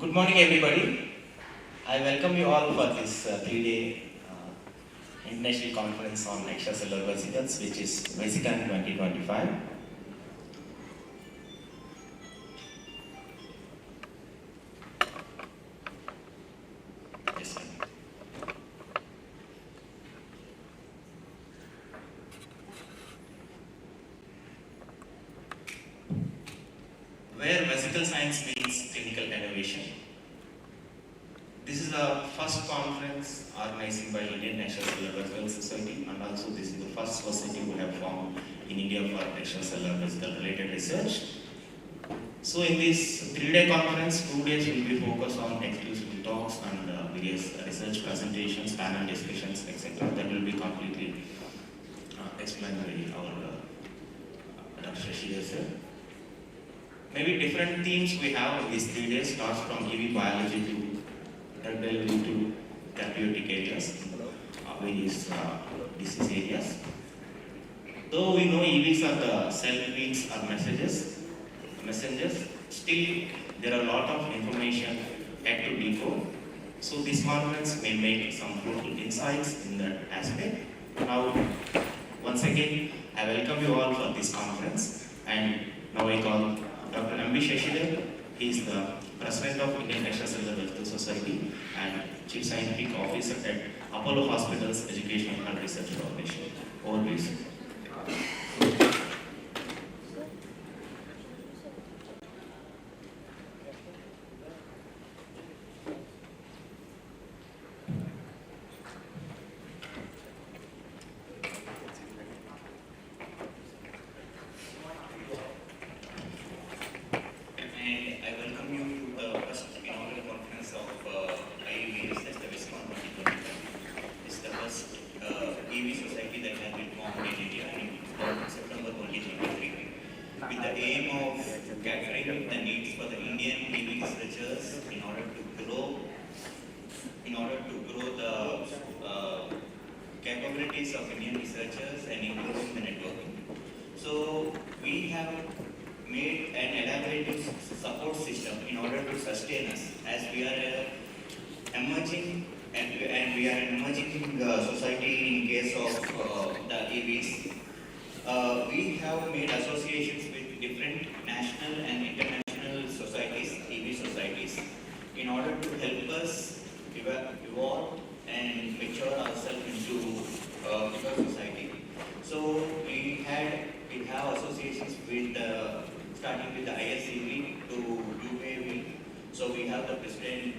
Good morning, everybody. I welcome you all for this three-day international conference on extracellular vesicles, which is VESICON 2025. Yes, where vesicle science meets clinical innovation. This is the first conference organized by Indian Extracellular Vesicles Society, and also this is the first society we have formed in India for extracellular vesicle related research. So in this three-day conference, 2 days will be focused on exclusive talks and various research presentations, panel discussions, etc. That will be completely explained by our Dr. Shashi sir. Maybe different themes we have in these 3 days, starts from EV biology to drug delivery to therapeutic areas, various disease areas. Though we know EVs are the cell beams or messengers, still there are a lot of information yet to decode. So this conference may make some fruitful insights in that aspect. Now, once again, I welcome you all for this conference, and now I call Dr. M. V. Shashi. He is the President of Indian Extracellular Vesicles Society and Chief Scientific Officer at Apollo Hospitals Educational and Research Foundation. Over to you, sir. Capabilities of Indian researchers and improving the networking. So we have made an elaborate support system in order to sustain us, as we are emerging and we are an emerging society in case of the EVs. We have made associations with different national and international societies, EV societies, in order to help us evolve and mature ourselves into bigger society. So we have associations with starting with the IEVS to UAV. So we have the president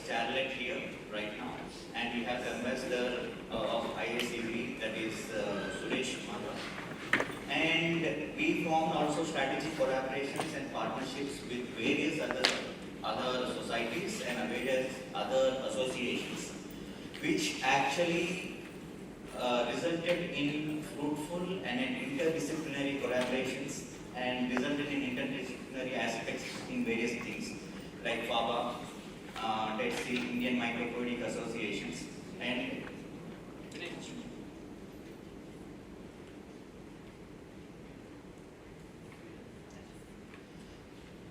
Charlotte here right now, and we have the ambassador of IEVS, that is Suresh Mata. And we formed also strategic collaborations and partnerships with various other societies and various other associations, which actually resulted in fruitful and interdisciplinary collaborations and resulted in interdisciplinary aspects in various things like FABA, Indian Microrna associations, and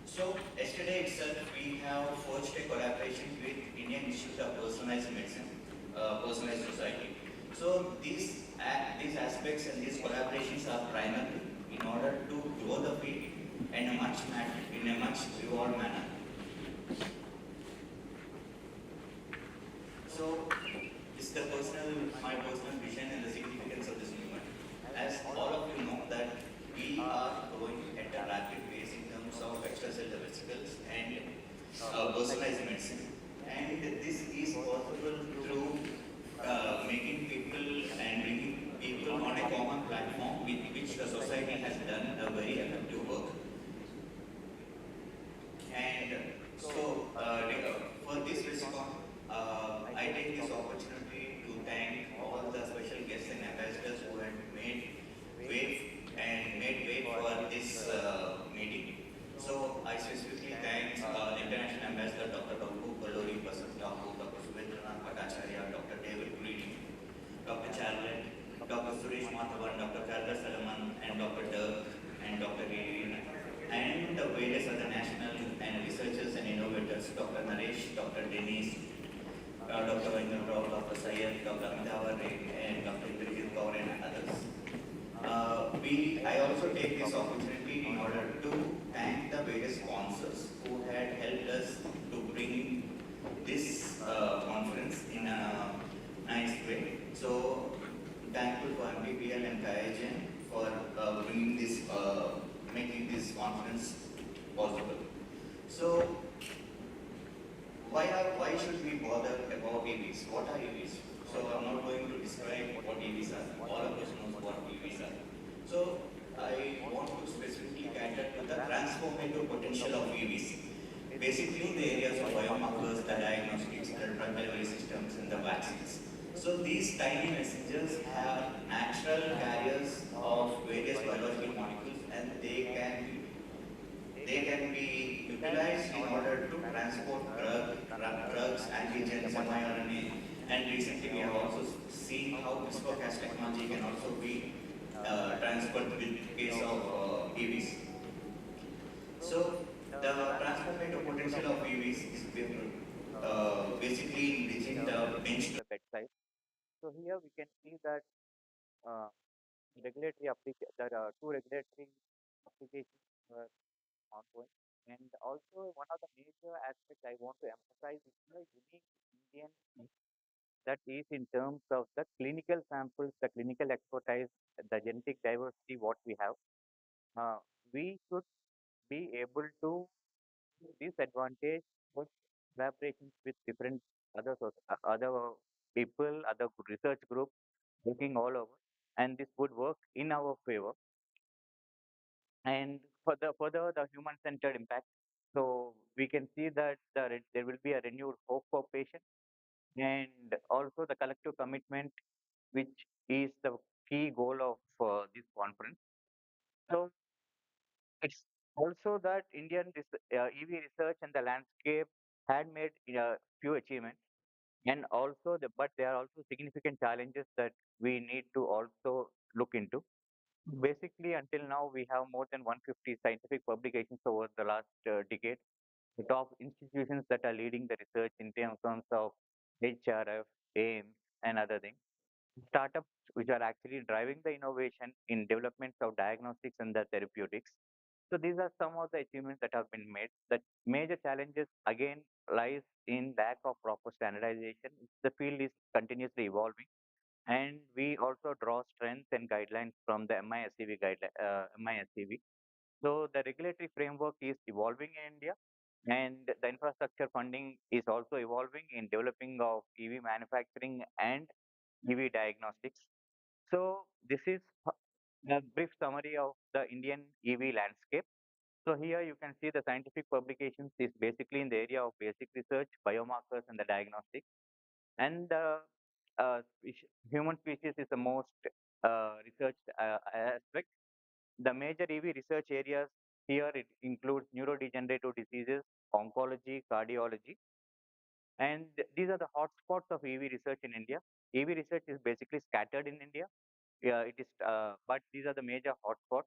so yesterday itself we have forged a collaboration with Indian Institute of Personalized Medicine, Personalized Society. So these aspects and these collaborations are primarily in order to grow the field in a much evolved manner. So this is my personal vision and the significance of this movement. As all of you know that we are growing at a rapid pace in terms of extracellular vesicles and personalized medicine, and this is possible through making people and bringing people on a common platform with which the society has done a very effective work. And so for this VESICON, I take this opportunity to thank all the special guests and ambassadors who had made way for this meeting. So I specifically thank the International Ambassador Dr. Dr. Dr. David Greedy, Dr. Charlotte, Dr. Suresh Mathavan, Dr. Karda Salaman, and Dr. Dirk, and Dr. Irina, and the various other national and researchers and innovators, Dr. Denise, Dr. Venkatrao, Dr. Sayed, Dr. Amitabh Ray, and Dr. Invivo EV and others. I also take this opportunity in order to thank the various sponsors who had helped us to bring this conference in a nice way. So thankful for MPPL and Kayajan for bringing this, making this conference possible. So why should we bother about EVs? What are EVs? So I'm not going to describe what EVs are. All of us knows what EVs are. So I want to specifically cater to the transformative potential of EVs. Basically, the areas of biomarkers, the diagnostics, the drug delivery systems, and the vaccines. So these tiny messengers have natural carriers of various biological molecules, and they can be utilized in order to transport drugs, antigens, mRNA, and recently we have also seen how CRISPR-Cas technology can also be transferred with case of EVs. So the transformative potential of EVs is basically reaching the bench. The bedside. So here we can see that uh, there are two regulatory applications were ongoing. And also one of the major aspects I want to emphasize is the unique Indian piece, that is in terms of the clinical samples, the clinical expertise, the genetic diversity what we have. Uh, we should be able to use this advantage with collaborations with different other people, other research groups working all over, and this would work in our favor. And further the human-centered impact. So we can see that there will be a renewed hope for patients, and also the collective commitment, which is the key goal of this conference. So it's also that EV research and the landscape had made few achievements, and also but there are also significant challenges that we need to also look into. Basically, until now, we have more than 150 scientific publications over the last decade. The top institutions that are leading the research in terms of HRF, AIMS, and other things. Startups which are actually driving the innovation in development of diagnostics and the therapeutics. So these are some of the achievements that have been made. The major challenges again lies in lack of proper standardization. The field is continuously evolving, and we also draw strengths and guidelines from the MISCV. So the regulatory framework is evolving in India, and the infrastructure funding is also evolving in developing of EV manufacturing and EV diagnostics. So this is a brief summary of the Indian EV landscape. So here you can see the scientific publications is basically in the area of basic research, biomarkers, and the diagnostics. And the human species is the most researched aspect. The major EV research areas here it includes neurodegenerative diseases, oncology, cardiology, and these are the hotspots of EV research in India. EV research is basically scattered in India. Yeah, it is, but these are the major hotspots.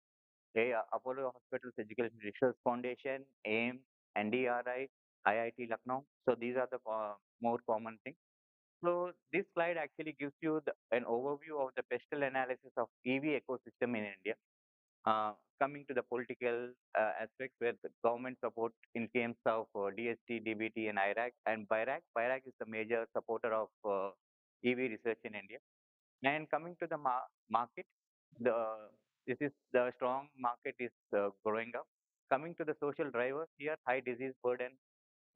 Apollo Hospitals Education Research Foundation, AIMS, NDRI, IIT Lucknow. So these are the more common things. So this slide actually gives you an overview of the pestle analysis of EV ecosystem in India. Coming to the political aspects, where the government support in terms of DST, DBT, and IRAC, and BIRAC. BIRAC is the major supporter of EV research in India. And coming to the market, the this is the strong market is growing up. Coming to the social drivers here, high disease burden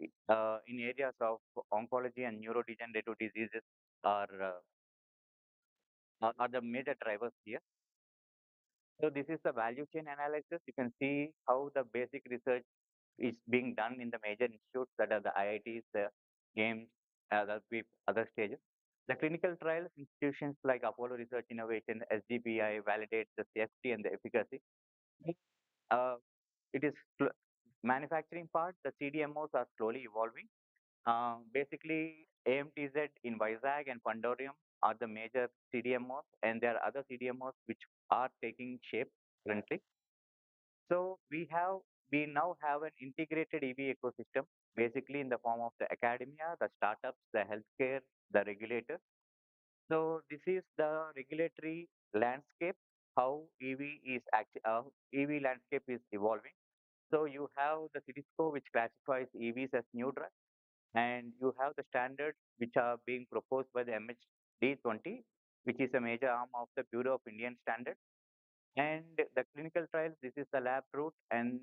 in areas of oncology and neurodegenerative diseases are are the major drivers here. So this is the value chain analysis. You can see how the basic research is being done in the major institutes that are the IITs, the games, other stages. The clinical trials institutions like Apollo Research Innovation, SGPI validate the safety and the efficacy. Uh, it is manufacturing part. The CDMOs are slowly evolving. Basically, AMTZ in Vizag and Pandorium are the major CDMOs, and there are other CDMOs which are taking shape currently. So we have we now have an integrated EV ecosystem, basically in the form of the academia, the startups, the healthcare, the regulators. So this is the regulatory landscape, how EV landscape is evolving. So you have the CDSCO, which classifies EVs as new drugs, and you have the standards which are being proposed by the MHD20, which is a major arm of the Bureau of Indian Standards. And the clinical trials, this is the lab route, and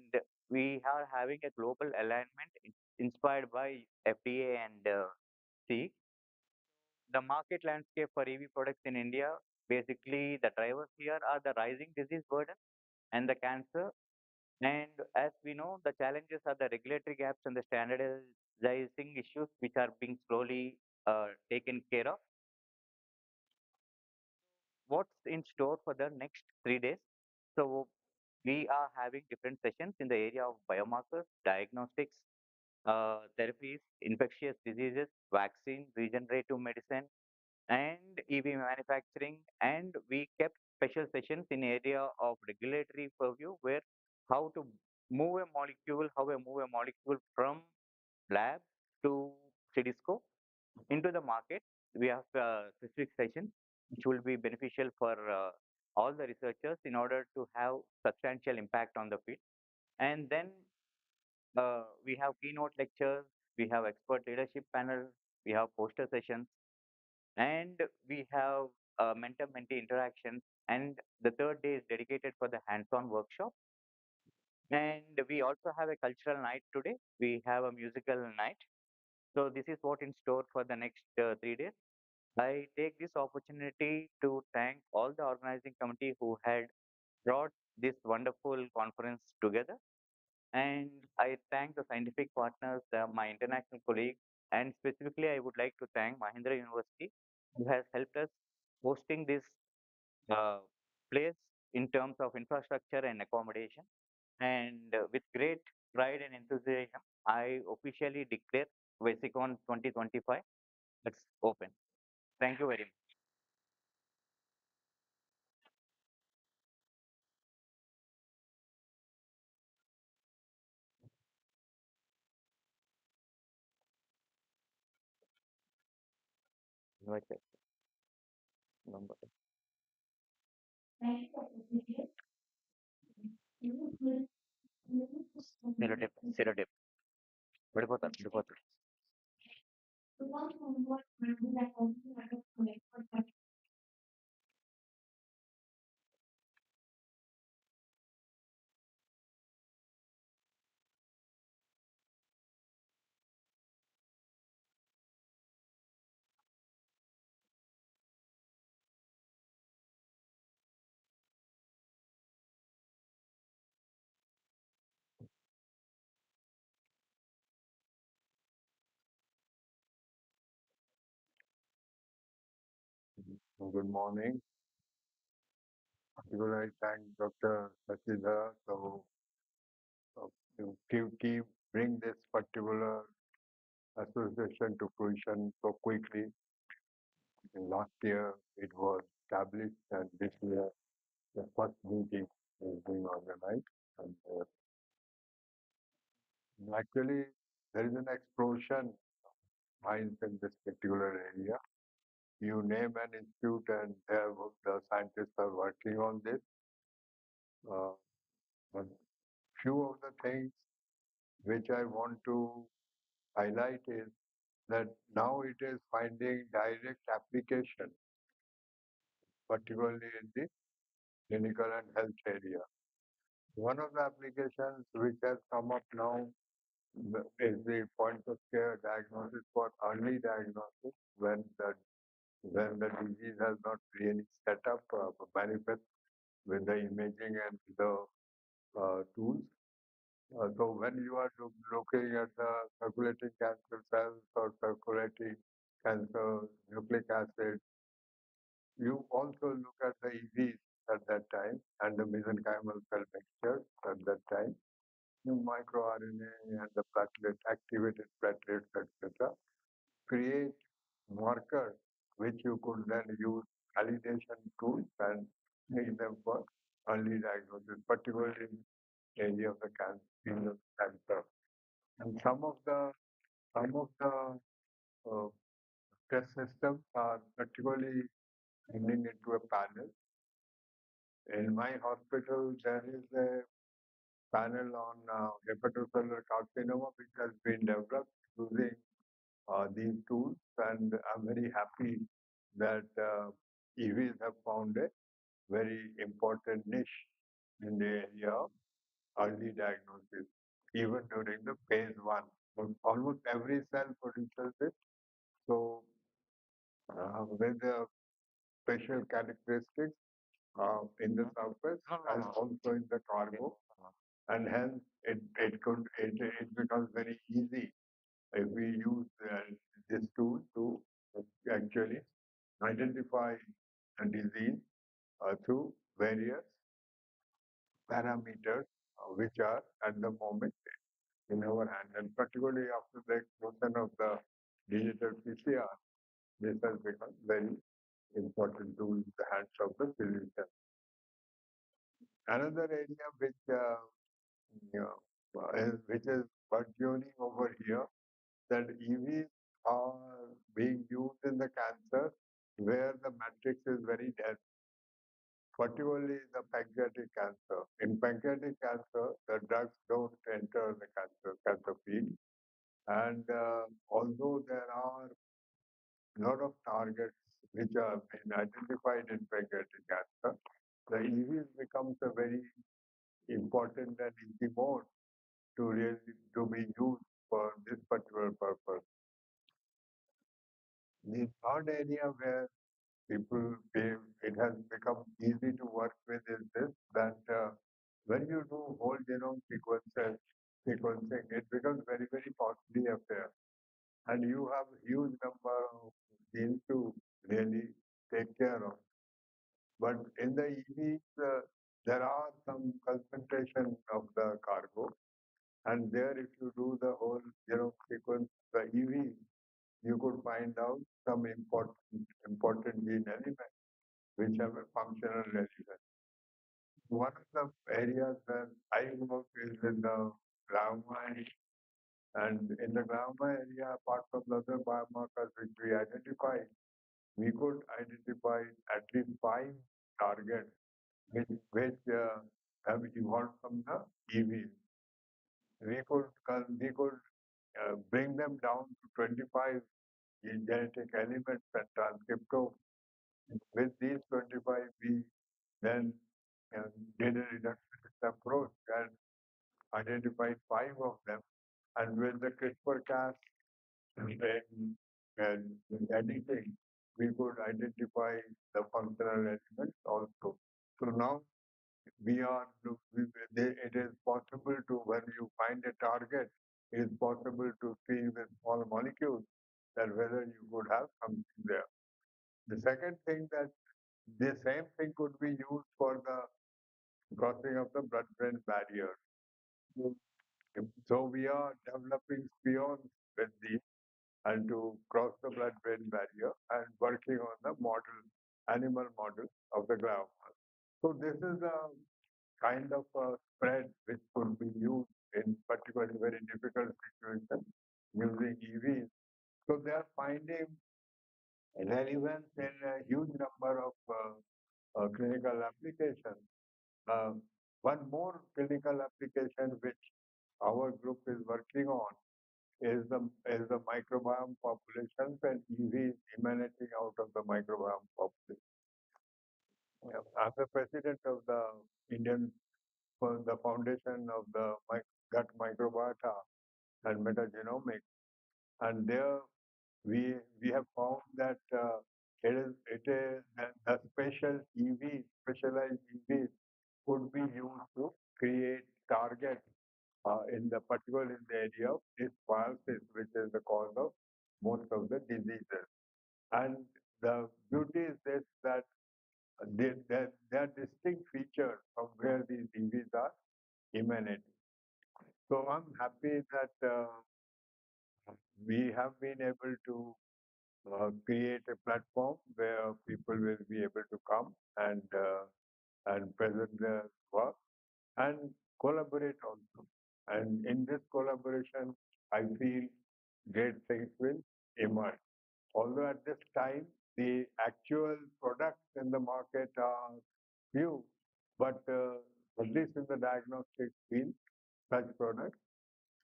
we are having a global alignment inspired by FDA and CE. The market landscape for EV products in India, basically the drivers here are the rising disease burden and the cancer. And as we know, the challenges are the regulatory gaps and the standardizing issues, which are being slowly taken care of. What's in store for the next 3 days? So we are having different sessions in the area of biomarkers, diagnostics, therapies, infectious diseases, vaccine, regenerative medicine, and EV manufacturing. And we kept special sessions in area of regulatory purview, where how to how we move a molecule from lab to CDSCO into the market. We have specific sessions which will be beneficial for all the researchers in order to have substantial impact on the field. And then we have keynote lectures, we have expert leadership panels, we have poster sessions, and we have mentor-mentee interactions. And the third day is dedicated for the hands-on workshop. And we also have a cultural night today. We have a musical night. So this is what in store for the next 3 days. I take this opportunity to thank all the organizing committee who had brought this wonderful conference together. And I thank the scientific partners, my international colleagues, and specifically I would like to thank Mahindra University, who has helped us hosting this uh, place in terms of infrastructure and accommodation. And with great pride and enthusiasm, I officially declare VESICON 2025. It's open. Thank you very much. Number. Serotype, serotype. వెళ్ళిపోతారు. Good morning. Particularly thank Dr. Sachidhara to keep bring this particular association to fruition so quickly. In last year it was established, and this year the first meeting is being organized. And actually there is an explosion of minds in this particular area. You name an institute and there the scientists are working on this. But few of the things which I want to highlight is that now it is finding direct application, particularly in the clinical and health area. One of the applications which has come up now is the point of care diagnosis for early diagnosis when the disease has not really set up manifest with the imaging and the tools. So when you are looking at the circulating cancer cells or circulating cancer nucleic acid, you also look at the EVs at that time and the mesenchymal cell mixtures at that time, the microRNA and the platelet, activated platelets, etc. Create markers which you could then use validation tools and make them for early diagnosis, particularly area of the field of cancer. And some of the test systems are particularly running into a panel. In my hospital, there is a panel on hepatocellular carcinoma which has been developed using these tools, and I'm very happy that EVs have found a very important niche in the area of early diagnosis, even during the phase one. Almost every cell produces it. So, with the special characteristics in the surface and also in the cargo, and hence it becomes very easy if we use this tool to actually identify a disease through various parameters which are at the moment in our hand. And particularly after the explosion of the digital PCR, this has become very important tool in the hands of the physician. Another area which is burgeoning over here, that EVs are being used in the cancer where the matrix is very dense, particularly the pancreatic cancer. In pancreatic cancer, the drugs don't enter the cancer field. And although there are a lot of targets which are been identified in pancreatic cancer, the EVs becomes a very important and easy mode to be used for this particular purpose. The third area where it has become easy to work with is this, that when you do whole genome sequencing, it becomes very, very costly affair. And you have a huge number of genes to really take care of. But in the EVs, there are some concentration of the cargo. And there, if you do the whole genome sequence, the EV, you could find out some important gene elements which have a functional relevance. One of the areas where I work is in the glioma, and in the glioma area, apart from the other biomarkers which we identified, we could identify at least 5 targets which have evolved from the EVs. We could bring them down to 25 genetic elements and transcriptome. With these 25, we then uh, did a reductionist approach and identified 5 of them. And with the CRISPR-Cas and editing, we could identify the functional elements also. So now we are, it is possible to, when you find a target, it is possible to see with small molecules that whether you could have something there. The second thing, that the same thing could be used for the crossing of the blood-brain barrier. So we are developing spions with these and to cross the blood-brain barrier and working on the animal model of the glioma. So this is a kind of a spread which could be used in particularly very difficult situations using EVs. So they are finding relevance in a huge number of clinical applications. Uh, One more clinical application which our group is working on is the microbiome populations and EVs emanating out of the microbiome population. Yeah. I'm the president of the Indian for the foundation of the gut microbiota and metagenomics, and there we have found that the specialized EVs could be used to create targets in the particular in the area of dysbiosis, which is the cause of most of the diseases. And the beauty is this, that there are distinct features of where these EVs are emanating. So I'm happy that we have been able to create a platform where people will be able to come and present their work. And collaborate also. And in this collaboration, I feel great things will emerge. Although at this time, the actual products in the market are few, but at least in the diagnostic field, such products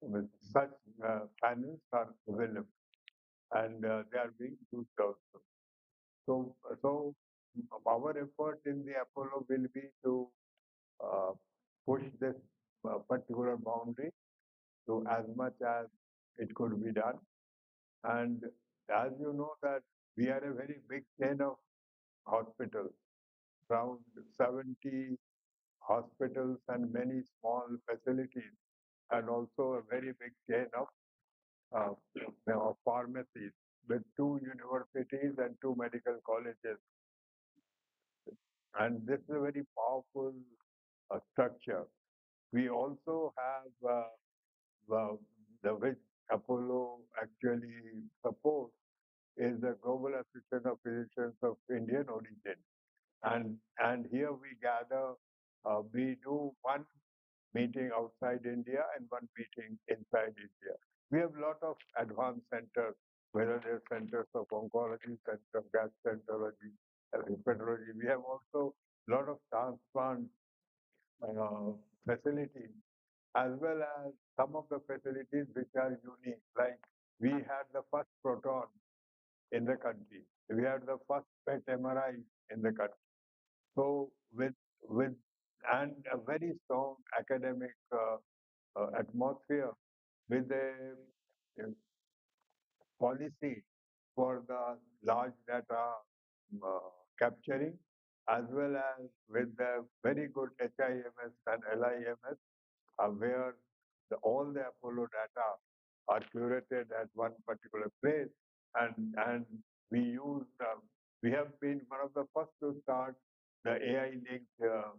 with such panels are available and they are being used also. So our effort in the Apollo will be to uh, push this particular boundary to as much as it could be done. And as you know that we are a very big chain of hospitals, around 70 hospitals and many small facilities, and also a very big chain of pharmacies with two universities and two medical colleges. And this is a very powerful structure. We also have the which Apollo actually supports is the Global Association of Physicians of Indian origin. And here we gather, we do one meeting outside India and one meeting inside India. We have a lot of advanced centers, whether they're centers of oncology, centers of gastroenterology, hepatology. We have also a lot of transplant facilities, as well as some of the facilities which are unique. Like we had the first proton in the country. We had the first PET MRI in the country. So with and a very strong academic atmosphere with a policy for the large data capturing as well as with the very good HIMS and LIMS where all the Apollo data are curated at one particular place and we use we have been one of the first to start the AI linked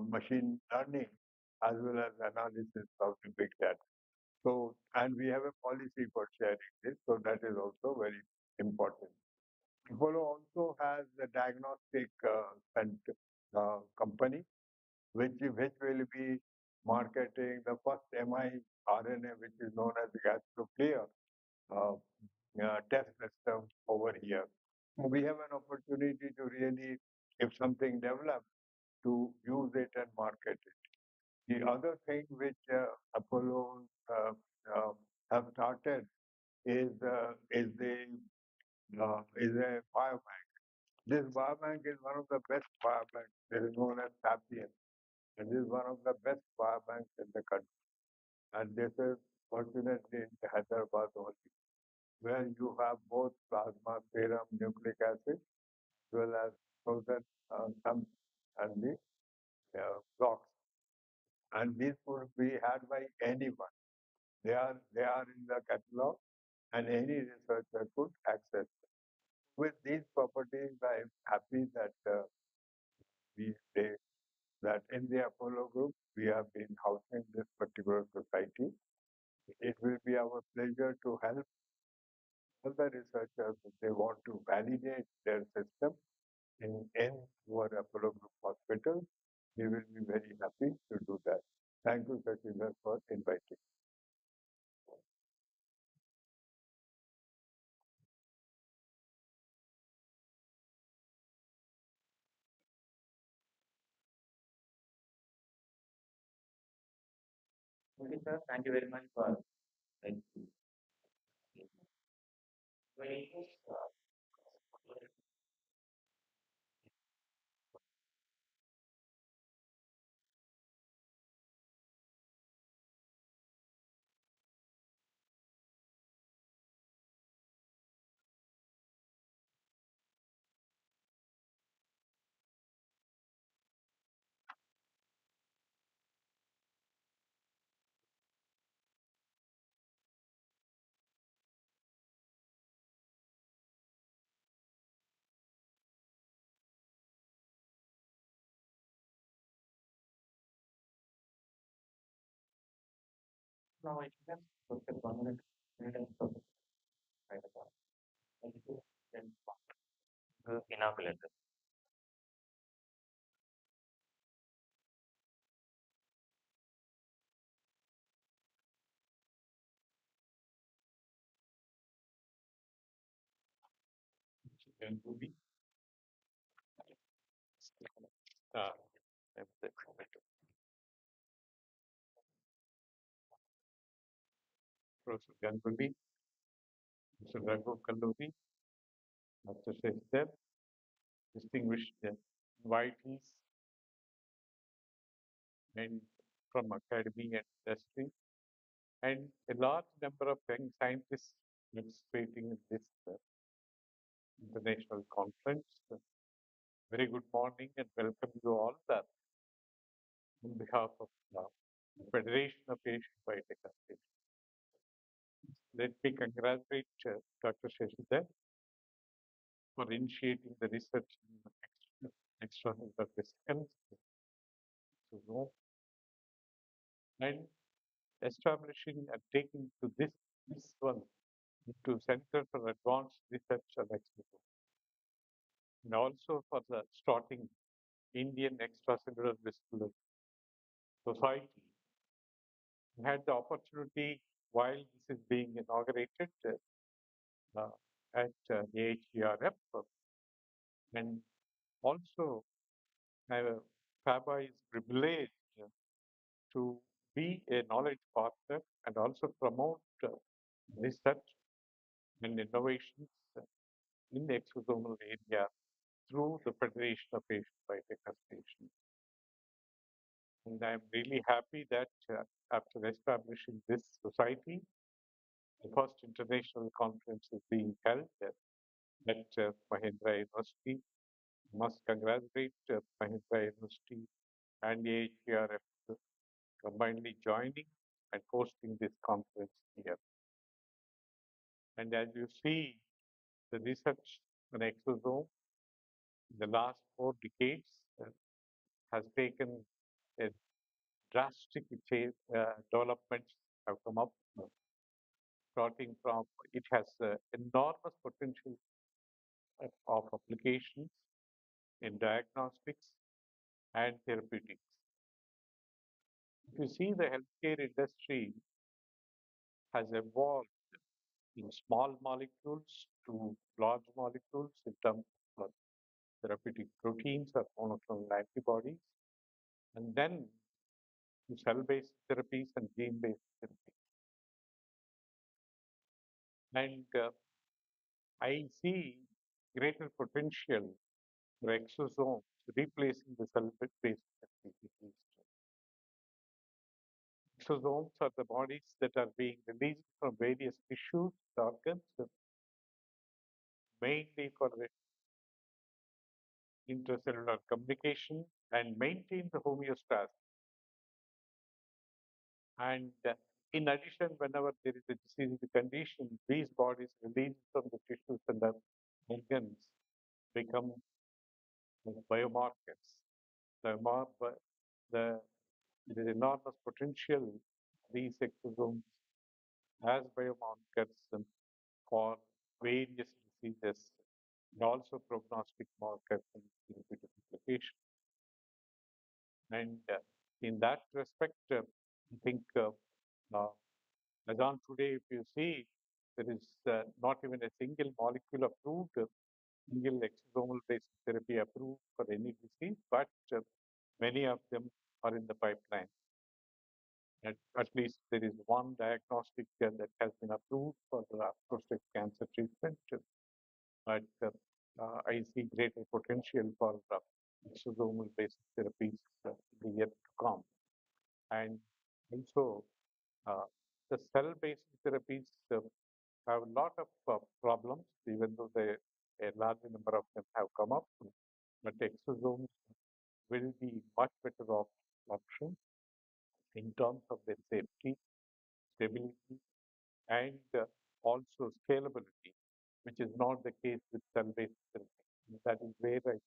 machine learning as well as analysis of the big data. So, and we have a policy for sharing this, so that is also very important. Apollo also has a diagnostic company, which will be marketing the first mRNA, which is known as the Gastric uh, test system over here. We have an opportunity to really, if something develops, to use it and market it. The other thing which Apollo uh, have started is a biobank. This biobank is one of the best biobanks. It is known as Sapien, and this is one of the best biobanks in the country. And this is fortunately in Hyderabad only, where you have both plasma, serum, nucleic acid, as well as frozen some and the blocks. And these could be had by anyone. They are in the catalog, and any researcher could access them. With these properties, I am happy that we say that in the Apollo Group we have been housing this particular society. It will be our pleasure to help all the researchers if they want to validate their system in our Apollo Group hospital. We will be very happy to do that. Thank you, Sachin, for inviting. Okay, sir. Thank you very much for like, very now I can focus on it. Thank you. Then, inoculate. and movie. Uh, and the- Professor Ganguly, Mr. Raghu Kalluri, Dr. Sesdev, distinguished invitees, and from academy and industry, and a large number of young scientists participating in this international conference. Very good morning and welcome you all on behalf of the Federation of Asian Biotech Associations. Let me congratulate Dr. Shashidhar for initiating the research in extracellular vesicles and establishing and taking to this one into Center for Advanced Research and Expertise, and also for the starting Indian Extracellular Vesicles Society. I had the opportunity while this is being inaugurated uh, at AHERF, and also FABA is privileged to be a knowledge partner and also promote research and innovations in the exosomal area through the Federation of Asian Biotech Associations. And I'm really happy that after establishing this society, the first international conference is being held at Mahindra University. Must congratulate Mahindra University and the AHRF combinedly joining and hosting this conference here. And as you see, the research on exosome in the last 4 decades has taken a drastic change, developments have come up, starting from it has enormous potential of applications in diagnostics and therapeutics. If you see, the healthcare industry has evolved in small molecules to large molecules in terms of therapeutic proteins or monoclonal antibodies, and then to cell-based therapies and gene-based therapies. And I see greater potential for exosomes replacing the cell-based therapies. Exosomes are the bodies that are being released from various tissues, organs, mainly for the intracellular communication and maintain the homeostasis. And in addition, whenever there is a disease condition, these bodies released from the tissues and the organs become biomarkers. The, the, there is enormous potential these exosomes as biomarkers for various diseases and also prognostic markers and therapeutic application. And in that respect, I think as on today, if you see, there is not even a single molecule approved, single exosomal based therapy approved for any disease, but many of them are in the pipeline. At least there is one diagnostic that has been approved for the prostate cancer treatment, but I see greater potential for exosomal based therapies in the year to come. And also, uh, the cell based therapies have a lot of problems, even though a large number of them have come up. But exosomes will be much better option in terms of their safety, stability, and also scalability, which is not the case with cell-based therapy. That is where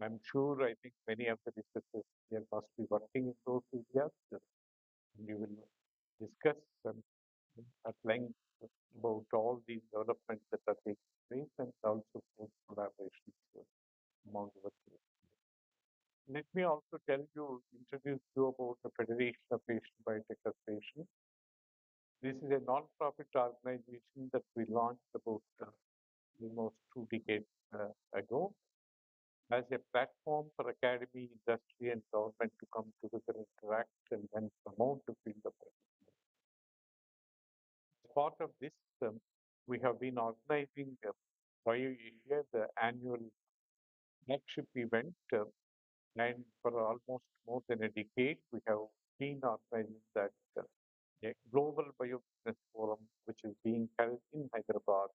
I'm sure I think many of the researchers here must be working in those areas. And we will discuss at length about all these developments that are taking place and also collaborations among the workers. Let me also introduce you about the Federation of Asian Biotech Associations. This is a non-profit organization that we launched about almost 2 decades ago, as a platform for academy, industry, and government to come together, interact, and then promote the field of medicine. As part of this, we have been organizing BioAsia, the annual flagship event, and for almost more than a decade, we have been organizing that a global biobusiness forum, which is being held in Hyderabad.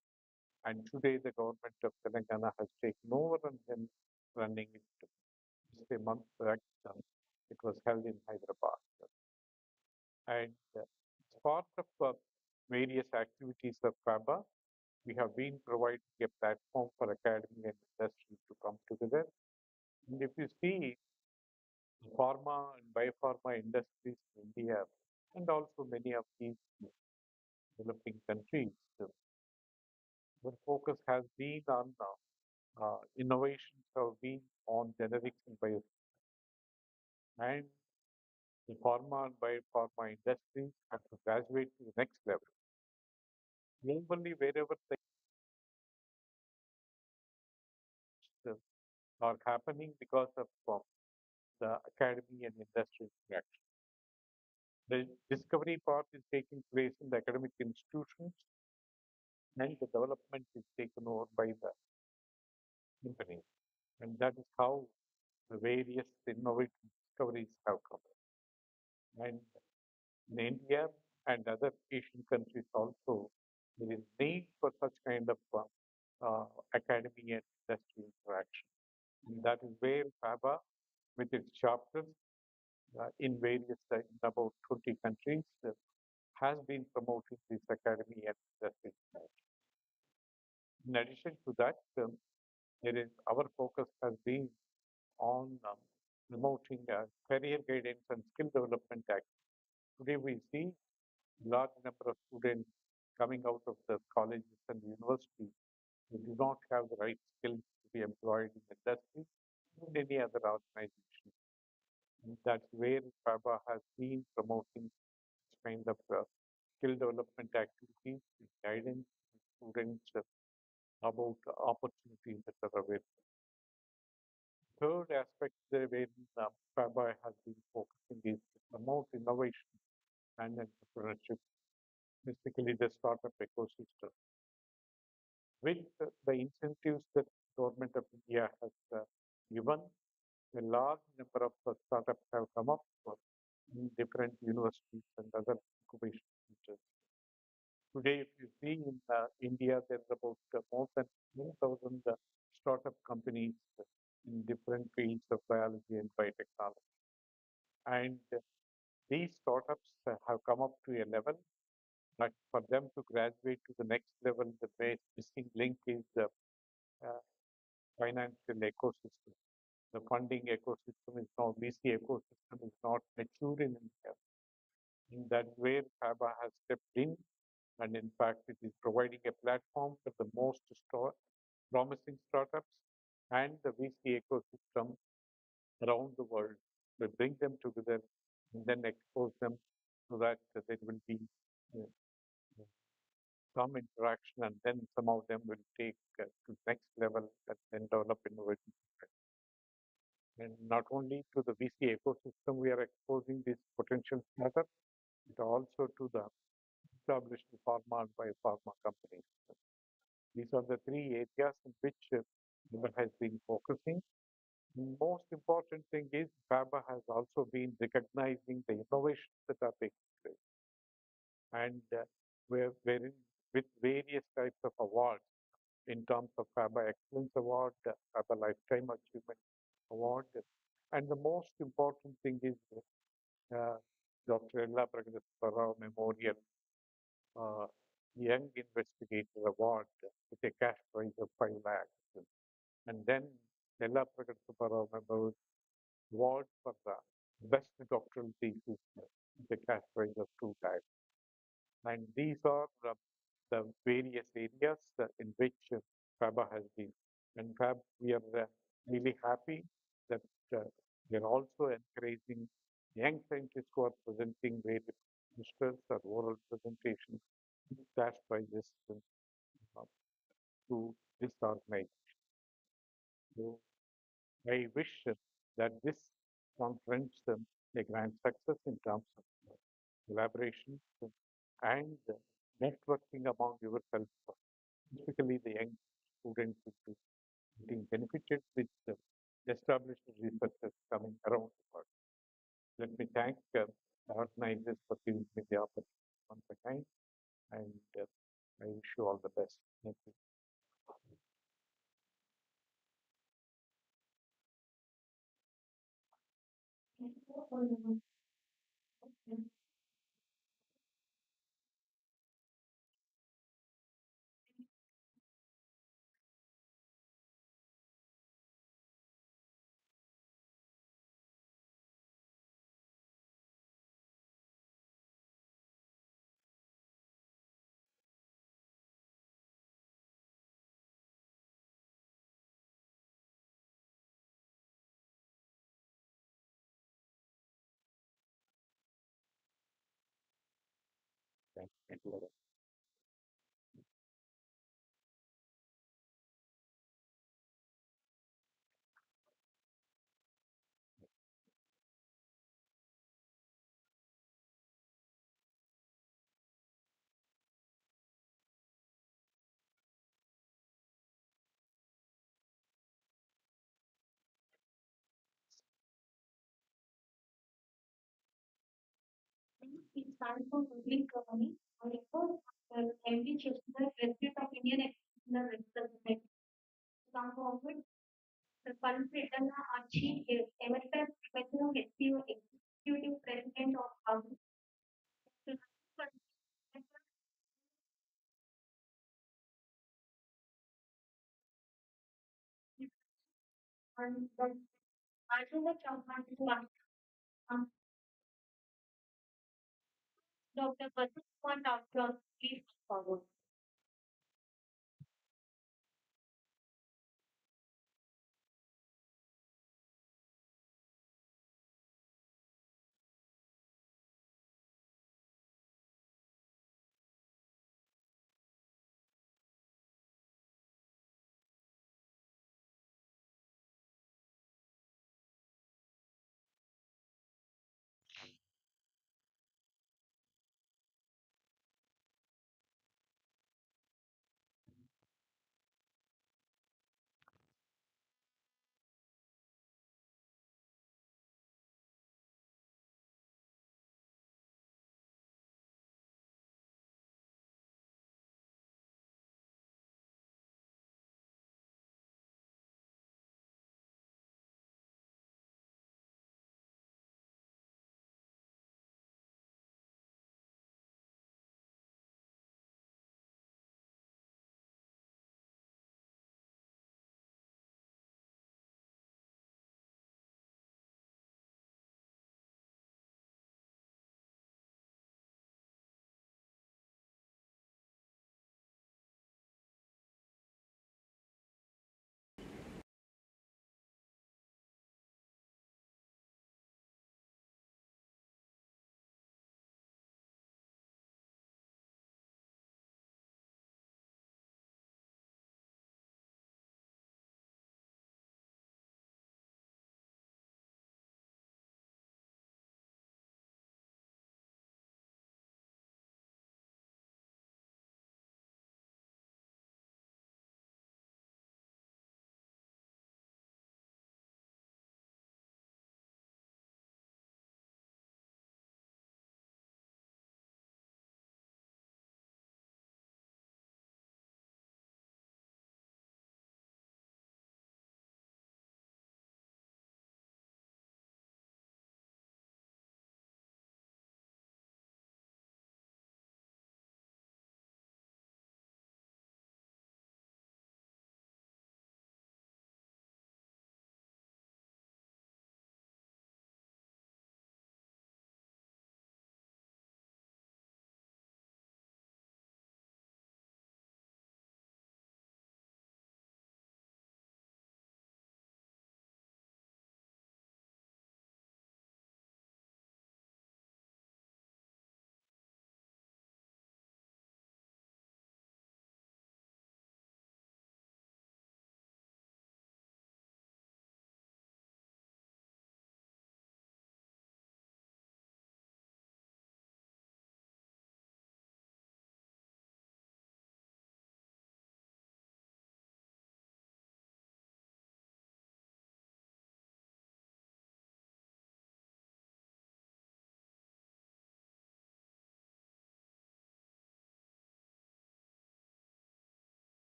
And today, the government of Telangana has taken over and then running it just a month back. It was held in Hyderabad. And as part of various activities of FABA, we have been providing a platform for academy and industry to come together. And if you see the pharma and biopharma industries in India and also many of these developing countries, the focus has been on innovations have been on generics and bio, and the pharma and biopharma industries have to graduate to the next level. Globally, wherever things are happening because of the academy and industry interaction. The discovery part is taking place in the academic institutions, and the development is taken over by the company. And that is how the various innovative discoveries have come. And in India and other Asian countries also, there is need for such kind of academy and industry interaction. And that is where FABA, with its chapters in various, in about 20 countries, has been promoting this academy and industry interaction. In addition to that, there is our focus has been on promoting career guidance and skill development act. Today we see large number of students coming out of the colleges and universities who do not have the right skills to be employed in industry and any other organization. And that's where FABA has been promoting this kind of skill development activities, guidance to students about opportunities that are available. Third aspect where FABA has been focusing is to promote innovation and entrepreneurship, basically the startup ecosystem. With the incentives that government of India has given, a large number of startups have come up in different universities and other incubation centers. Today, if you see in India, there's about more than 1,000 startup companies in different fields of biology and biotechnology. And these startups have come up to a level that for them to graduate to the next level, the missing link is the uh, financial ecosystem. The funding ecosystem is not, VC ecosystem is not mature in India. And that's where FABA has stepped in. And in fact, it is providing a platform for the most promising startups and the VC ecosystem around the world to bring them together and then expose them so that there will be uh, some interaction and then some of them will take to next level and then develop innovative. And not only to the VC ecosystem, we are exposing these potential startups, but also to the established pharma and biopharma companies. These are the three areas in which Human has been focusing. The most important thing is FABA has also been recognizing the innovations that are taking place. And wherein with various types of awards in terms of FABA Excellence Award, FABA Lifetime Achievement Award. And the most important thing is uh, Dr. Ella Pragadaspara Memorial Young Investigator Award with a cash prize of 5 lakhs. And then Ella Pragadaspara Memorial Award for the best doctoral thesis with a cash prize of 2 lakhs. And these are the various areas in which FABA has been. And we are really happy that we are also encouraging young scientists who are presenting various posters or oral presentations, cash prizes. to this organization. So I wish that this conference a grand success in terms of collaboration and networking among yourself, especially the young students will be getting benefited with established researchers coming around the world. Let me thank the organizers for giving me the opportunity once again, and I wish you all the best. Thank you. Thank you. It's time for public company. However, MD Chestnut, President of Indian Extracellular Vesicles Society, come forward. The current Pradana Archie is Emeritus Professor of SPO, Executive President of Harvard. And the Arjuna Chauhan, Dr. Vasant Kumar, please come forward.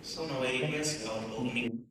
So now I request our opening.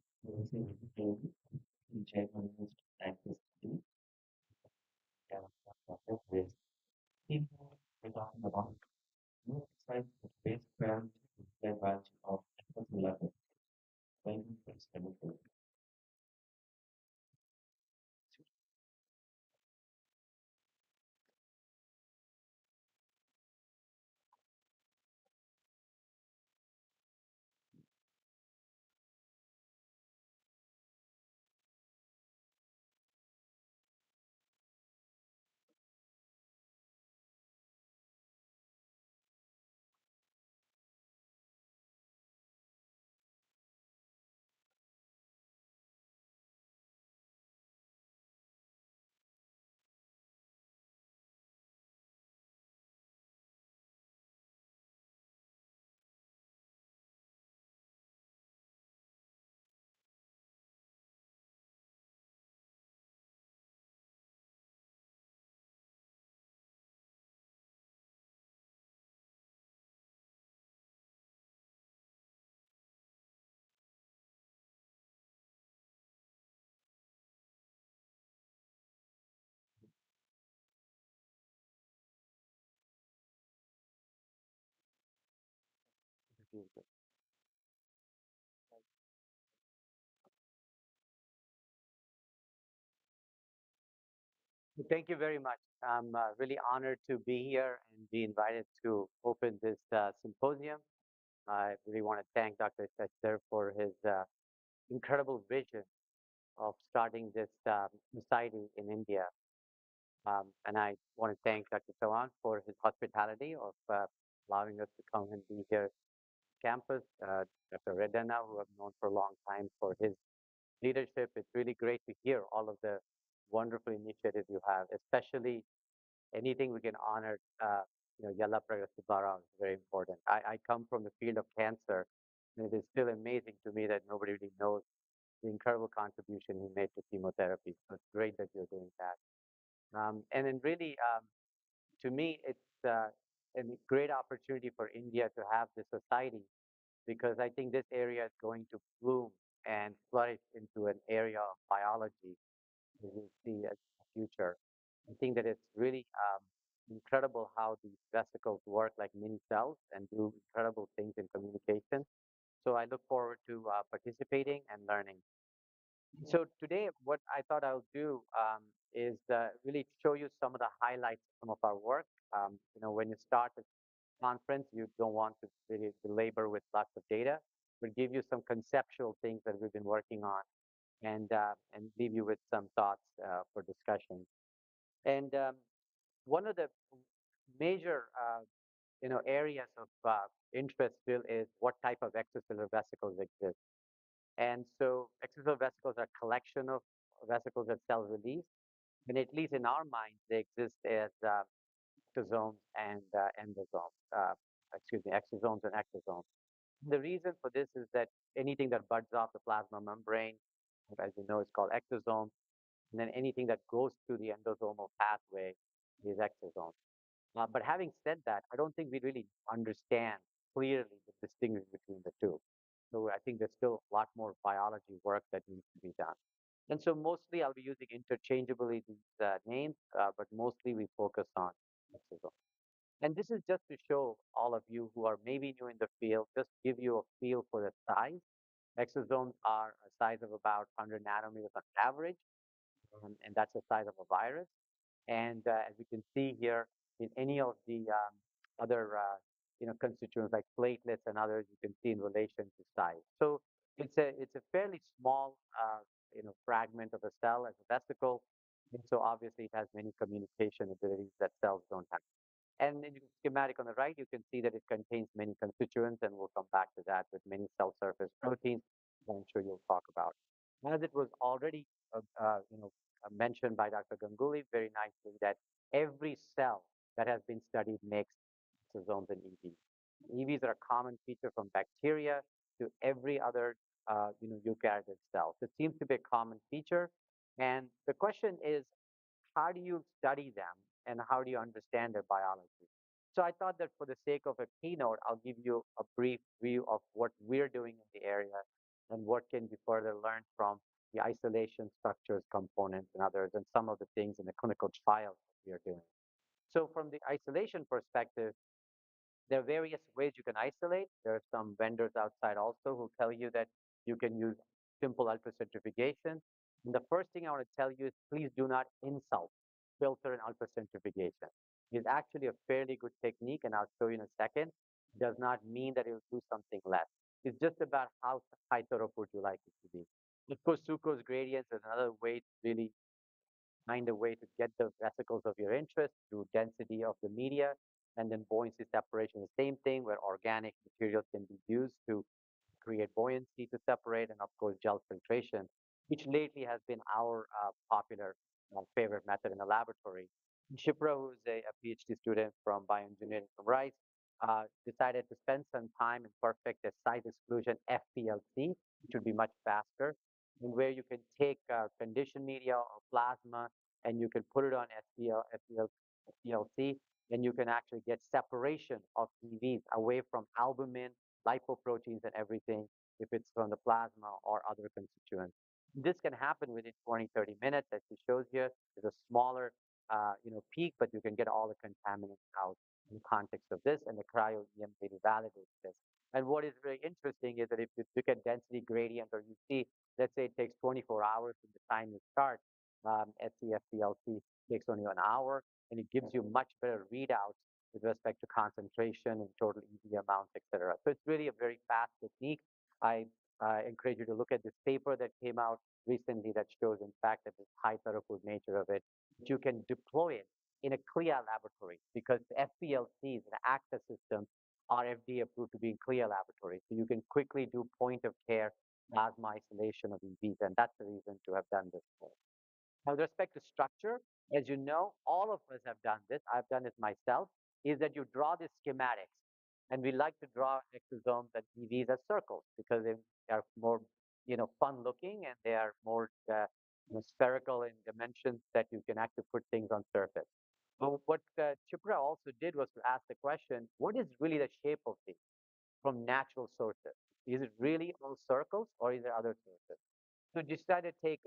Thank you very much. I'm really honored to be here and be invited to open this symposium. I really want to thank Dr. Chester for his incredible vision of starting this society in India. And I want to thank Dr. Chavan for his hospitality of allowing us to come and be here campus. Dr. Redana, who I've known for a long time, for his leadership. It's really great to hear all of the wonderful initiatives you have, especially anything we can honor. Yalla Pragasubara is very important. I come from the field of cancer, and it is still amazing to me that nobody really knows the incredible contribution he made to chemotherapy. So it's great that you're doing that. And then really, to me, it's a great opportunity for India to have this society because I think this area is going to bloom and flourish into an area of biology that we see as the future. I think that it's really incredible how these vesicles work like mini cells and do incredible things in communication. So I look forward to participating and learning. So today, what I thought I would do is really show you some of the highlights of some of our work. When you start a conference, you don't want to really belabor with lots of data, but give you some conceptual things that we've been working on and leave you with some thoughts for discussion. And one of the major areas of interest still is what type of extracellular vesicles exist. And so extracellular vesicles are a collection of vesicles that cells release. And at least in our minds, they exist as exosomes and endosomes. Exosomes and exosomes. The reason for this is that anything that buds off the plasma membrane, as you know, is called exosome. And then anything that goes through the endosomal pathway is exosome. But having said that, I don't think we really understand clearly the distinction between the two. So I think there's still a lot more biology work that needs to be done. And so mostly I'll be using interchangeably these names, but mostly we focus on exosome. And this is just to show all of you who are maybe new in the field, just give you a feel for the size. Exosomes are a size of about 100 nanometers on average, and that's the size of a virus. And as you can see here, in any of the other constituents like platelets and others, you can see in relation to size. So it's a fairly small fragment of a cell as a vesicle, and so obviously it has many communication abilities that cells don't have. And in the schematic on the right, you can see that it contains many constituents, and we'll come back to that with many cell surface proteins that I'm sure you'll talk about. As it was already mentioned by Dr. Ganguly very nicely, that every cell that has been studied makes exosomes and EVs. EVs are a common feature from bacteria to every other eukaryotic cell. So it seems to be a common feature. And the question is, how do you study them and how do you understand their biology? So I thought that for the sake of a keynote, I'll give you a brief view of what we're doing in the area and what can be further learned from the isolation structures, components, and others, and some of the things in the clinical trials that we are doing. So from the isolation perspective, there are various ways you can isolate. There are some vendors outside also who tell you that you can use simple ultracentrifugation. And the first thing I want to tell you is please do not insult filter and ultracentrifugation. It's actually a fairly good technique, and I'll show you in a second. It does not mean that it will do something less. It's just about how high throughput you like it to be. Of course, sucrose gradients is another way to really find a way to get the vesicles of your interest through density of the media. And then buoyancy separation, the same thing where organic materials can be used to create buoyancy to separate, and of course gel filtration, which lately has been our popular favorite method in the laboratory. Shipra, who's a PhD student from bioengineering from Rice, decided to spend some time and perfect a site exclusion FPLC, which would be much faster, and where you can take conditioned media or plasma and you can put it on FPLC, and you can actually get separation of EVs away from albumin, lipoproteins, and everything if it's from the plasma or other constituents. This can happen within 20, 30 minutes, as she shows here. There's a smaller peak, but you can get all the contaminants out in context of this, and the cryo-EM really validates this. And what is very interesting is that if you look at density gradient, or you see, let's say it takes 24 hours from the time you start, SCFPLC takes only an hour, and it gives you much better readouts with respect to concentration and total EV amount, etc. So it's really a very fast technique. I encourage you to look at this paper that came out recently that shows, in fact, that this high throughput nature of it, you can deploy it in a CLIA laboratory because the FPLCs and access systems are FDA approved to be in CLIA laboratories. So you can quickly do point of care plasma isolation of EVs, and that's the reason to have done this. Now, with respect to structure, as you know, all of us have done this. I've done it myself. Is that you draw the schematics, and we like to draw exosomes and EVs as circles because they are more, fun looking, and they are more spherical in dimensions that you can actually put things on surface. But what Chipra also did was to ask the question: what is really the shape of these from natural sources? Is it really all circles, or is there other sources? So decided to take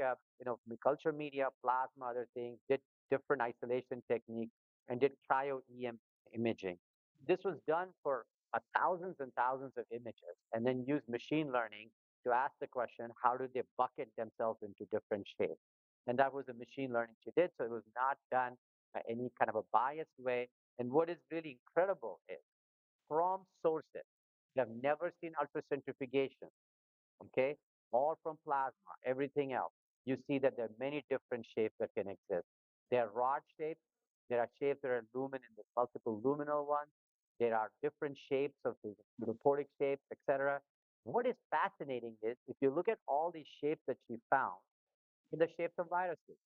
culture media, plasma, other things, did different isolation techniques, and did cryo-EM imaging. This was done for thousands and thousands of images, and then used machine learning to ask the question, how do they bucket themselves into different shapes? And that was the machine learning she did. So it was not done any kind of a biased way. And what is really incredible is from sources that have never seen ultracentrifugation, okay, or from plasma, everything else, you see that there are many different shapes that can exist. There are rod shapes, there are shapes that are lumen and there's multiple luminal ones, there are different shapes of the robotic shapes, etc. What is fascinating is if you look at all these shapes that she found, in the shapes of viruses.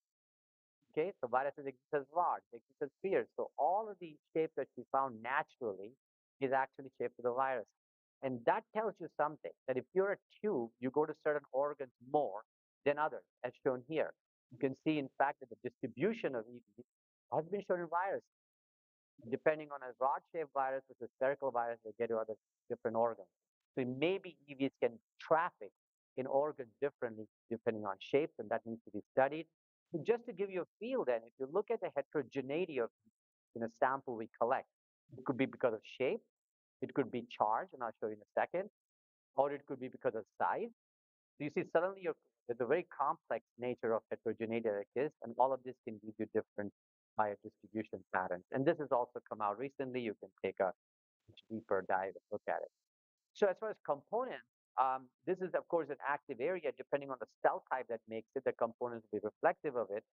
Okay, so viruses exist as rods, they exist as spheres. So all of the shapes that she found naturally is actually shaped of the virus. And that tells you something, that if you're a tube, you go to certain organs more than others, as shown here. You can see, in fact, that the distribution of EVs has been shown in viruses. Depending on a rod-shaped virus versus spherical virus, they get to other different organs. So maybe EVs can traffic in organs differently depending on shapes, and that needs to be studied. So just to give you a feel then, if you look at the heterogeneity of in a sample we collect, it could be because of shape, it could be charge, and I'll show you in a second, or it could be because of size. So you see, suddenly there's a very complex nature of heterogeneity that exists, and all of this can give you different biodistribution patterns. And this has also come out recently. You can take a much deeper dive and look at it. So as far as components, this is of course an active area. Depending on the cell type that makes it, the components will be reflective of it.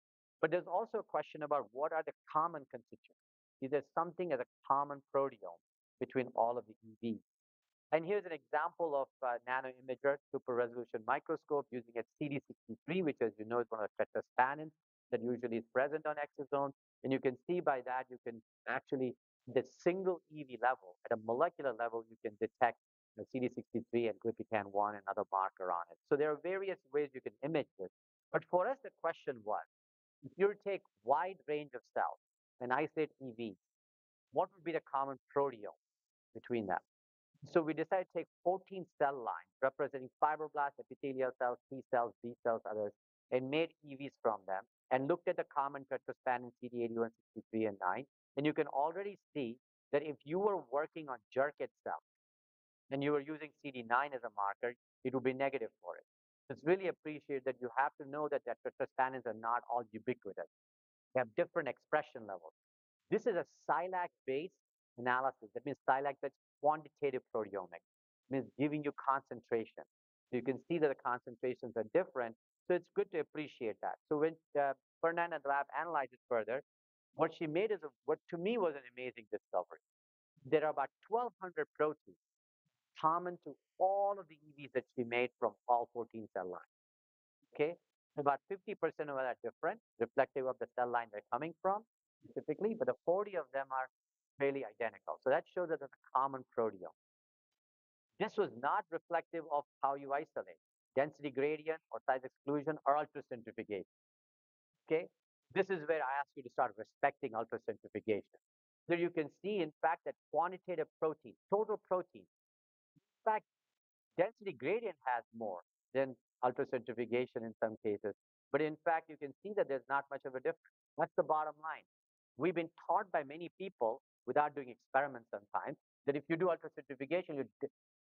But there's also a question about what are the common constituents. Is there something as a common proteome between all of the EVs? And here's an example of nanoimager super resolution microscope using a CD63, which, as you know, is one of the tetraspanins that usually is present on exosomes. And you can see by that, you can actually, the single EV level, at a molecular level, you can detect the CD63 and glypican-1 and other marker on it. So there are various ways you can image this. But for us, the question was, if you take wide range of cells and isolate EVs, what would be the common proteome between them? So we decided to take 14 cell lines representing fibroblasts, epithelial cells, T cells, B cells, others, and made EVs from them and looked at the common tetraspanin CD81, 63, and 9. And you can already see that if you were working on Jurkat cells and you were using CD9 as a marker, it would be negative for it. It's really appreciated that you have to know that tetraspanins are not all ubiquitous. They have different expression levels. This is a SILAC-based analysis. That means SILAC, that's quantitative proteomics. It means giving you concentration. So you can see that the concentrations are different. So it's good to appreciate that. So when Fernanda Lab analyzed it further, what she made is what to me was an amazing discovery. There are about 1,200 proteins common to all of the EVs that she made from all 14 cell lines. Okay, about 50% of them are different, reflective of the cell line they're coming from specifically, but the 40 of them are fairly identical. So that shows that there's a common proteome. This was not reflective of how you isolate density gradient or size exclusion or ultracentrifugation. Okay, this is where I ask you to start respecting ultracentrifugation. So you can see, in fact, that quantitative protein, total protein, in fact, density gradient has more than ultracentrifugation in some cases. But in fact, you can see that there's not much of a difference. That's the bottom line. We've been taught by many people without doing experiments sometimes that if you do ultracentrifugation, you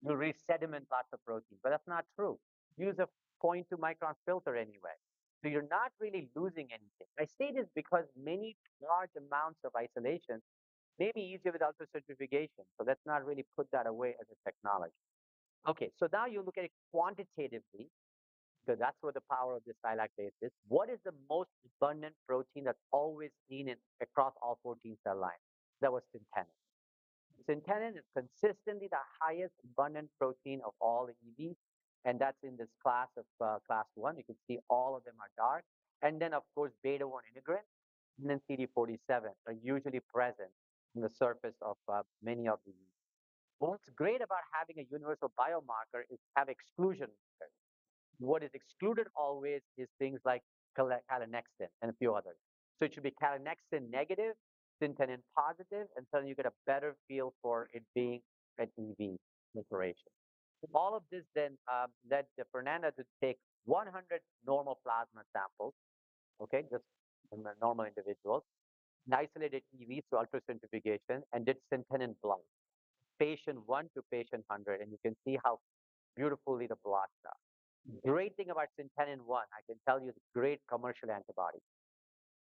resediment lots of protein. But that's not true. Use a 0.2 micron filter anyway. So you're not really losing anything. I say this because many large amounts of isolation may be easier with ultracentrifugation. So let's not really put that away as a technology. Okay, so now you look at it quantitatively, because that's where the power of this SILAC base is. What is the most abundant protein that's always seen across all 14 cell lines? That was synthenin. Synthenin is consistently the highest abundant protein of all the EVs, and that's in this class of class 1. You can see all of them are dark. And then, of course, beta-1 integrin and then CD47 are usually present on the surface of many of the EVs. What's great about having a universal biomarker is have exclusion markers. What is excluded always is things like calanexin and a few others. So it should be calanexin negative, synthenin positive, and so you get a better feel for it being an EV declaration. All of this then led Fernanda to take 100 normal plasma samples, okay, just from a normal individuals, and isolated EVs through ultracentrifugation, and did synthenin blood, patient 1 to patient 100, and you can see how beautifully the blots are. Great thing about synthenin 1, I can tell you, it's great commercial antibody.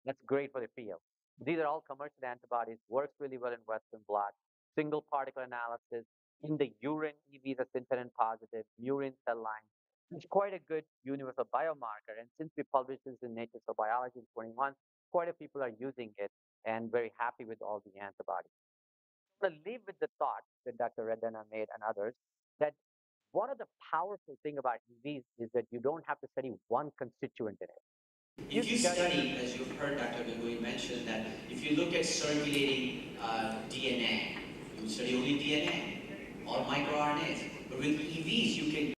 That's great for the field. These are all commercial antibodies, works really well in Western blot. Single particle analysis in the urine, EVs are synthenin positive, urine cell line. It's quite a good universal biomarker. And since we published this in Nature Cell Biology in 21, quite a few people are using it and very happy with all the antibodies. I'm going to leave with the thought that Dr. Redana made and others that one of the powerful thing about EVs is that you don't have to study one constituent in it. If you study, as you've heard Dr. Gangui mention, that if you look at circulating DNA, you study only DNA or microRNAs. But with EVs, you can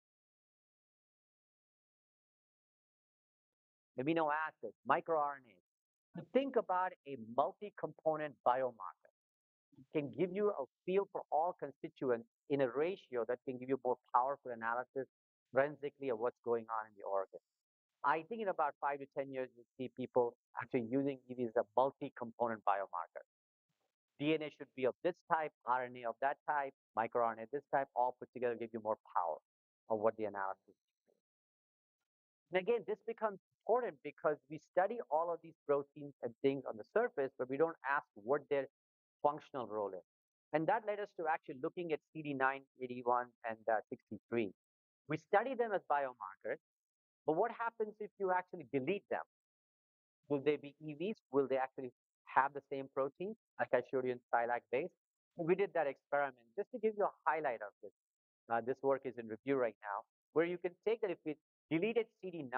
amino acids, microRNAs. Think about a multi-component biomarker. It can give you a feel for all constituents in a ratio that can give you more powerful analysis forensically of what's going on in the organ. I think in about 5 to 10 years, you'll see people actually using EV as a multi-component biomarker. DNA should be of this type, RNA of that type, microRNA this type, all put together give you more power of what the analysis is. And again, this becomes important because we study all of these proteins and things on the surface, but we don't ask what their functional role is. And that led us to actually looking at CD9, 81, and 63. We study them as biomarkers, but what happens if you actually delete them? Will they be EVs? Will they actually have the same protein, like I showed you in SILAC base? We did that experiment just to give you a highlight of this. This work is in review right now, where you can take that if we deleted CD9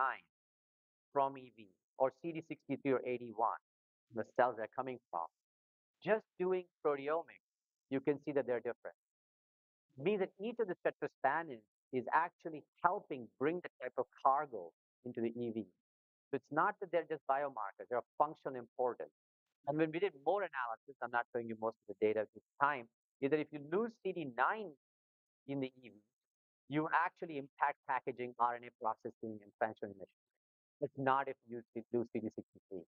from EV or CD63 or 81, the cells they're coming from, just doing proteomics, you can see that they're different. It means that each of the tetraspanins is actually helping bring the type of cargo into the EV. So it's not that they're just biomarkers, they're of functional importance. And when we did more analysis, I'm not showing you most of the data at this time, is that if you lose CD9 in the EV, you actually impact packaging, RNA processing, and transformation. It's not if you lose CD63.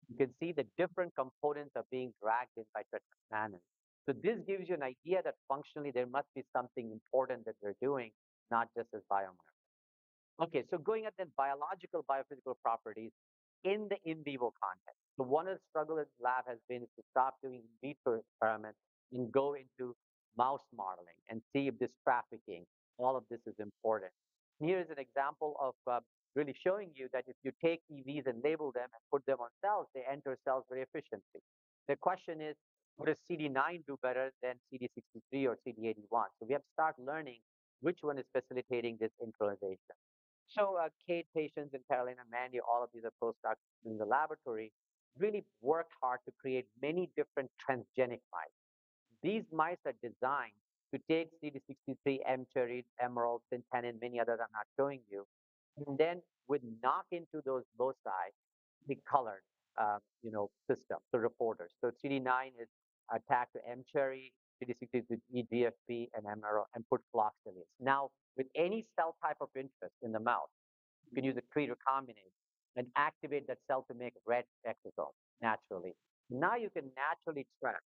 You can see the different components are being dragged in by translational. So this gives you an idea that functionally there must be something important that we're doing, not just as biomarkers. Okay, so going at the biological biophysical properties in the in vivo context. So one of the struggles in the lab has been to stop doing in vitro experiments and go into mouse modeling and see if this trafficking, all of this is important. Here is an example of really showing you that if you take EVs and label them and put them on cells, they enter cells very efficiently. The question is, what does CD9 do better than CD63 or CD81? So we have to start learning which one is facilitating this internalization. So Kate, Patience, and Carolina, Mandy, all of these are postdocs in the laboratory, really worked hard to create many different transgenic mice. These mice are designed to take CD63, M cherry, emerald, syntannin, many others I'm not showing you, and then would knock into those loci the colored, system, so reporters. So CD9 is attacked to M cherry, CD60 to EGFP and emerald, and put flox alleles. Now, with any cell type of interest in the mouse, you can use a tree recombinase and activate that cell to make red exosome naturally. Now you can naturally track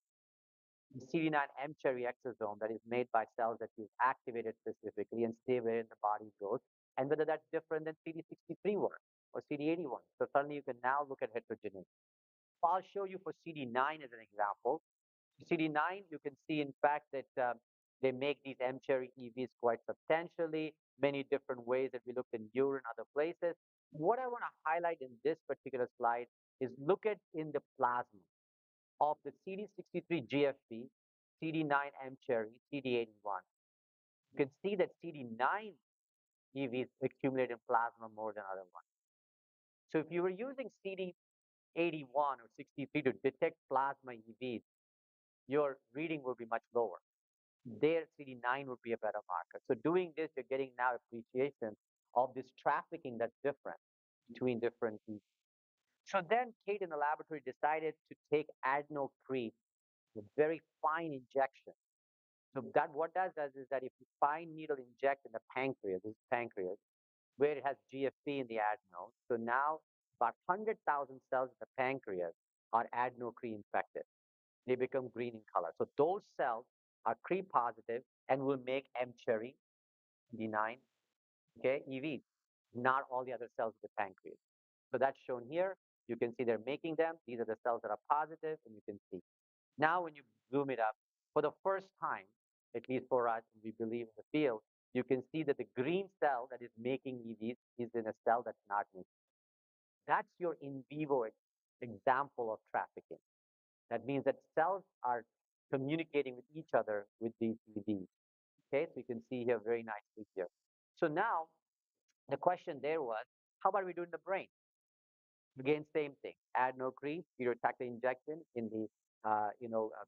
the CD9 M cherry exosome that is made by cells that you've activated specifically and stay where in the body goes, and whether that's different than CD63 one or CD81. So suddenly you can now look at heterogeneity. I'll show you for CD9 as an example. CD9, you can see in fact that they make these M cherry EVs quite substantially, many different ways that we looked in urine, other places. What I want to highlight in this particular slide is look at in the plasma of the CD63 GFP, CD9 M cherry, CD81. You can see that CD9 EVs accumulate in plasma more than other ones. So if you were using CD81 or 63 to detect plasma EVs, your reading will be much lower. There, CD9 would be a better marker. So doing this, you're getting now appreciation of this trafficking that's different between different EVs. So then Kate in the laboratory decided to take adenocrete, a very fine injection. So that what does is that if you fine needle inject in the pancreas, this is pancreas, where it has GFP in the adenose, so now about 100,000 cells in the pancreas are adenocrete infected. They become green in color. So those cells are Cre positive and will make M cherry D9, okay, EVs, not all the other cells of the pancreas. So that's shown here. You can see they're making them. These are the cells that are positive, and you can see. Now, when you zoom it up, for the first time, at least for us, we believe in the field, you can see that the green cell that is making EVs is in a cell that's not making. That's your in vivo example of trafficking. That means that cells are communicating with each other with these EVs. Okay, so you can see here very nicely here. So now the question there was, how about we do in the brain? Again, same thing. Adenocrete, stereotactic injection in the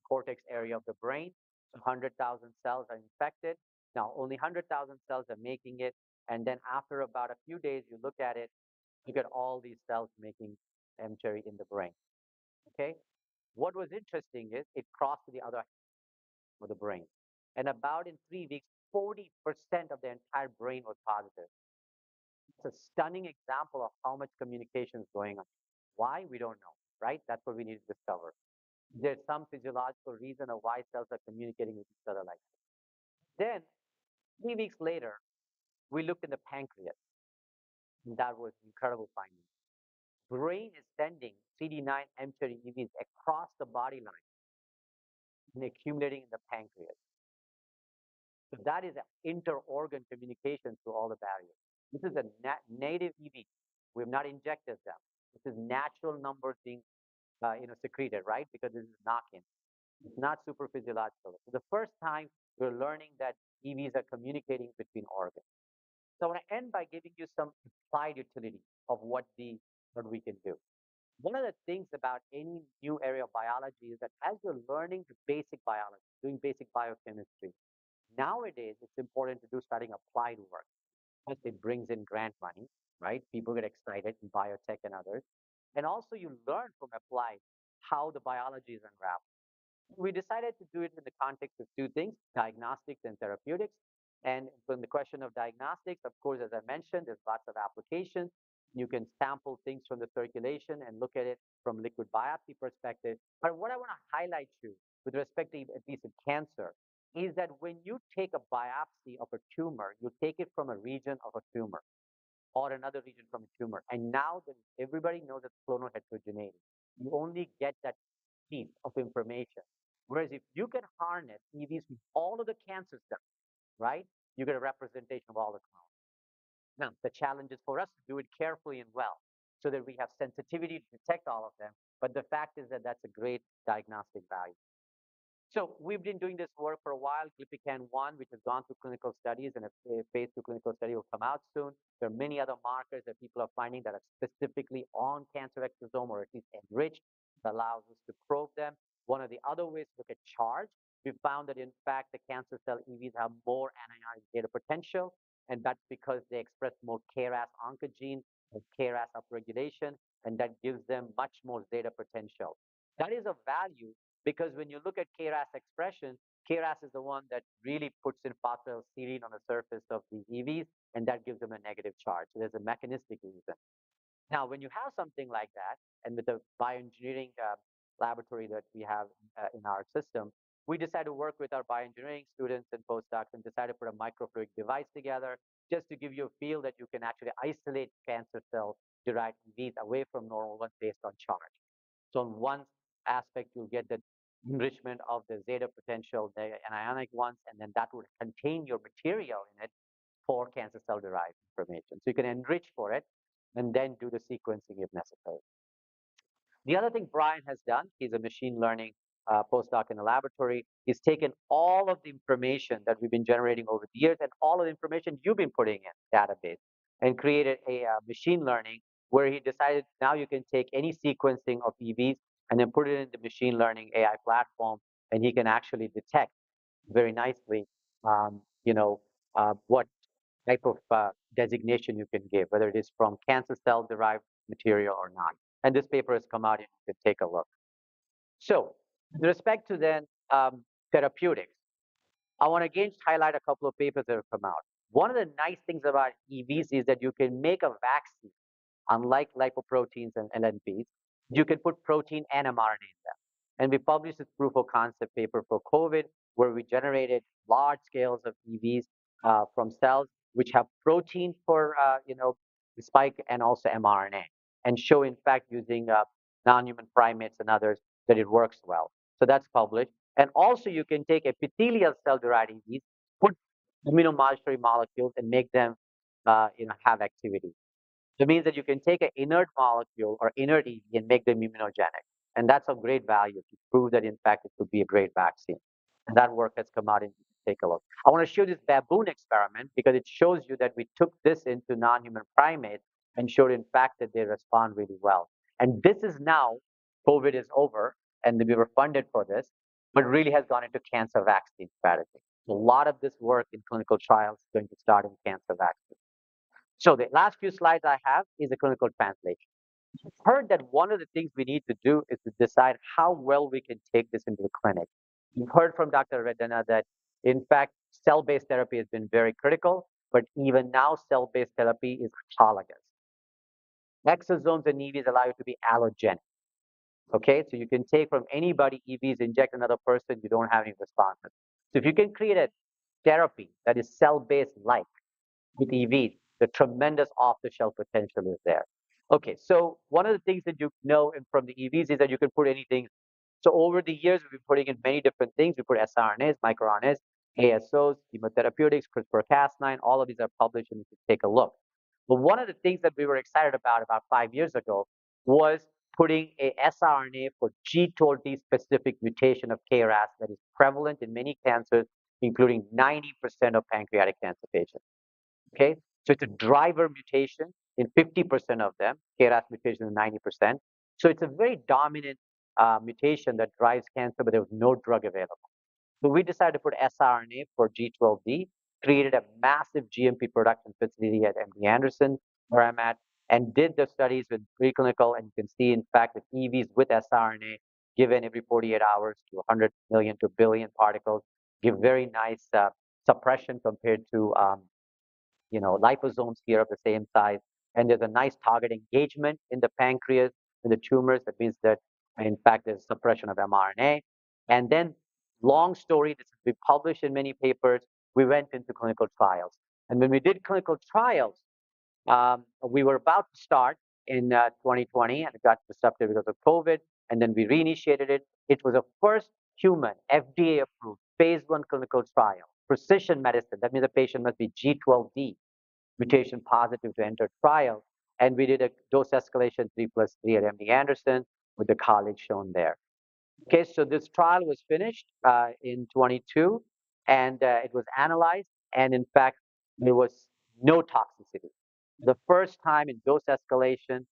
cortex area of the brain. So 100,000 cells are infected. Now only 100,000 cells are making it, and then after about a few days, you look at it, you get all these cells making M cherry in the brain. Okay. What was interesting is it crossed to the other of the brain. And about in 3 weeks, 40% of the entire brain was positive. It's a stunning example of how much communication is going on. Why? We don't know, right? That's what we need to discover. There's some physiological reason of why cells are communicating with each other like that. Then, 3 weeks later, we looked in the pancreas. And that was an incredible finding. Brain is sending CD9 M cherry EVs across the body line and accumulating in the pancreas. So that is an inter-organ communication through all the barriers. This is a native EV. We have not injected them. This is natural numbers being secreted, right? Because this is knock-in. It's not super physiological. So the first time we're learning that EVs are communicating between organs. So I want to end by giving you some applied utility of what we can do. One of the things about any new area of biology is that as you're learning the basic biology, doing basic biochemistry, nowadays it's important to do starting applied work. First, it brings in grant money, right? People get excited in biotech and others. And also you learn from applied how the biology is unraveled. We decided to do it in the context of two things, diagnostics and therapeutics. And from the question of diagnostics, of course, as I mentioned, there's lots of applications. You can sample things from the circulation and look at it from liquid biopsy perspective. But what I want to highlight you with respect to at least in cancer is that when you take a biopsy of a tumor, you take it from a region of a tumor or another region from a tumor. And now that everybody knows it's clonal heterogeneity, you only get that piece of information. Whereas if you can harness EVs from all of the cancer cells, right, you get a representation of all the clones. Now, the challenge is for us to do it carefully and well so that we have sensitivity to detect all of them. But the fact is that that's a great diagnostic value. So we've been doing this work for a while. Glypican-1, which has gone through clinical studies, and a phase 2 clinical study will come out soon. There are many other markers that people are finding that are specifically on cancer exosome or at least enriched that allows us to probe them. One of the other ways to look at charge, we found that in fact the cancer cell EVs have more anionic zeta potential, and that's because they express more KRAS oncogene and KRAS upregulation, and that gives them much more zeta potential. That is of value because when you look at KRAS expression, KRAS is the one that really puts in phosphorylserine on the surface of these EVs, and that gives them a negative charge. So there's a mechanistic reason. Now, when you have something like that, and with the bioengineering laboratory that we have in our system, we decided to work with our bioengineering students and postdocs and decided to put a microfluidic device together just to give you a feel that you can actually isolate cancer cell-derived EVs away from normal ones based on charge. So on one aspect, you'll get the enrichment of the zeta potential, the anionic ones, and then that would contain your material in it for cancer cell-derived information. So you can enrich for it and then do the sequencing if necessary. The other thing Brian has done, he's a machine learning postdoc in the laboratory, he's taken all of the information that we've been generating over the years and all of the information you've been putting in database and created a machine learning where he decided now you can take any sequencing of EVs and then put it in the machine learning AI platform, and he can actually detect very nicely, what type of designation you can give, whether it is from cancer cell-derived material or not. And this paper has come out, and you can take a look. So with respect to then therapeutics, I want to again highlight a couple of papers that have come out. One of the nice things about EVs is that you can make a vaccine, unlike lipoproteins and LNPs. You can put protein and mRNA in them. And we published this proof of concept paper for COVID, where we generated large scales of EVs from cells which have protein for the spike and also mRNA, and show in fact using non-human primates and others that it works well. So that's published. And also you can take epithelial cell-derived EVs, put immunomodulatory molecules, and make them have activity. So it means that you can take an inert molecule or inert EV and make them immunogenic. And that's of great value to prove that, in fact, it could be a great vaccine. And that work has come out, and you can take a look. I want to show this baboon experiment because it shows you that we took this into non-human primates and showed, in fact, that they respond really well. And this is now, COVID is over, and we were funded for this, but really has gone into cancer vaccine strategy. So a lot of this work in clinical trials is going to start in cancer vaccine. So the last few slides I have is a clinical translation. I've heard that one of the things we need to do is to decide how well we can take this into the clinic. You've heard from Dr. Redana that, in fact, cell-based therapy has been very critical, but even now cell-based therapy is autologous. Exosomes and EVs allow you to be allogenic. Okay, so you can take from anybody EVs, inject another person, you don't have any responses. So if you can create a therapy that is cell-based like with EVs, the tremendous off-the-shelf potential is there. Okay, so one of the things that you know from the EVs is that you can put anything. So over the years, we've been putting in many different things. We put siRNAs, microRNAs, ASOs, chemotherapeutics, CRISPR-Cas9, all of these are published, and you can take a look. But one of the things that we were excited about 5 years ago was putting a siRNA for G12D specific mutation of KRAS that is prevalent in many cancers, including 90% of pancreatic cancer patients. Okay, so it's a driver mutation in 50% of them, KRAS mutation in 90%. So it's a very dominant mutation that drives cancer, but there was no drug available. So we decided to put siRNA for G12D, created a massive GMP production facility at MD Anderson, where I'm at, and did the studies with preclinical, and you can see, in fact, that EVs with siRNA given every 48 hours to 100 million to billion particles, give very nice suppression compared to liposomes here of the same size. And there's a nice target engagement in the pancreas, in the tumors. That means that, in fact, there's suppression of mRNA. And then, long story, this has been published in many papers, we went into clinical trials. And when we did clinical trials, we were about to start in 2020, and it got disrupted because of COVID, and then we reinitiated it. It was a first human, FDA-approved, phase 1 clinical trial, precision medicine. That means the patient must be G12D mutation positive to enter trial. And we did a dose escalation 3+3 at MD Anderson with the colleagues shown there. Okay, so this trial was finished in 22, and it was analyzed, and in fact, there was no toxicity. The first time in dose escalation,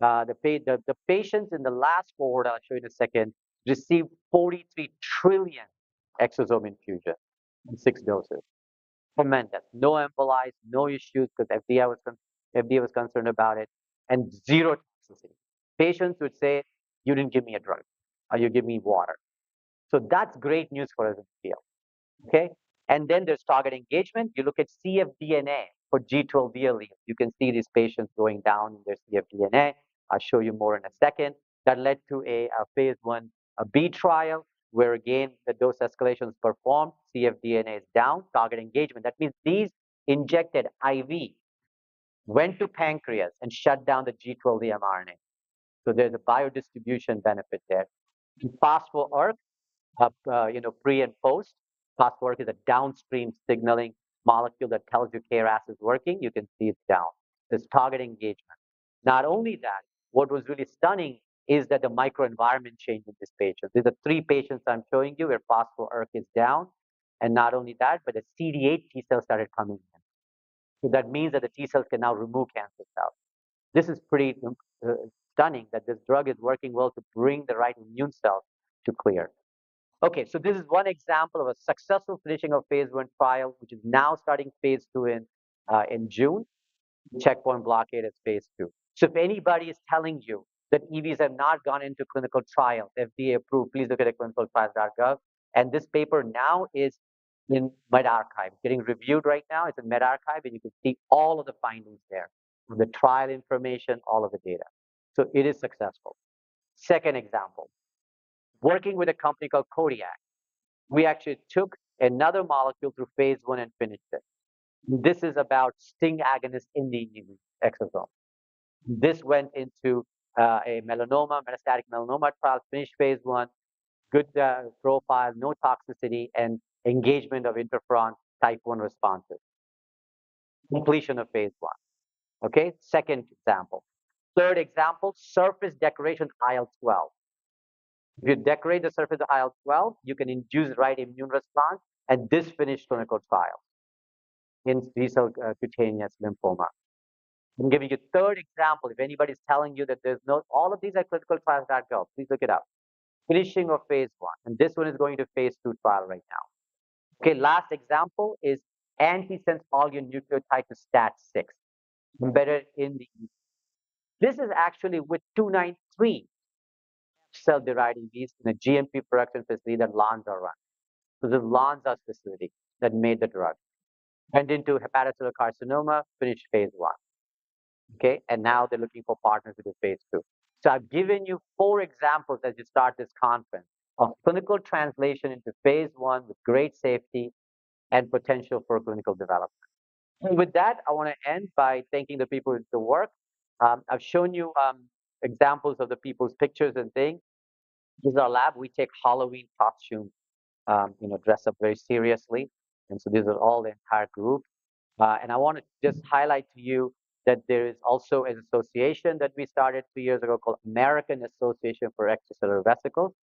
the patients in the last cohort, I'll show you in a second, received 43 trillion exosome infusion in 6 doses. Tremendous. No embolies, no issues because FDA was concerned about it, and zero toxicity. Patients would say, you didn't give me a drug, or you give me water. So that's great news for us in the field. Okay? And then there's target engagement. You look at cfDNA for G12D alleles. You can see these patients going down in their cfDNA. I'll show you more in a second. That led to a phase 1b trial where, again, the dose escalation is performed. cfDNA is down, target engagement. That means these injected IV went to pancreas and shut down the G12D mRNA. So there's a biodistribution benefit there. Phospho-ERK, pre and post. Phospho-ERK is a downstream signaling molecule that tells you KRAS is working. You can see it's down. There's target engagement. Not only that, what was really stunning is that the microenvironment changed in this patient. These are 3 patients I'm showing you where phospho-ERK is down. And not only that, but the CD8 T cells started coming in. So that means that the T cells can now remove cancer cells. This is pretty stunning that this drug is working well to bring the right immune cells to clear. Okay, so this is one example of a successful finishing of phase 1 trial, which is now starting phase 2 in June. Checkpoint blockade is phase 2. So if anybody is telling you that EVs have not gone into clinical trials, FDA approved, please look at clinicaltrials.gov. And this paper now is in medRxiv, getting reviewed right now. It's in medRxiv, and you can see all of the findings there, the trial information, all of the data. So it is successful. Second example, working with a company called Kodiak, we actually took another molecule through phase 1 and finished it. This is about STING agonist in the exosome. This went into a metastatic melanoma trial, finished phase 1, good profile, no toxicity, and engagement of interferon type 1 responses. Completion of phase 1. Okay, second example. Third example, surface decoration IL-12. If you decorate the surface of IL-12, you can induce right immune response, and this finished clinical trial in B-cell cutaneous lymphoma. I'm giving you a third example. If anybody's telling you that there's no, all of these are clinicaltrials.gov, please look it up. Finishing of phase 1, and this one is going to phase 2 trial right now. Okay, last example is antisense oligonucleotide to STAT6, embedded in the. This is actually with 293 cell-derived EVs in a GMP production facility that Lonza runs. So this is Lonza's facility that made the drug. Went into hepatocellular carcinoma, finished phase 1. Okay, and now they're looking for partners to do phase 2. So I've given you 4 examples as you start this conference of clinical translation into phase 1 with great safety and potential for clinical development. And with that, I want to end by thanking the people who did the work. I've shown you examples of the people's pictures and things. This is our lab. We take Halloween costumes, dress up very seriously. And so these are all the entire group. And I want to just highlight to you that there is also an association that we started 3 years ago called American Association for Extracellular Vesicles.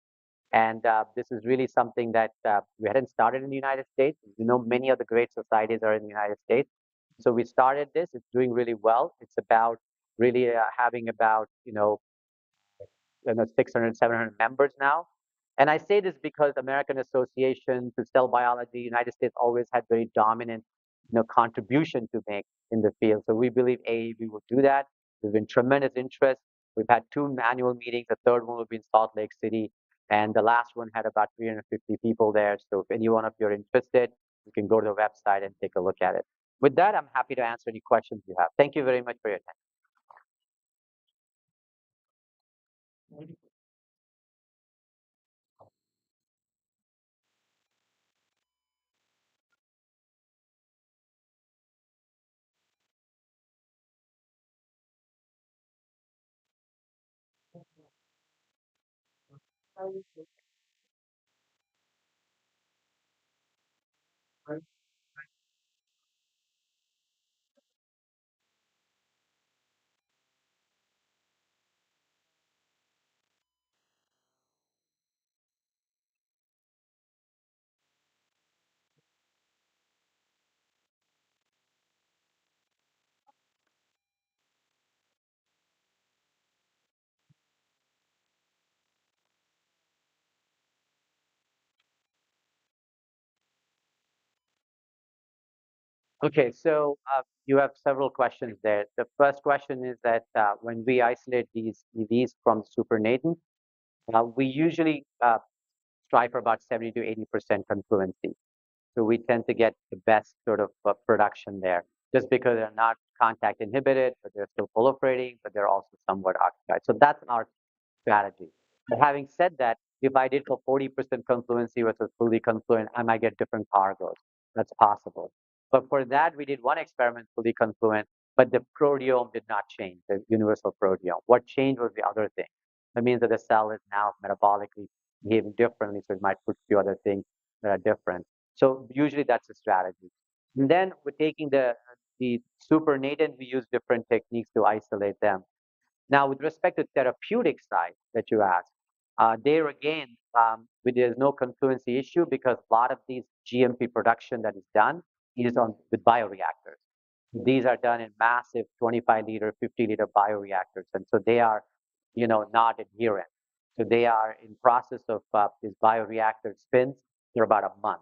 And this is really something that we hadn't started in the United States. Many of the great societies are in the United States. So we started this. It's doing really well. It's about really having about, 600, 700 members now. And I say this because American Association to Cell Biology, United States always had very dominant, contribution to make in the field. So we believe AAV will do that. There's been tremendous interest. We've had 2 annual meetings. The third one will be in Salt Lake City. And the last one had about 350 people there. So if any one of you are interested, you can go to the website and take a look at it. With that, I'm happy to answer any questions you have. Thank you very much for your time. Okay, so you have several questions there. The first question is that when we isolate these EVs from supernatant, we usually strive for about 70 to 80% confluency. So we tend to get the best sort of production there, just because they're not contact inhibited, but they're still proliferating, but they're also somewhat occupied. So that's our strategy. But having said that, if I did for 40% confluency versus fully confluent, I might get different cargoes. That's possible. But for that, we did one experiment fully confluent, but the proteome did not change, the universal proteome. What changed was the other thing. That means that the cell is now metabolically behaving differently, so it might put a few other things that are different. So usually that's a strategy. And then we're taking the supernatant, we use different techniques to isolate them. Now, with respect to therapeutic side that you asked, there again, there's no confluency issue because a lot of these GMP production that is done is on with bioreactors. These are done in massive 25-liter, 50-liter bioreactors, and so they are, not adherent. So they are in process of these bioreactor spins for about a month.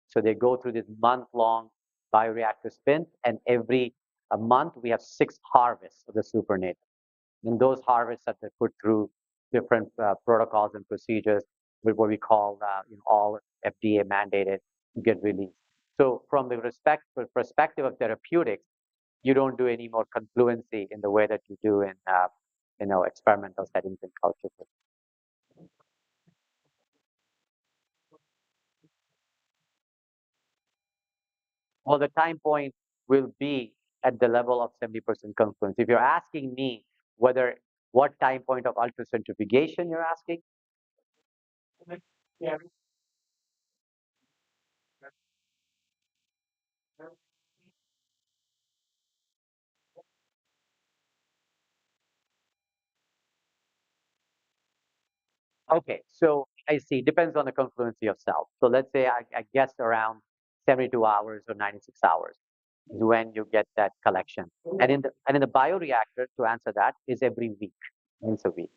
So they go through this month-long bioreactor spin, and every a month we have 6 harvests of the supernatant. And those harvests that they put through different protocols and procedures with what we call all FDA mandated to get released. So from the perspective of therapeutics, you don't do any more confluency in the way that you do in experimental settings and culture. Well, the time point will be at the level of 70% confluence. If you're asking me what time point of ultracentrifugation you're asking, okay, so I see. Depends on the confluency of cells. So let's say I guess around 72 hours or 96 hours is when you get that collection. And in the bioreactor, to answer that, is every week, once a week.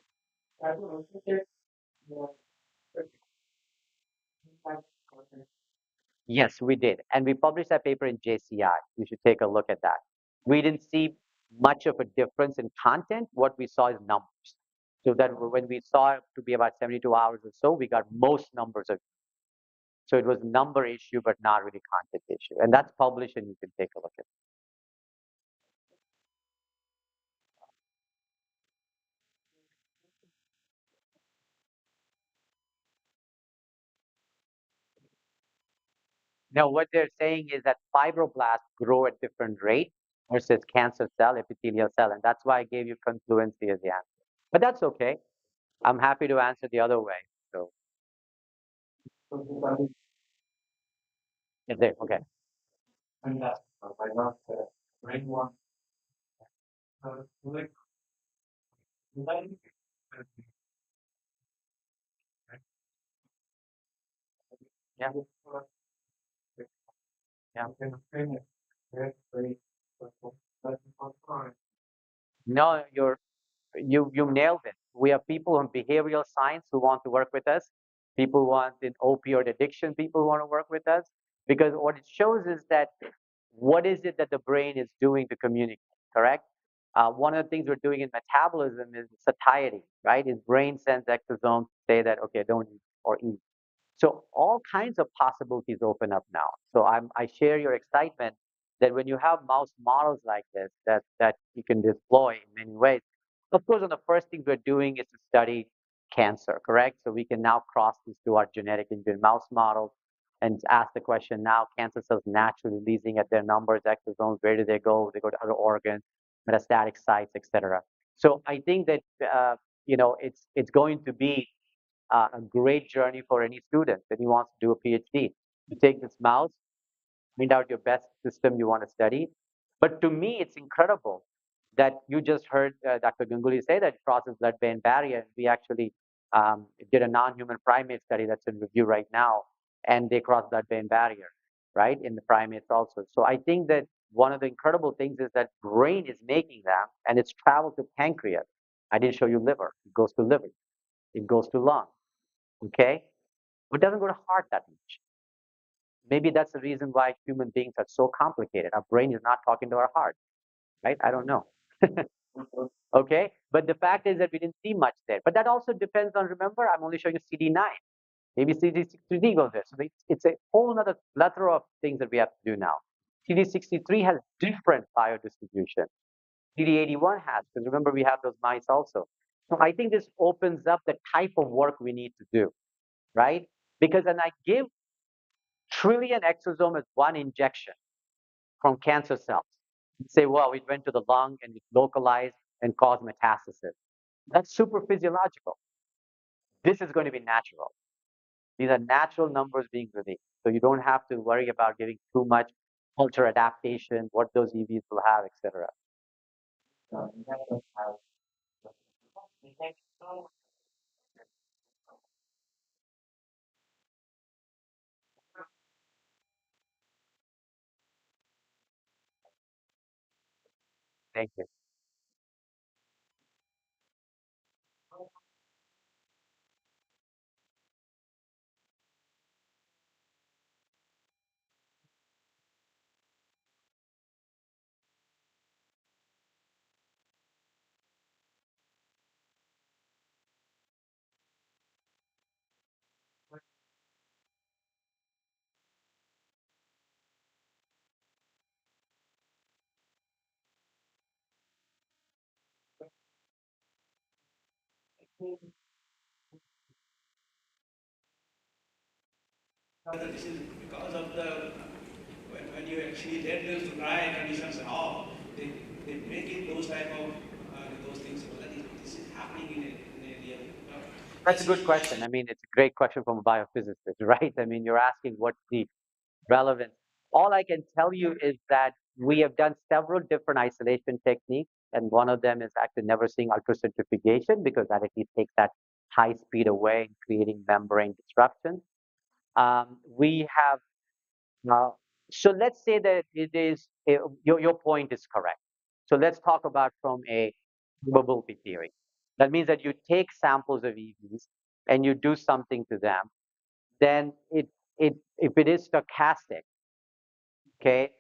Yes, we did. And we published that paper in JCI. You should take a look at that. We didn't see much of a difference in content. What we saw is numbers. So that when we saw it to be about 72 hours or so, we got most numbers of. So it was number issue, but not really content issue. And that's published and you can take a look at it. Now, what they're saying is that fibroblasts grow at different rate versus cancer cell, epithelial cell. And that's why I gave you confluency as the answer. But that's okay. I'm happy to answer the other way. So, is there? Okay. Yeah. Yeah. No, you nailed it. We have people in behavioral science who want to work with us. People want in opioid addiction, people who want to work with us. Because what it shows is that what is it that the brain is doing to communicate, correct? One of the things we're doing in metabolism is satiety, right? Is brain sends exosomes, say that, okay, don't eat or eat. So all kinds of possibilities open up now. So I share your excitement that when you have mouse models like this, that you can deploy in many ways. Of course, one of the first things we're doing is to study cancer, correct? So we can now cross this to our genetic engineered mouse models and ask the question now, cancer cells naturally releasing at their numbers, exosomes, where do they go? They go to other organs, metastatic sites, etc. So I think that it's going to be a great journey for any student that he wants to do a PhD. You take this mouse, find out your best system you want to study. But to me, it's incredible that you just heard Dr. Ganguly say that it crosses blood-brain barrier. We actually did a non-human primate study that's in review right now, and they cross blood-brain barrier, right, in the primates also. So I think that one of the incredible things is that brain is making them, and it's traveled to pancreas. I didn't show you liver. It goes to liver. It goes to lung. Okay, but it doesn't go to heart that much. Maybe that's the reason why human beings are so complicated. Our brain is not talking to our heart, right? I don't know. Okay, but the fact is that we didn't see much there. But that also depends on, remember, I'm only showing you CD9. Maybe CD63 goes there. So it's a whole other plethora of things that we have to do now. CD63 has different biodistribution. CD81 has, because remember, we have those mice also. So I think this opens up the type of work we need to do, right? Because when I give trillion exosomes as one injection from cancer cells, say, well, it went to the lung and it localized and caused metastasis. That's super physiological. This is going to be natural. These are natural numbers being released. So you don't have to worry about giving too much culture adaptation, what those EVs will have, etc. Thank you. This is because of the when you actually let them to dry conditions and all, they make it those type of those things. So that this is happening in a real. That's a good question. I mean, it's a great question from a biophysicist, right? I mean, you're asking what's the relevance. All I can tell you is that we have done several different isolation techniques, and one of them is actually never seeing ultracentrifugation because that at least takes that high speed away, creating membrane disruption. We have so let's say that it is your point is correct. So let's talk about from a probability theory. That means that you take samples of EVs and you do something to them. Then it if it is stochastic, okay,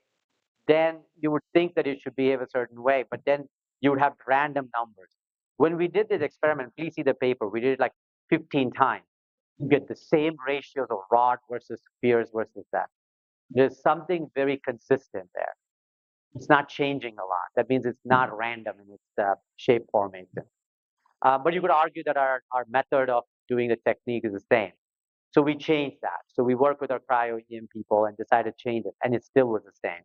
then you would think that it should behave a certain way, but then you would have random numbers. When we did this experiment, please see the paper. We did it like 15 times. You get the same ratios of rod versus spheres versus that. There's something very consistent there. It's not changing a lot. That means it's not random in its shape formation. But you could argue that our method of doing the technique is the same. So we changed that. So we worked with our cryo-EM people and decided to change it, and it still was the same.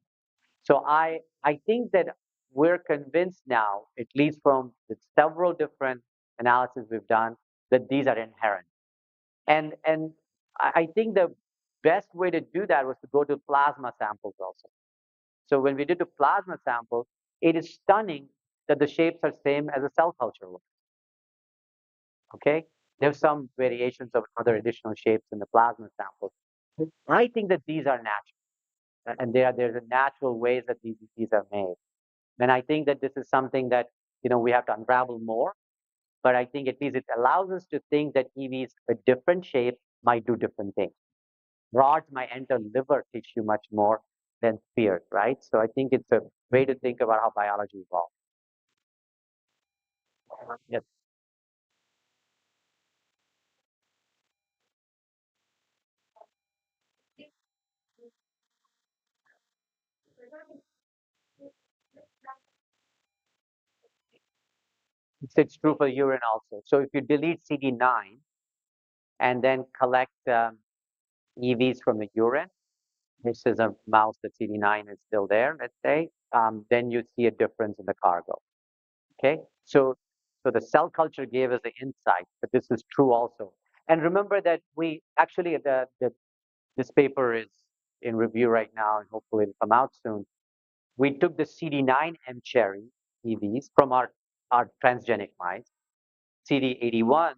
So I think that we're convinced now, at least from the several different analyses we've done, that these are inherent. And I think the best way to do that was to go to plasma samples also. So when we did the plasma samples, it is stunning that the shapes are same as a cell culture was. Okay, there's some variations of other additional shapes in the plasma samples. I think that these are natural, and there's a natural ways that these are made. And I think that this is something that we have to unravel more. But I think at least it allows us to think that EVs a different shape might do different things. Rods might enter liver tissue much more than spheres, right? So I think it's a way to think about how biology evolves. Yes. It's true for urine also. So if you delete CD9 and then collect EVs from the urine, this is a mouse that CD9 is still there, let's say, then you see a difference in the cargo. Okay, so the cell culture gave us the insight, but this is true also. And remember that we actually this paper is in review right now, and hopefully it'll come out soon. We took the CD9 M cherry EVs from our transgenic mice, CD81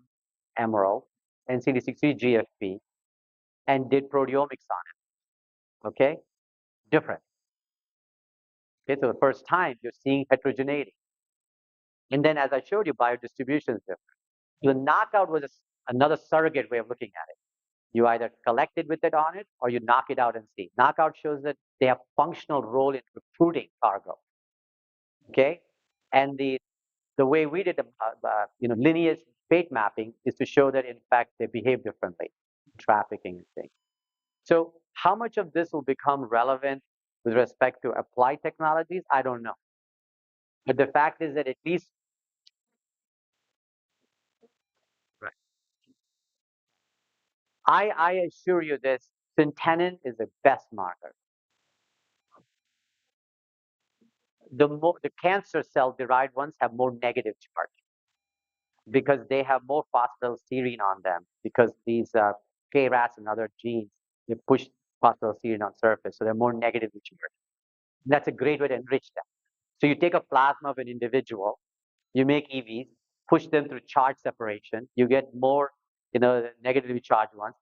emerald, and CD63 GFP, and did proteomics on it. Okay, different. Okay, so the first time you're seeing heterogeneity. And then, as I showed you, biodistribution is different. The knockout was another surrogate way of looking at it. You either collect it with it on it, or you knock it out and see. Knockout shows that they have functional role in recruiting cargo. Okay, and the way we did the lineage fate mapping is to show that in fact they behave differently, trafficking and things. So how much of this will become relevant with respect to applied technologies? I don't know. But the fact is that at least right. I assure you this, syntenin is the best marker. The cancer cell derived ones have more negative charge because they have more phosphatidylserine on them, because these KRAS and other genes, they push phosphatidylserine on surface, so they're more negatively charged. That's a great way to enrich them. So you take a plasma of an individual, you make EVs, push them through charge separation, you get more, negatively charged ones.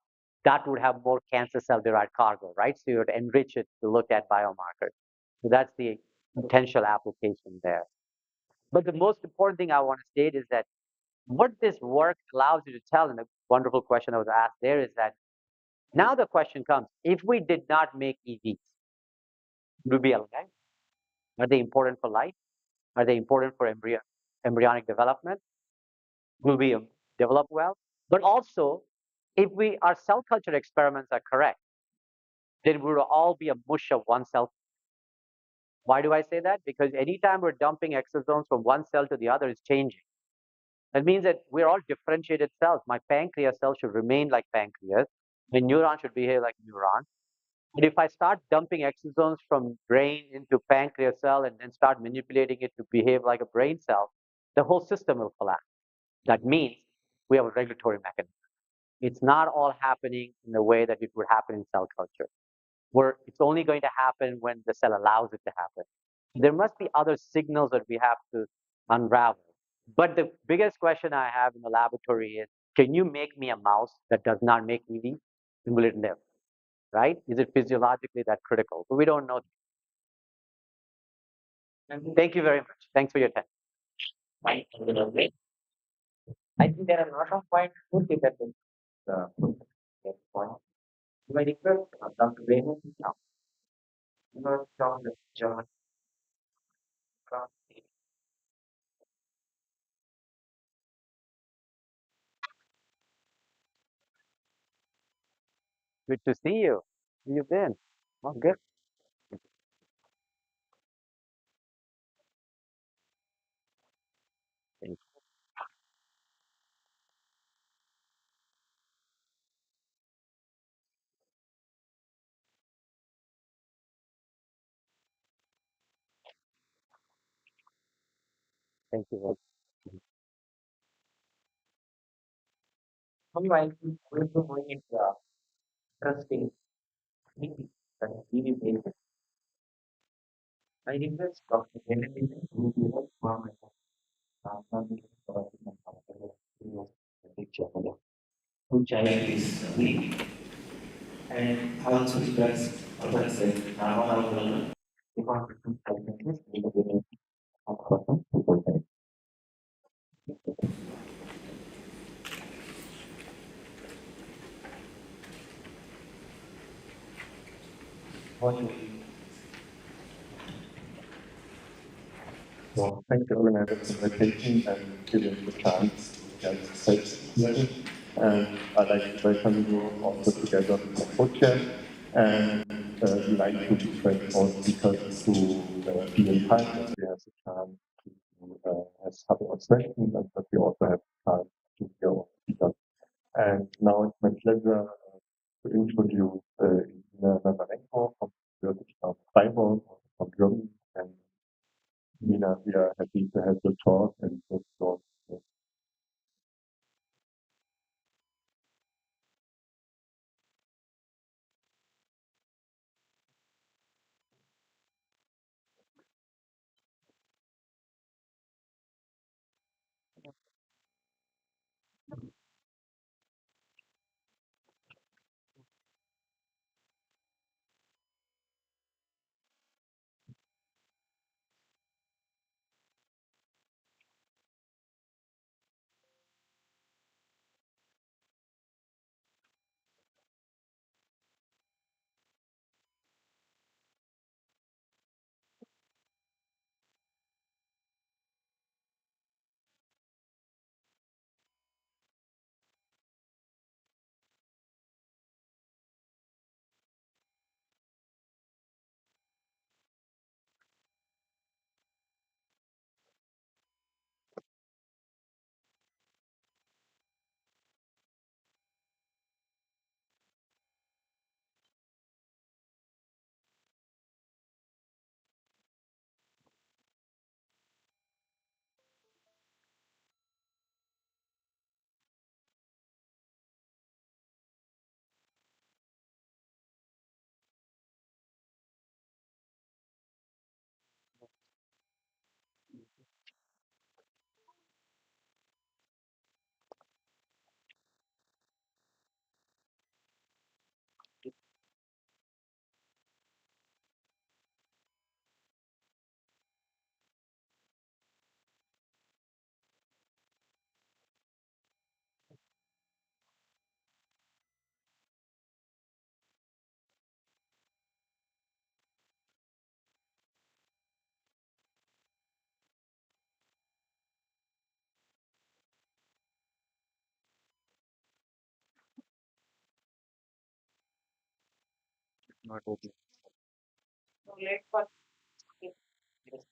That would have more cancer cell derived cargo, right? So you would enrich it to look at biomarkers. So that's the potential application there. But the most important thing I want to state is that what this work allows you to tell, and the wonderful question I was asked there is that now the question comes, if we did not make EVs, would we be alive? Are they important for life? Are they important for embryonic development? Will we develop well? But also, if our cell culture experiments are correct, then we will all be a mush of one cell. Why do I say that? Because anytime we're dumping exosomes from one cell to the other, it's changing. That means that we're all differentiated cells. My pancreas cell should remain like pancreas. My neuron should behave like neuron. And if I start dumping exosomes from brain into pancreas cell and then start manipulating it to behave like a brain cell, the whole system will collapse. That means we have a regulatory mechanism. It's not all happening in the way that it would happen in cell culture, where it's only going to happen when the cell allows it to happen. There must be other signals that we have to unravel. But the biggest question I have in the laboratory is, can you make me a mouse that does not make EV? And will it live? Right? Is it physiologically that critical? But we don't know. Thank you very much. Thanks for your time. I think there are a lot of points to take at this point. My request, Dr. Raymond, now. John. Good to see you. Where you been? Oh, good. Thank you. Meanwhile, we're going into interesting meeting that really based. I request Dr. Benedict to give us one which I is weak and also request Professor Rama the competent scientist Well, thank you for the invitation and giving the chance to get such meeting. And I'd like to welcome you also together with the co-chair and like to request all speakers to be in time that we have the chance to ask couple of questions and that we also have time to hear our speakers. And now it's my pleasure to introduce Ina Nazarenko from the University of Freiburg from Germany. And Nina, we are happy to have your talk and your talk. Not open. So late for yes.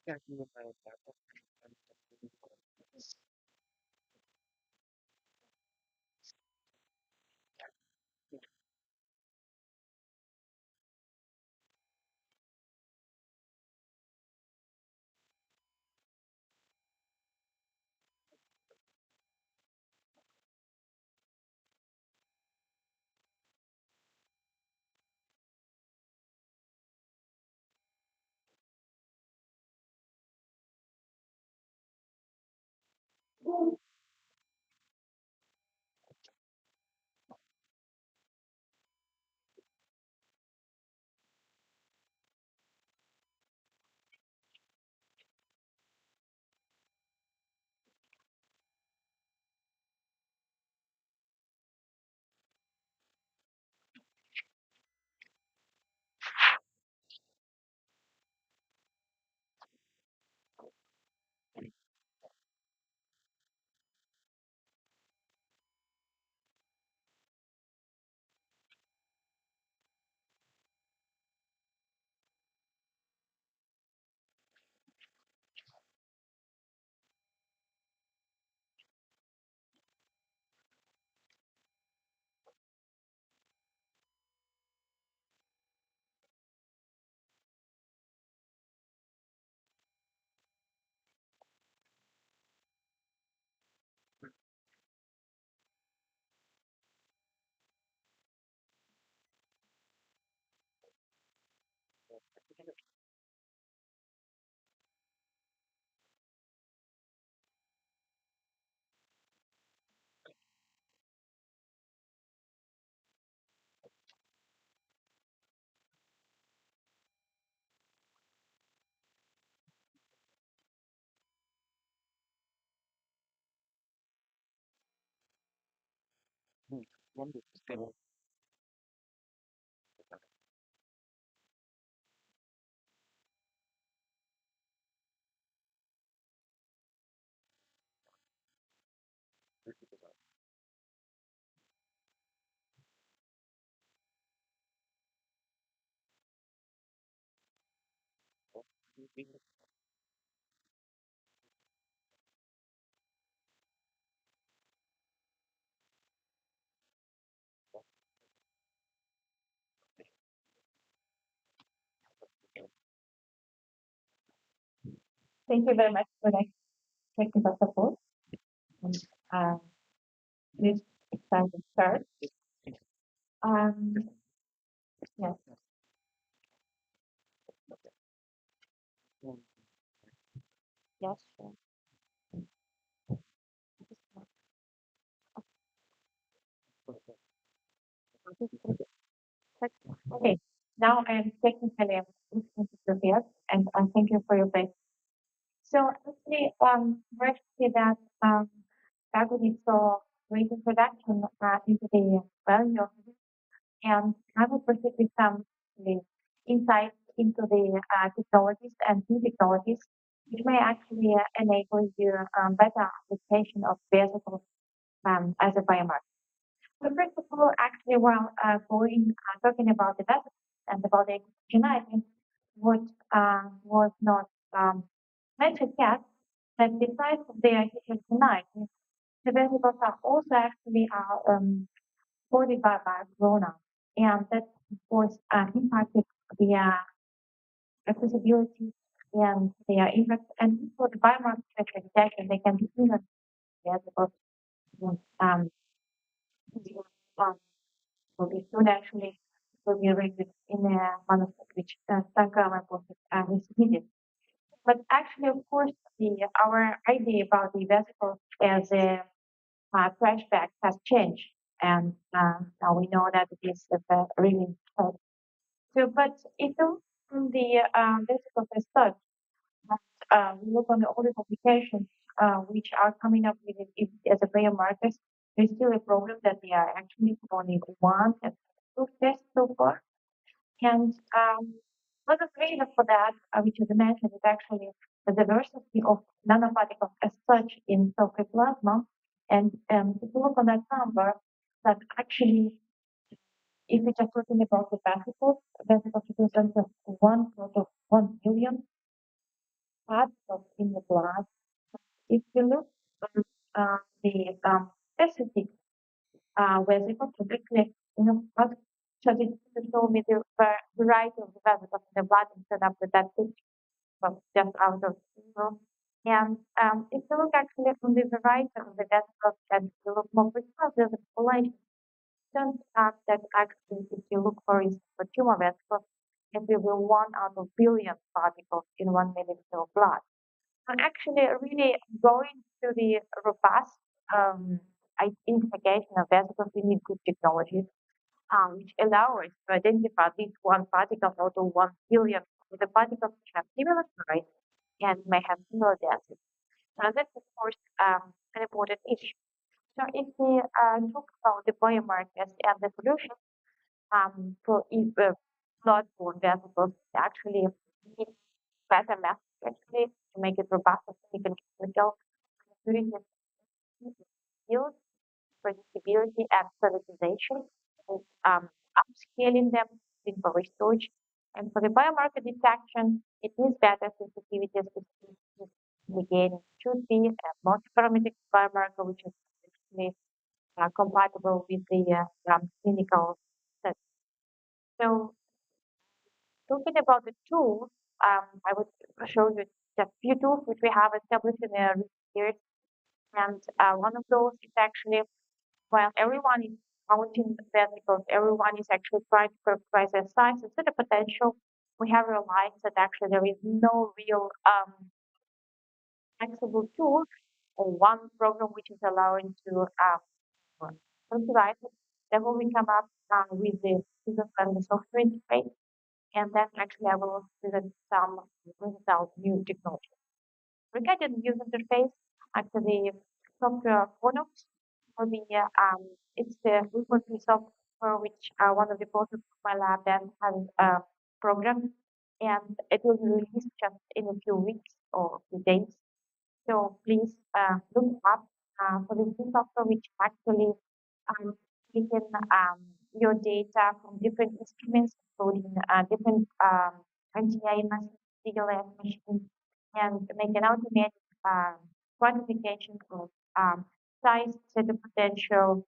Yeah, you will have that. One is still Thank you very much for that technical support. And, this exciting start. Um, yes, yes, sure. Okay, now I am technically prepared, and I thank you for your patience. So actually, we're to see that I will need so great introduction into the value of it, and I will proceed with some the insights into the technologies and new technologies which may actually enable you better application of vesicles as a biomarker. So first of all, actually, while talking about the vesicles and about the genetics, what was not mentioned yet, that besides the artificial tonight, the vesicles are also actually supported by Microrna, and that of course impacted the accessibility and their impact. And for the biomarker detection, they can be even vesicles. Um, um, will be soon actually will be rated in a manuscript which Sankara is needed. But actually, of course, our idea about the vesicles as a flashback has changed, and now we know that it is really hard. So, but if you look from the vesicles as such, we look on all the publications which are coming up with it as a biomarkers, there's still a problem that they are actually only one and two tests so far. And one of the reasons for that, which is mentioned, is actually the diversity of nanoparticles as such in cell-free plasma. And if you look on that number, that actually, if we're just looking about the vesicles represent just one sort of 1 billion particles in the blood. If you look at the specific vesicles, typically, what should it show me the variety of the vesicles in the blood instead of that picture just out of And if you look actually from the variety of the vesicles and you look more precise, there's a population. Turns out that actually, if you look for instance for tumor vesicles, it will be 1 out of billion particles in 1 milliliter of blood. And actually, really going to the robust identification of vesicles, we need good technologies, which allow us to identify at least one particle out of 1 billion of the particles which have similar size and may have similar density. Now, that's of course an important issue. So, if we talk about the biomarkers and the solution for if, blood-borne vesicles, actually need better methods actually to make it robust and clinical yield, predictability, and prioritization, and upscaling them in for research. And for the biomarker detection, it needs better sensitivity and specificity. Again, it should be a multiparametric biomarker, which is actually compatible with the clinical study. So, talking about the tools, I would show you just a few tools which we have established in the recent years. And one of those is actually, while everyone is counting vesicles, everyone is actually trying to characterize their size and the potential. We have realized that actually there is no real flexible tool or one program which is allowing to characterize it. Therefore, we come up with the user-friendly software interface, and then actually I will present some results, new technology. Regarding the user interface, actually software products for me, it's the report result for which one of the posters of my lab then has programmed, and it will be released just in a few weeks or few days. So please look up for this new software which actually taken your data from different instruments, including different anti-AMS CLS machines, and make an automated quantification of size, set of potential,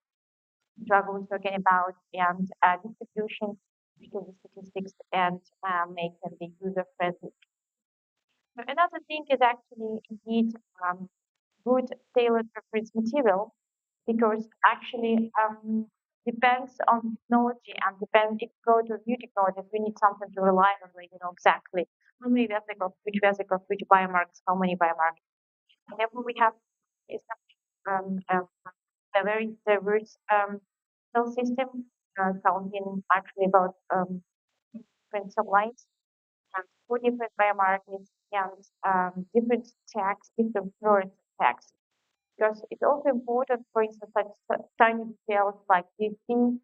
drug we're talking about, and distribution, because the statistics, and make them be user friendly. Another thing is actually indeed good tailored reference material, because actually depends on technology, and depends if you go to new technologies, we need something to rely on, like you know exactly how many vesicles, which biomarkers, how many biomarkers. Whenever we have is a very diverse cell system, counting actually about different sublines and 4 different biomarkers and different tags, different fluorescent tags, because it's also important, for instance, such tiny details like you see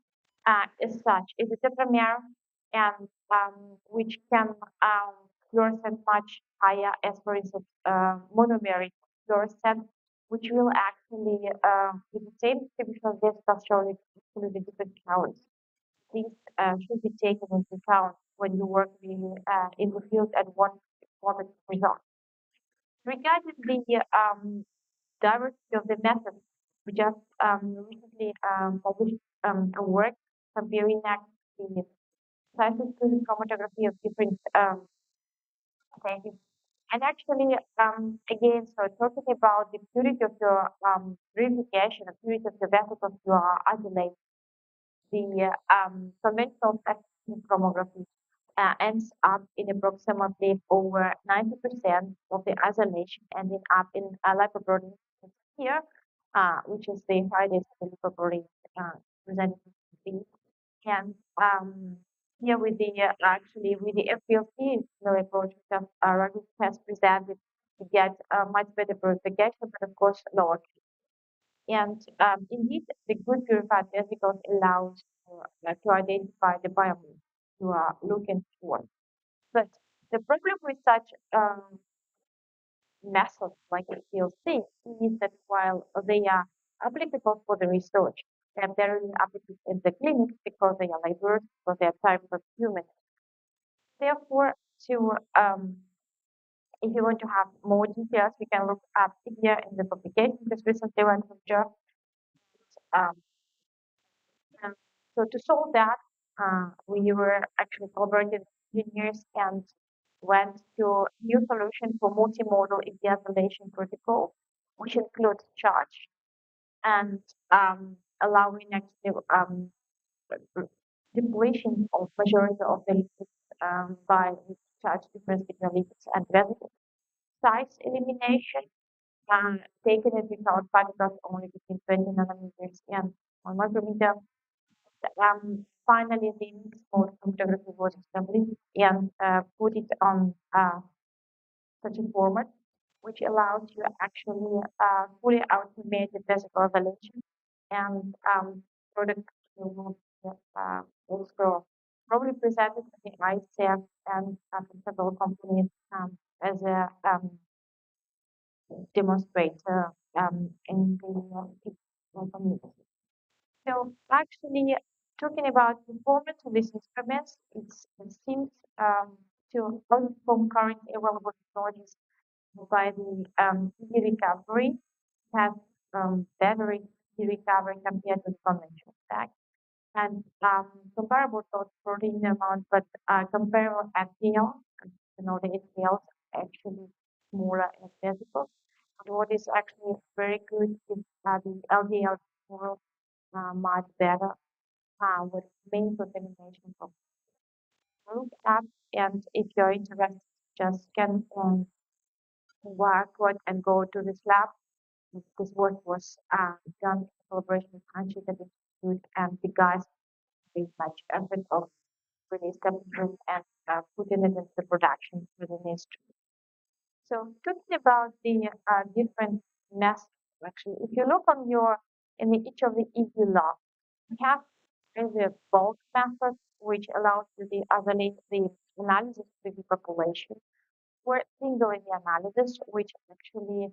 as such is a tetramer, and which can fluorescent much higher as, for instance, monomeric fluorescent, which will actually, with the same distribution of vesicles, show you actually the different colors. These should be taken into account when you work in the field and want formative results. Regarding the diversity of the methods, we just recently published a work comparing the scientific chromatography of different scientific. And actually, again, so talking about the purity of your purification, the purity of the vesicles you are isolating, the conventional spectrum chromography ends up in approximately over 90% of the isolation, ending up in lipoprotein here, which is the highest lipoprotein presented. And here with the actually with the FPLC no approach that Raghib has presented, to get much better purification, but of course lower. And indeed, the good purified vesicles allows to identify the biomarker you are looking for. But the problem with such methods like PLC is that while they are applicable for the research, they are very applicable in the clinic because they are laborious, because they are time consuming. Therefore, to if you want to have more details, you can look up here in the publication because recently went from job. Um, and so to solve that, we were actually collaborating with engineers and went to new solution for multimodal isolation protocol, which includes charge and allowing actually depletion of majority of the lipids by charge difference between lipids and vesicles. Size elimination, taken into account particles only between 20 nanometers and 1 micrometer. Finally, the mixed mode chromatography was established and put it on such a format which allows you actually fully automate the vesicle evaluation, and product will also probably presented at the ICF and several companies as a demonstrator in the community. So actually, talking about performance of these instruments, it seems to outperform current available technologies by the EV recovery, have better EV recovery compared to the conventional stack, and comparable to protein amount, but comparable FPL, you know, the FPLs are actually smaller as vesicles. But what is actually very good is the LDL score much better with main contamination from group app. And if you're interested, just can work and go to this lab. This work was done in collaboration with Anchita Institute, and the guys made much effort of really stepping through and putting it into production within the instrument. So talking about the different methods, actually, if you look on your in each of the EV labs. We have the bulk method, which allows you to isolate the analysis of the population, or single EV analysis, which actually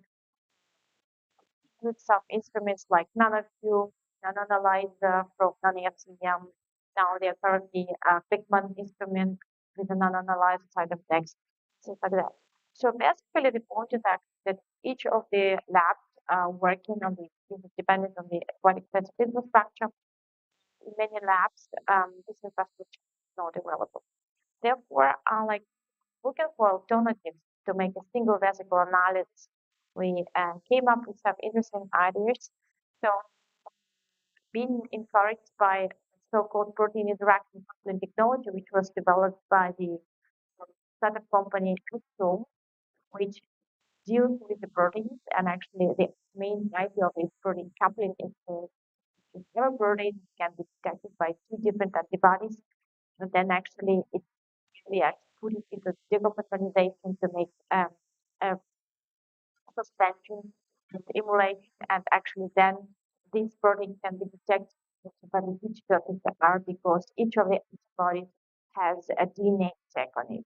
with some instruments like nanotube, nanoanalyzer from nano-FCM. Now they're currently a Pigment instrument with a nanoanalyzer side of text, things like that. So basically, the point is that each of the labs working on the this is dependent on the aquatic physics infrastructure. In many labs, this infrastructure is not available. Therefore, like looking for alternatives to make a single vesicle analysis, we came up with some interesting ideas. So, being encouraged by so-called protein interaction coupling technology, which was developed by the startup company Hedgehog, which deals with the proteins, and actually the main idea of this protein coupling is that every protein can be detected by two different antibodies, and then actually we actually put it into decomposition to make a suspension and emulation, and actually then these proteins can be detected by the digital PCR because each of the antibodies has a DNA tag on it.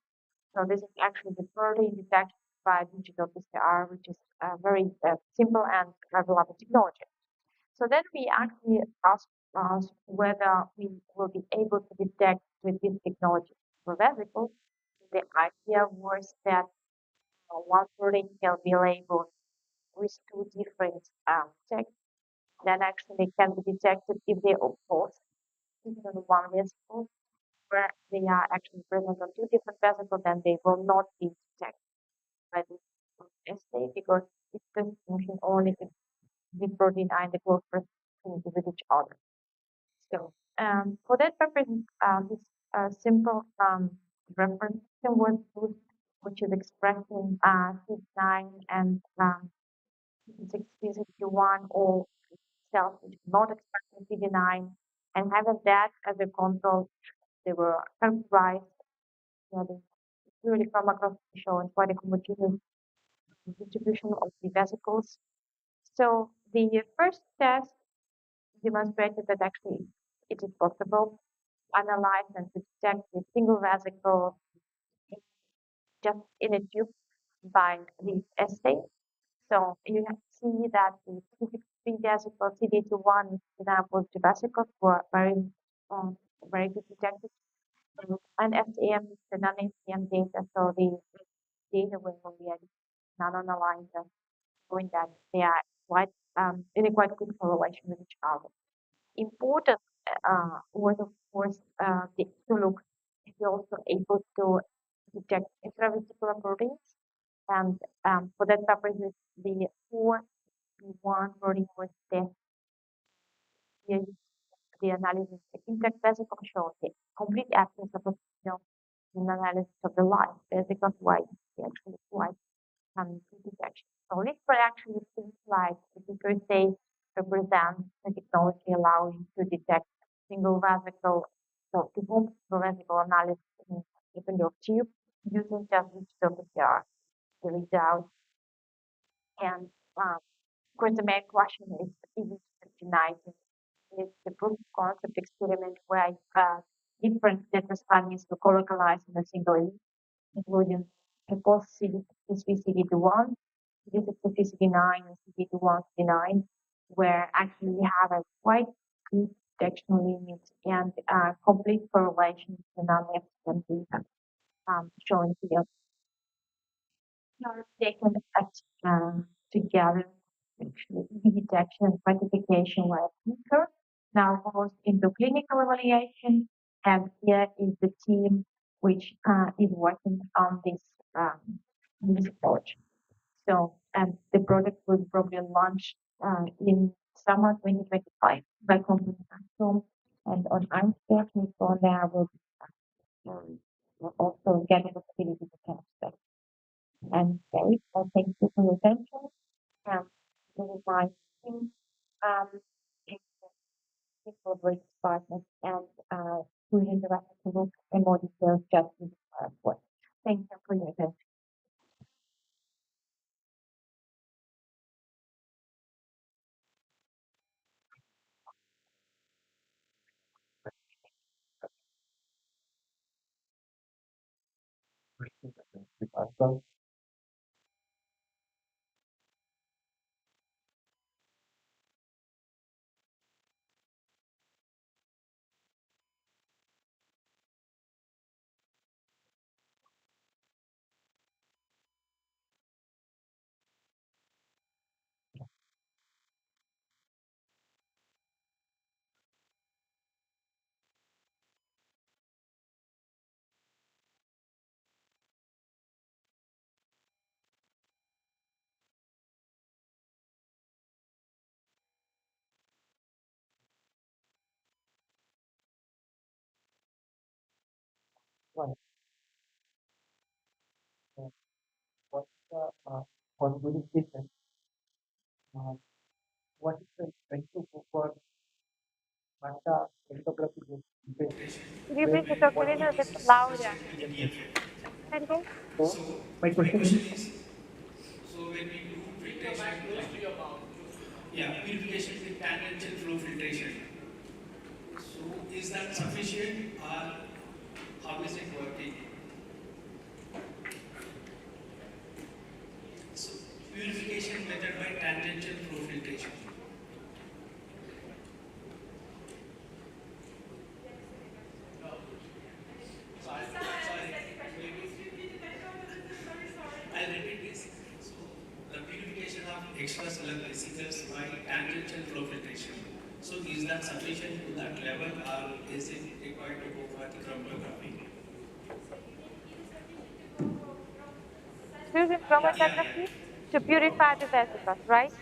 So this is actually the protein detection by digital PCR, which is a very simple and reliable technology. So then we actually asked us whether we will be able to detect with this technology for vesicles. The idea was that one protein can be labeled with two different tags that actually can be detected if they are both in one vesicle, where they are actually present on two different vesicles, then they will not be detected by this assay because it's distinction only if the protein are in the close proximity with each other. So for that purpose, this simple reference system was used, which is expressing C9 and 61 or cells which are not expressing CD9, and having that as a control, they were characterized. The purely pharmacology showing quite a homogeneous distribution of the vesicles. So the first test demonstrated that actually it is possible to analyze and to detect the single vesicle just in a tube by this assay. So you can see that the specific three vesicles, CD21 example, two vesicles were very good detected. And FTM, the non-FTM data, so the data will be a non-analyzer showing that they are quite in a quite good correlation with each other. Important was of course to look if you're also able to detect intravesicular proteins, and for that purpose the 4B1 protein was tested. Here the analysis of intact vesicle showed the complete absence of a signal in analysis of the live vesicles, why actually quite good detection. So this actually seems like the first day represents the technology allowing to detect single vesicle, so to perform single vesicle analysis in open your tube using just digital PCR, the result. And of course, the main question is it recognizing is the proof of concept experiment where different data studies were co-localized in a single unit, including a post CD1, CD9, and CD1, CD9, where actually we have a quite good detection limit and complete correlation to non-FCM data showing here. Taken together, actually, detection and quantification were quicker. Now goes into clinical evaluation, and here is the team which is working on this approach. So, the product will probably launch in summer 2025 by company Transform, and on IEVS Microrna will also get the possibility to test that. And Gary, thank you for your attention. This is my team, collaborating partners, and we interact to look in more details just in the report. Thank you for your attention. So, right. So what's the possibility? Uh, what is the incentive for Manta photography based? Could you please When talk a what little bit associated louder? with the yes, yes. DFA. Say it again? So So my my question question is is, so when we do filtration, yeah, purification with tangential flow filtration. So is that sufficient or how is it working? So purification method by tangential flow filtration. Sorry, I'll repeat this. So the purification of extracellular vesicles by tangential flow filtration. So is that sufficient to that level or is it required to go for the chromatography? Fusion Yeah. chromatography to purify the vesicles, right?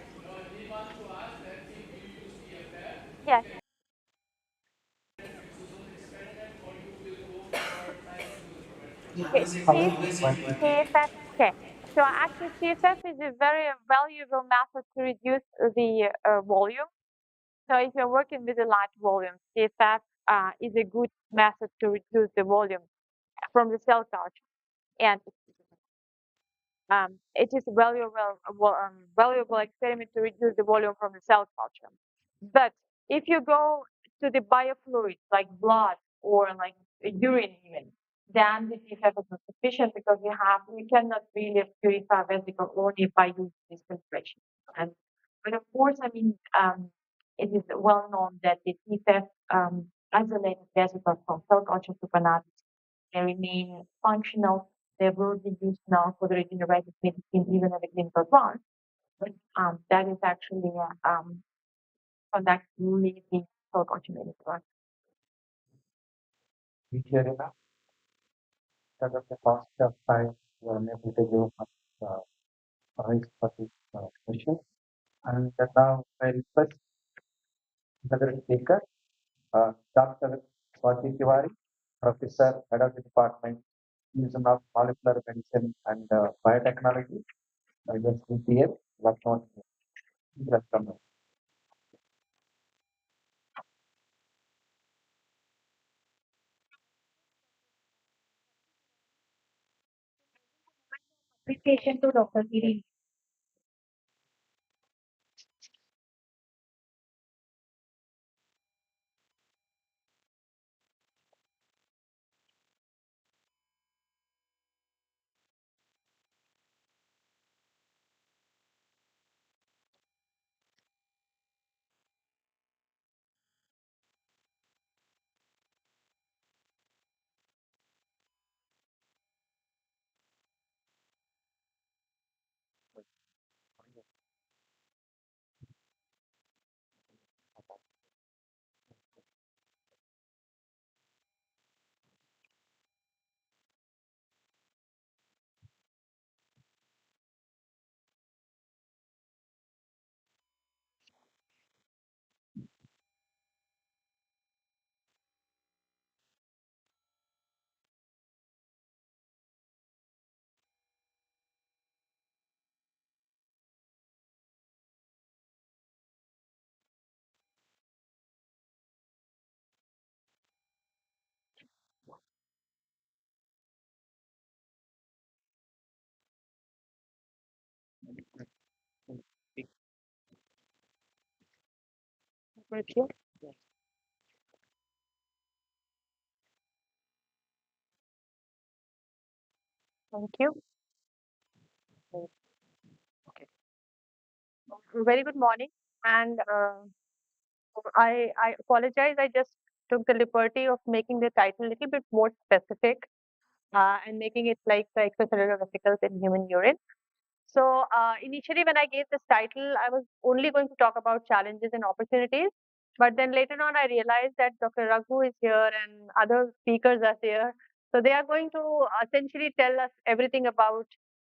Yes. How Okay. is it, C- how is it working? CFF. Okay. So actually, CFF is a very valuable method to reduce the volume. So if you're working with a large volume, CFF is a good method to reduce the volume from the cell culture. And it is a valuable experiment to reduce the volume from the cell culture. But if you go to the biofluids like blood or like urine even, then the CFF is not sufficient because you cannot really purify vesicle only by using this filtration. And but of course, I mean, it is well known that the CFF isolated vesicles from cell culture supernatant they remain functional. They will be used now for the regenerative medicine, even in the clinical trials. But that is actually conduct really the cell culture medicine. we hear enough because of the cost of time we are unable to give much price for this question. And now I request another speaker, Dr. Swati Tiwari, Professor, Head of the Department, Fusion of Molecular Medicine and Biotechnology, USPTF, Lucknow. Welcome. Application to Dr. Giri. Thank you. Thank you. Okay. Very good morning. And I apologize. I just took the liberty of making the title a little bit more specific and making it like the extracellular vesicles in human urine. So initially, when I gave this title, I was only going to talk about challenges and opportunities. But then later on, I realized that Dr. Raghu is here and other speakers are here. So they are going to essentially tell us everything about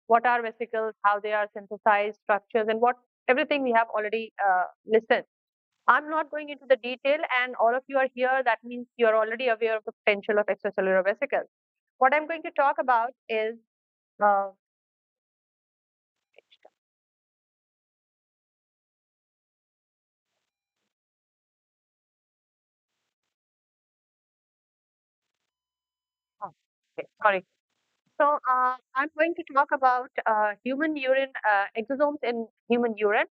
what are vesicles, how they are synthesized, structures, and what everything we have already listened. I'm not going into the detail, and all of you are here. That means you're already aware of the potential of extracellular vesicles. What I'm going to talk about is uh, oh, okay, sorry. So I'm going to talk about human urine exosomes in human urine,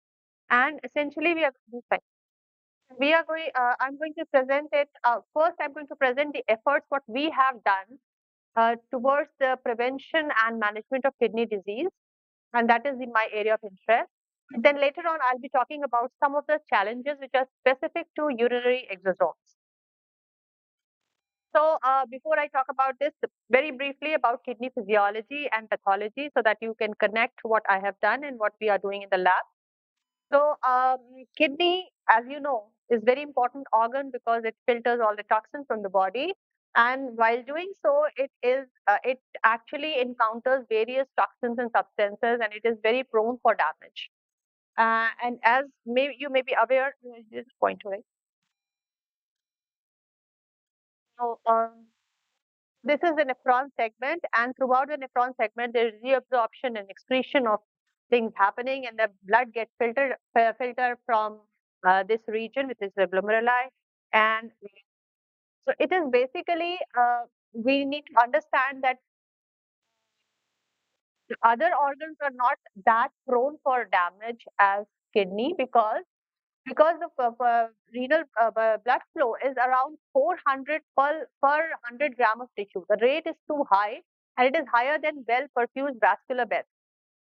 and essentially we are going. I'm going to present it. First, I'm going to present the efforts what we have done towards the prevention and management of kidney disease, and that is in my area of interest. Then later on, I'll be talking about some of the challenges which are specific to urinary exosomes. So before I talk about this, very briefly about kidney physiology and pathology so that you can connect what I have done and what we are doing in the lab. So kidney, as you know, is very important organ because it filters all the toxins from the body. And while doing so, it actually encounters various toxins and substances, and it is very prone for damage. And as you may be aware, this point, right? So this is the nephron segment, and throughout the nephron segment, there is reabsorption and excretion of things happening, and the blood gets filtered from this region, which is the glomeruli. And so it is basically we need to understand that the other organs are not that prone for damage as kidney because the renal blood flow is around 400 per 100 gram of tissue. The rate is too high, and it is higher than well perfused vascular beds.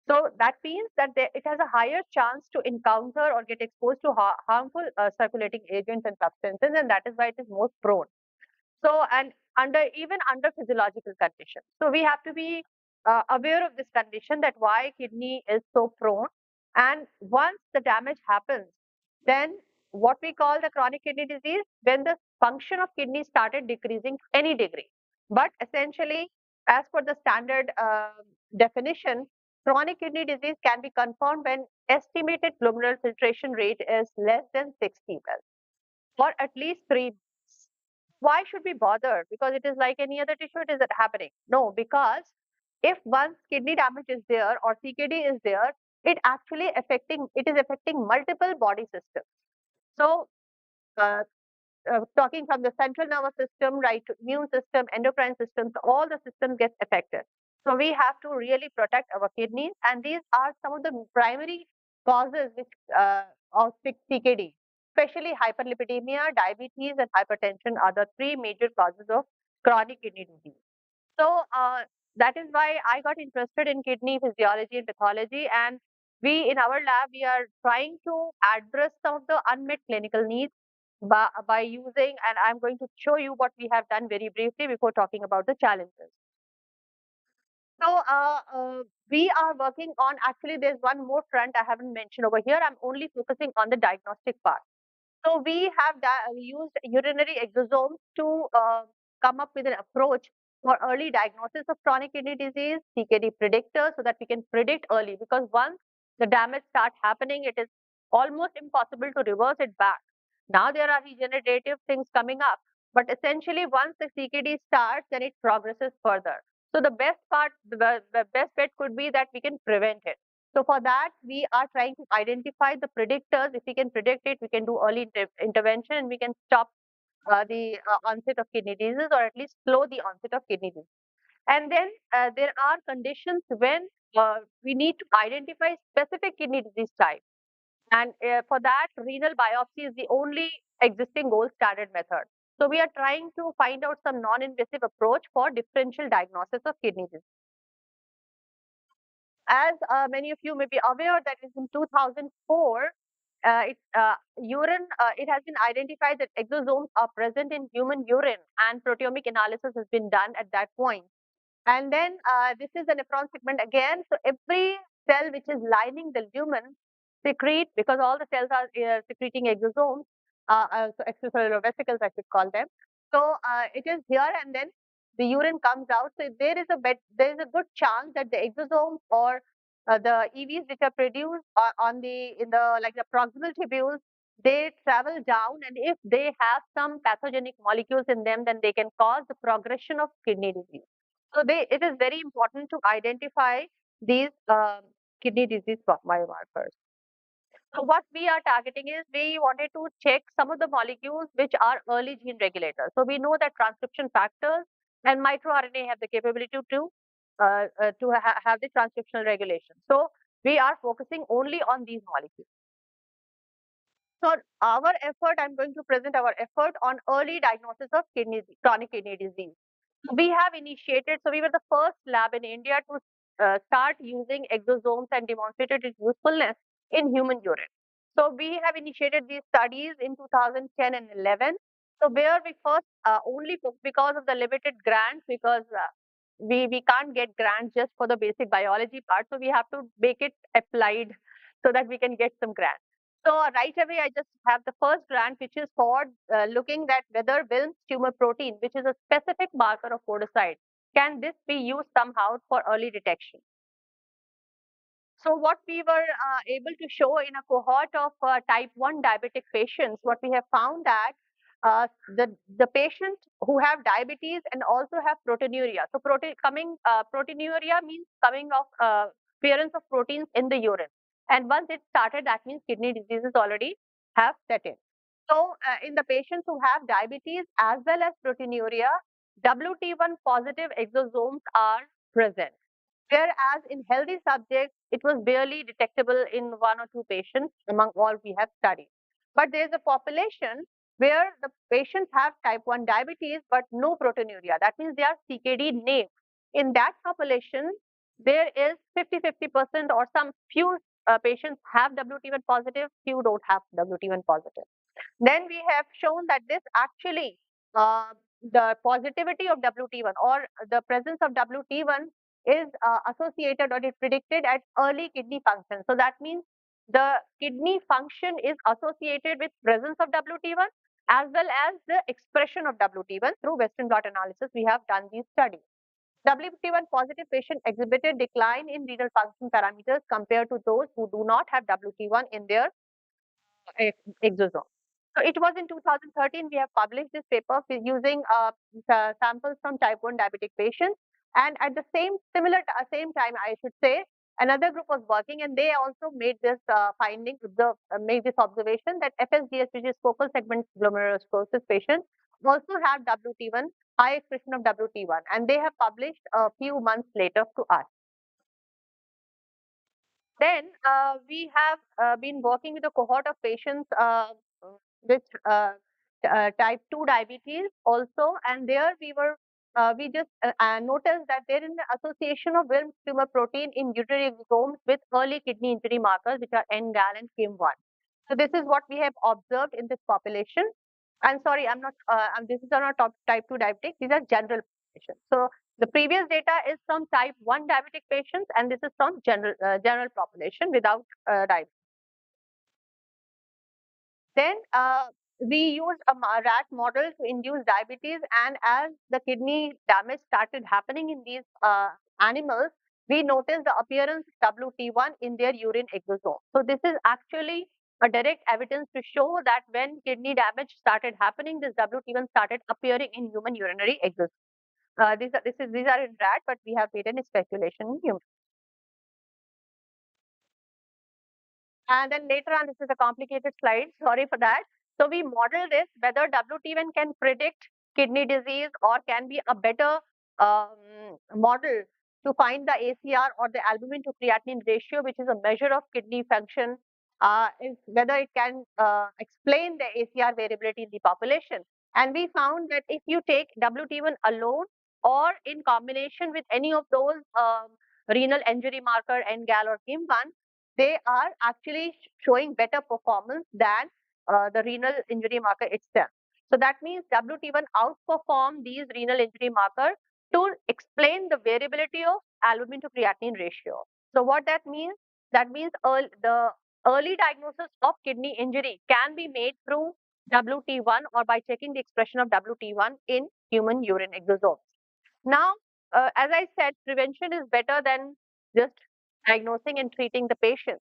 So that means that it has a higher chance to encounter or get exposed to harmful circulating agents and substances, and that is why it is most prone. So, and even under physiological conditions. So we have to be aware of this condition, that why kidney is so prone. And once the damage happens, then what we call the chronic kidney disease, when the function of kidney started decreasing to any degree. But essentially, as per the standard definition, chronic kidney disease can be confirmed when estimated glomerular filtration rate is less than 60 ml for at least 3 months. Why should we bother? Because it is like any other tissue, it is happening. No, because if once kidney damage is there or CKD is there, it is affecting multiple body systems. So uh, talking from the central nervous system, right, to immune system, endocrine systems, all the systems get affected. So we have to really protect our kidneys, and these are some of the primary causes which of CKD, especially hyperlipidemia, diabetes, and hypertension are the three major causes of chronic kidney disease. So that is why I got interested in kidney physiology and pathology, and we in our lab we are trying to address some of the unmet clinical needs by using, and I'm going to show you what we have done very briefly before talking about the challenges. So we are working on, actually there's one more front I haven't mentioned over here. I'm only focusing on the diagnostic part. So we have used urinary exosomes to come up with an approach for early diagnosis of chronic kidney disease, CKD predictor, so that we can predict early. Because once the damage starts happening, it is almost impossible to reverse it back. Now there are regenerative things coming up, but essentially once the CKD starts, then it progresses further. So the best part, the best bet could be that we can prevent it. So for that, we are trying to identify the predictors. If we can predict it, we can do early intervention, and we can stop the onset of kidney disease, or at least slow the onset of kidney disease. And then there are conditions when we need to identify specific kidney disease type. And for that, renal biopsy is the only existing gold standard method. So we are trying to find out some non-invasive approach for differential diagnosis of kidney disease. as many of you may be aware that in 2004, it has been identified that exosomes are present in human urine, and proteomic analysis has been done at that point. And then this is a nephron segment again. So every cell which is lining the lumen secrete, because all the cells are secreting exosomes, so extracellular vesicles I should call them. So it is here, and then the urine comes out. So there is a good chance that the exosomes or the EVs which are produced in the proximal tubules, they travel down, and if they have some pathogenic molecules in them, then they can cause the progression of kidney disease. So it is very important to identify these kidney disease biomarkers. So what we are targeting is we wanted to check some of the molecules which are early gene regulators. So we know that transcription factors and microRNA have the capability to have the transcriptional regulation. So we are focusing only on these molecules. So our effort, I'm going to present our effort on early diagnosis of chronic kidney disease. We have initiated, so we were the first lab in India to start using exosomes and demonstrated its usefulness in human urine. So we have initiated these studies in 2010 and 11. So where we first only because of the limited grants, because we can't get grants just for the basic biology part, so we have to make it applied so that we can get some grants. So right away, I just have the first grant, which is for looking at whether Wilms tumor protein, which is a specific marker of podocyte, can this be used somehow for early detection? So what we were able to show in a cohort of type 1 diabetic patients, what we have found that the patients who have diabetes and also have proteinuria. So proteinuria means coming of appearance of proteins in the urine. And once it started, that means kidney diseases already have set in. So in the patients who have diabetes as well as proteinuria, WT1 positive exosomes are present. Whereas in healthy subjects, it was barely detectable in 1 or 2 patients among all we have studied. But there is a population where the patients have type 1 diabetes but no proteinuria. That means they are CKD named. In that population, there is 50-50% or some few patients have WT1 positive, few don't have WT1 positive. Then we have shown that this actually, the positivity of WT1 or the presence of WT1 is associated or is predicted at early kidney function. So that means the kidney function is associated with presence of WT1 as well as the expression of WT1 through Western blot analysis. We have done these studies. WT1 positive patient exhibited decline in renal function parameters compared to those who do not have WT1 in their exosome. So it was in 2013 we have published this paper using samples from type 1 diabetic patients, and at the same time I should say, another group was working and they also made this finding, made this observation that FSGS, which is focal segment glomerulosclerosis patients, also have WT1, high expression of WT1, and they have published a few months later to us. Then we have been working with a cohort of patients with type 2 diabetes also, and there we just noticed that there is an association of Wilms tumor protein in urinary exosomes with early kidney injury markers, which are NGAL and KIM1. So this is what we have observed in this population. I'm sorry, I'm not. This is not type 2 diabetic. These are general patients. So the previous data is from type 1 diabetic patients, and this is from general population without diabetes. Then we used a rat model to induce diabetes, and as the kidney damage started happening in these animals, we noticed the appearance of WT1 in their urine exosome. So this is actually a direct evidence to show that when kidney damage started happening, this WT1 started appearing in human urinary exosome. These are in rat, but we have made any speculation in human. And then later on, this is a complicated slide, sorry for that. So we model this, whether WT1 can predict kidney disease or can be a better model to find the ACR or the albumin to creatinine ratio, which is a measure of kidney function, is whether it can explain the ACR variability in the population. And we found that if you take WT1 alone or in combination with any of those renal injury marker, NGAL or KIM1, they are actually showing better performance than the renal injury marker itself. So that means WT1 outperform these renal injury markers to explain the variability of albumin to creatinine ratio. So what that means? That means the early diagnosis of kidney injury can be made through WT1 or by checking the expression of WT1 in human urine exosomes. Now, as I said, prevention is better than just diagnosing and treating the patient.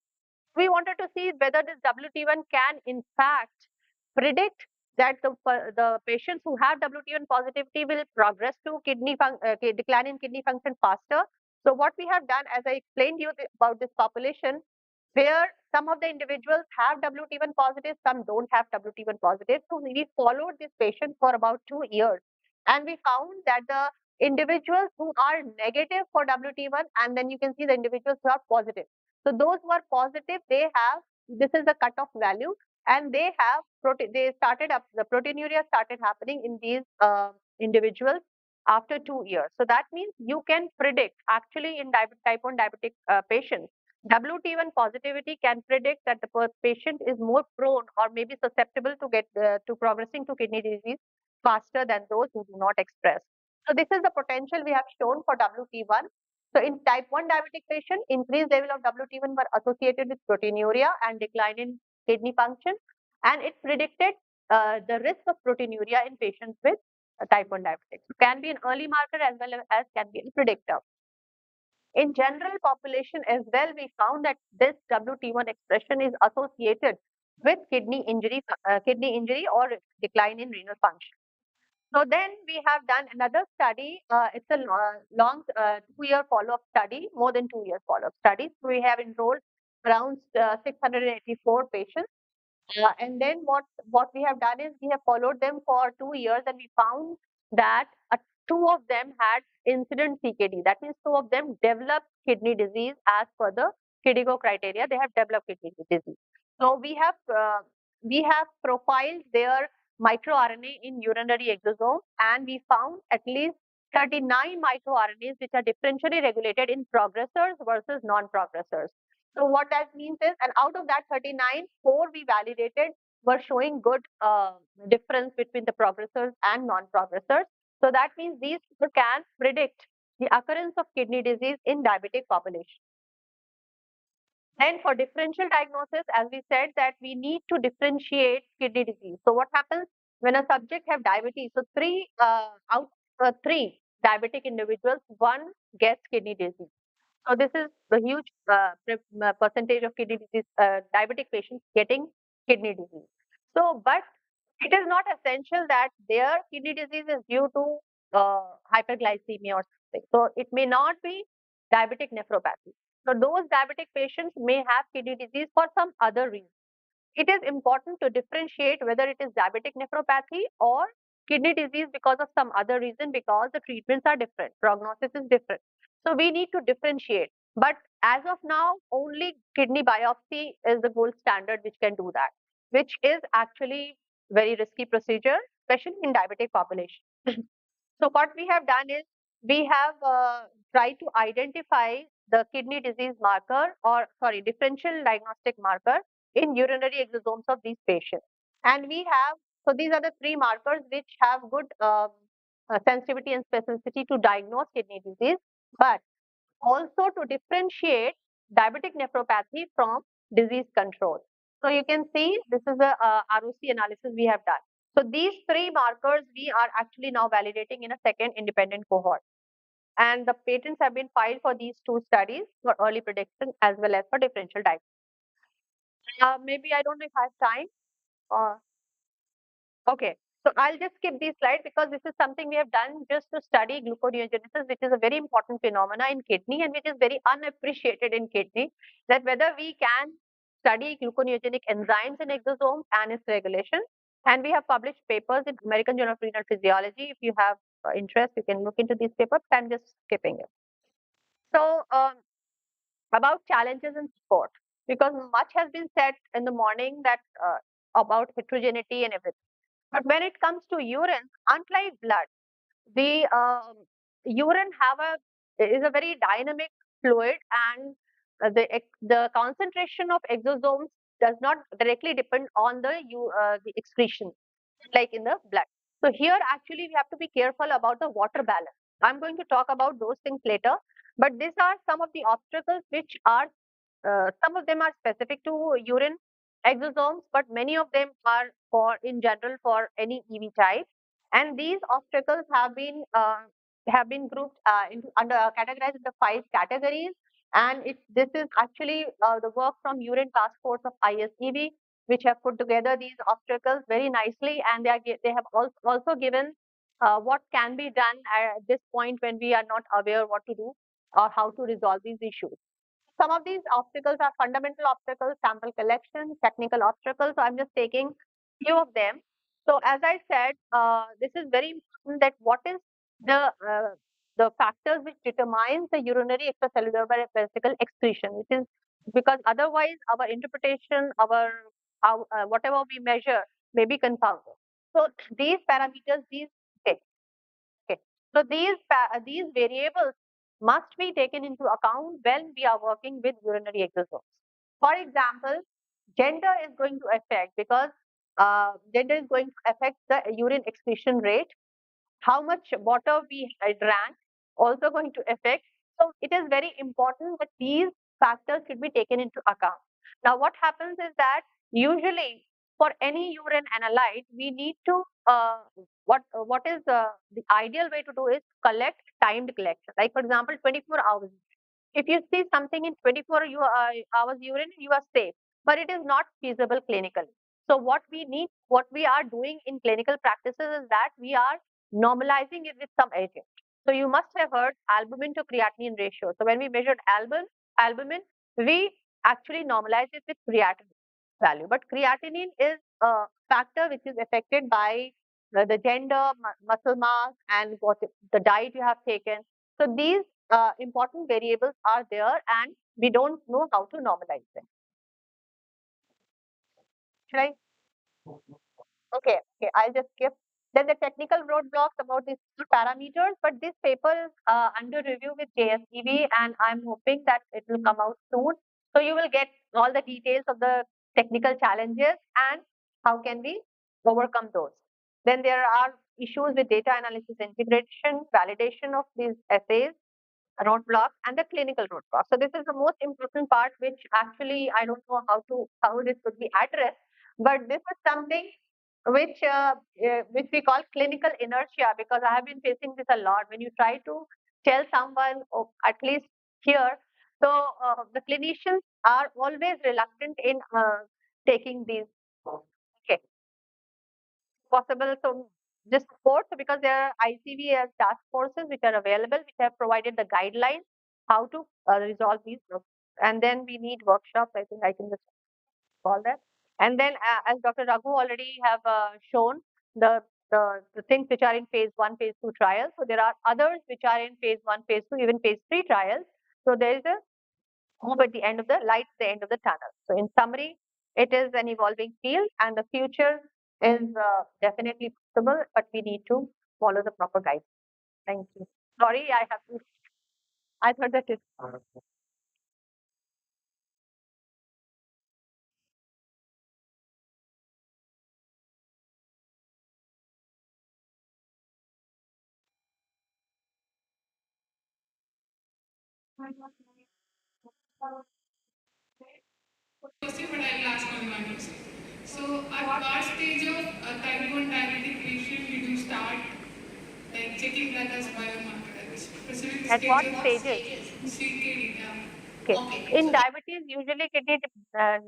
We wanted to see whether this WT1 can in fact predict that the patients who have WT1 positivity will progress to decline in kidney function faster. So what we have done, as I explained you about this population, where some of the individuals have WT1 positive, some don't have WT1 positive. So we followed this patient for about 2 years, and we found that the individuals who are negative for WT1, and then you can see the individuals who are positive. So those who are positive, they have, this is the cutoff value, and they have the proteinuria started happening in these individuals after 2 years. So that means you can predict actually in type 1 diabetic patients, WT1 positivity can predict that the patient is more prone or maybe susceptible to get to progressing to kidney disease faster than those who do not express. So this is the potential we have shown for WT1. So in type 1 diabetic patient, increased level of WT1 were associated with proteinuria and decline in kidney function, and it predicted the risk of proteinuria in patients with type 1 diabetes. So can be an early marker as well as can be a predictor. In general population as well, we found that this WT1 expression is associated with kidney injury or decline in renal function. So then we have done another study. It's a long 2-year follow-up study, more than 2 years follow-up study. So we have enrolled around 684 patients. And then what we have done is we have followed them for 2 years, and we found that 2 of them had incident CKD. That means 2 of them developed kidney disease as per the KDIGO criteria. They have developed kidney disease. So we have profiled their microRNA in urinary exosome, and we found at least 39 microRNAs which are differentially regulated in progressors versus non-progressors. So what that means is, and out of that 39, 4 we validated were showing good difference between the progressors and non-progressors. So that means these people can predict the occurrence of kidney disease in diabetic population. Then for differential diagnosis, as we said that we need to differentiate kidney disease. So what happens when a subject have diabetes? So 3 out of 3 diabetic individuals, 1 gets kidney disease. So this is the huge percentage of kidney disease, diabetic patients getting kidney disease. So, but it is not essential that their kidney disease is due to hyperglycemia or something. So it may not be diabetic nephropathy. So those diabetic patients may have kidney disease for some other reason. It is important to differentiate whether it is diabetic nephropathy or kidney disease because of some other reason, because the treatments are different, prognosis is different. So we need to differentiate. But as of now, only kidney biopsy is the gold standard which can do that, which is actually very risky procedure, especially in diabetic population. So what we have done is we have tried to identify the kidney disease marker differential diagnostic marker in urinary exosomes of these patients. And we have, so these are the 3 markers which have good sensitivity and specificity to diagnose kidney disease, but also to differentiate diabetic nephropathy from disease control. So you can see this is a ROC analysis we have done. So these 3 markers we are actually now validating in a second independent cohort. And the patents have been filed for these 2 studies for early prediction as well as for differential diagnosis. Maybe I don't know if I have time. Okay, so I'll just skip this slide because this is something we have done just to study gluconeogenesis, which is a very important phenomena in kidney and which is very unappreciated in kidney, that whether we can study gluconeogenic enzymes in exosomes and its regulation. And we have published papers in American Journal of Renal Physiology. If you have interest, you can look into these papers. I'm just skipping it. So about challenges in sport, because much has been said in the morning that about heterogeneity and everything. But when it comes to urine, unlike blood, the urine is a very dynamic fluid, and the concentration of exosomes does not directly depend on the excretion, like in the blood. So here actually we have to be careful about the water balance. I'm going to talk about those things later, but these are some of the obstacles which are some of them are specific to urine exosomes, but many of them are for in general for any EV type. And these obstacles have been grouped into under categorized into 5 categories. And this is actually the work from Urine Task Force of ISEV, which have put together these obstacles very nicely, and they have also given what can be done at this point when we are not aware what to do or how to resolve these issues. Some of these obstacles are fundamental obstacles, sample collection, technical obstacles. So I'm just taking few of them. So as I said, this is very important that what is the factors which determines the urinary extracellular vesicle excretion, which is because otherwise our interpretation, our whatever we measure may be confounded. So these parameters, okay, okay. So these variables must be taken into account when we are working with urinary exosomes. For example, gender is going to affect because gender is going to affect the urine excretion rate. How much water we drank also going to affect. So it is very important that these factors should be taken into account. Now, what happens is that usually for any urine analyte, we need to what is the ideal way to do is collect timed collection. Like for example, 24 hours. If you see something in 24 hours urine, you are safe, but it is not feasible clinically. So what we are doing in clinical practices is that we are normalizing it with some agent. So you must have heard albumin to creatinine ratio. So when we measured albumin, we actually normalize it with creatinine value. But creatinine is a factor which is affected by the gender, muscle mass, and what the diet you have taken. So these important variables are there, and we don't know how to normalize them. Should I? Okay, I'll just skip. Then the technical roadblocks about these parameters, but this paper is under review with JSEV, and I'm hoping that it will come out soon. So you will get all the details of the technical challenges and how can we overcome those. Then there are issues with data analysis integration, validation of these assays, roadblocks, and the clinical roadblocks. So this is the most important part, which actually I don't know how this could be addressed, but this is something which we call clinical inertia, because I have been facing this a lot. When you try to tell someone, or at least here, so the clinicians are always reluctant in taking these. Okay, possible. So just support, so because there are ICV task forces which are available, which have provided the guidelines how to resolve these problems. And then we need workshops. I think I can just call that. And then as Dr. Raghu already have shown the things which are in phase 1, phase 2 trials. So there are others which are in phase 1, phase 2, even phase 3 trials. So there is a hope at the end of the light, the end of the tunnel. So in summary, it is an evolving field, and the future is definitely possible, but we need to follow the proper guidelines. Thank you. Sorry, I have to. I thought that it. Question, but I will ask only one question. So, at what stage of type 1 diabetic patient did you start like checking that as biomarker? At which specific At what stage of stages? CKD? Okay. In diabetes, usually kidney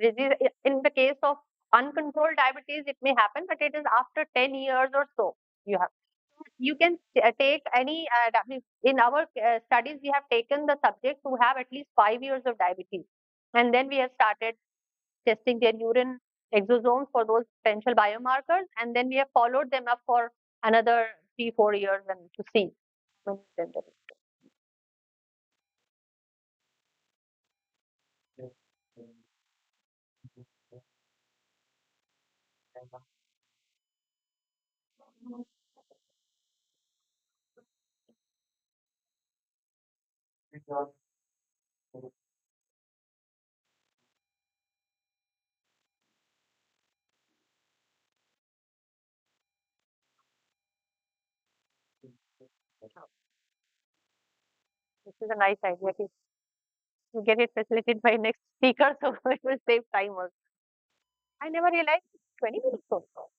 disease, in the case of uncontrolled diabetes, it may happen, but it is after 10 years or so. You can take any, in our studies, we have taken the subjects who have at least 5 years of diabetes. And then we have started testing their urine exosomes for those potential biomarkers. And then we have followed them up for another 3-4 years and to see. This is a nice idea. To get it facilitated by next speaker, so it will save time also. I never realized 20 minutes also.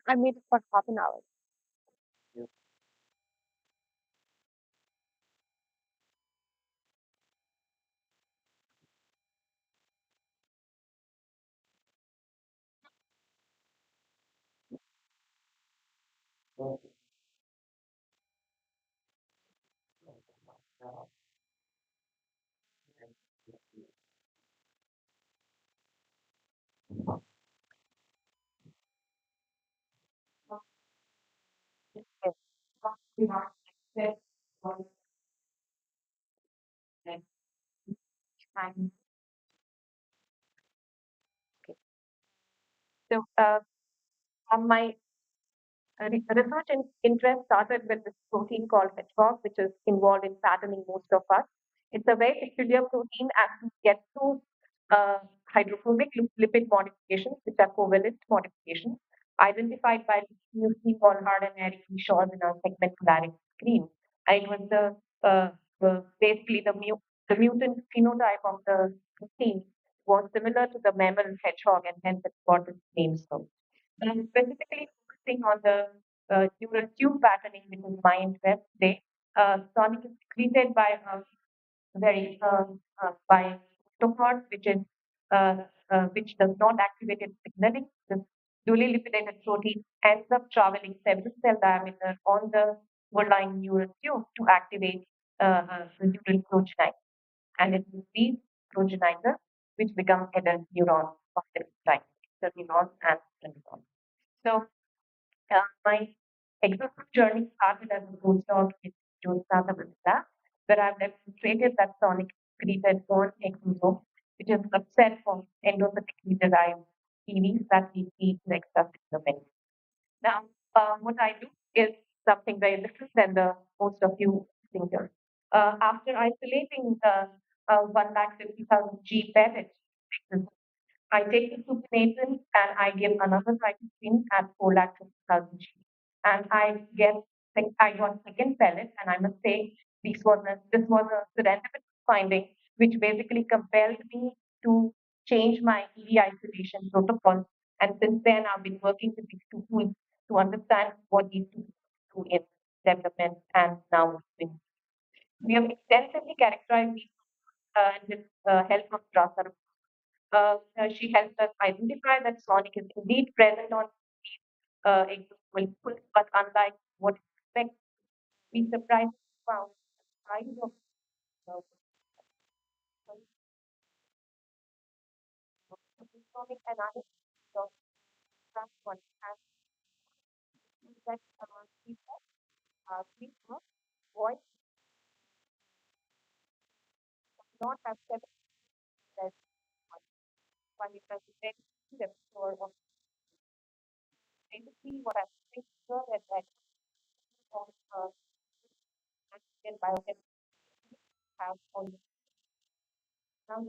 I made it for half an hour. And so, my research interest started with this protein called Hedgehog, which is involved in patterning most of us. It's a very peculiar protein and gets two hydrophobic lipid modifications, which are covalent modifications, identified by Lucy Bonhard and Eric Shaw in a segment clarity screen. And it was basically the mutant phenotype of the protein was similar to the mammal hedgehog, and hence it got its name. So, specifically focusing on the neural tube patterning, which is mind web today, sonic is secreted by very by stochard, which does not activate its signaling. This dually lipidated protein ends up traveling several cell diameter on the overlying neural tube to activate the neural progenitor. And it is these progenitors which become adult neurons of this type, the neurons and the neurons. So my exosomal journey started as a postdoc in Jyotsna Lab, where I've demonstrated that sonic secreted on exosome, which is a subset of endocytically derived EVs that we see in the extracellular vesicles. Now, what I do is something very different than the most of you think here. After isolating the 1,50,000 G pellets, I take the supination and I give another cytosine at 4,50,000 G. And I got second pellet, and I must say this was a serendipitous finding, which basically compelled me to change my EV isolation protocol. And since then, I've been working with these two tools to understand what these two do in development and now in. We have extensively characterized these with help of Strasser. She helped us identify that sonic is indeed present on these exomolecules, but unlike what we expect, we surprisingly found the size of uh, sonic analysis of transport and that people voice not have seven as one is very the store of basically what I think here at that of and biotech have on now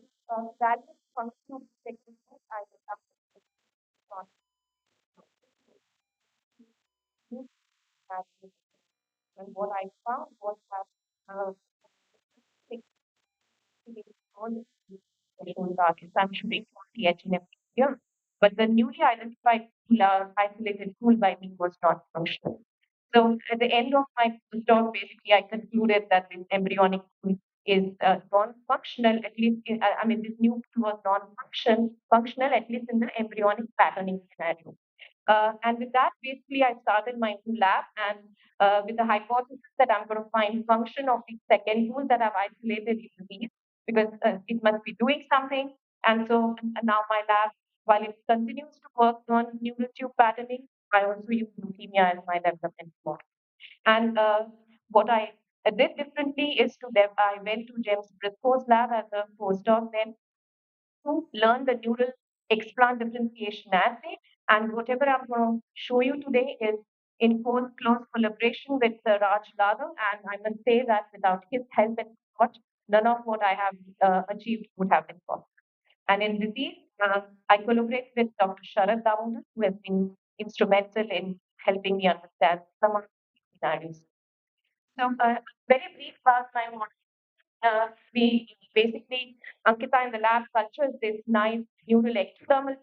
that is functional techniques I will have to on use that and what I found was that all special targets. I'm shooting for the HNF here. But the newly identified isolated pool by me was not functional. So at the end of my postdoc, basically, I concluded that this embryonic pool is non-functional, at least, I mean, this new pool was non-functional, at least in the embryonic patterning scenario. And with that, basically, I started my new lab and with the hypothesis that I'm going to find function of the second pool that I've isolated in disease because it must be doing something. And so now my lab, while it continues to work on neural tube patterning, I also use leukemia as my development model. And what I did differently is I went to James Briscoe's lab as a postdoc then to learn the neural explant differentiation assay. And whatever I'm going to show you today is in close collaboration with Raj Ladhav. And I must say that without his help and support, none of what I have achieved would have been possible. And in disease, I collaborate with Dr. Sharad Damodar, who has been instrumental in helping me understand some of scenarios. So, very brief about my model. We basically, Ankita in the lab cultures this nice neural ectodermal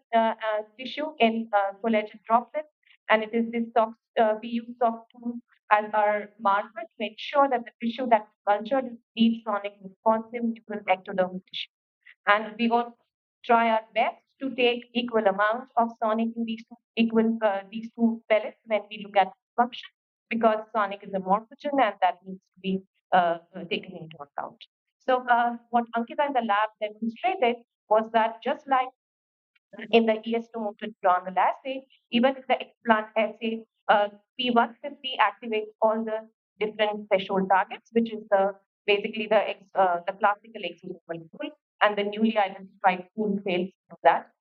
tissue in collagen droplets, and it is this we use SOC2 as our marker to ensure that the tissue that's cultured is deep sonic responsive neural ectodermal tissue. And we also try our best to take equal amounts of sonic in these two pellets when we look at function, because sonic is a morphogen and that needs to be taken into account. So what Ankita in the lab demonstrated was that just like in the ES2 neuronal assay, even in the explant assay, P150 activates all the different threshold targets, which is basically the classical exosomal pool, and the newly identified pool fails to that.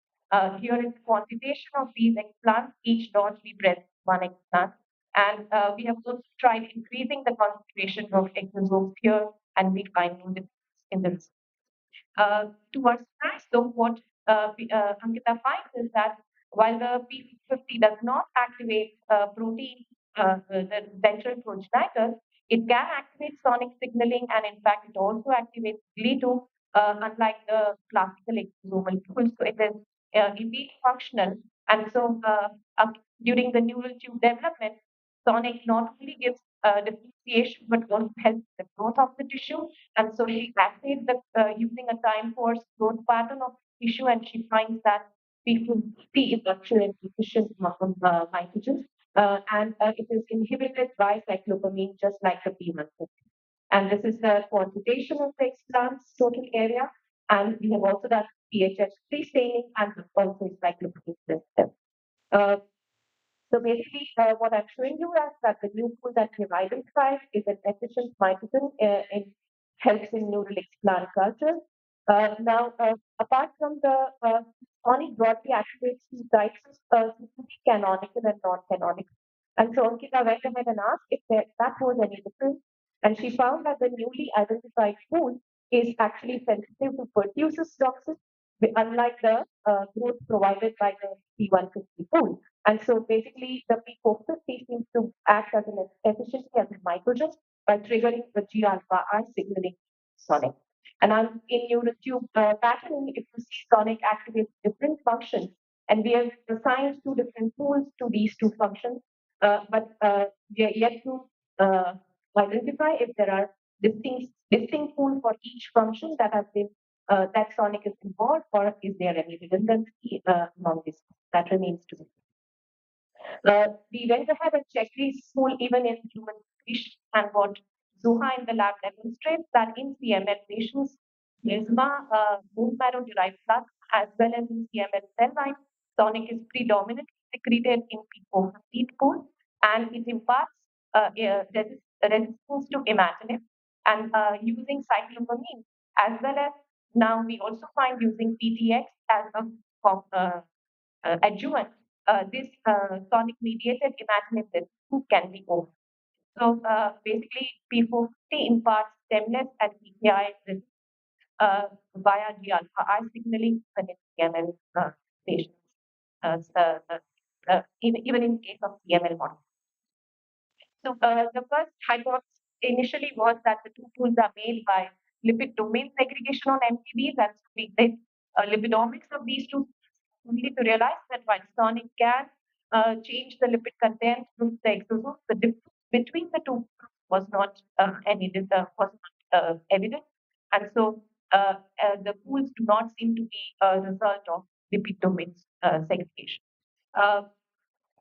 Here is quantitation of these explants. Each dot represents one explant. And we have also tried increasing the concentration of exosomes here, and we find no difference in the results. Towards that, so what Ankita finds is that while the P50 does not activate protein, the ventral progenitors, it can activate sonic signaling, and in fact, it also activates GLI2, unlike the classical exosomal pool. So it is indeed functional. And so during the neural tube development, sonic not only gives differentiation but also helps the growth of the tissue. And so she assayed using a time course growth pattern of tissue, and she finds that P50 is actually an efficient mitogen, and it is inhibited by cyclopamine just like the P150. And this is the quantitation of the explant's total area. And we have also done PHS3 staining and also cyclopamine system. So basically, what I'm showing you is that the new pool that we've identified is an efficient mitogen and helps in neural explant culture. Now, apart from the sonic broadly activates two types of canonical and non-canonical. And so Ankita went ahead and asked if that was any different. And she found that the newly identified pool is actually sensitive to pertussis toxin, unlike the growth provided by the P150 pool. And so basically, the P450 seems to act as an efficiently as a mitogen by triggering the G alpha I signaling sonic. And I'm in neural tube pattern, if you see sonic activates different functions, and we have assigned two different pools to these two functions, but we are yet to identify if there are distinct pools for each function that have been that sonic is involved, or is there any redundancy among this? That remains to be seen. We went ahead and checked these pool even in human tissue, and what Zuha in the lab demonstrates that in CML patients, plasma, bone marrow derived blood, as well as in CML cell line, sonic is predominantly secreted in P450 pool, and it imparts resistance to imatinib, and using cyclopamine, as well as now we also find using PTX as a adjuvant, this sonic mediated imatinib resistance can be over. So basically, P450 imparts stemness and PKI resistance via G alpha I signaling in CML patients, even in case of CML model. So the first hypothesis initially was that the two pools are made by lipid domain segregation on MTBs, and so we did lipidomics of these two only to realize that while sonic can change the lipid content through the exosomes, the difference between the two was not evident, and so the pools do not seem to be a result of lipid domain segregation.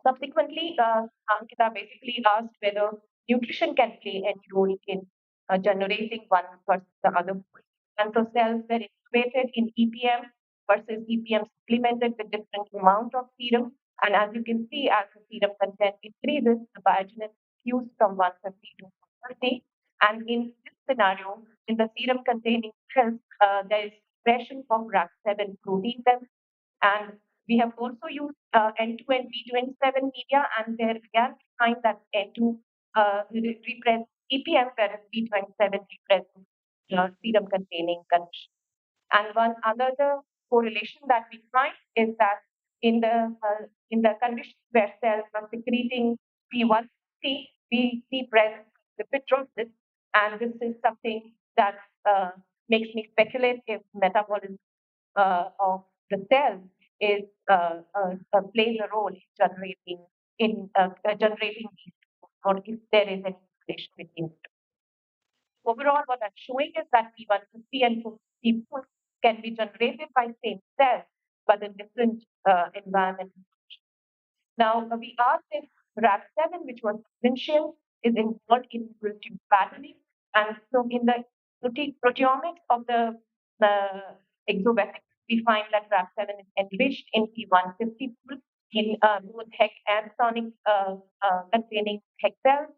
Subsequently, Ankita basically asked whether nutrition can play any role in generating one versus the other pool. And so cells were incubated in EPM versus EPM supplemented with different amount of serum. And as you can see, as the serum content increases, the biogenesis fused from 150 to 130. And in this scenario, in the serum containing cells, there is expression of RAF7 protein levels. And we have also used N2 and B27 media, and there again we find that N2 represents EPM, whereas B27 represents serum containing condition. And one other correlation that we find is that in the conditions where cells are secreting P150, see presence of lipid trophic, and this is something that makes me speculate if metabolism of the cell is plays a role in generating these, or if there is any relation between the two. Overall, what I'm showing is that P150 and P pools can be generated by same cells, but in different environmental. Now, we asked if RAP7, which was essential, is involved in tube patterning. And so, in the proteomics of the exovesicles, we find that RAP7 is enriched in P150 pool in both HEC and sonic containing HEC cells.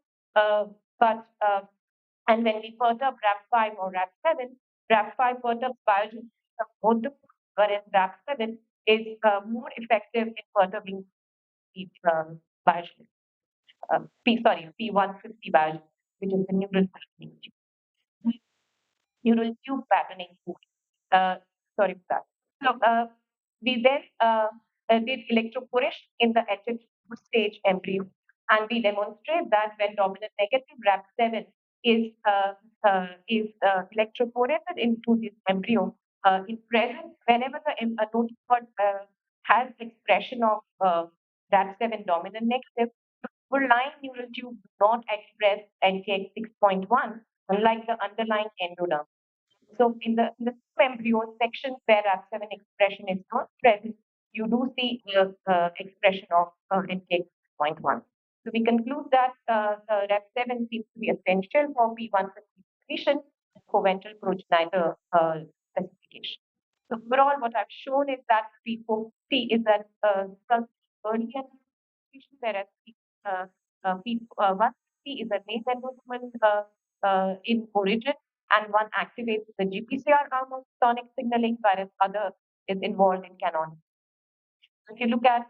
And when we perturb RAP5 or RAP7, RAP5 perturbs biogenesis of both the pools, whereas RAP7 is more effective in perturbing the biogenesis. P150 biogenesis, which is the neural tube patterning pool. Sorry for that. So we then did electroporation in the HF stage embryo, and we demonstrate that when dominant negative RAP7 is electroporated into this embryo, in presence, whenever the notified has expression of RAP7 dominant negative, the overlying neural tube do not express NKX 6.1, unlike the underlying endoderm. So in the embryo section where RAP7 expression is not present, you do see expression of NKX 6.1. So we conclude that RAP7 seems to be essential for P150 secretion for ventral progenitor specification. So overall, what I've shown is that P450 is at early secretion, whereas P150 is a late endosomal in origin, and one activates the GPCR arm of sonic signaling, whereas other is involved in canonical. If you look at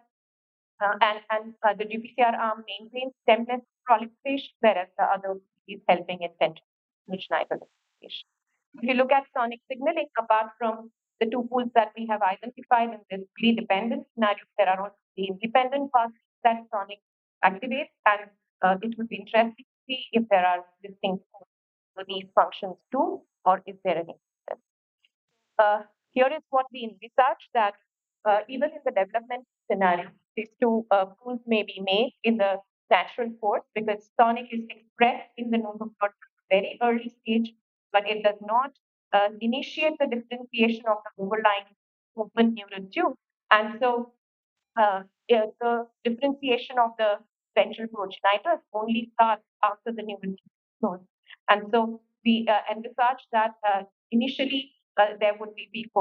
the GPCR arm maintains stemless proliferation, whereas the other is helping in ventral proliferation. If you look at sonic signaling, apart from the two pools that we have identified in this dependent scenario, there are also the independent pathways that sonic activates, and it would be interesting to see if there are distinct for these functions too, or is there any? Here is what we envisage that even in the development scenario, these two pools may be made in the natural course because sonic is expressed in the notochord at a very early stage, but it does not initiate the differentiation of the overlying open neural tube. And so the differentiation of the ventral progenitor only starts after the neural tube close. And so we envisage that initially there would be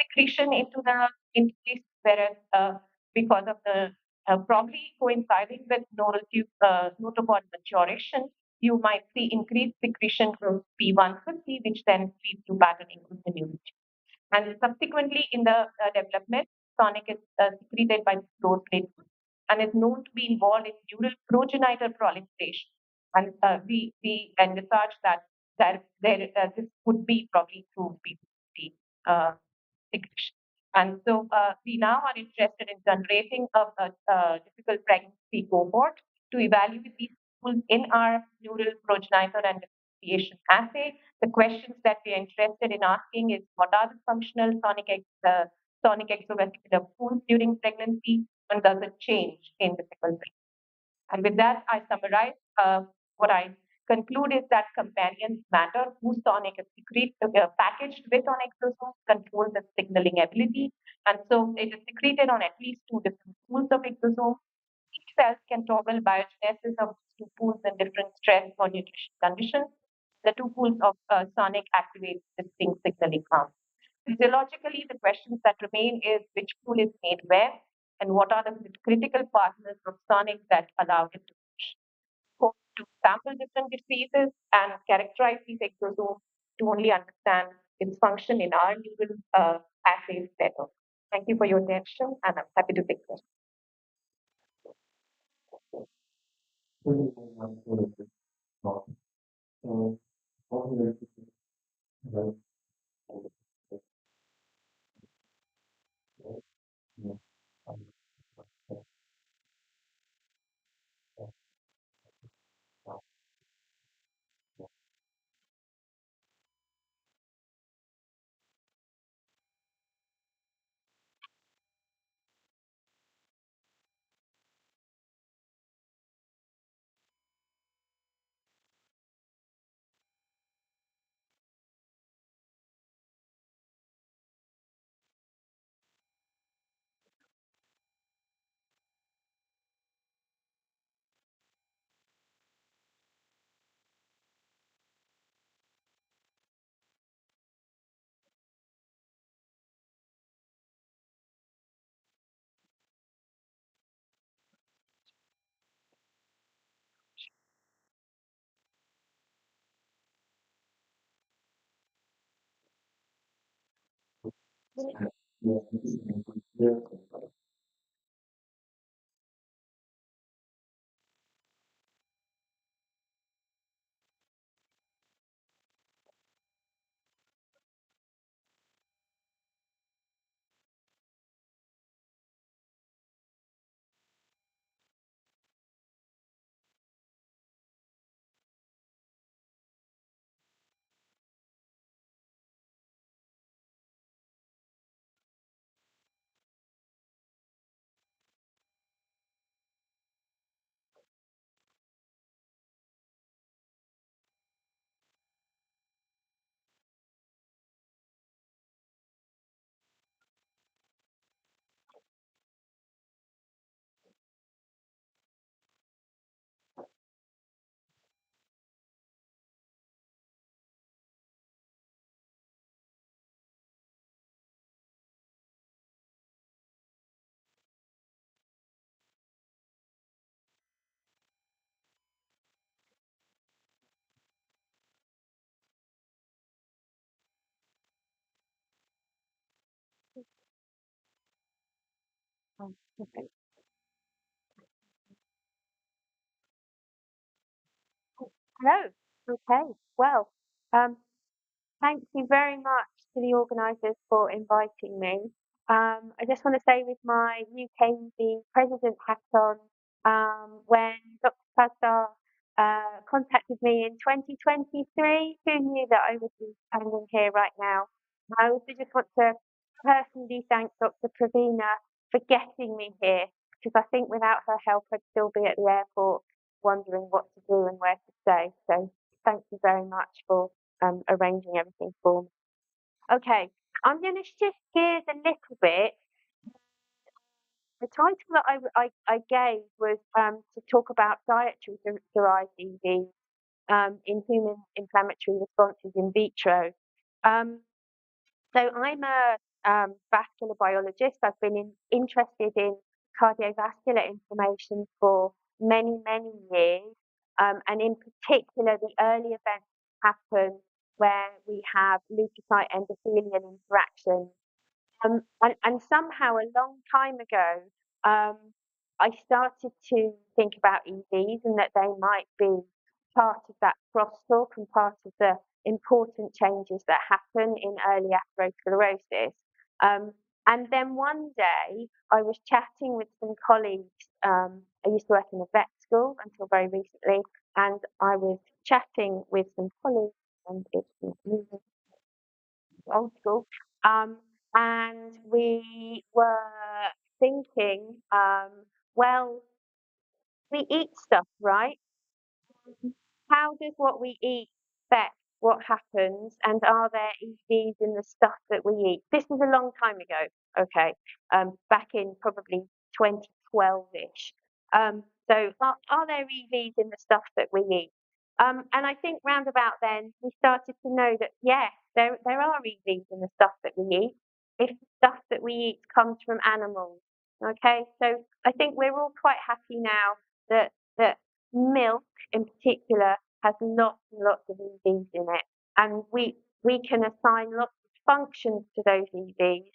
secretion into this, whereas because of the probably coinciding with neural tube notochord maturation, you might see increased secretion from P150, which then leads to patterning of the neural tube. And subsequently, in the development, sonic is secreted by closed plate and is known to be involved in neural progenitor proliferation. And we envisage that this would be probably through P50 secretion. And so we now are interested in generating a difficult pregnancy cohort to evaluate these pools in our neural progenitor and differentiation assay. The questions that we are interested in asking is what are the functional sonic exovesicular pools during pregnancy, and does it change in difficult pregnancy? And with that, I summarize what I conclude is that companions matter, whose sonic is packaged with on exosomes control the signaling ability. And so it is secreted on at least two different pools of exosomes. Each cell can toggle biogenesis of two pools in different stress or nutrition conditions. The two pools of sonic activate distinct signaling arms. Physiologically, the questions that remain is which pool is made where, and what are the critical partners of sonic that allow it to hope to sample different diseases and characterize these exosomes to only understand its function in our neural assays better. Thank you for your attention, and I'm happy to take questions. Oh, okay. Hello. Okay. Well, um, thank you very much to the organisers for inviting me. I just want to say with my UKEV President hat on, when Dr. Prasad contacted me in 2023, who knew that I would be standing here right now? I also just want to personally thank Dr. Pravina for getting me here, because I think without her help I'd still be at the airport wondering what to do and where to stay. So thank you very much for arranging everything for me. Okay, I'm going to shift gears a little bit. The title that I gave was to talk about dietary derived EVs in human inflammatory responses in vitro. Um, so I'm a vascular biologist. I've been interested in cardiovascular inflammation for many, many years. And in particular, the early events happen where we have leukocyte endothelial interactions. And somehow a long time ago, um, I started to think about EVs and that they might be part of that crosstalk and part of the important changes that happen in early atherosclerosis. And then one day I was chatting with some colleagues. I used to work in a vet school until very recently, and I was chatting with some colleagues, and it's old school. And we were thinking, well, we eat stuff, right? How does what we eat affect what happens? And are there EVs in the stuff that we eat? This was a long time ago, okay, back in probably 2012-ish. So are there EVs in the stuff that we eat? And I think round about then we started to know that yes, there are EVs in the stuff that we eat if the stuff that we eat comes from animals. Okay, so I think we're all quite happy now that milk in particular has lots and lots of EVs in it, and we can assign lots of functions to those EVs.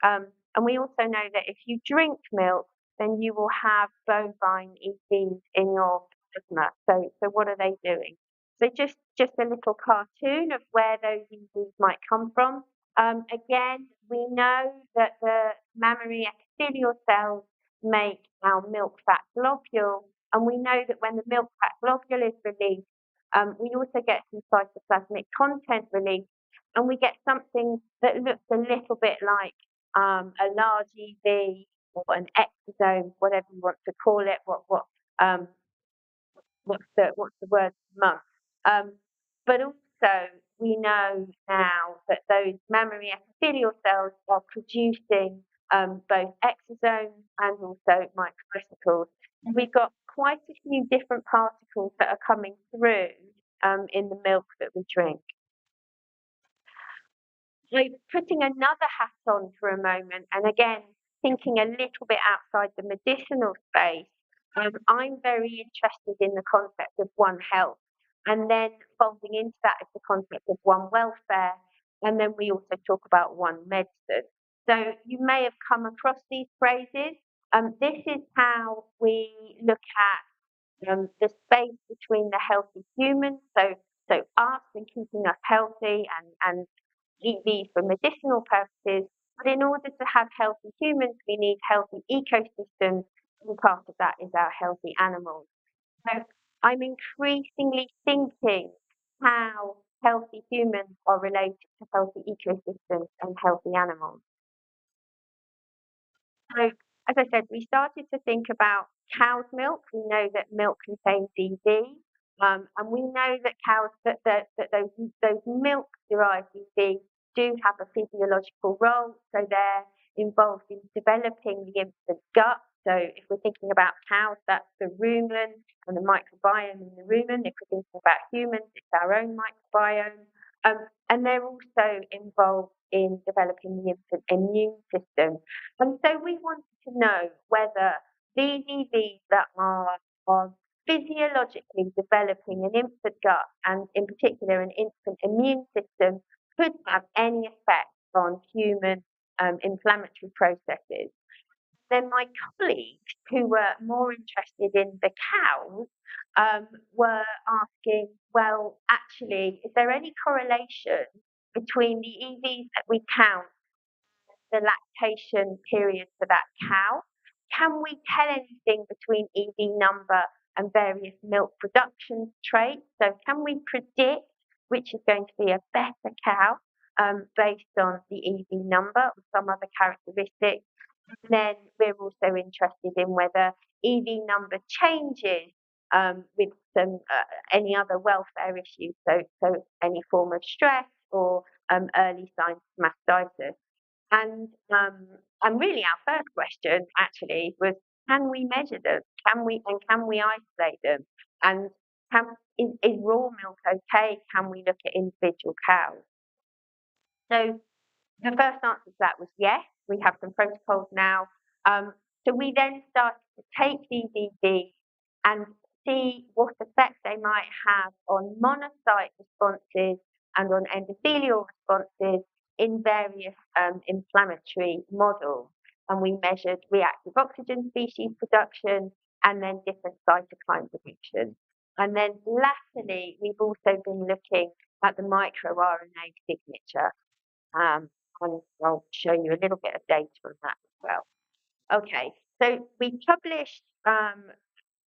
And we also know that if you drink milk, then you will have bovine EVs in your plasma. So what are they doing? So just a little cartoon of where those EVs might come from. Again, we know that the mammary epithelial cells make our milk fat globule, and we know that when the milk fat globule is released, we also get some cytoplasmic content released, and we get something that looks a little bit like a large EV or an exosome, whatever you want to call it. Um, what's the word month? But also we know now that those mammary epithelial cells are producing both exosomes and also microvesicles. We've got quite a few different particles that are coming through in the milk that we drink. Like putting another hat on for a moment, and again, thinking a little bit outside the medicinal space, I'm very interested in the concept of One Health, and then folding into that is the concept of One Welfare, and then we also talk about One Medicine. So you may have come across these phrases. This is how we look at the space between the healthy human, so us and keeping us healthy, and EVs for medicinal purposes. But in order to have healthy humans, we need healthy ecosystems, and part of that is our healthy animals. So I'm increasingly thinking how healthy humans are related to healthy ecosystems and healthy animals. So, as I said, we started to think about cow's milk. We know that milk contains EV, and we know that those milk-derived EV do have a physiological role. So they're involved in developing the infant gut. So if we're thinking about cows, that's the rumen and the microbiome in the rumen. If we're thinking about humans, it's our own microbiome. And they're also involved in developing the infant immune system. And so we wanted to know whether these EVs that are physiologically developing an infant gut and in particular an infant immune system could have any effect on human inflammatory processes. Then my colleagues who were more interested in the cows were asking, well, actually, is there any correlation between the EVs that we count, the lactation period for that cow? Can we tell anything between EV number and various milk production traits? So can we predict which is going to be a better cow based on the EV number or some other characteristics? Then we're also interested in whether EV number changes with some any other welfare issues, so any form of stress or early signs of mastitis. And really our first question actually was, can we measure them? Can we isolate them? And is raw milk okay? Can we look at individual cows? So the first answer to that was yes. We have some protocols now. So we then started to take these EVs and see what effect they might have on monocyte responses and on endothelial responses in various inflammatory models. And we measured reactive oxygen species production and then different cytokine production. And then latterly, we've also been looking at the microRNA signature. And I'll show you a little bit of data on that as well. Okay, so we published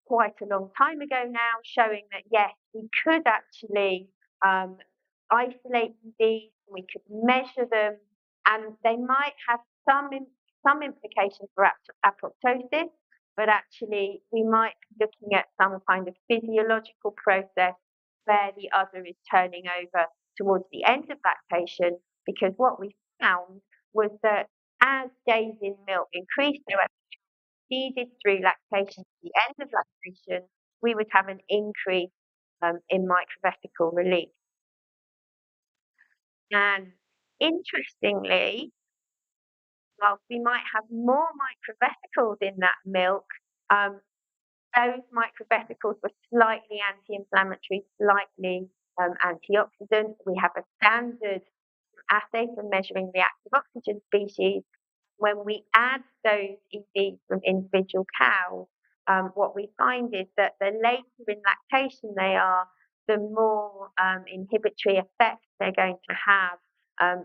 quite a long time ago now, showing that yes, we could actually isolate these, we could measure them, and they might have some implications for apoptosis, but actually we might be looking at some kind of physiological process where the udder is turning over towards the end of lactation, because what we found was that as days in milk increased, so as feeded through lactation to the end of lactation, we would have an increase in microvesicle release. And interestingly, whilst we might have more microvesicles in that milk, those microvesicles were slightly anti-inflammatory, slightly antioxidant. We have a standard assay for measuring reactive oxygen species. When we add those EVs from individual cows, what we find is that the later in lactation they are, the more inhibitory effects they're going to have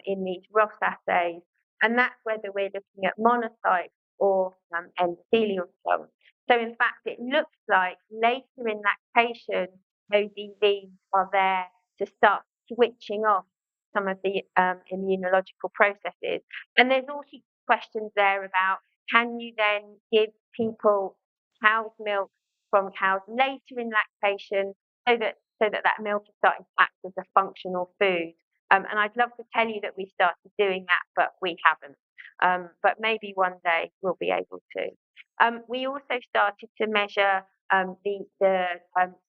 in these Ross assays. And that's whether we're looking at monocytes or endothelial cells. So in fact, it looks like later in lactation, those EVs are there to start switching off some of the immunological processes. And there's also questions there about, can you then give people cow's milk from cows later in lactation so that milk is starting to act as a functional food? And I'd love to tell you that we started doing that, but we haven't. But maybe one day we'll be able to. We also started to measure the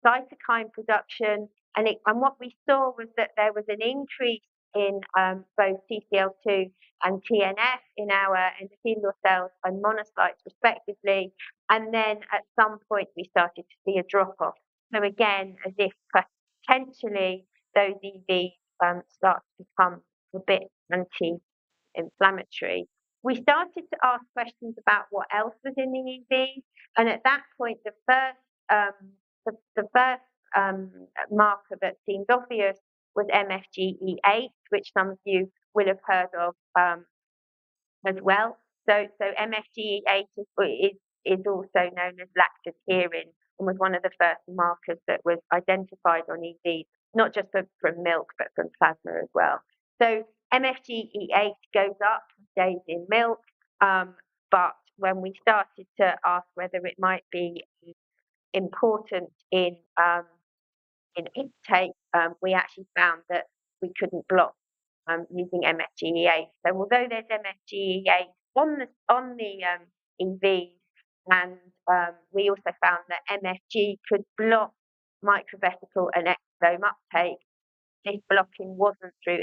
cytokine production, and what we saw was that there was an increase in both CCL2 and TNF in our endothelial cells and monocytes respectively, and then at some point we started to see a drop-off. So again, as if potentially those EVs start to become a bit anti-inflammatory. we started to ask questions about what else was in the EVs, and at that point, the first marker that seemed obvious was MFGE8, which some of you will have heard of as well. So MFGE8 is also known as lactoferrin and was one of the first markers that was identified on EVs, not just from milk, but from plasma as well. So MFGE8 goes up days in milk, but when we started to ask whether it might be important in intake, we actually found that we couldn't block using MFGE8. So although there's MFGE8 on the EVs, and we also found that MFG could block microvesicle and exosome uptake, this blocking wasn't through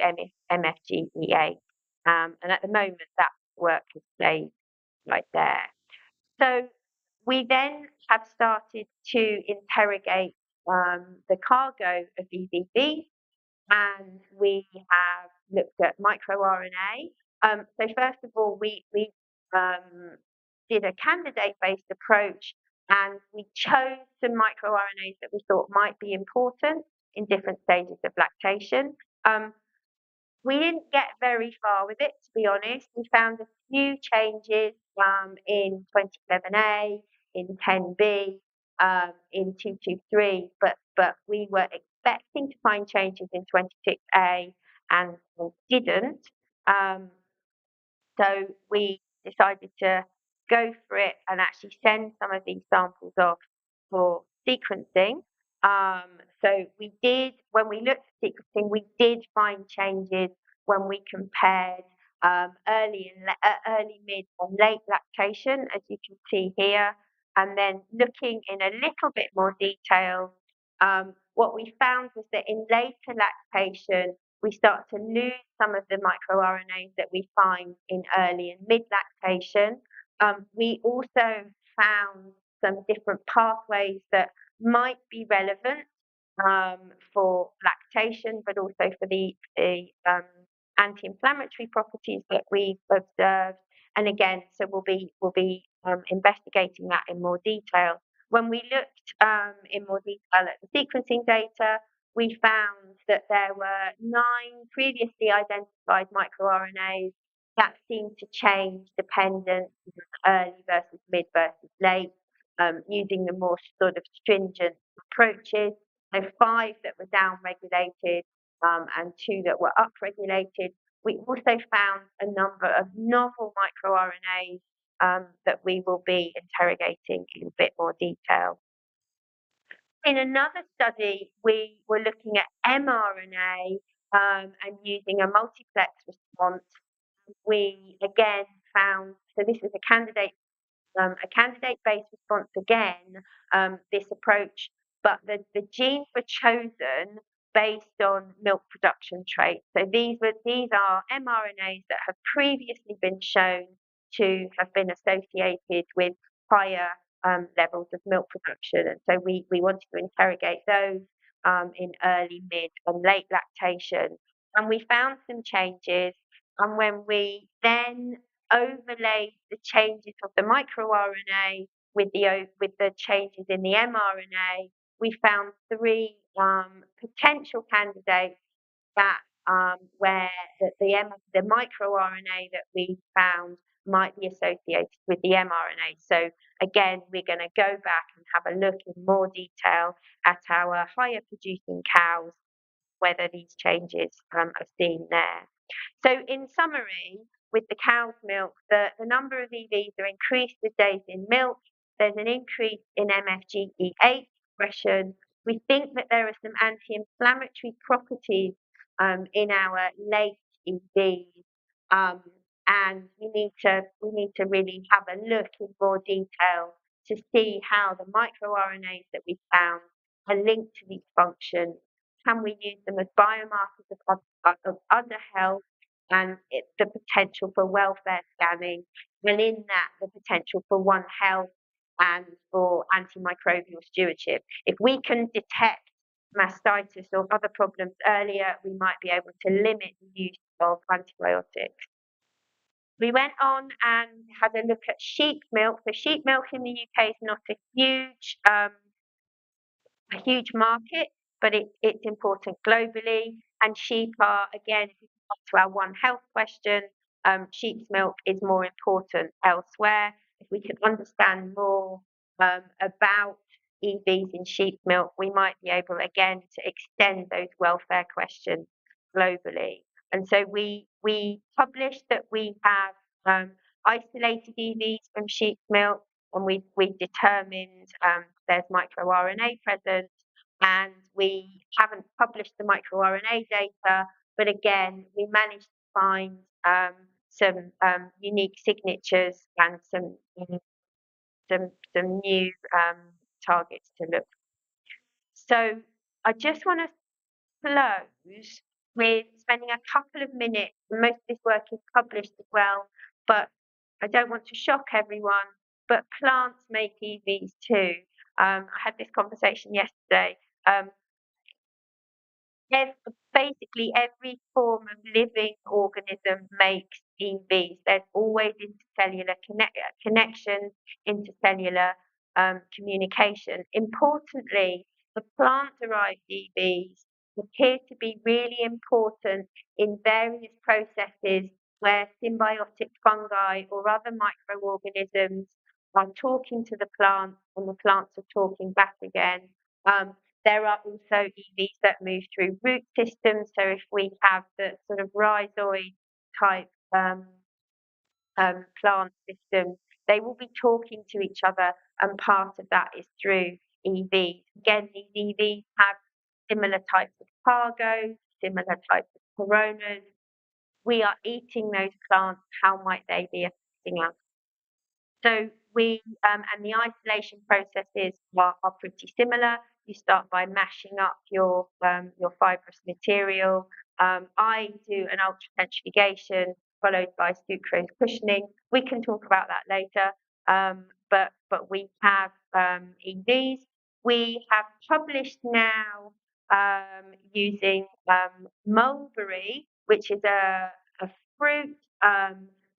MFGE8. And at the moment, that work has stayed right there. So we then have started to interrogate the cargo of EVs, and we have looked at microRNA. So first of all, we did a candidate-based approach, and we chose some microRNAs that we thought might be important in different stages of lactation. We didn't get very far with it, to be honest. We found a few changes in 27A, in 10B, in 223, but we were expecting to find changes in 26A and didn't. So we decided to go for it and actually send some of these samples off for sequencing. So we did, when we looked at sequencing, we did find changes when we compared early, mid, and late lactation, as you can see here. And then looking in a little bit more detail, what we found was that in later lactation, we start to lose some of the microRNAs that we find in early and mid lactation. We also found some different pathways that might be relevant for lactation, but also for the anti-inflammatory properties that we've observed. And again, so we'll be investigating that in more detail. When we looked in more detail at the sequencing data, we found that there were 9 previously identified microRNAs that seemed to change dependent on early versus mid versus late, using the more sort of stringent approaches. So 5 that were downregulated and 2 that were upregulated. We also found a number of novel microRNAs that we will be interrogating in a bit more detail. In another study, we were looking at mRNA and using a multiplex response. We again found, so this is a candidate-based response again, this approach, but the genes were chosen based on milk production traits. So these are mRNAs that have previously been shown to have been associated with higher levels of milk production. And so we wanted to interrogate those in early, mid, and late lactation. And we found some changes. And when we then overlaid the changes of the microRNA with the changes in the mRNA, we found 3 potential candidates that where the microRNA that we found might be associated with the mRNA. So again, we're going to go back and have a look in more detail at our higher producing cows, whether these changes are seen there. So in summary, with the cow's milk, the number of EVs are increased with days in milk. There's an increase in MFGE8 expression. We think that there are some anti-inflammatory properties in our late EVs, and we need to really have a look in more detail to see how the microRNAs that we found are linked to these functions. Can we use them as biomarkers of other health, and the potential for welfare scanning, and in that the potential for One Health and for antimicrobial stewardship. If we can detect mastitis or other problems earlier, we might be able to limit the use of antibiotics. We went on and had a look at sheep milk. So sheep milk in the UK is not a huge market, but it's important globally. And sheep are, again, if we come back to our One Health question, sheep's milk is more important elsewhere. If we can understand more about EVs in sheep milk, we might be able, again, to extend those welfare questions globally. And so we published that we have isolated EVs from sheep milk, and we determined there's microRNA present, and we haven't published the microRNA data, but again, we managed to find some unique signatures and some new targets to look. So I just want to close with spending a couple of minutes. Most of this work is published as well, but I don't want to shock everyone, but plants make EVs too. I had this conversation yesterday. Basically, every form of living organism makes EVs. There's always intercellular connections, intercellular communication. Importantly, the plant-derived EVs appear to be really important in various processes where symbiotic fungi or other microorganisms are talking to the plants and the plants are talking back again. There are also EVs that move through root systems. So if we have the sort of rhizoid type plant systems, they will be talking to each other, and part of that is through EVs. Again, these EVs have similar types of cargo, similar types of coronas. We are eating those plants. How might they be affecting us? So and the isolation processes are pretty similar. You start by mashing up your fibrous material. I do an ultracentrifugation followed by sucrose cushioning. We can talk about that later. But we have EVs. We have published now using mulberry, which is a fruit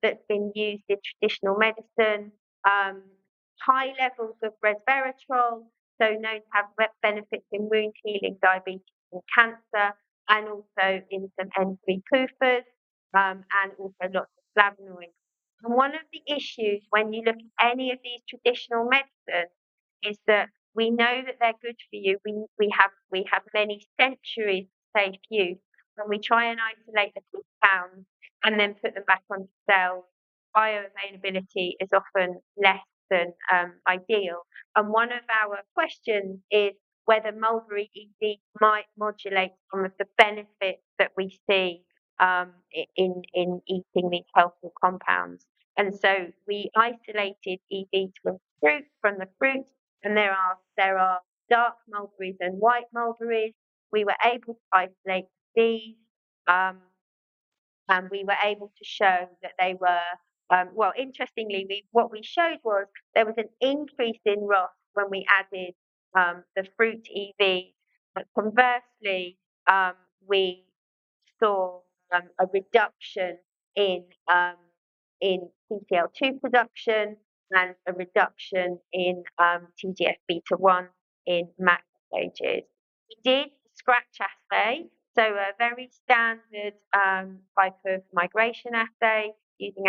that's been used in traditional medicine, high levels of resveratrol, so known to have benefits in wound healing, diabetes and cancer, and also in some N3 PUFAs, and also lots of flavonoids. And one of the issues when you look at any of these traditional medicines is that we know that they're good for you. We have many centuries of safe use, and we try and isolate the compounds and then put them back onto cells. Bioavailability is often less than ideal. And one of our questions is whether mulberry EV might modulate some of the benefits that we see in eating these helpful compounds. And so we isolated EVs from the fruit, and there are dark mulberries and white mulberries. We were able to isolate these. And we were able to show that they were, well, interestingly, what we showed was there was an increase in ROS when we added the fruit EV, but conversely, we saw a reduction in CCL2 production and a reduction in TGF beta 1 in macrophages. We did scratch assay, so a very standard type of migration assay using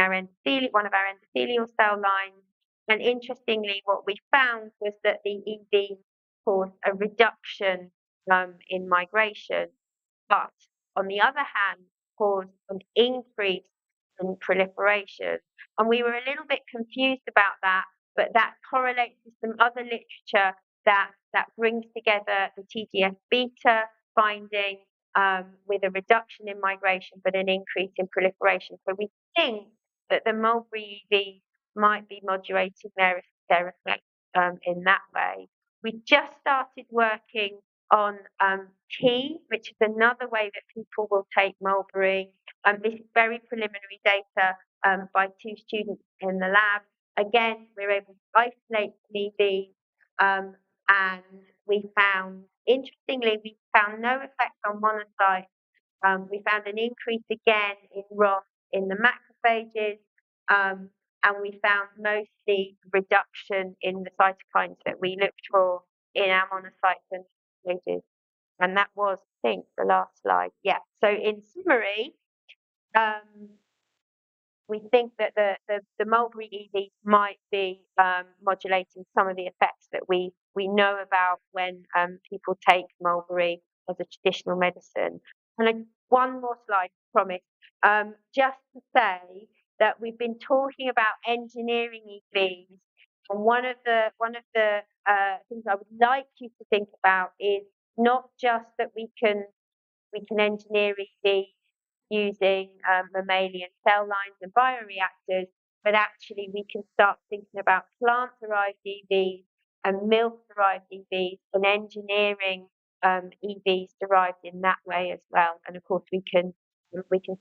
one of our endothelial cell lines. And interestingly, what we found was that the EV caused a reduction in migration, but on the other hand, caused an increase in proliferation. And we were a little bit confused about that, but that correlates with some other literature that brings together the TGF beta finding with a reduction in migration, but an increase in proliferation. So we think that the mulberry EVs might be modulating their effects in that way. We just started working on tea, which is another way that people will take mulberry. This is very preliminary data by 2 students in the lab. Again, we're able to isolate EVs, and interestingly, we found no effect on monocytes. We found an increase again in ROS in the macrophages, and we found mostly reduction in the cytokines that we looked for in our monocytes and nucleases. And that was, I think, the last slide. Yeah. So in summary, we think that the mulberry EVs might be modulating some of the effects that we know about when people take mulberry as a traditional medicine. And one more slide, I promise. Just to say that we've been talking about engineering EVs, and one of the things I would like you to think about is not just that we can engineer EVs using mammalian cell lines and bioreactors, but actually we can start thinking about plant-derived EVs and milk-derived EVs and engineering EVs derived in that way as well. And of course, we can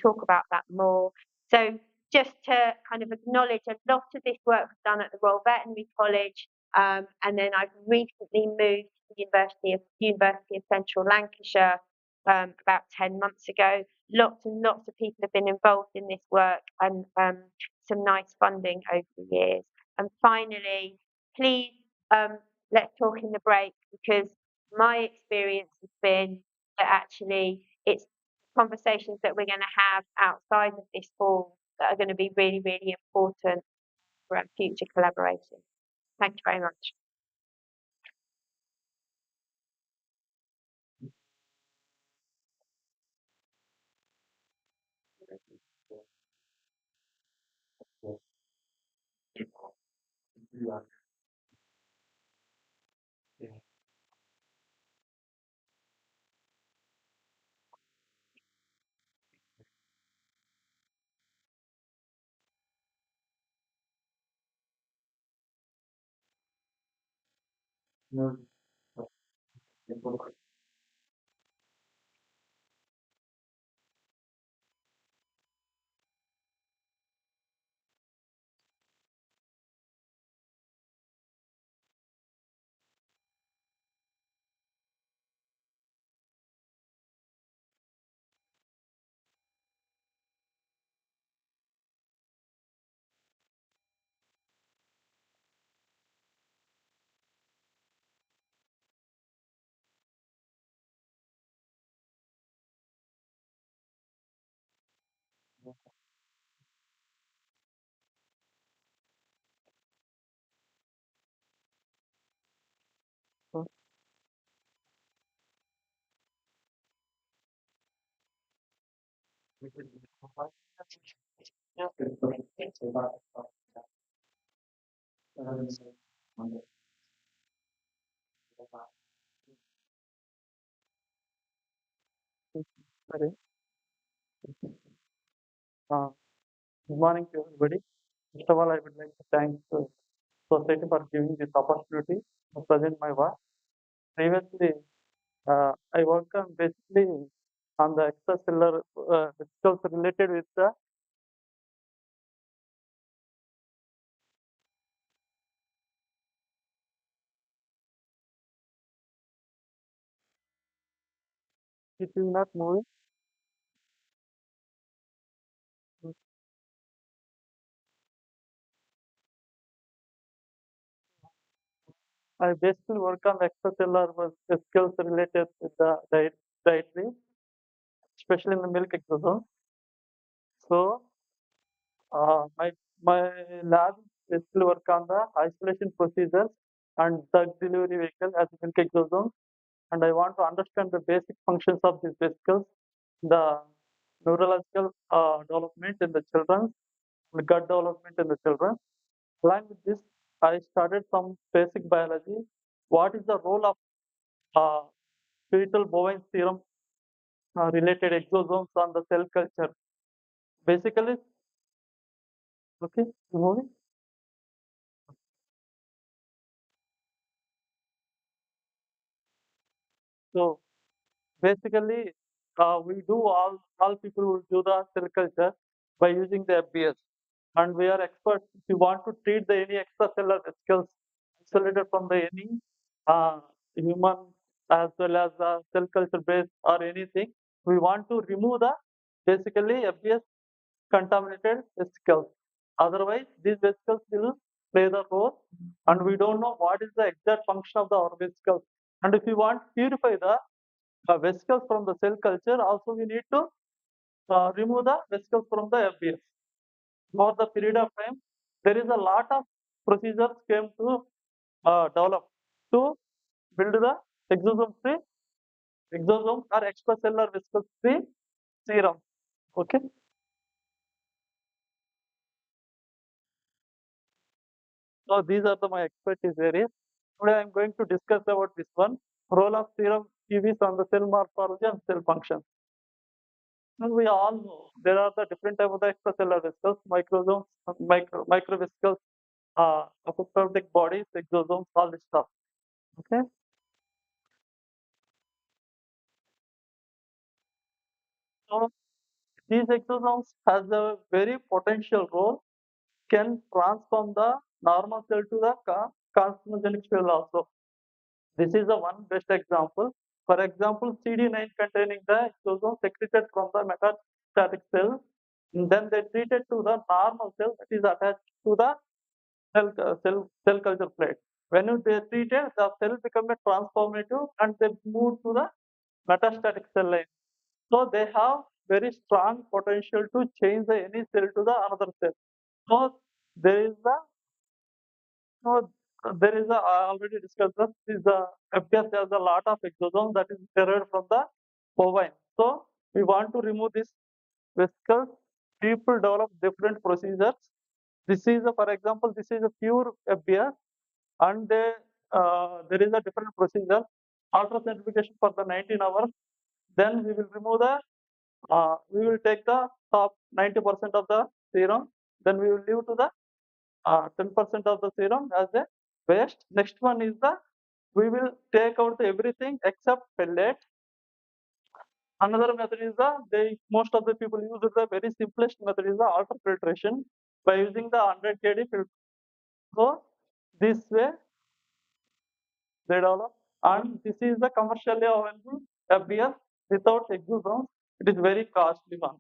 talk about that more. So just to kind of acknowledge a lot of this work was done at the Royal Veterinary College, and then I've recently moved to the University of Central Lancashire about 10 months ago. Lots and lots of people have been involved in this work, and some nice funding over the years. And finally, please, let's talk in the break, because my experience has been that actually it's conversations that we're going to have outside of this hall that are going to be really, really important for our future collaboration. Thank you very much. Sorry. Good morning to everybody. First of all, I would like to thank the society for giving this opportunity to present my work. Previously, I worked on basically on the extracellular vesicles related with the it is not moving. I basically work on extracellular vesicles related with the dietary, especially in the milk exosome. So my lab basically work on the isolation procedures and drug delivery vehicle as milk exosome, and I want to understand the basic functions of these vesicles, the neurological development in the children, the gut development in the children. Along with this, I started some basic biology. What is the role of fetal bovine serum related exosomes on the cell culture? Basically, okay, moving. So basically, we do all people will do the cell culture by using the FBS, and we are experts. If you want to treat the any extracellular vesicles isolated from the any human as well as the cell culture base or anything, we want to remove the basically FBS contaminated vesicles. Otherwise, these vesicles will play the role, and we don't know what is the exact function of our vesicles. And if you want to purify the vesicles from the cell culture, also we need to remove the vesicles from the FBS. Over the period of time, there is a lot of procedures came to develop to build the exosome-free exosomes or extracellular vesicles-free serum. Okay. So these are my expertise areas. Today I am going to discuss about this one, role of serum EVs on the cell morphology and cell function. And we all know there are the different type of the extracellular vesicles, microsomes, microvesicles, apoptotic bodies, exosomes, all this stuff. Okay. So these exosomes has a very potential role, can transform the normal cell to the carcinogenic cell also. This is the one best example. For example, CD9 containing the exosome secreted from the metastatic cell, and then they treated to the normal cell that is attached to the cell culture plate. When they treated, the cell become a transformative and they move to the metastatic cell line. So they have very strong potential to change the any cell to the another cell. So there is the so I already discussed this. Is the FPS has a lot of exosomes that is derived from the bovine. So we want to remove this vesicles. People develop different procedures. This is for example, this is a pure FBS, and there is a different procedure. Ultracentrifugation for the 19 hours. Then we will remove the we will take the top 90% of the serum. Then we will leave to the 10% of the serum as a waste. Next one is the we will take out everything except pellet. Another method is most of the people use the very simplest method is the ultrafiltration by using the 100 kD filter. So this way they develop, and this is the commercially available FBS without exosomes. It is very costly one.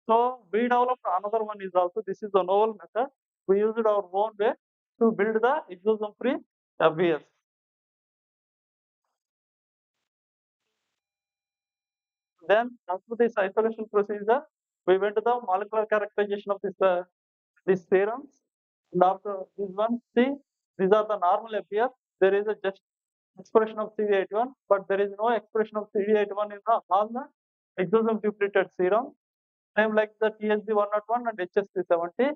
So we developed another one is also this is a novel method. We used our own way to build the exosome-free FBS. Then after this isolation procedure, we went to the molecular characterization of these serums. And after this one, see, these are the normal FBS. There is a just expression of CD81, but there is no expression of CD81 in all the exosome depleted serum. Same like the TSD101 and HS370.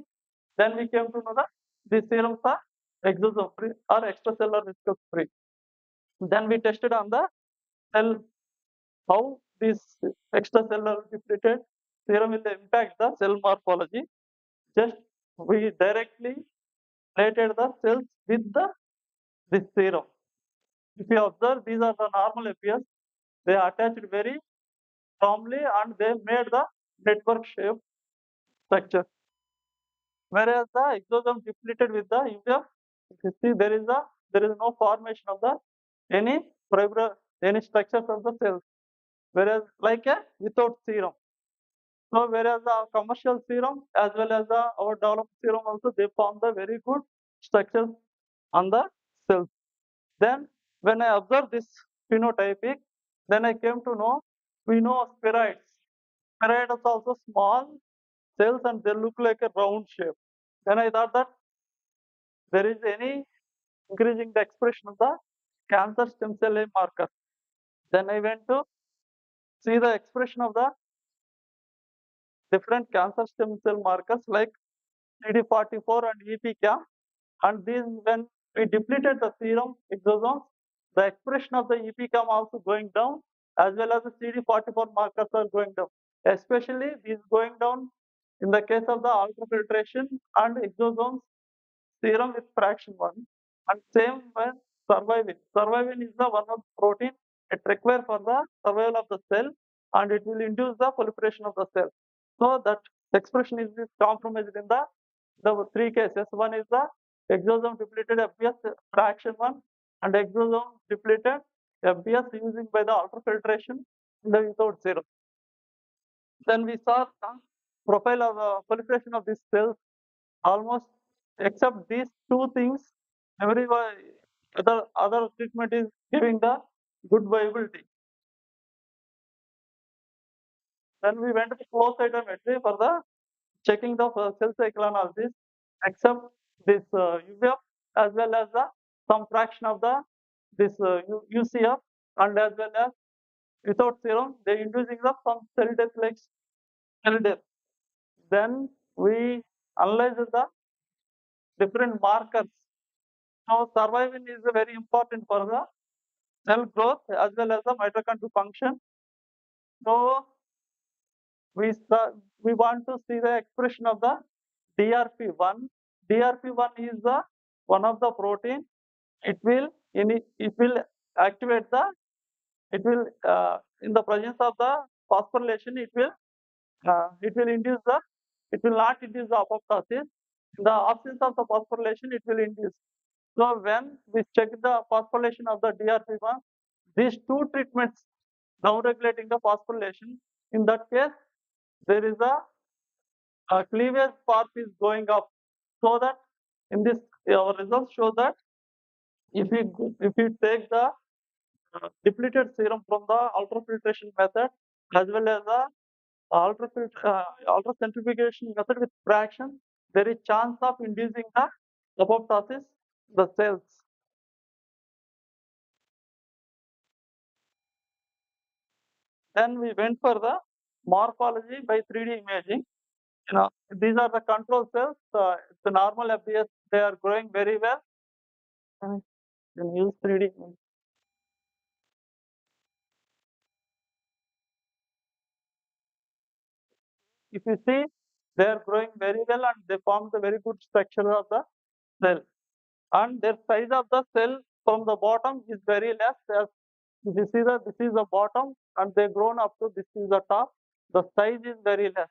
Then we came to know that these serums are exosome free or extracellular vesicles free. Then we tested on the cell how this extracellular depleted serum will impact the cell morphology. Just we directly related the cells with this serum. If you observe, these are the normal FBS. They attached very firmly and they made the network shape structure. Whereas the exosome depleted with the UVF, if you see there is no formation of the any structures of the cells. Whereas like a without serum. So whereas the commercial serum as well as our developed serum also they form the very good structures on the cells. Then when I observe this phenotypic, then I came to know we know spheroids. Spheroids are also small cells and they look like a round shape. Then I thought that there is any increasing the expression of the cancer stem cell marker. Then I went to see the expression of the different cancer stem cell markers like CD44 and EPCAM. And these, when we depleted the serum exosomes, the expression of the EPCAM also going down, as well as the CD44 markers are going down. Especially these going down in the case of the ultrafiltration and exosomes serum with fraction 1. And same when survivin. Survivin is the one of the protein it requires for the survival of the cell and it will induce the proliferation of the cell. So that expression is compromised in the three cases. One is the exosome depleted FBS fraction 1 and exosome depleted FBS using by the ultrafiltration and without serum. Then we saw the profile of proliferation of these cells almost except these two things, everyone other treatment is giving the good viability. Then we went to flow cytometry for the checking the cell cycle analysis, except this UVF as well as the some fraction of the this UCF, and as well as without serum they inducing the some cell death like cell death. Then we analyze the different markers. Now survivin is very important for the cell growth as well as the mitochondrial function. So we want to see the expression of the DRP1. DRP1 is the one of the protein. It will activate the in the presence of the phosphorylation it will induce the it will not induce the apoptosis. In the absence of the phosphorylation it will induce. So when we check the phosphorylation of the DRP1, these two treatments down regulating the phosphorylation, in that case there is a cleavage path is going up, so that in this our results show that if you take the depleted serum from the ultrafiltration method as well as the ultracentrifugation method with fraction, there is chance of inducing the apoptosis the cells. Then we went for the morphology by 3D imaging. These are the control cells. The normal FBS, they are growing very well. And you can use 3D. If you see, they are growing very well and they form the very good structure of the cell. And their size of the cell from the bottom is very less. As if you see that this is the bottom and they grown up to this is the top, the size is very less.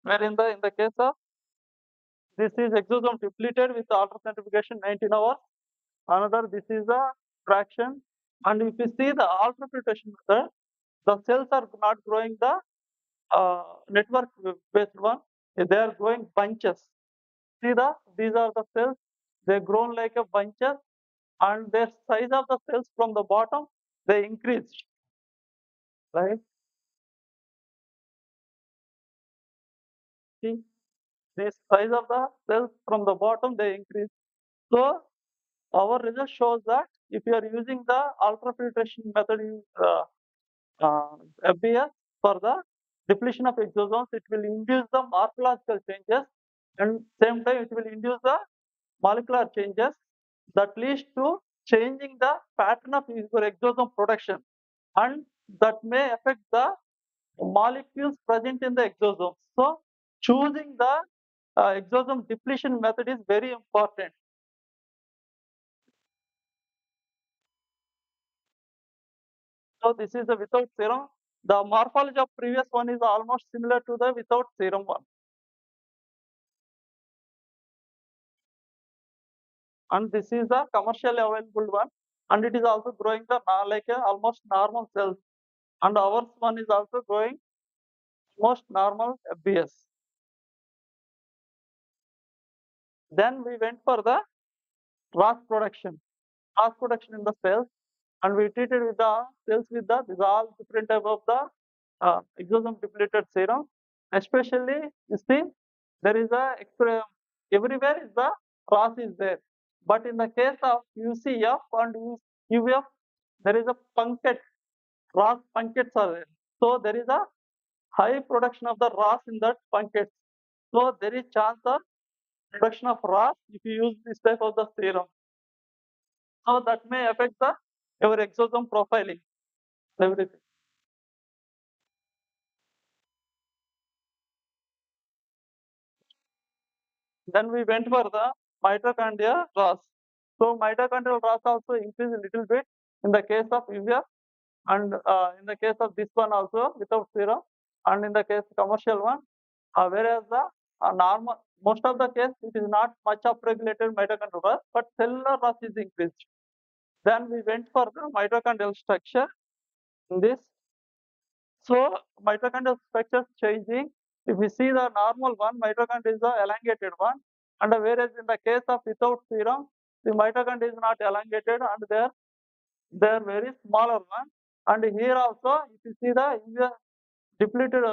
Where in the case of this is exosome depleted with ultracentrifugation 19 hours. Another this is the fraction. And if you see the ultrafiltration method, the cells are not growing the network based one. They are growing bunches. See these are the cells. They grown like a bunches, and their size of the cells from the bottom they increased, right? See, the size of the cells from the bottom they increase. So our result shows that if you are using the ultrafiltration method in FBS for the depletion of exosomes, it will induce the morphological changes, and same time it will induce the molecular changes that leads to changing the pattern of your exosome production, and that may affect the molecules present in the exosomes. So choosing the exosome depletion method is very important. So this is the without serum. The morphology of previous one is almost similar to the without serum one. And this is the commercially available one, and it is also growing the like a almost normal cells. And ours one is also growing most normal FBS. Then we went for the ROS production in the cells, and we treated with the cells with the these all different type of the exosome depleted serum. Especially, you see, there is a everywhere is the ROS is there, but in the case of UCF and UVF, there is a punctate. ROS puncates are there, so there is a high production of the ROS in that puncates. So there is chance of production of ROS if you use this type of the serum. So that may affect the your exosome profiling, everything. Then we went for the mitochondria ROS. So mitochondrial ROS also increase a little bit in the case of UVF, and in the case of this one also without serum, and in the case commercial one, whereas the normal most of the case it is not much upregulated mitochondrial ROS, but cellular ROS is increased. Then we went for the mitochondrial structure in this. So mitochondrial structure changing If you see the normal one, mitochondria is the elongated one, and whereas in the case of without serum, the mitochondria is not elongated and they are very smaller one. And here also, if you see the depleted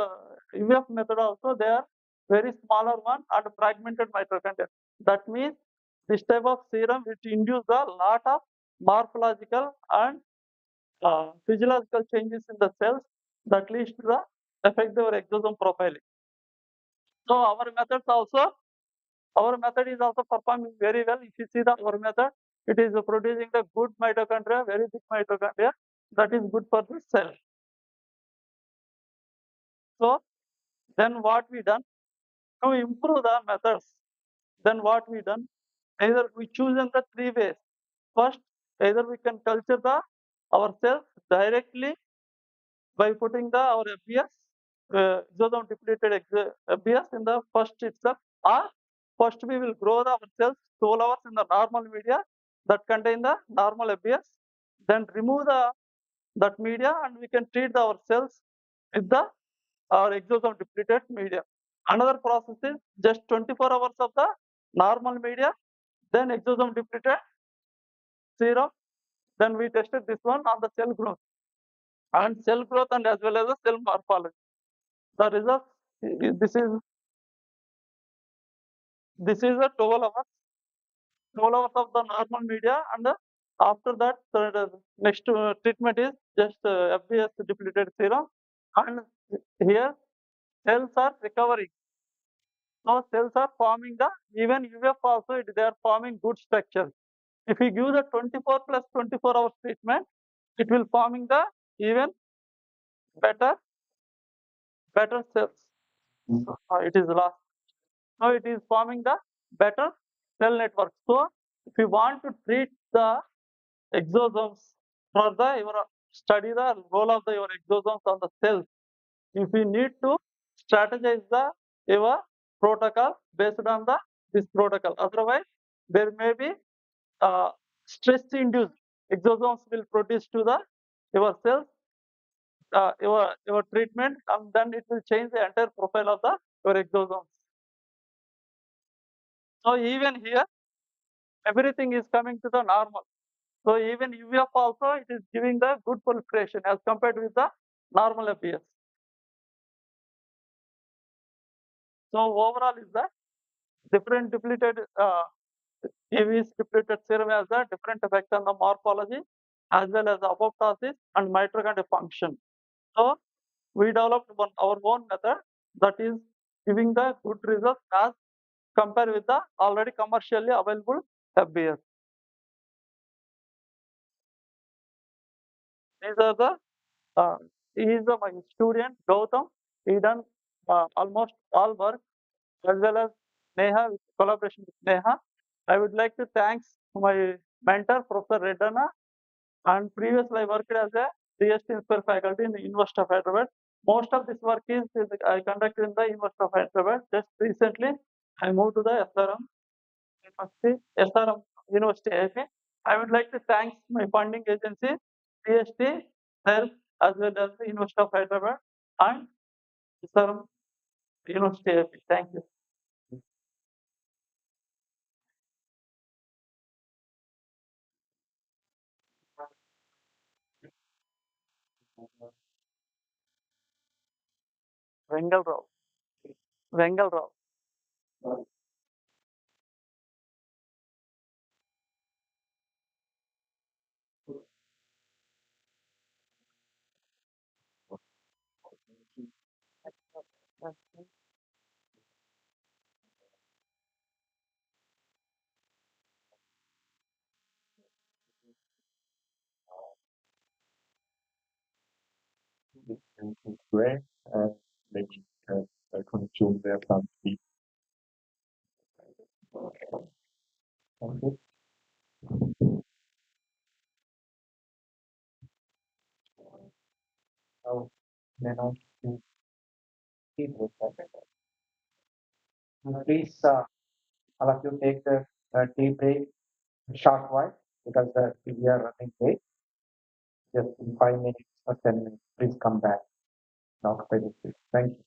EVF method also, they are very smaller one and fragmented mitochondria. That means this type of serum which induce a lot of morphological and physiological changes in the cells that leads to the effective exosome profiling. So our method is also performing very well. If you see our method, it is producing the good mitochondria, very big mitochondria that is good for the cell. So then what we done to improve the methods? Then what we done? Either we chosen the three ways. First, either we can culture our cells directly by putting our FBS, exosome depleted FBS in the first itself, or first we will grow our cells 12 hours in the normal media that contain the normal FBS, then remove that media and we can treat our cells with our exosome depleted media. Another process is just 24 hours of the normal media, then exosome depleted serum, then we tested this one on the cell growth and as well as the cell morphology. The results, this is a 12 hours of the normal media, and after that the next treatment is just FBS depleted serum, and here cells are recovering. So cells are forming even UF also they are forming good structures. If we give the 24 plus 24 hours treatment, it will forming the even better cells. It is lost. Now it is forming the better cell network. So if you want to treat the exosomes for your study the role of your exosomes on the cells, if you need to strategize your protocol based on this protocol. Otherwise, there may be stress-induced exosomes will produce to your cells, your treatment, and then it will change the entire profile of your exosomes. So even here, everything is coming to the normal. So even UVF also it is giving the good proliferation as compared with the normal FBS. So overall is the different depleted EVs depleted serum has a different effect on the morphology as well as apoptosis and mitochondrial function. So we developed our own method that is giving the good results as compared with the already commercially available FBS. These are he is my student Gautam. He done almost all work as well as Neha with collaboration with Neha. I would like to thanks my mentor Professor Redana, and previously I worked as a DST Inspire faculty in the University of Hyderabad. Most of this work is I conducted in the University of Hyderabad. Just recently I moved to the SRM University AP. I would like to thank my funding agency, DST, HELP, as well as the University of Hyderabad and SRM University AP. Thank you. Vengal Rao. and great and maybe consume their plant feed. Thank you. Now, then on to tea break. Please, all of you take the tea break, short while, because we are running late. Just in 5 minutes or 10 minutes, please come back and occupy the seat. Thank you.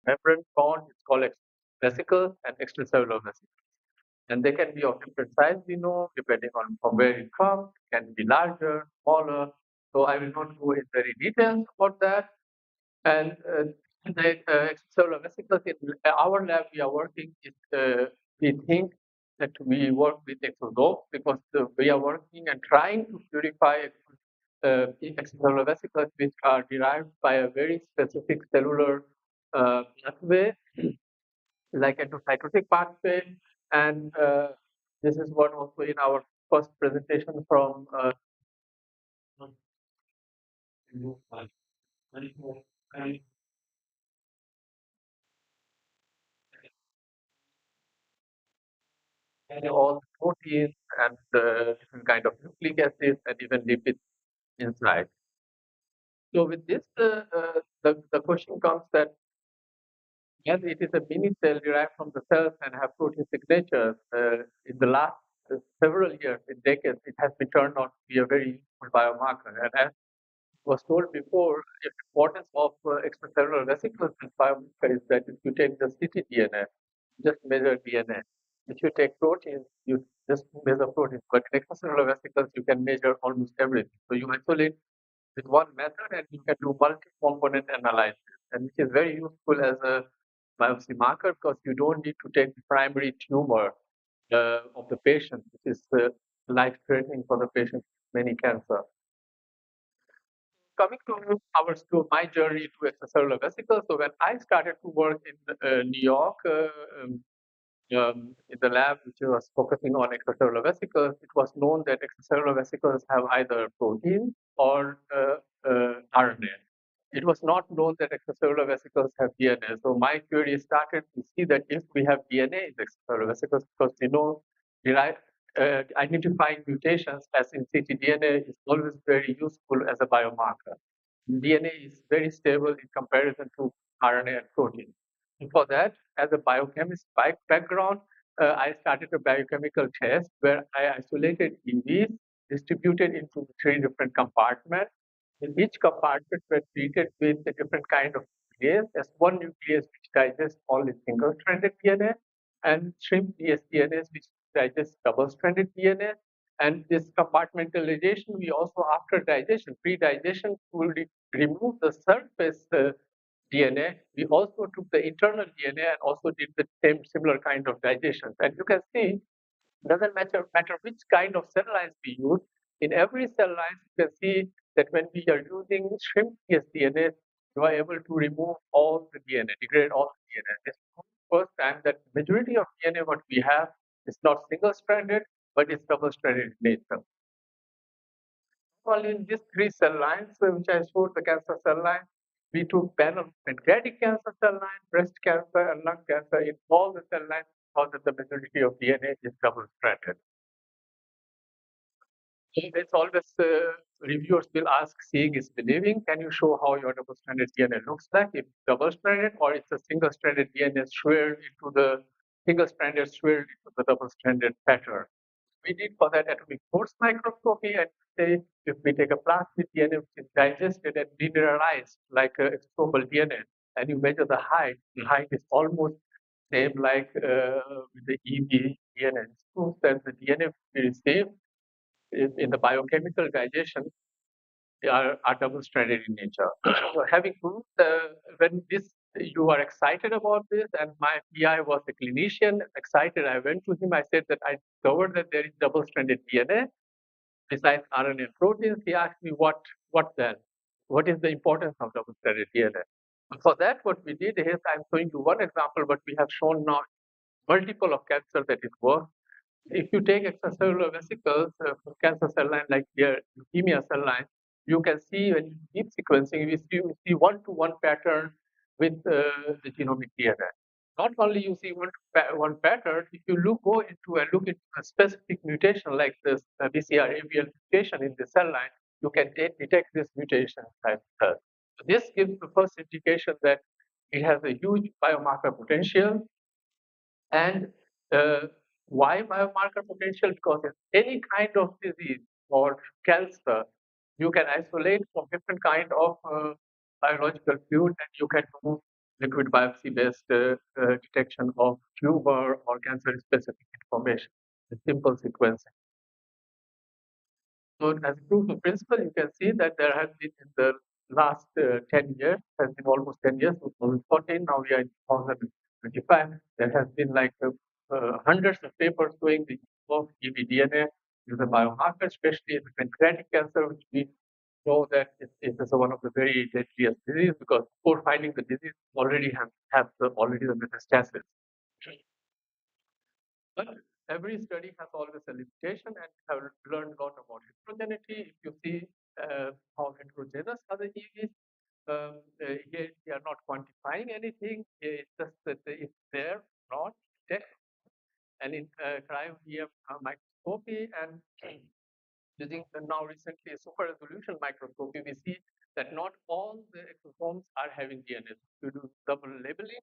membrane bound. It's called vesicles and extracellular vesicles. And they can be of different size, we know, depending on from where it comes, can be larger, smaller. So I will not go in very details about that. And the extracellular vesicles in our lab, we are working, we think that we work with exosomes because we are working and trying to purify extracellular vesicles which are derived by a very specific cellular pathway, like endocytotic pathway. And this is what also in our first presentation from all the proteins and different kind of nucleic acids and even lipids inside. So with this, the question comes that as it is a mini cell derived from the cells and have protein signatures, in the last several years, in decades, it has been turned out to be a very useful biomarker. And as was told before, the importance of extracellular vesicles in biomarker is that if you take the ctDNA, just measure DNA. If you take proteins, you just measure proteins. But in extracellular vesicles, you can measure almost everything. So you isolate with one method and you can do multi-component analysis, and which is very useful as a biopsy marker because you don't need to take the primary tumor of the patient, which is life-threatening for the patient with many cancer. Coming to my journey to extracellular vesicles. So when I started to work in New York, in the lab which was focusing on extracellular vesicles, it was known that extracellular vesicles have either protein or RNA. It was not known that extracellular vesicles have DNA. So my query started to see that if we have DNA in the extracellular vesicles, because we know identifying mutations as in ctDNA is always very useful as a biomarker. DNA is very stable in comparison to RNA and protein. And for that, as a biochemist by background, I started a biochemical test where I isolated EVs distributed into 3 different compartments. In each compartment were treated with a different kind of nuclease. There's one nuclease which digests only single-stranded DNA, and shrimp dsDNase which digests double-stranded DNA. And this compartmentalization, we also, after digestion, pre-digestion, will remove the surface DNA. We also took the internal DNA and also did the same similar kind of digestion. And you can see, doesn't matter which kind of cell lines we use. In every cell line, you can see that when we are using shrimp dsDNase, you are able to remove all the DNA, degrade all the DNA. This is the first time that the majority of DNA what we have is not single-stranded, but it's double-stranded in nature. Only in these 3 cell lines, which I showed the cancer cell line, we took panel pancreatic cancer cell line, breast cancer, and lung cancer. In all the cell lines, found that the majority of DNA is double-stranded. It's always reviewers will ask, seeing is believing. Can you show how your double-stranded DNA looks like? If it's double-stranded or it's a single-stranded DNA swirled into the single-stranded swirled into the double-stranded pattern. We did for that atomic force microscopy, and say if we take a plasmid DNA which is digested and mineralized like exosomal DNA, and you measure the height is almost same like with the EV DNA. It proves that the DNA we receive in the biochemical digestion are double-stranded in nature. So having proved when you are excited about this, and my PI was a clinician, excited, I went to him, I said that I discovered that there is double-stranded DNA besides RNA and proteins. He asked me what then? What is the importance of double-stranded DNA? And for that, what we did is, I'm showing you one example, but we have shown now multiple of cancer that it works. If you take extracellular vesicles from cancer cell line like here, leukemia cell line, you can see when you deep sequencing, you see one-to-one pattern with the genomic DNA. Not only you see one pattern, if you go into a specific mutation like this BCR-ABL mutation in the cell line, you can detect this mutation type. So this gives the first indication that it has a huge biomarker potential. And why biomarker potential? Because in any kind of disease or cancer, you can isolate from different kind of biological fluid, and you can do liquid biopsy-based detection of tumor or cancer-specific information, the simple sequencing. So as a proof of principle, you can see that there has been in the last 10 years, has been almost 10 years, 2014, now we are in 2025, there has been like hundreds of papers showing the use of EVDNA as a biomarker, especially in pancreatic cancer, which we know that it is one of the very deadliest diseases because before finding the disease, already have the metastasis. But every study has always a limitation, and we have learned a lot about heterogeneity. If you see how heterogeneous are the EVs, here we are not quantifying anything. It's just that it's there, not detect. And in cryo-EM microscopy and using now recently a super resolution microscopy, we see that not all the exosomes are having DNA. If you do double labeling,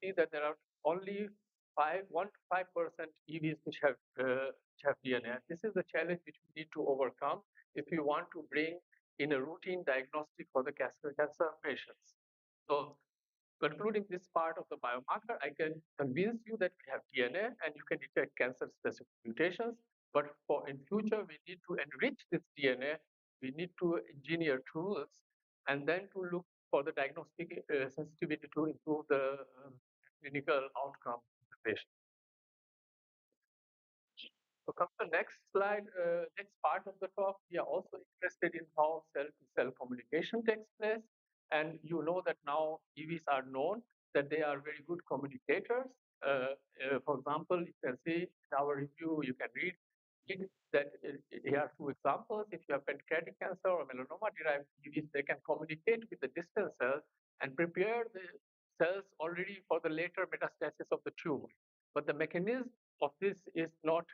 see that there are only 1 to 5% EVs which have DNA. This is the challenge which we need to overcome if we want to bring in a routine diagnostic for the cancer patients. So, concluding this part of the biomarker, I can convince you that we have DNA and you can detect cancer-specific mutations. But in future, we need to enrich this DNA. We need to engineer tools, and then to look for the diagnostic sensitivity to improve the clinical outcome of the patient. So come to the next slide, next part of the talk. We are also interested in how cell-to-cell communication takes place. And you know that now EVs are known that they are very good communicators. For example, you can see in our review, you can read that here are two examples. If you have pancreatic cancer or melanoma-derived EVs, they can communicate with the distant cells and prepare the cells already for the later metastasis of the tumor. But the mechanism of this is not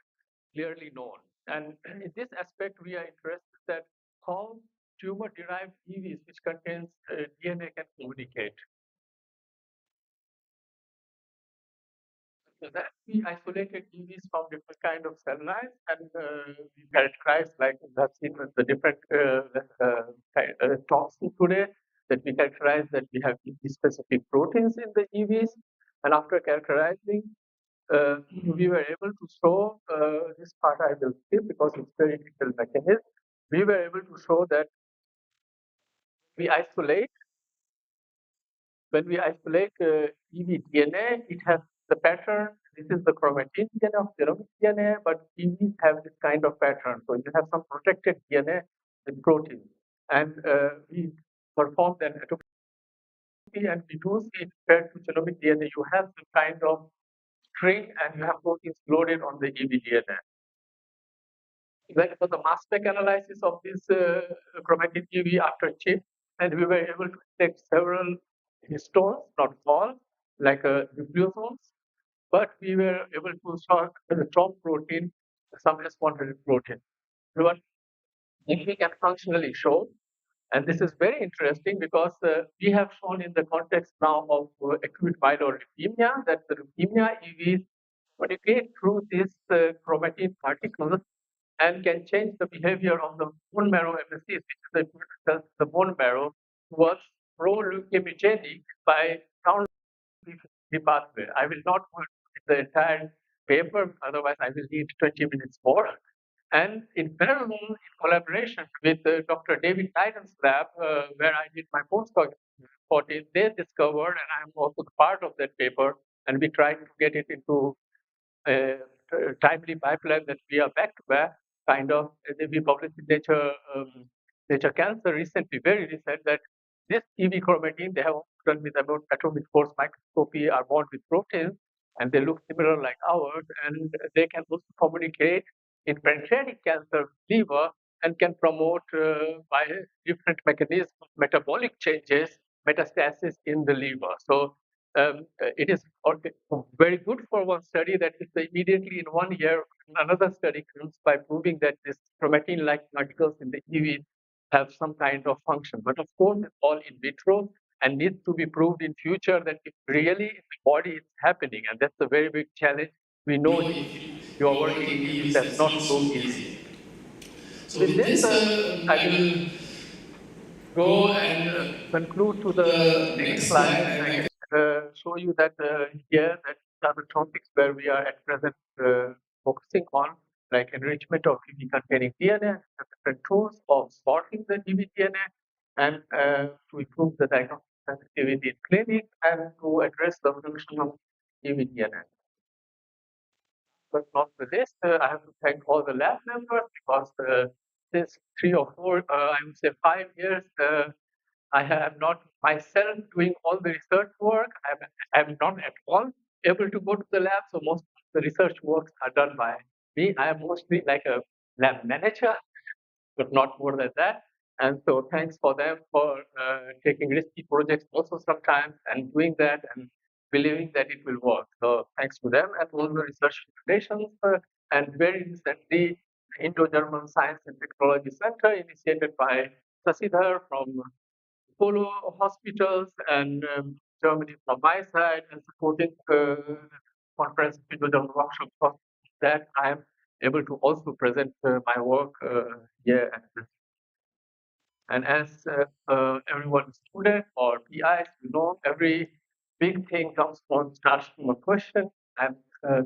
clearly known. And in this aspect, we are interested that how tumor-derived EVs, which contains DNA, can communicate. So that we isolated EVs from different kind of cell lines, and we characterized, like we have seen with the different talks today, that we characterize that we have EV-specific proteins in the EVs, and after characterizing, we were able to show this part I will skip because it's very detailed mechanism. We were able to show that when we isolate EV DNA, it has the pattern. This is the chromatin DNA of serum DNA, but EVs have this kind of pattern. So you have some protected DNA with protein. And we performed an autopsy, and we do see compared to genomic DNA, you have some kind of string and you have proteins loaded on the EV DNA. Then for the mass spec analysis of this chromatin EV after chip, and we were able to detect several histones, not all, like nucleosomes, but we were able to sort the top protein, some respondent protein. But if we can functionally show, and this is very interesting because we have shown in the context now of acute myeloid leukemia that the leukemia EVs communicate through these chromatin particles and can change the behavior of the bone marrow MSCs, which is the bone marrow, towards pro-leukemogenic by down the pathway. I will not go into the entire paper, otherwise I will need 20 minutes more. And in parallel, in collaboration with Dr. David Tyden's lab, where I did my postdoc reporting, they discovered, and I'm also part of that paper, and we tried to get it into a timely pipeline that we are back to back, kind of. We published in Nature Cancer recently, very recent, that this EV chromatin, they have done with about atomic force microscopy, are bound with proteins, and they look similar like ours, and they can also communicate in pancreatic cancer liver and can promote by different mechanisms metabolic changes, metastasis in the liver. So it is very good for one study that if immediately in 1 year another study comes by proving that this chromatin-like particles in the EV have some kind of function. But of course, it's all in vitro and needs to be proved in future that it really in the body is happening, and that's a very big challenge. We know if you are working in EVs, that's not so easy. So with this, I will go and conclude to the next slide. show you that here that are the topics where we are at present focusing on, like enrichment of EV containing DNA, different tools of sorting the EV DNA, and to improve the diagnostic sensitivity in clinic and to address the function of EV DNA. But not with this, I have to thank all the lab members because since 3 or 4, I would say 5 years, I am not myself doing all the research work. I'm not at all able to go to the lab, so most of the research works are done by me. I am mostly like a lab manager, but not more than that. And so thanks for them for taking risky projects also sometimes and doing that and believing that it will work. So thanks to them and all the research foundations and very recently Indo-German Science and Technology Center initiated by Sasidhar from Polo hospitals and Germany from my side and supporting conference Indo-German workshops that I am able to also present my work here at this. And as everyone is student or PIs, you know, every big thing starts from a question. And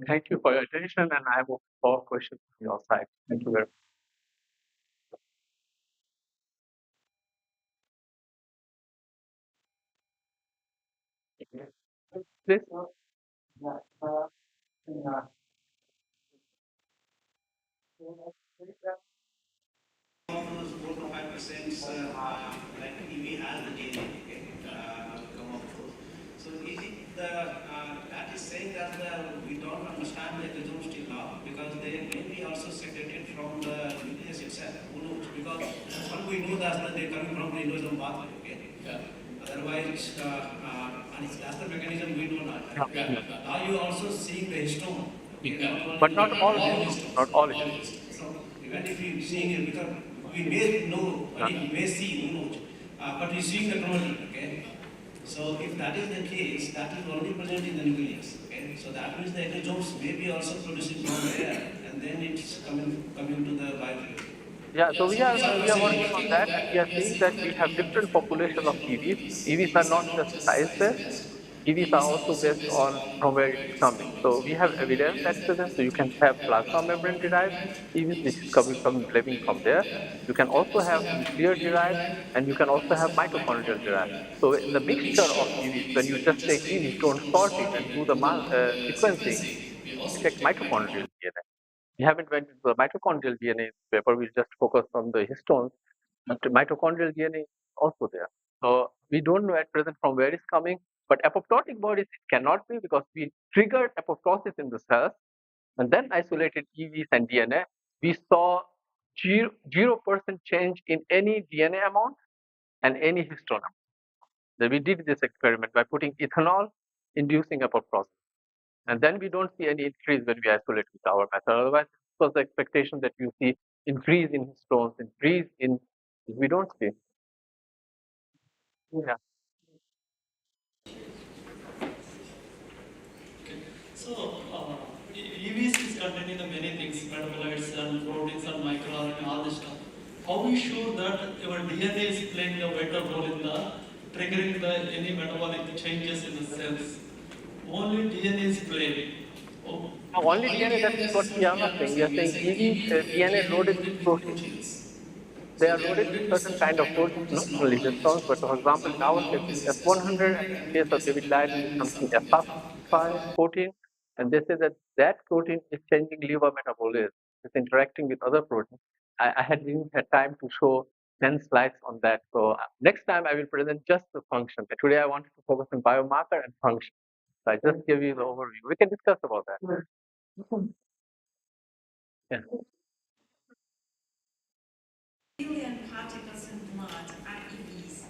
thank you for your attention. And I will for questions from your side. Thank you very much. Please. Those 4 to 5% like EV has the DNA, okay, come up with. So is it that is saying that we don't understand the exosomes till now because they may be also secreted from the nucleus itself. Who knows? Because what we know that they're coming from the endosome pathway, okay? Yeah. Otherwise, and that's the mechanism we do not. Right? Yeah. Now you also seeing the histone. Okay? Yeah. But not all histones. Not all histones. So even if you seeing it, because we may know, we may see, who knows, but we're seeing the chromatin, okay? So if that is the case, that is already present in the nucleus, okay? So that means the exosomes may be also producing from air, and then it's coming to the biofluid. Yeah, so we are working on that, and we are seeing that we have different population of EVs. EVs are not just size-based. EVs are also based on from where it is coming. So we have evidence at present. So you can have plasma membrane derived EVs, which is living from there. You can also have nuclear derived, and you can also have mitochondrial derived. So in the mixture of EVs, when you just take EVs, don't sort it and do the sequencing, you take mitochondrial DNA. We haven't went into the mitochondrial DNA paper. We just focused on the histones, but the mitochondrial DNA is also there. So we don't know at present from where it's coming. But apoptotic bodies it cannot be because we triggered apoptosis in the cells and then isolated EVs and DNA. We saw 0% change in any DNA amount and any histone amount. Then we did this experiment by putting ethanol inducing apoptosis. And then we don't see any increase when we isolate with our method. Otherwise, it was the expectation that you see increase in histones, increase in, we don't see. Yeah. So, EVs is containing the many things, metabolites and proteins and microRNA and all this stuff. How we sure that our DNA is playing a better role in the triggering any metabolic changes in the cells? Only DNA is playing. No, only DNA, that is what we are not saying. We are saying EV DNA loaded with proteins. They are loaded with certain kind of proteins, not only histones, but for example, in our case, it's F100, and in case of David Light, it's something F5 protein. And they say that that protein is changing liver metabolism. It's interacting with other proteins. I didn't have time to show 10 slides on that. So next time I will present just the function. But today I wanted to focus on biomarker and function. So I just give you the overview. We can discuss about that. Yeah. Billion particles in blood are EVs.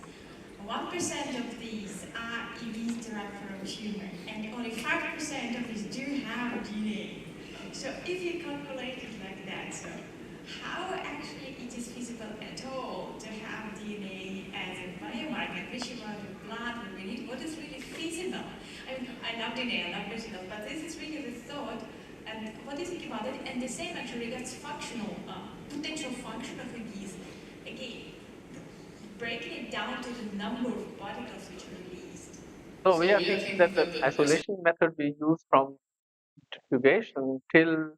1% of these are EVs derived from human, and only 5% of these do have DNA. So if you calculate it like that, so how actually it is feasible at all to have DNA as a biomarker, which is the blood we need? What is really feasible? I mean, I love DNA, I love vesicle, but this is really the thought. And what do you think about it? And the same actually regards functional, potential function of EVs. Again, breaking it down to the number of particles which are released. So we are thinking that the isolation method we use from centrifugation till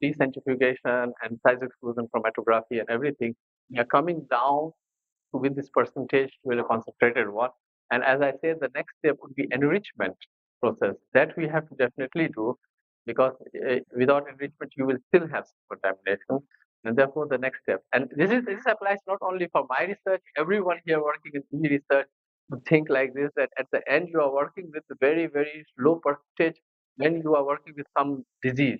decentrifugation and size exclusion chromatography and everything, we are coming down with this percentage to a concentrated one. And as I said, the next step would be enrichment process that we have to definitely do, because without enrichment you will still have some contamination. And therefore the next step, and this applies not only for my research, everyone here working in EV research would think like this, that at the end you are working with a very, very low percentage when you are working with some disease.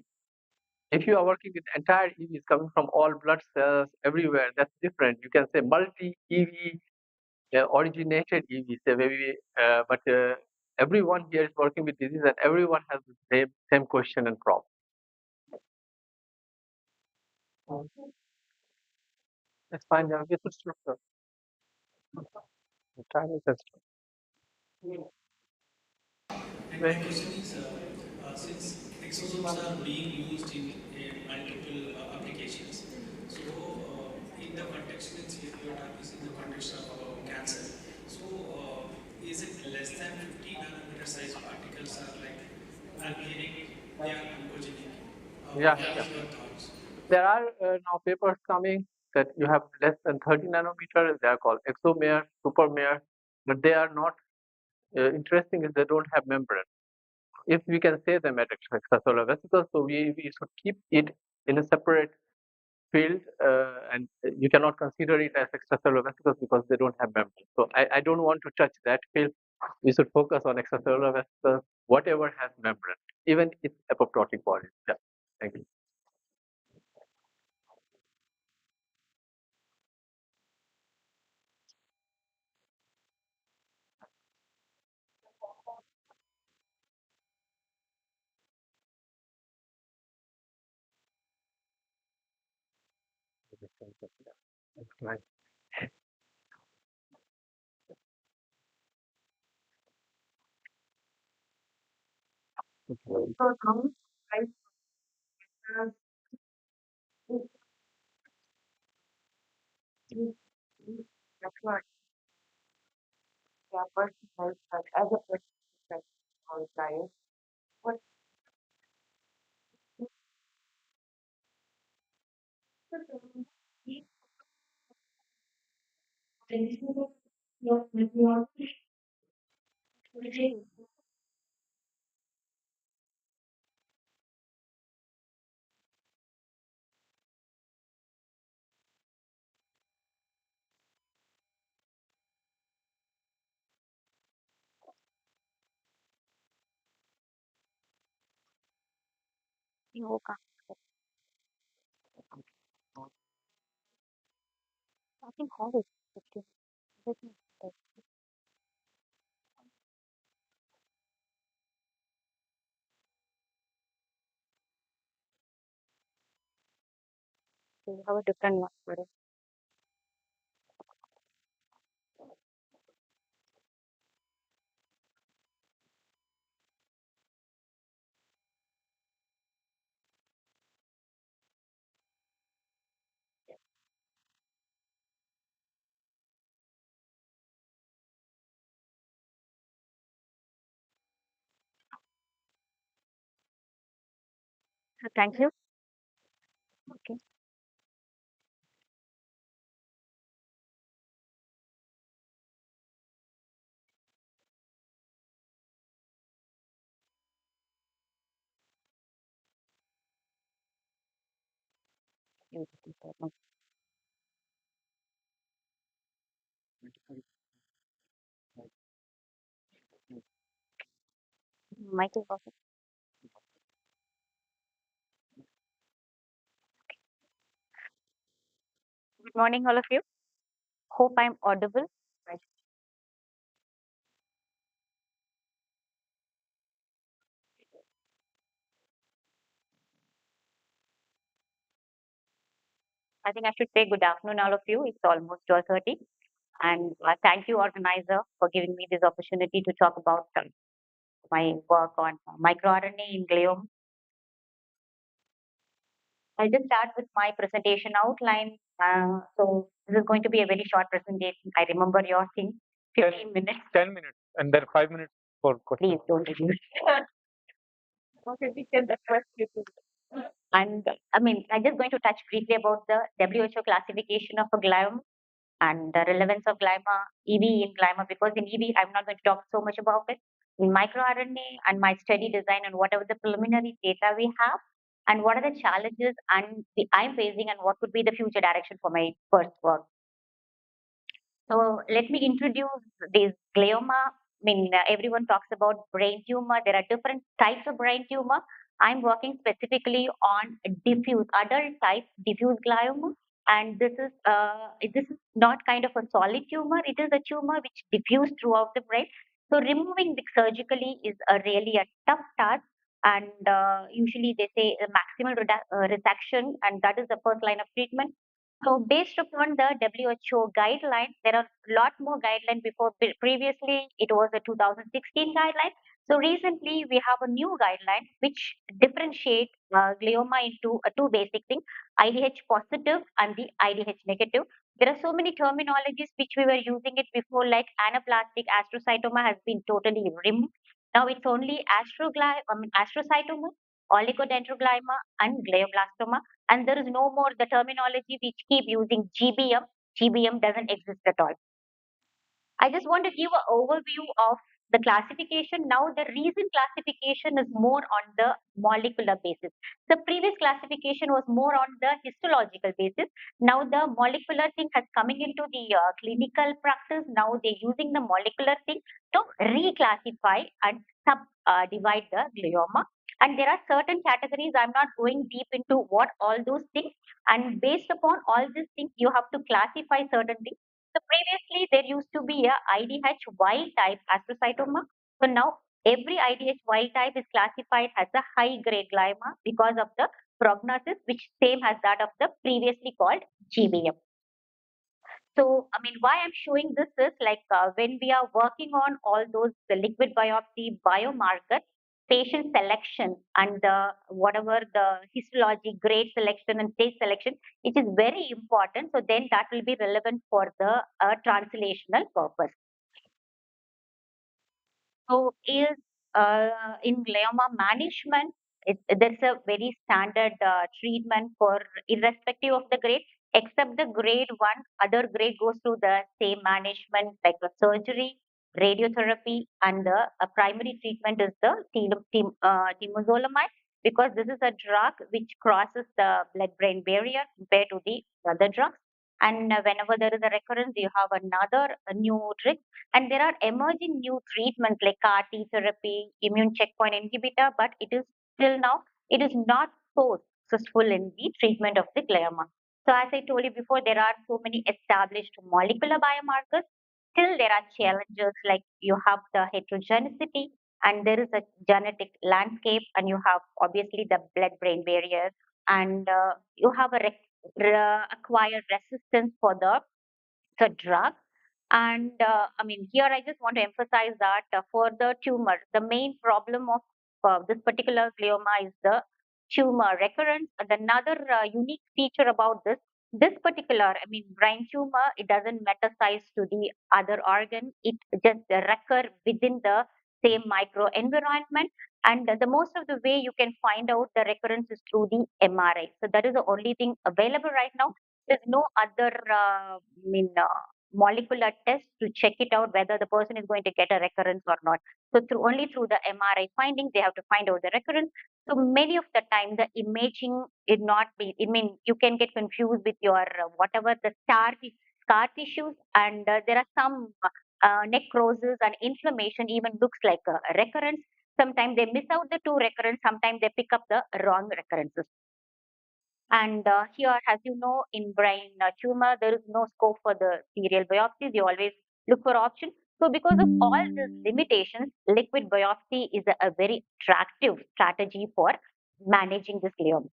If you are working with entire EVs coming from all blood cells everywhere, that's different. You can say multi-EV originated EVs, maybe, but everyone here is working with disease and everyone has the same question and problem. That's fine. Yeah, we should stop. The time is just. And my question is, since exosomes are being used in multiple applications, so in the context, let's say we are talking in the context of cancer, so is it less than 50 nanometer size particles are like, I'm hearing they are oncogenic. Yeah. What are your thoughts? There are now papers coming that you have less than 30 nanometer. They are called exomere, supermere, but they are not interesting is they don't have membrane. If we can say them at extracellular vesicles, so we should keep it in a separate field, and you cannot consider it as extracellular vesicles because they don't have membrane. So I don't want to touch that field. We should focus on extracellular vesicles, whatever has membrane, even its apoptotic body. Yeah. Thank you. Right. So come, right? That's right. Yeah, personal, but as a person, on diet, what yoga. I think all is okay. Everything is okay. We have a different one for it. So thank you. Okay. You can take that. Michael Buffett. Good morning, all of you. Hope I'm audible. Right. I think I should say good afternoon, all of you. It's almost 12:30. And thank you, organizer, for giving me this opportunity to talk about my work on microRNA in glioma. I'll just start with my presentation outline. So this is going to be a very short presentation. I remember your thing, 15 minutes. 10 minutes, and then 5 minutes for question. Please don't reduce. Okay, we can request you to. And I'm just going to touch briefly about the WHO classification of a glioma and the relevance of glioma, EV in glioma, because in EV, I'm not going to talk so much about it. In microRNA and my study design and whatever the preliminary data we have, and what are the challenges I'm facing, and what could be the future direction for my first work. So let me introduce this glioma. Everyone talks about brain tumor. There are different types of brain tumor. I'm working specifically on diffuse adult type diffuse glioma, and this is not kind of a solid tumor. It is a tumor which diffuse throughout the brain. So removing it surgically is really a tough task, and usually they say a maximal resection, and that is the first line of treatment. So based upon the WHO guidelines, there are a lot more guidelines before. Previously, it was a 2016 guideline. So recently, we have a new guideline which differentiate glioma into two basic things: IDH positive and the IDH negative. There are so many terminologies which we were using it before, like anaplastic astrocytoma has been totally removed. Now it's only astrocytoma, oligodendroglioma, and glioblastoma, and there is no more the terminology which keep using GBM. GBM doesn't exist at all. I just want to give an overview of the classification. Now, the recent classification is more on the molecular basis. The previous classification was more on the histological basis. Now, the molecular thing has coming into the clinical practice. Now, they're using the molecular thing to reclassify and divide the glioma. And there are certain categories. I'm not going deep into what all those things. And based upon all these things, you have to classify certain things. So previously there used to be a IDH wild type astrocytoma. So now every IDH wild type is classified as a high grade glioma because of the prognosis, which same as that of the previously called GBM. So, why I'm showing this is like when we are working on all those the liquid biopsy biomarkers, patient selection, and whatever the histology, grade selection, and stage selection, it is very important. So then that will be relevant for the translational purpose. So is in glioma management, there's a very standard treatment for irrespective of the grade, except the grade one, other grade goes through the same management like the surgery, radiotherapy, and the primary treatment is the temozolomide, because this is a drug which crosses the blood-brain barrier compared to the other drugs. And whenever there is a recurrence, you have another new drug. And there are emerging new treatments like CAR T therapy, immune checkpoint inhibitor, but it is still now, it is not so successful in the treatment of the glioma. So as I told you before, there are so many established molecular biomarkers. Still, there are challenges like you have the heterogeneity, and there is a genetic landscape, and you have obviously the blood-brain barrier, and you have a acquired resistance for the drug. And here I just want to emphasize that for the tumor, the main problem of this particular glioma is the tumor recurrence. And another unique feature about this particular, brain tumor, it doesn't metastasize to the other organ. It just recur within the same microenvironment. And the most of the way you can find out the recurrence is through the MRI. So that is the only thing available right now. There's no other, molecular test to check it out whether the person is going to get a recurrence or not. So only through the MRI findings, they have to find out the recurrence. So many of the time, the imaging is not be. You can get confused with your whatever the scar tissues, and there are some necrosis and inflammation. Even looks like a recurrence. Sometimes they miss out the two recurrence. Sometimes they pick up the wrong recurrences. And here, as you know, in brain tumor, there is no scope for the serial biopsies. You always look for options. So because of all these limitations, liquid biopsy is a very attractive strategy for managing this glioma.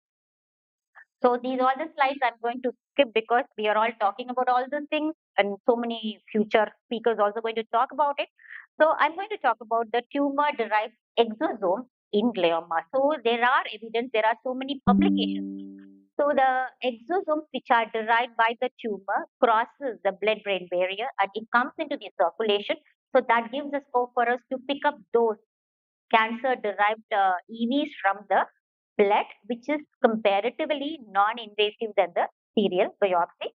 So these are the slides I'm going to skip because we are all talking about all these things, and so many future speakers also going to talk about it. So I'm going to talk about the tumor-derived exosomes in glioma. So there are evidence, there are so many publications. So the exosomes which are derived by the tumor crosses the blood-brain barrier and it comes into the circulation. So that gives a scope for us to pick up those cancer-derived EVs from the blood, which is comparatively non-invasive than the serial biopsy.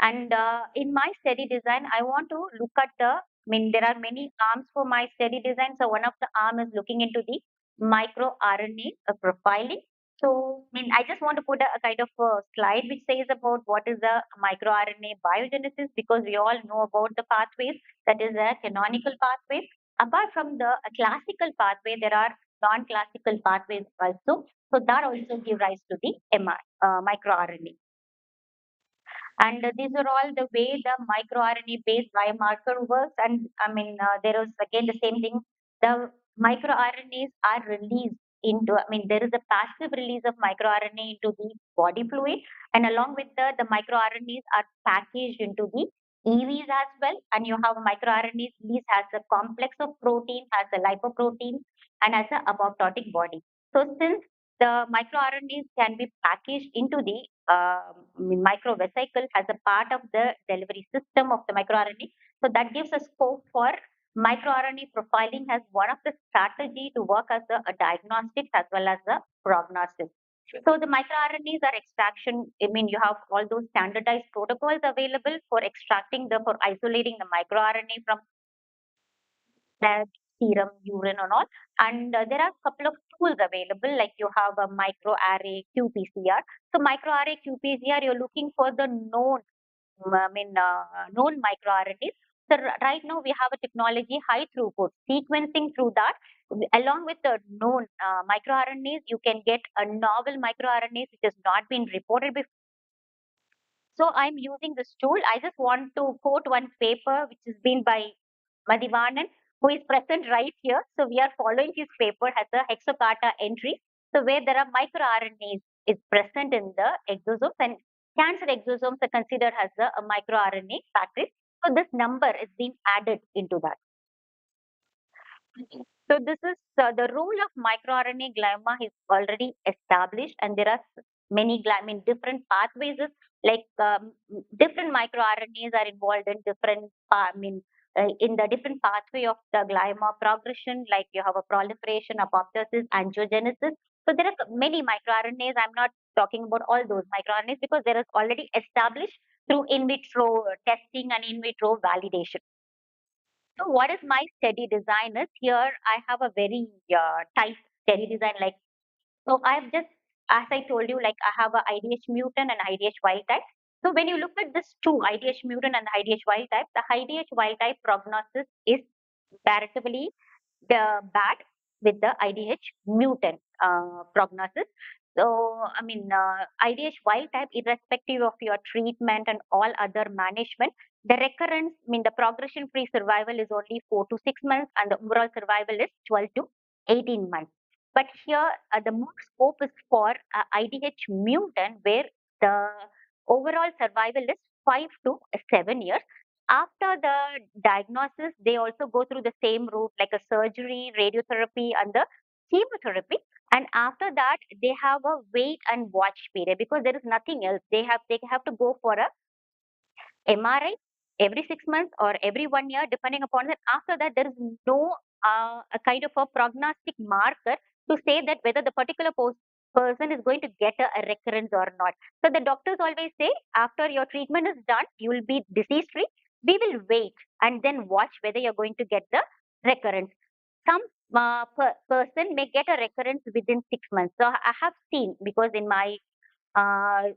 And in my study design, I want to look at there are many arms for my study design. So one of the arm is looking into the microRNA profiling. So, I just want to put a kind of a slide which says about what is the microRNA biogenesis, because we all know about the pathways. That is a canonical pathway. Apart from the classical pathway, there are non-classical pathways also. So that also give rise to the microRNA. And these are all the way the microRNA based biomarker works. And there is again the same thing. The microRNAs are released into, there is a passive release of microRNA into the body fluid. And along with the microRNAs are packaged into the EVs as well. And you have microRNAs, these has a complex of protein, has a lipoprotein, and has a apoptotic body. So since the microRNAs can be packaged into the microvesicle as a part of the delivery system of the microRNA. So that gives a scope for microRNA profiling as one of the strategy to work as a diagnostics as well as a prognosis. So the microRNAs are extraction. You have all those standardized protocols available for extracting for isolating the microRNA from blood, serum, urine, and all. And there are a couple of tools available, like you have a microarray qPCR. So microarray qPCR, you're looking for the known, known microRNAs. So right now we have a technology high throughput sequencing through that. Along with the known microRNAs, you can get a novel microRNAs which has not been reported before. So I'm using this tool. I just want to quote one paper which has been by Madhivanan, who is present right here. So we are following his paper as a hexacarta entry. So where there are microRNAs is present in the exosomes, and cancer exosomes are considered as a microRNA factory. So this number is being added into that. So this is the role of microRNA glioma is already established, and there are many different pathways. Like different microRNAs are involved in different in the different pathway of the glioma progression. Like you have a proliferation, apoptosis, angiogenesis. So there are many microRNAs. I'm not talking about all those microRNAs because there is already established through in vitro testing and in vitro validation. So what is my study design is, here I have a very tight study design. Like, so I've just, as I told you, like I have a IDH mutant and IDH wild type. So when you look at this two, IDH mutant and IDH wild type, the IDH wild type prognosis is comparatively bad with the IDH mutant prognosis. So, IDH wild type, irrespective of your treatment and all other management, the recurrence, the progression-free survival is only 4 to 6 months, and the overall survival is 12 to 18 months. But here, the more scope is for IDH mutant, where the overall survival is 5 to 7 years. After the diagnosis, they also go through the same route, like a surgery, radiotherapy, and the chemotherapy. And after that, they have a wait and watch period because there is nothing else. They have to go for a MRI every 6 months or every 1 year, depending upon that. After that, there is no a kind of a prognostic marker to say that whether the particular person is going to get a recurrence or not. So the doctors always say, after your treatment is done, you will be disease free. We will wait and then watch whether you're going to get the recurrence. Some person may get a recurrence within 6 months. So I have seen, because in my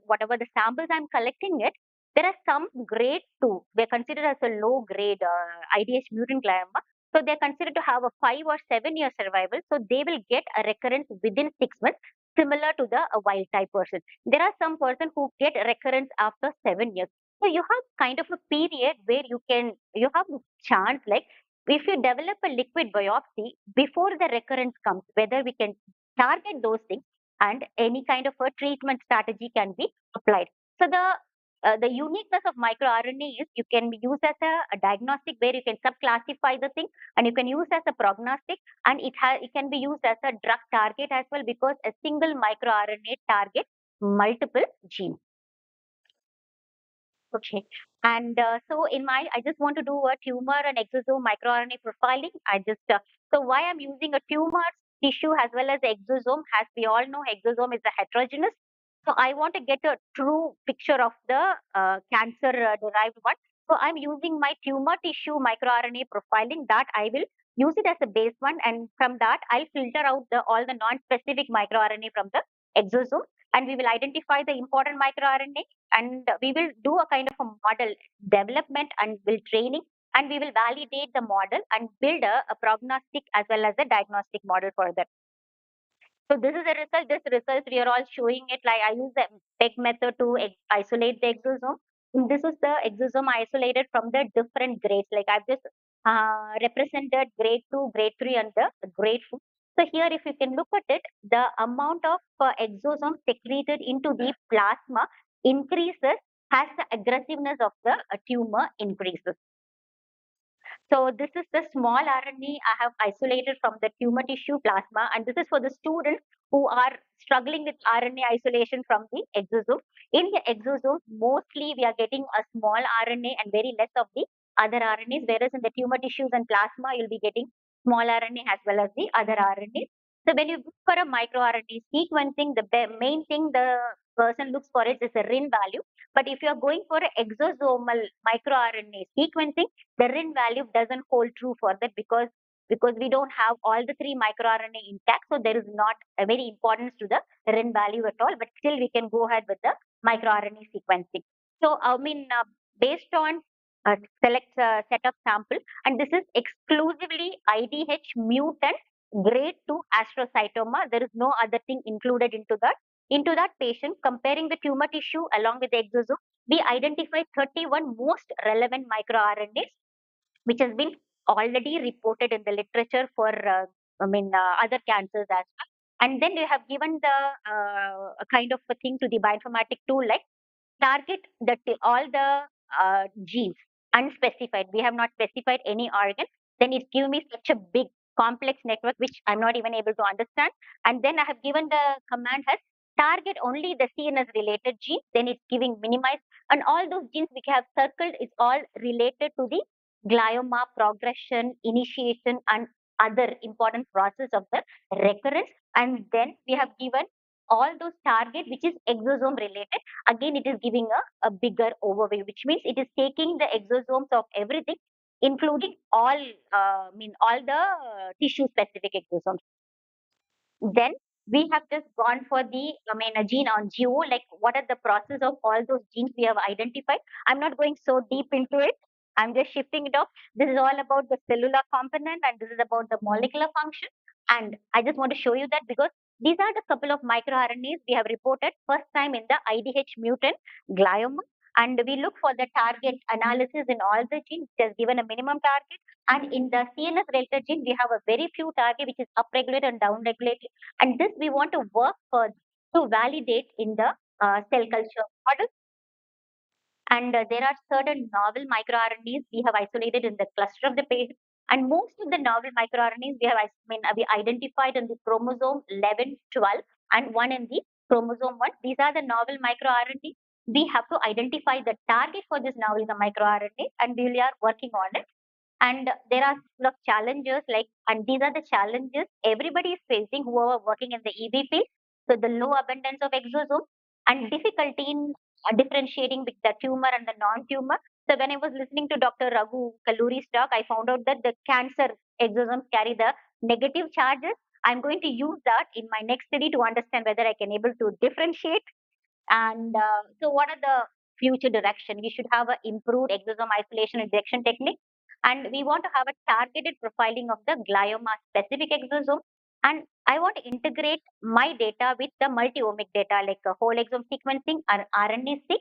whatever the samples I'm collecting it, there are some grade 2. They're considered as a low grade IDH mutant glioma. So they're considered to have a 5 or 7 year survival. So they will get a recurrence within 6 months, similar to the wild type person. There are some person who get recurrence after 7 years. So you have kind of a period where you have chance, like if you develop a liquid biopsy before the recurrence comes, whether we can target those things and any kind of a treatment strategy can be applied. So the uniqueness of microRNA is you can be used as a diagnostic, where you can subclassify the thing, and you can use as a prognostic, and it can be used as a drug target as well, because a single microRNA targets multiple genes. Okay. And so I just want to do a tumor and exosome microRNA profiling. So why I'm using a tumor tissue as well as the exosome, as we all know, exosome is a heterogeneous. So I want to get a true picture of the cancer derived one. So I'm using my tumor tissue microRNA profiling that I will use it as a base one, and from that I'll filter out all the non-specific microRNA from the exosome, and we will identify the important microRNA, and we will do a kind of a model development and will training, and we will validate the model and build a prognostic as well as a diagnostic model for that. So this is the result. This result we are all showing it, like I use the PEG method to isolate the exosome. And this is the exosome isolated from the different grades. Like I've just represented grade 2, grade 3 and the grade 4. So here if you can look at it, the amount of exosome secreted into the plasma increases as the aggressiveness of the tumor increases. So this is the small RNA I have isolated from the tumor tissue plasma, and this is for the students who are struggling with RNA isolation from the exosome. In the exosome, mostly we are getting a small RNA and very less of the other RNAs, whereas in the tumor tissues and plasma, you'll be getting small RNA as well as the other RNAs. So when you look for a microRNA sequencing, the main thing the person looks for is a RIN value. But if you are going for an exosomal microRNA sequencing, the RIN value doesn't hold true for that, because we don't have all the 3 microRNA intact, so there is not a very importance to the RIN value at all, but still we can go ahead with the microRNA sequencing. So based on a select set of sample, and this is exclusively IDH mutant grade 2 astrocytoma. There is no other thing included into that patient. Comparing the tumor tissue along with the exosome, we identified 31 most relevant microRNAs, which has been already reported in the literature for other cancers as well. And then we have given the a kind of a thing to the bioinformatic tool, like target all the genes unspecified. We have not specified any organ. Then it gives me such a big complex network which I'm not even able to understand. And then I have given the command as target only the CNS related genes. Then it's giving minimize, and all those genes which I have circled is all related to the glioma progression, initiation, and other important process of the recurrence. And then we have given all those target which is exosome related. Again, it is giving a bigger overview, which means it is taking the exosomes of everything, including all the tissue specific exosomes. Then we have just gone for the a gene on geo, like what are the process of all those genes we have identified. I'm not going so deep into it. I'm just shifting it off. This is all about the cellular component, and this is about the molecular function. And I just want to show you that because these are the couple of microRNAs we have reported first time in the IDH mutant glioma. And we look for the target analysis in all the genes. It has given a minimum target. And in the CNS related gene, we have a very few target which is upregulated and downregulated. And this we want to work for to validate in the cell culture model. And there are certain novel microRNAs we have isolated in the cluster of the patient. And most of the novel microRNAs we identified in the chromosome 11, 12, and one in the chromosome 1. These are the novel microRNAs. We have to identify the target for this novel microRNA, and we are working on it. And there are lot of challenges, and these are the challenges everybody is facing who are working in the EV field. So the low abundance of exosomes and difficulty in differentiating with the tumor and the non-tumor. So when I was listening to Dr. Raghu Kalluri's talk, I found out that the cancer exosomes carry the negative charges. I'm going to use that in my next study to understand whether I can able to differentiate. And so what are the future direction? We should have an improved exosome isolation and detection technique. And we want to have a targeted profiling of the glioma specific exosome. And I want to integrate my data with the multi-omic data, like a whole exome sequencing and RNA-seq.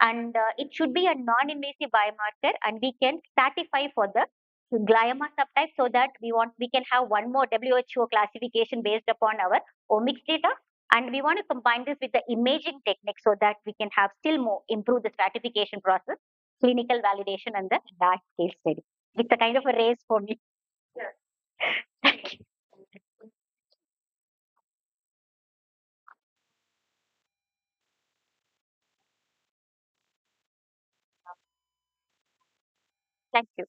And it should be a non-invasive biomarker, and we can stratify for the glioma subtype, so that we can have one more WHO classification based upon our omics data. And we want to combine this with the imaging technique so that we can have still more improve the stratification process, clinical validation, and the large scale study. It's a kind of a race for me. Thank you. Thank you.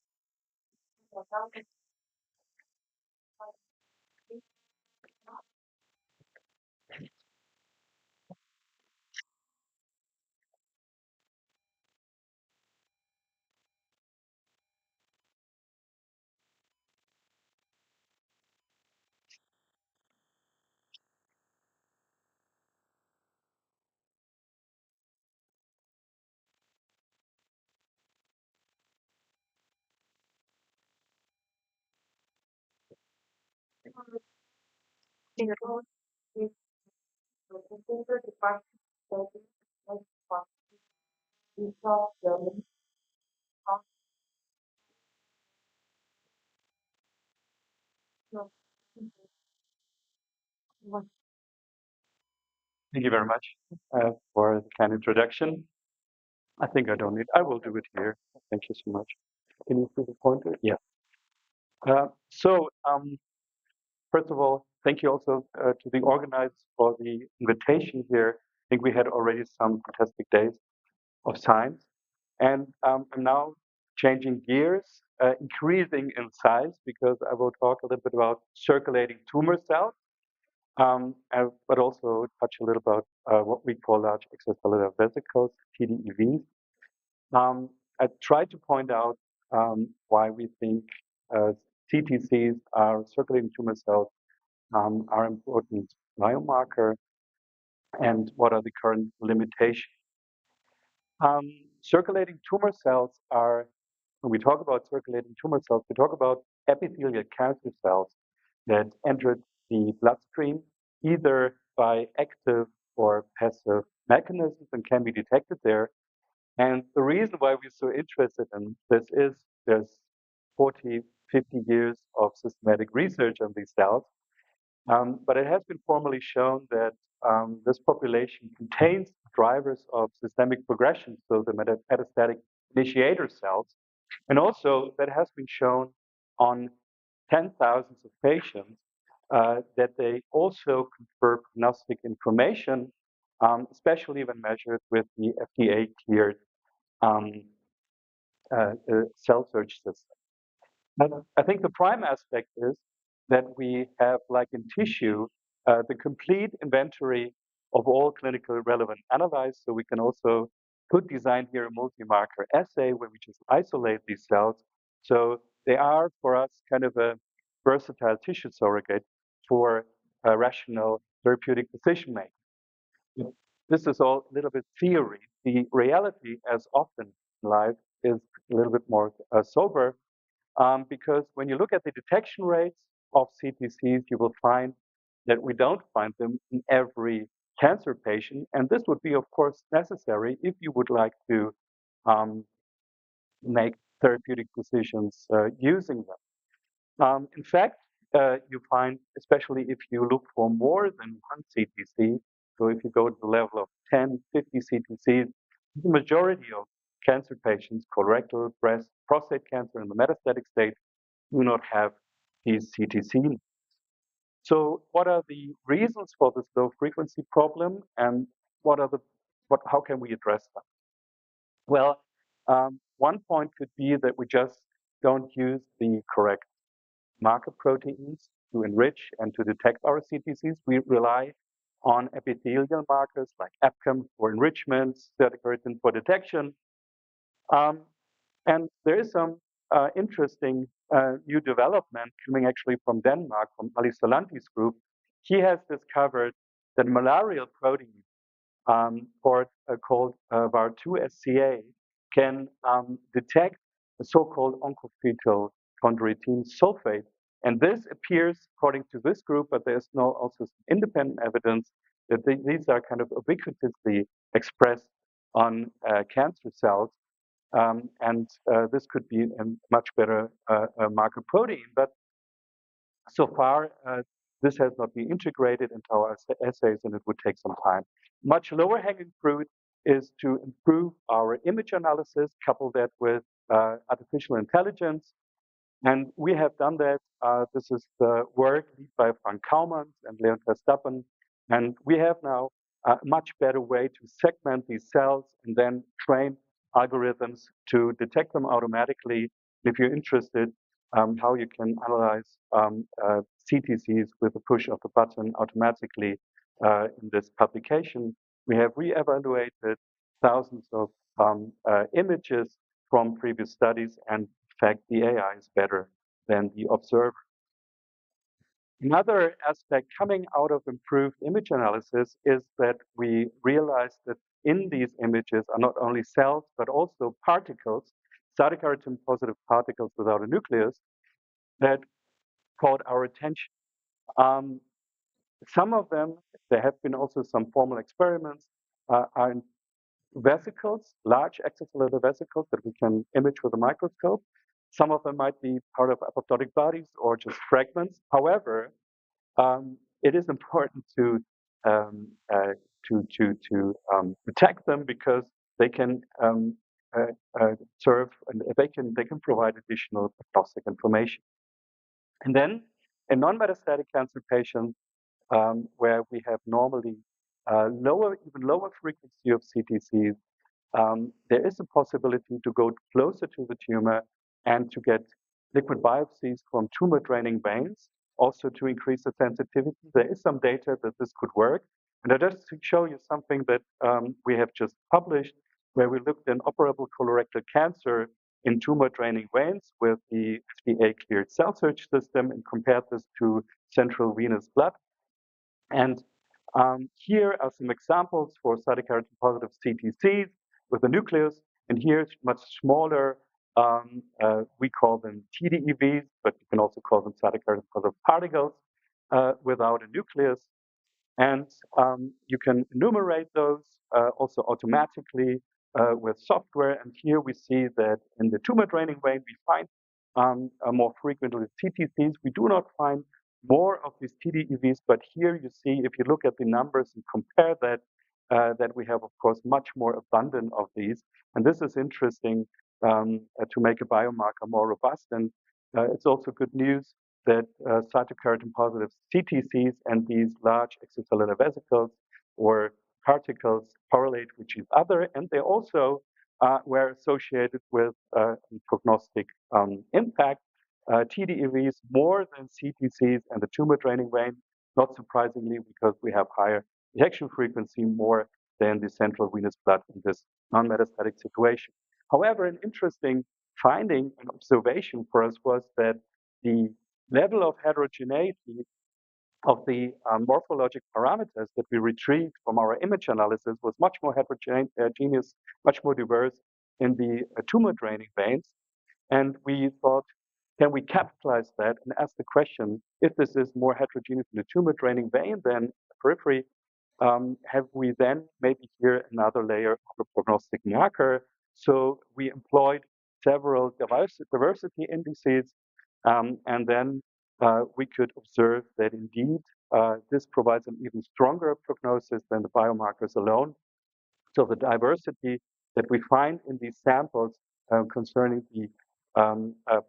Thank you very much for the kind introduction. I think I don't need, I will do it here. Thank you so much. Can you see the pointer? Yeah. First of all, thank you also to the organizers for the invitation here. I think we had already some fantastic days of science. And I'm now changing gears, increasing in size, because I will talk a little bit about circulating tumor cells, but also touch a little about what we call large extracellular vesicles, TDEVs. I tried to point out why we think CTCs are circulating tumor cells are important biomarker and what are the current limitations. Circulating tumor cells are, when we talk about circulating tumor cells, we talk about epithelial cancer cells that enter the bloodstream either by active or passive mechanisms and can be detected there. And the reason why we're so interested in this is there's 40, 50 years of systematic research on these cells. But it has been formally shown that this population contains drivers of systemic progression, so the metastatic initiator cells. And also that has been shown on 10,000s of patients that they also confer prognostic information, especially when measured with the FDA-cleared cell search system. But I think the prime aspect is that we have, like in tissue, the complete inventory of all clinical relevant analytes. So we can also design here a multi-marker assay where we just isolate these cells. So they are, for us, kind of a versatile tissue surrogate for rational therapeutic decision making. This is all a little bit theory. The reality, as often in life, is a little bit more sober. Because when you look at the detection rates of CTCs, you will find that we don't find them in every cancer patient. And this would be, of course, necessary if you would like to make therapeutic decisions using them. In fact, you find, especially if you look for more than one CTC, so if you go to the level of 10, 50 CTCs, the majority of cancer patients, colorectal, breast, prostate cancer in the metastatic state, do not have these CTC. So what are the reasons for this low frequency problem, and how can we address them? Well, one point could be that we just don't use the correct marker proteins to enrich and to detect our CTCs. We rely on epithelial markers like EpCAM for enrichment, beta-carotene for detection. And there is some interesting new development coming actually from Denmark, from Ali Solanti's group. He has discovered that malarial protein called VAR2-SCA can detect the so-called oncofetal chondroitin sulfate. And this appears, according to this group, but there's also independent evidence that these are kind of ubiquitously expressed on cancer cells. And this could be a much better marker protein. But so far, this has not been integrated into our assays, and it would take some time. Much lower hanging fruit is to improve our image analysis, couple that with artificial intelligence. And we have done that. This is the work led by Frank Kaumans and Leon Verstappen. And we have now a much better way to segment these cells and then train algorithms to detect them automatically If you're interested, how you can analyze CTCs with the push of the button automatically in this publication, we have re-evaluated thousands of images from previous studies, and in fact, the AI is better than the observer. Another aspect coming out of improved image analysis is that we realized that in these images are not only cells, but also particles, cytokeratin positive particles without a nucleus, that caught our attention. Some of them, there have been also some formal experiments, are in vesicles, large extracellular vesicles that we can image with a microscope. Some of them might be part of apoptotic bodies or just fragments. However, it is important to protect them because they can serve and they can provide additional prognostic information. And then in non-metastatic cancer patients, where we have normally even lower frequency of CTCs, there is a possibility to go closer to the tumor and to get liquid biopsies from tumor draining veins, also to increase the sensitivity. There is some data that this could work. And I just to show you something that we have just published, where we looked in operable colorectal cancer in tumor draining veins with the FDA cleared cell search system and compared this to central venous blood. And here are some examples for cytokeratin positive CTCs with a nucleus, and here it's much smaller. We call them TDEVs, but you can also call them cytokeratin positive particles without a nucleus. And you can enumerate those also automatically with software. And here we see that in the tumor draining vein, we find more frequently CTCs. We do not find more of these TDEVs, but here you see, if you look at the numbers and compare that, that we have, of course, much more abundant of these. And this is interesting to make a biomarker more robust. And it's also good news that cytokeratin positive CTCs and these large extracellular vesicles or particles correlate with each other, and they also were associated with prognostic impact. TDEVs more than CTCs and the tumor draining vein, not surprisingly, because we have higher detection frequency more than the central venous blood in this non-metastatic situation. However, an interesting finding and observation for us was that the level of heterogeneity of the morphologic parameters that we retrieved from our image analysis was much more heterogeneous, much more diverse in the tumor draining veins. And we thought, can we capitalize that and ask the question, if this is more heterogeneous in the tumor draining vein than the periphery, have we then maybe here another layer of a prognostic marker? So we employed several diversity indices, and then we could observe that indeed this provides an even stronger prognosis than the biomarkers alone. So the diversity that we find in these samples concerning the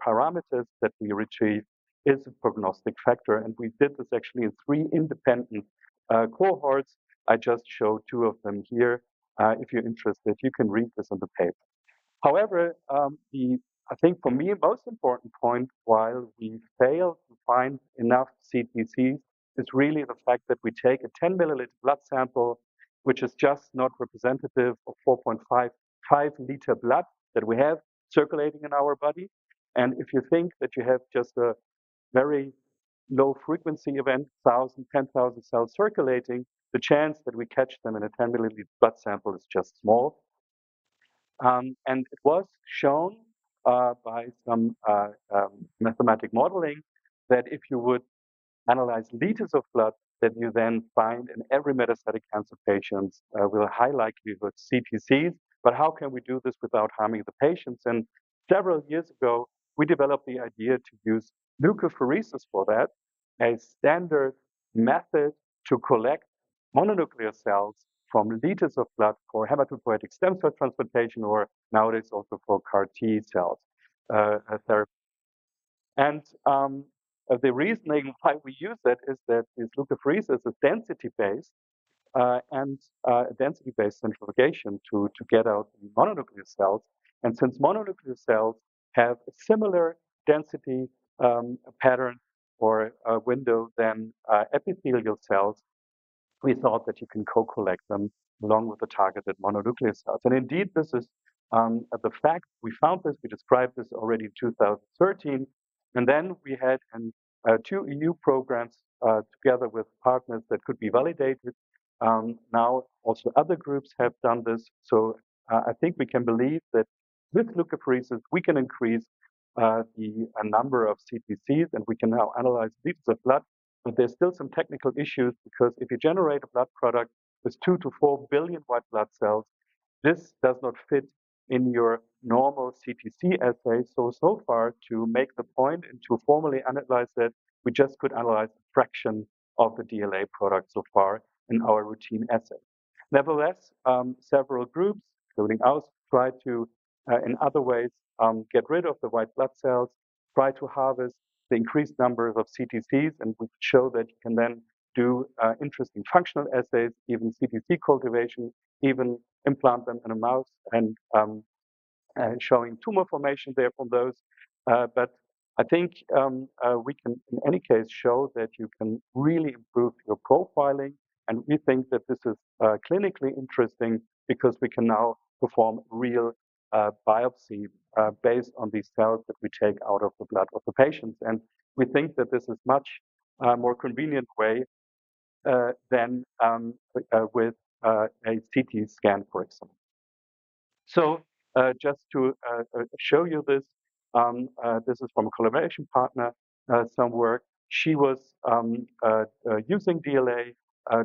parameters that we retrieve is a prognostic factor. And we did this actually in 3 independent cohorts. I just showed 2 of them here. If you're interested, you can read this on the paper. However, I think for me, most important point, while we failed to find enough CTCs, is really the fact that we take a 10 milliliter blood sample, which is just not representative of 4.5 liter blood that we have circulating in our body. And if you think that you have just a very low frequency event, 1,000, 10,000 cells circulating, the chance that we catch them in a 10 milliliter blood sample is just small. And it was shown by some mathematic modeling that if you would analyze liters of blood, that you then find in every metastatic cancer patient with a high likelihood CTCs. But how can we do this without harming the patients? And several years ago, we developed the idea to use leukapheresis for that, a standard method to collect mononuclear cells from liters of blood for hematopoietic stem cell transplantation, or nowadays also for CAR T cells therapy. And the reasoning why we use that is that this leukapheresis is density-based and density-based centrifugation to get out the mononuclear cells. And since mononuclear cells have a similar density pattern or window than epithelial cells, we thought that you can co-collect them along with the targeted mononuclear cells. And indeed, this is the fact. We found this, we described this already in 2013. And then we had two EU programs together with partners that could be validated. Now also other groups have done this. So I think we can believe that with leukapheresis, we can increase the number of CTCs, and we can now analyze liters of blood. But there's still some technical issues because if you generate a blood product with 2 to 4 billion white blood cells, this does not fit in your normal CTC assay. So far, to make the point and to formally analyze that, we just could analyze a fraction of the DLA product so far in our routine assay. Nevertheless, several groups, including ours, try to, in other ways, get rid of the white blood cells, try to harvest the increased numbers of CTCs, and we show that you can then do interesting functional assays, even CTC cultivation, even implant them in a mouse and showing tumor formation there from those. But I think we can, in any case, show that you can really improve your profiling. And we think that this is clinically interesting because we can now perform real biopsy based on these cells that we take out of the blood of the patients. And we think that this is much more convenient way than with a CT scan, for example. So just to show you this, this is from a collaboration partner, some work. She was using DLA,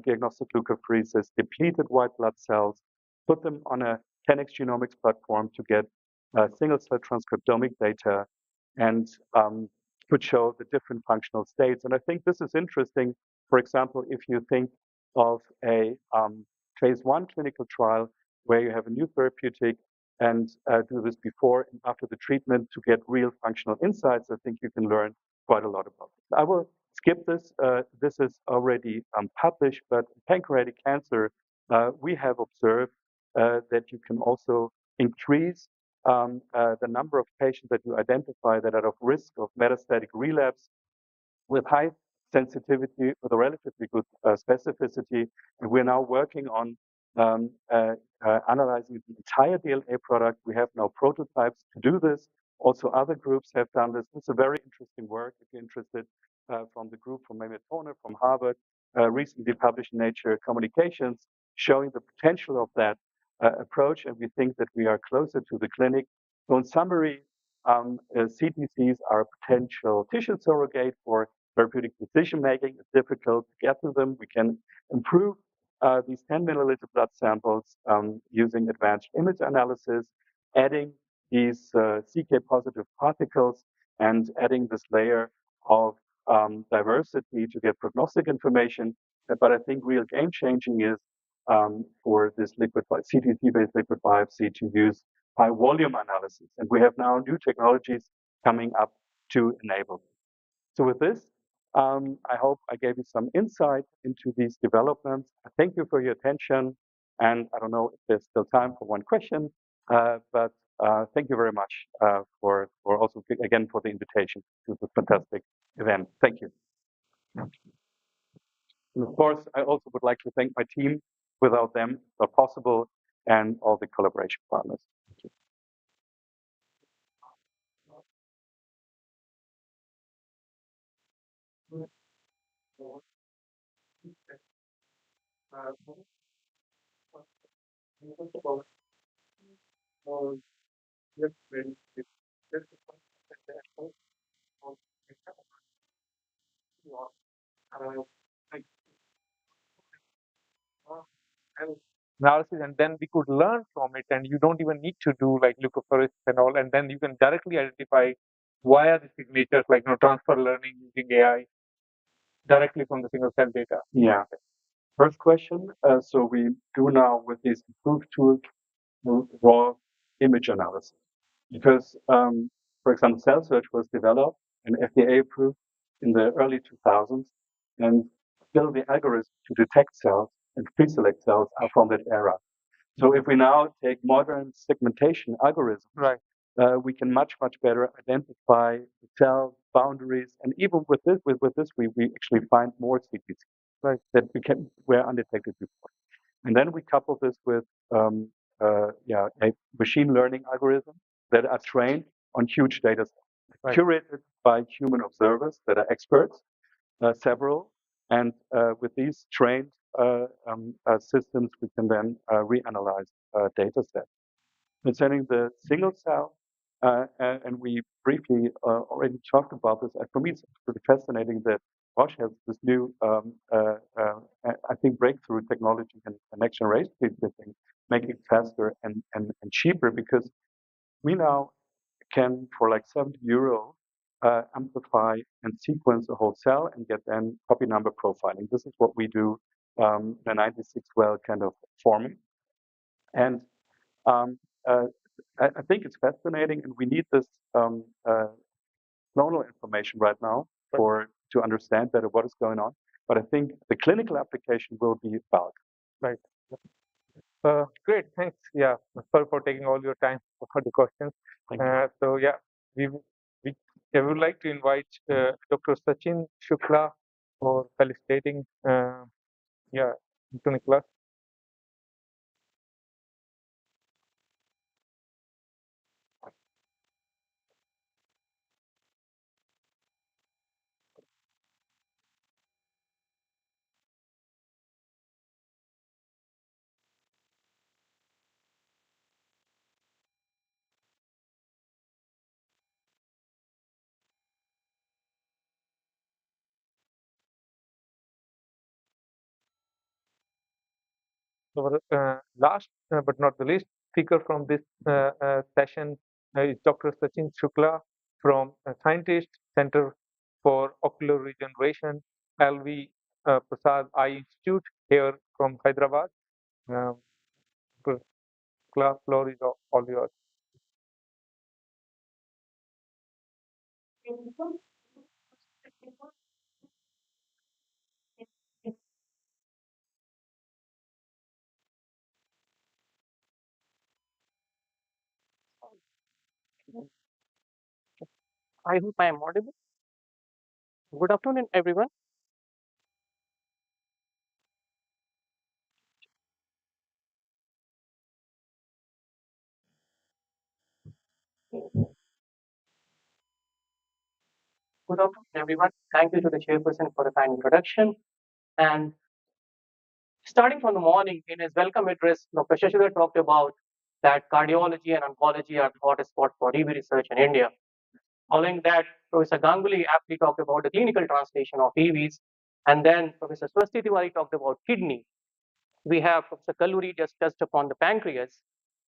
diagnostic leukapheresis, depleted white blood cells, put them on a 10x genomics platform to get single-cell transcriptomic data, and could show the different functional states. And I think this is interesting. For example, if you think of a phase 1 clinical trial where you have a new therapeutic and do this before and after the treatment to get real functional insights, I think you can learn quite a lot about this. I will skip this. This is already published, but in pancreatic cancer, we have observed that you can also increase the number of patients that you identify that are at risk of metastatic relapse with high sensitivity with a relatively good specificity. And we're now working on analyzing the entire DLA product. We have now prototypes to do this. Also, other groups have done this. It's a very interesting work. If you're interested, from the group from Microrna from Harvard, recently published in Nature Communications, showing the potential of that approach. And we think that we are closer to the clinic. So in summary, CTCs are a potential tissue surrogate for therapeutic decision making. It's difficult to get to them. We can improve these 10 milliliter blood samples using advanced image analysis, adding these CK positive particles and adding this layer of diversity to get prognostic information. But I think real game changing is for this liquid CTC-based liquid biopsy to use high volume analysis. And we have now new technologies coming up to enable this. So with this, I hope I gave you some insight into these developments. Thank you for your attention. And I don't know if there's still time for one question, but thank you very much for also, again, for the invitation to this fantastic event. Thank you. And of course, I also would like to thank my team. Without them, it's not possible, and all the collaboration partners. Thank you. Analysis, and then we could learn from it, and you don't even need to do like leukapheresis and all, and then you can directly identify why are the signatures, like transfer learning using AI directly from the single cell data. Yeah. First question. So we do now with these improved tools raw image analysis because, for example, cell search was developed and FDA approved in the early 2000s, and still the algorithms to detect cells and pre-select cells are from that era. So if we now take modern segmentation algorithms, right, we can much better identify the cell boundaries, and even with this, we actually find more CTC, right, that were undetected before. And then we couple this with a machine learning algorithm that are trained on huge data sets, curated by human observers that are experts, several, and with these trained systems, we can then reanalyze data sets. Concerning the single cell, and we briefly already talked about this, for me it's pretty fascinating that Roche has this new, I think, breakthrough technology and next generation sequencing, making it faster and cheaper, because we now can, for like €70, amplify and sequence a whole cell and get then copy number profiling. This is what we do, the 96-well kind of forming. And I think it's fascinating, and we need this clonal information right now to understand better what is going on. But I think the clinical application will be bulk. Right. Great, thanks. Yeah, for taking all your time for the questions. So yeah, I would like to invite Dr. Sachin Shukla for felicitating. To Nicholas. Our last but not the least speaker from this session is Dr. Sachin Shukla from Scientist Center for Ocular Regeneration, LV Prasad Eye Institute here from Hyderabad. Class floor is all yours. I hope I am audible. Good afternoon, everyone. Good afternoon, everyone. Thank you to the chairperson for the kind introduction. And starting from the morning, in his welcome address, Dr. Shashidhar talked about that cardiology and oncology are the hottest spot for EV research in India. Following that, Professor Ganguly aptly talked about the clinical translation of EVs. And then Professor Swasti Tiwari talked about kidney. We have Professor Kalluri just touched upon the pancreas.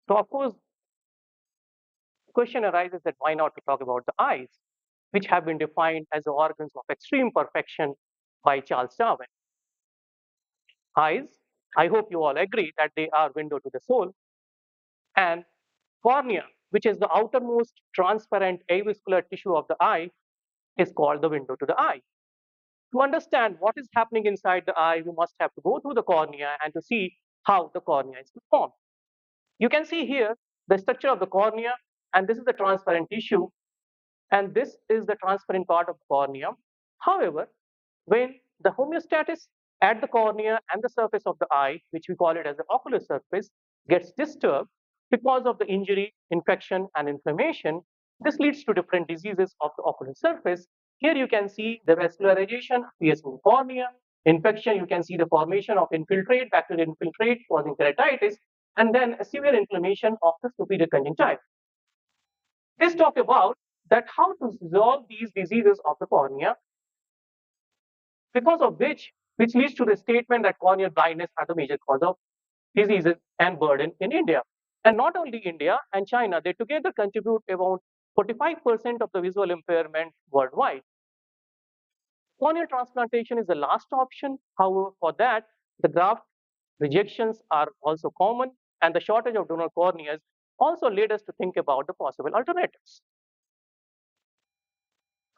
So of course, the question arises that why not we talk about the eyes, which have been defined as the organs of extreme perfection by Charles Darwin. Eyes, I hope you all agree that they are window to the soul. And cornea, which is the outermost transparent avascular tissue of the eye, is called the window to the eye. To understand what is happening inside the eye, we must have to go through the cornea and to see how the cornea is formed. You can see here the structure of the cornea, and this is the transparent tissue, and this is the transparent part of the cornea. However, when the homeostasis at the cornea and the surface of the eye, which we call it as the ocular surface, gets disturbed because of the injury, infection, and inflammation, this leads to different diseases of the ocular surface. Here you can see the vascularization appears in the cornea. Infection, you can see the formation of infiltrate, bacterial infiltrate causing keratitis, and then a severe inflammation of the superior conjunctiva. Let's talk about that how to resolve these diseases of the cornea, because of which leads to the statement that corneal blindness are the major cause of diseases and burden in India. And not only India and China, they together contribute about 45% of the visual impairment worldwide. Corneal transplantation is the last option. However, for that, the graft rejections are also common, and the shortage of donor corneas also led us to think about the possible alternatives.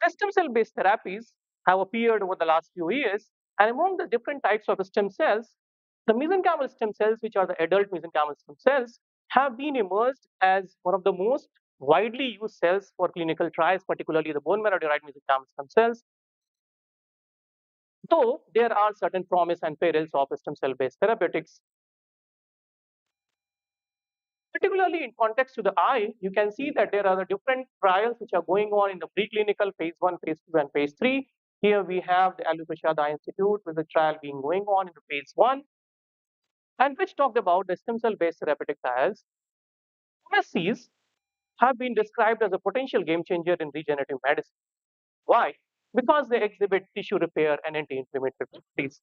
Stem cell-based therapies have appeared over the last few years, and among the different types of stem cells, the mesenchymal stem cells, which are the adult mesenchymal stem cells, have been emerged as one of the most widely used cells for clinical trials, particularly the bone marrow derived mesenchymal stem cells. Though there are certain promise and perils of stem cell based therapeutics. Particularly in context to the eye, you can see that there are the different trials which are going on in the preclinical phase 1, phase 2, and phase 3. Here we have the Alopecia Eye Institute with the trial being going on in the phase 1, and which talked about the stem cell based therapeutic trials. MSCs have been described as a potential game changer in regenerative medicine. Why? Because they exhibit tissue repair and anti-inflammatory properties.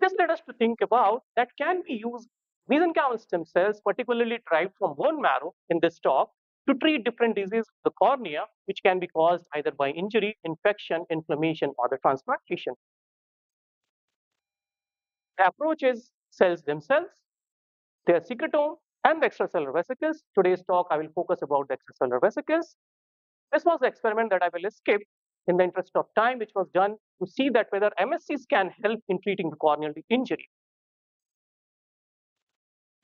This led us to think about that can we use mesenchymal stem cells, particularly derived from bone marrow in this talk, to treat different diseases of the cornea, which can be caused either by injury, infection, inflammation, or the transplantation. The approach is cells themselves, their secretome, and the extracellular vesicles. Today's talk, I will focus about the extracellular vesicles. This was the experiment that I will skip in the interest of time, which was done to see that whether MSCs can help in treating the corneal injury.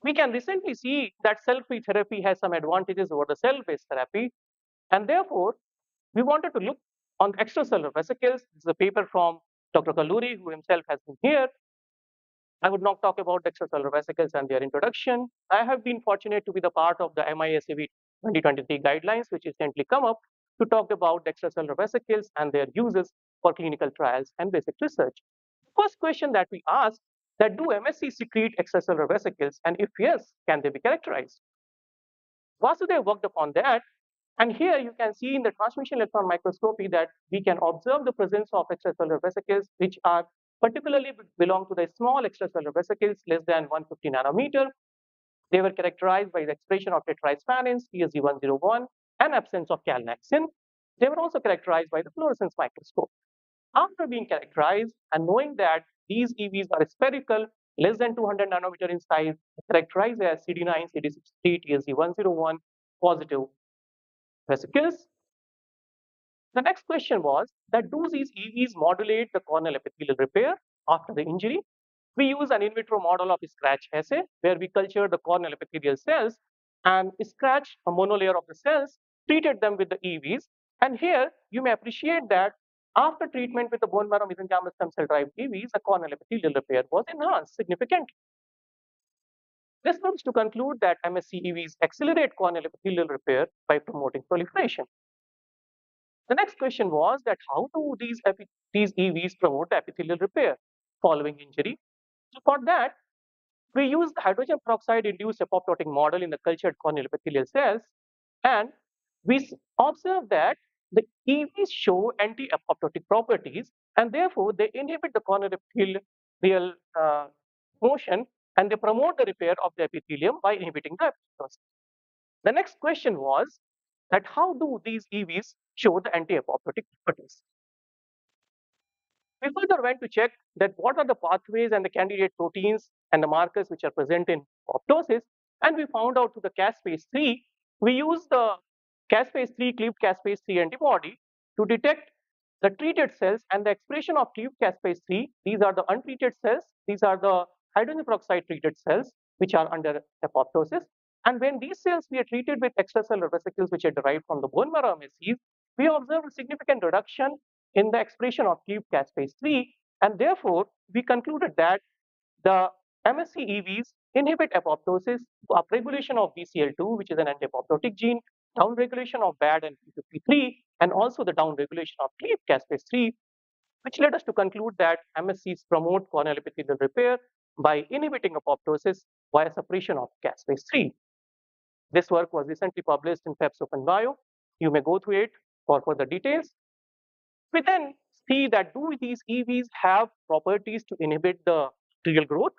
We can recently see that cell-free therapy has some advantages over the cell-based therapy, and therefore we wanted to look on extracellular vesicles. This is a paper from Dr. Kalluri, who himself has been here. I would not talk about extracellular vesicles and their introduction. I have been fortunate to be the part of the MISAV 2023 guidelines, which recently come up to talk about extracellular vesicles and their uses for clinical trials and basic research. The first question that we asked that do MSCs secrete extracellular vesicles, and if yes, can they be characterized? Vasudev worked upon that, and here you can see in the transmission electron microscopy that we can observe the presence of extracellular vesicles, which are particularly belong to the small extracellular vesicles less than 150 nanometer. They were characterized by the expression of tetrahispanins, TSG101, and absence of calnexin. They were also characterized by the fluorescence microscope. After being characterized and knowing that these EVs are spherical, less than 200 nanometer in size, characterized as CD9, CD63, TSG101 positive vesicles. The next question was that do these EVs modulate the corneal epithelial repair after the injury? We use an in vitro model of scratch assay where we cultured the corneal epithelial cells and scratched a monolayer of the cells, treated them with the EVs. And here you may appreciate that after treatment with the bone marrow mesenchymal stem cell derived EVs, the corneal epithelial repair was enhanced significantly. This comes to conclude that MSC EVs accelerate corneal epithelial repair by promoting proliferation. The next question was that how do these EVs promote epithelial repair following injury? So for that, we used the hydrogen peroxide induced apoptotic model in the cultured corneal epithelial cells, and we observed that the EVs show anti-apoptotic properties, and therefore they inhibit the corneal epithelial motion, and they promote the repair of the epithelium by inhibiting the apoptosis. The next question was that how do these EVs show the anti-apoptotic properties? We further went to check that what are the pathways and the candidate proteins and the markers which are present in apoptosis, and we found out to the caspase-3, we used the caspase-3 cleaved caspase-3 antibody to detect the treated cells and the expression of cleaved caspase-3. These are the untreated cells, these are the hydrogen peroxide treated cells which are under apoptosis. And when these cells were treated with extracellular vesicles which are derived from the bone marrow MSCs, we observed a significant reduction in the expression of cleaved caspase-3, and therefore we concluded that the MSC EVs inhibit apoptosis, upregulation of BCL2, which is an anti-apoptotic gene, downregulation of BAD and P53, and also the downregulation of cleaved caspase-3, which led us to conclude that MSCs promote corneal epithelial repair by inhibiting apoptosis via suppression of caspase-3. This work was recently published in Febs Open Bio. You may go through it for further details. We then see that do these EVs have properties to inhibit the bacterial growth?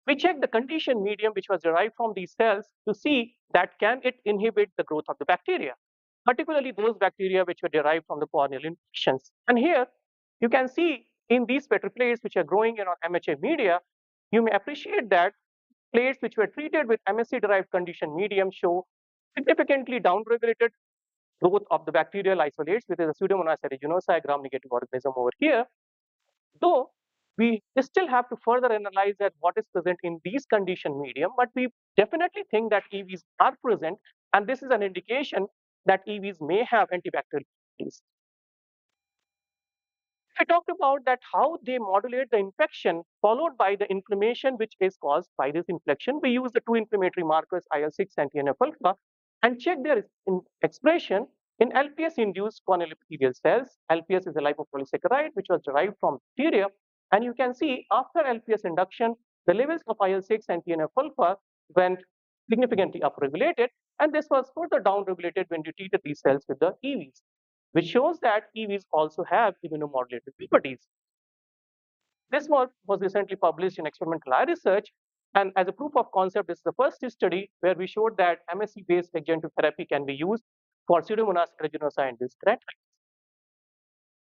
We check the conditioned medium which was derived from these cells to see that can it inhibit the growth of the bacteria, particularly those bacteria which were derived from the corneal infections. And here you can see in these petriplates which are growing in our MHA media, you may appreciate that plates which were treated with MSC derived conditioned medium show significantly downregulated growth of the bacterial isolates, which is a Pseudomonas aeruginosa gram-negative organism over here. Though we still have to further analyze that what is present in these conditioned medium, but we definitely think that EVs are present And this is an indication that EVs may have antibacterial properties. I talked about that how they modulate the infection followed by the inflammation which is caused by this infection. We use the two inflammatory markers IL-6 and TNF-alpha and check their expression in LPS-induced corneal epithelial cells. LPS is a lipopolysaccharide which was derived from bacteria, and you can see after LPS induction, the levels of IL-6 and TNF-alpha went significantly upregulated, and this was further downregulated when you treated these cells with the EVs, which shows that EVs also have immunomodulative properties. This work was recently published in Experimental Eye Research, and as a proof of concept, this is the first study where we showed that MSC-based adjunctive therapy can be used for Pseudomonas aeruginosa-induced keratitis.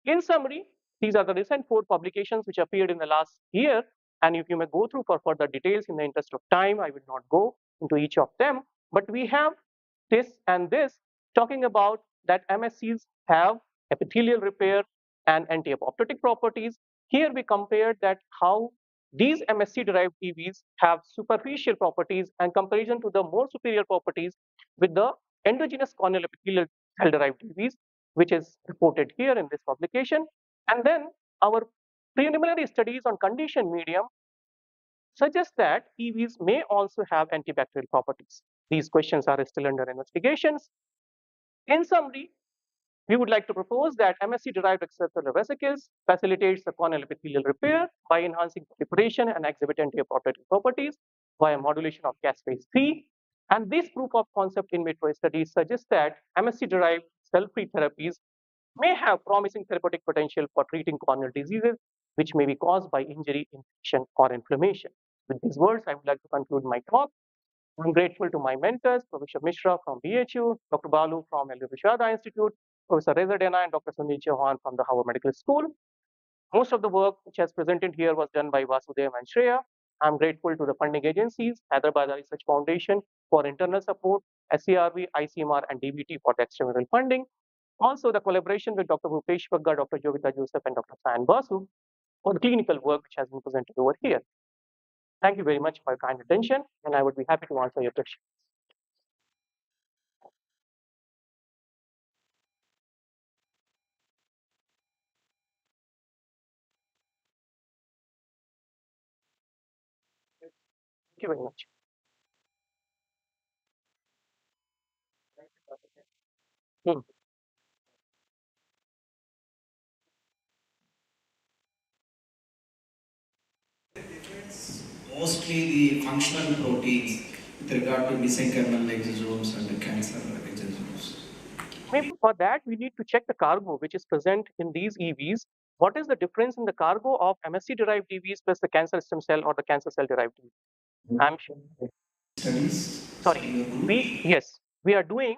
In summary, these are the recent 4 publications which appeared in the last year, and if you may go through for further details in the interest of time, I will not go into each of them, but we have this and this talking about that MSCs have epithelial repair and anti-apoptotic properties. Here we compared that how these MSC-derived EVs have superficial properties and comparison to the more superior properties with the endogenous corneal epithelial cell-derived EVs, which is reported here in this publication. And then our preliminary studies on conditioned medium suggest that EVs may also have antibacterial properties. These questions are still under investigations. In summary, we would like to propose that MSC-derived extracellular vesicles facilitates the corneal epithelial repair by enhancing proliferation and exhibit anti-apoptotic properties via modulation of caspase 3. And this proof of concept in vitro studies suggests that MSC-derived cell-free therapies may have promising therapeutic potential for treating corneal diseases, which may be caused by injury, infection, or inflammation. With these words, I would like to conclude my talk. I'm grateful to my mentors, Professor Mishra from BHU, Dr. Balu from L. Vishada Institute, Professor Reza Dena and Dr. Sanjay Chauhan from the Harvard Medical School. Most of the work which has presented here was done by Vasudev and Shreya. I'm grateful to the funding agencies, Hyderabad Research Foundation for internal support, SCRV, ICMR, and DBT for the external funding. Also, the collaboration with Dr. Bhupesh Bagga, Dr. Jovita Joseph, and Dr. Sayan Basu for the clinical work which has been presented over here. Thank you very much for your kind attention, and I would be happy to answer your questions. Thank you very much. Mostly the functional proteins with regard to mesenchymal exosomes and the cancer exosomes. Maybe for that, we need to check the cargo which is present in these EVs. What is the difference in the cargo of MSC-derived EVs plus the cancer stem cell or the cancer cell-derived EV? I'm sure. Studies? Sorry, we are doing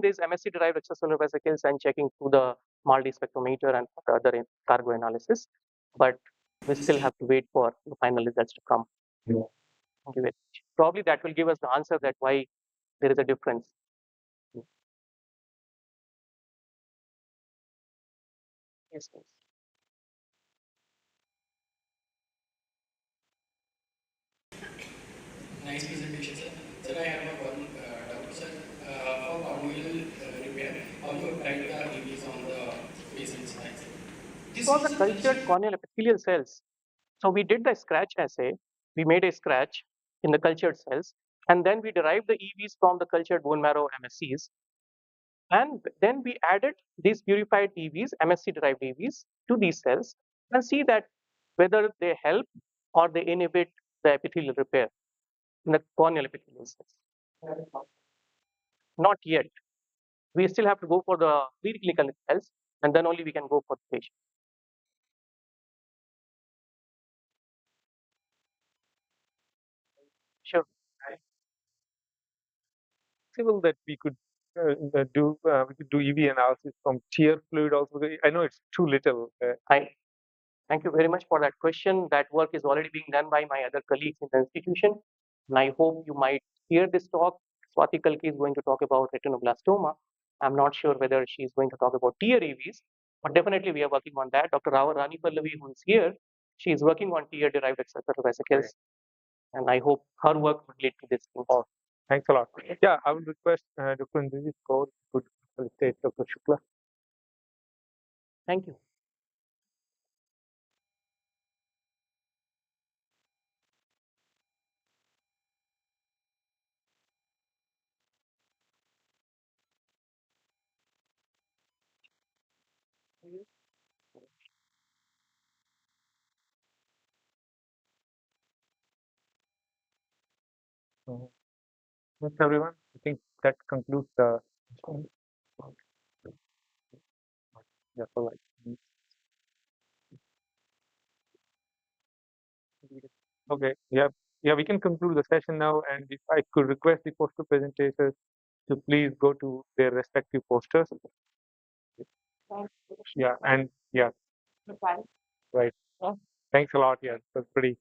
these MSC-derived extracellular vesicles and checking through the MALDI spectrometer and other cargo analysis, but we still have to wait for the final results to come. Yeah. Thank you very much. Probably that will give us the answer that why there is a difference. Yes, please. Nice presentation, sir. Sir, I have one doubt, sir. For corneal repair, how you apply the EVs on the patient side? These are the cultured corneal epithelial cells. So we did the scratch assay. We made a scratch in the cultured cells, and then we derived the EVs from the cultured bone marrow MSCs. And then we added these purified EVs, MSC-derived EVs, to these cells and see that whether they help or they inhibit the epithelial repair in the corneal epithelial cells. Not yet. We still have to go for the preclinical cells, and then only we can go for the patient. Sure. Possible that we could do EV analysis from tear fluid also. I know it's too little. Thank you very much for that question. That work is already being done by my other colleagues in the institution, and I hope you might hear this talk. Swati Kalki is going to talk about retinoblastoma. I'm not sure whether she is going to talk about tear EVs, but definitely we are working on that. Dr. Rani Pallavi, who is here, she is working on tear-derived extracellular vesicles, and I hope her work will lead to this. Thanks a lot. Yeah, I would request Dr. Nidhi Kaur could facilitate Dr. Shukla. Thank you. Thanks everyone. I think that concludes the yeah, all right. Okay, yeah, yeah, we can conclude the session now, and if I could request the poster presentators to please go to their respective posters. Yeah, and yeah, right. Thanks a lot. Yeah, that's pretty.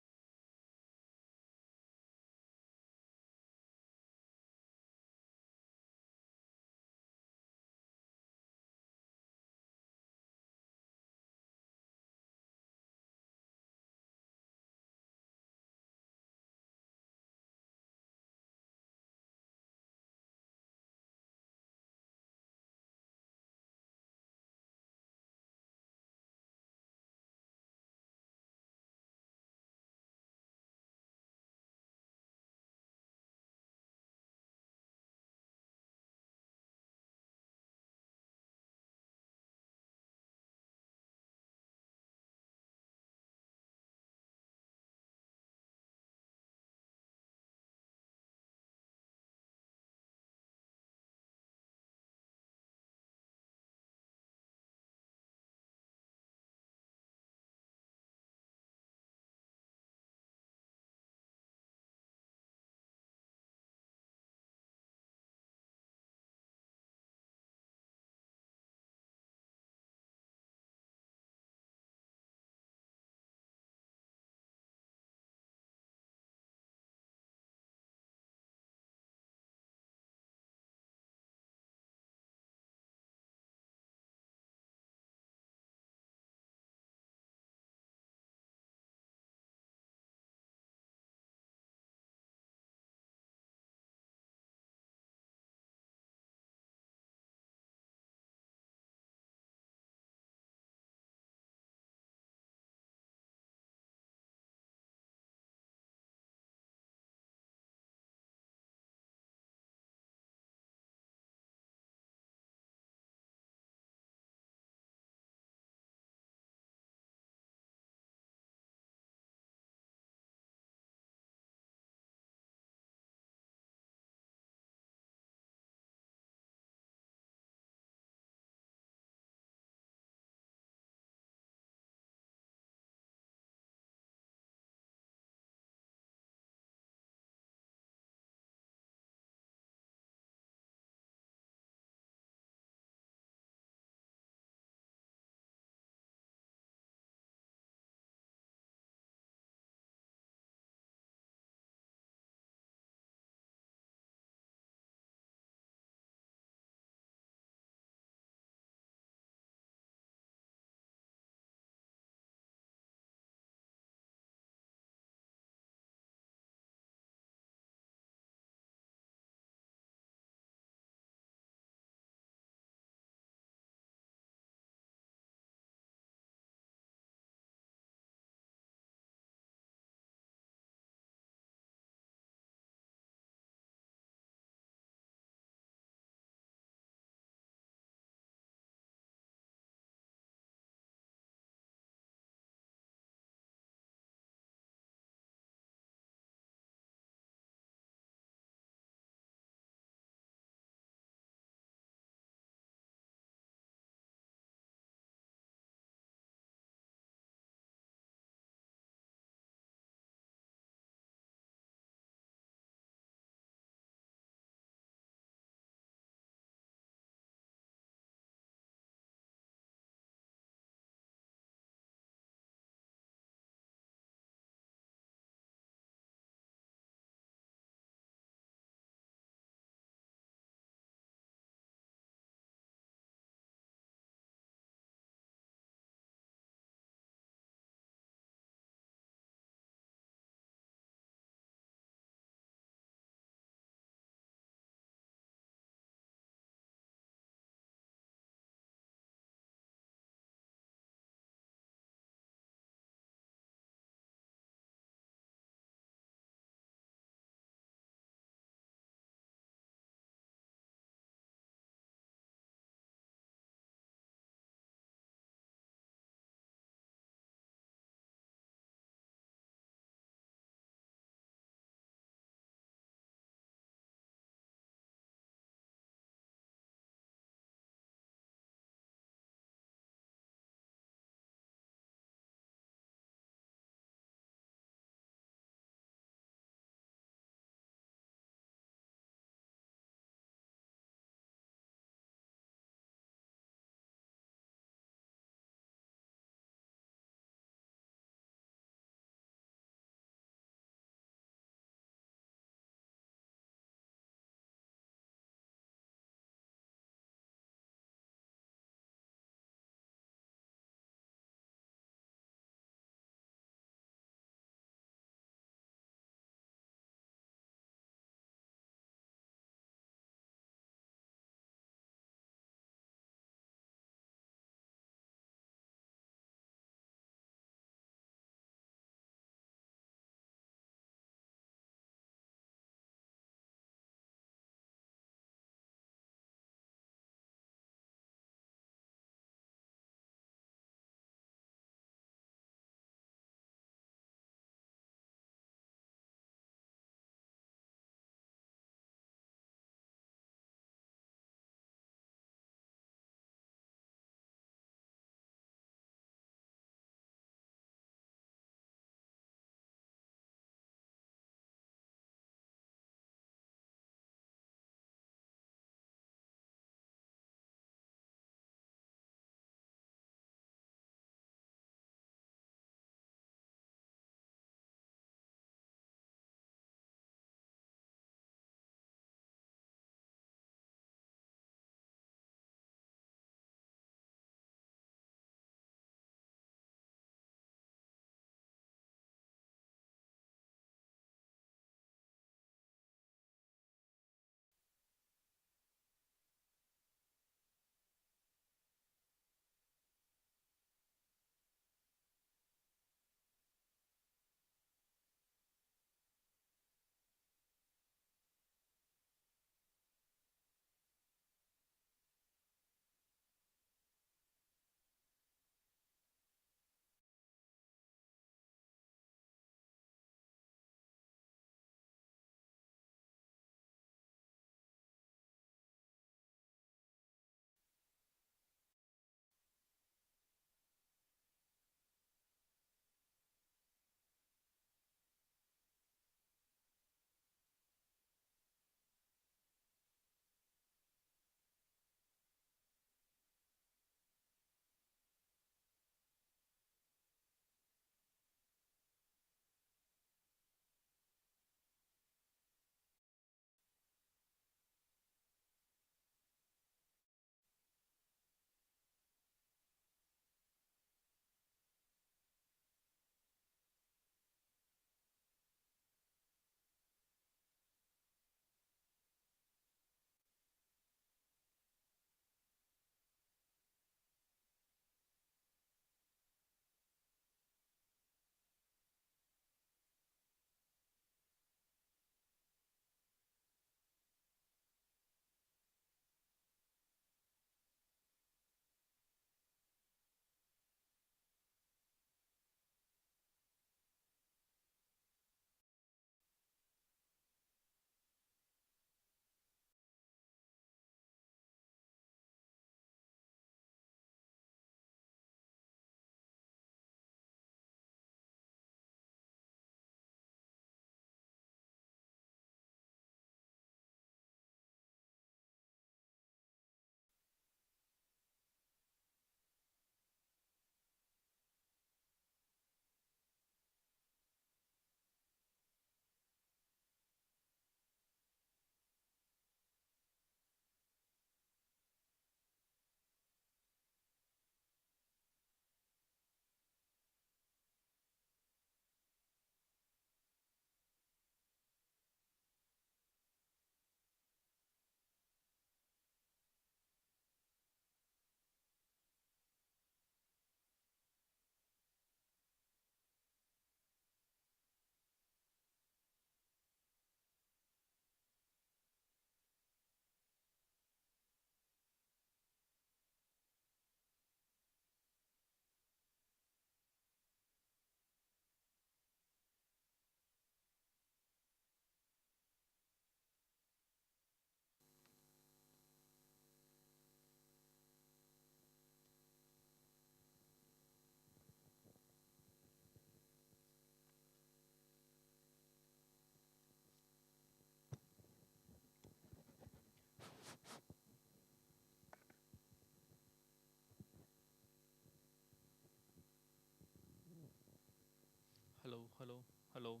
Hello, hello, hello.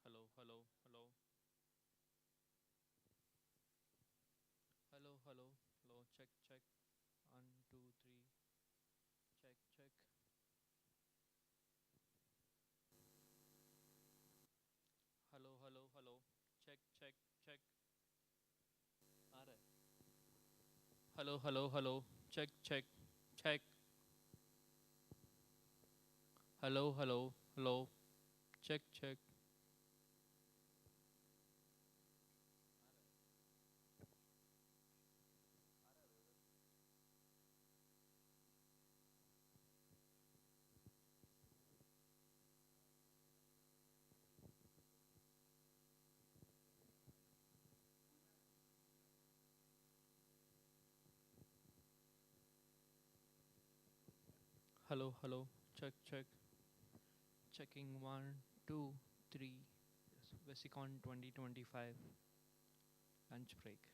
Hello, hello, hello. Hello, hello, hello. Check, check. 1, 2, 3. Check, check. Hello, hello, hello. Check, check, check. आ रहा है. Hello, hello, hello. Check, check, check. Hello, hello, hello. Check, check. Hello, hello. Check, check. Checking 1, 2, 3. Yes, VESICON 2025. Lunch break.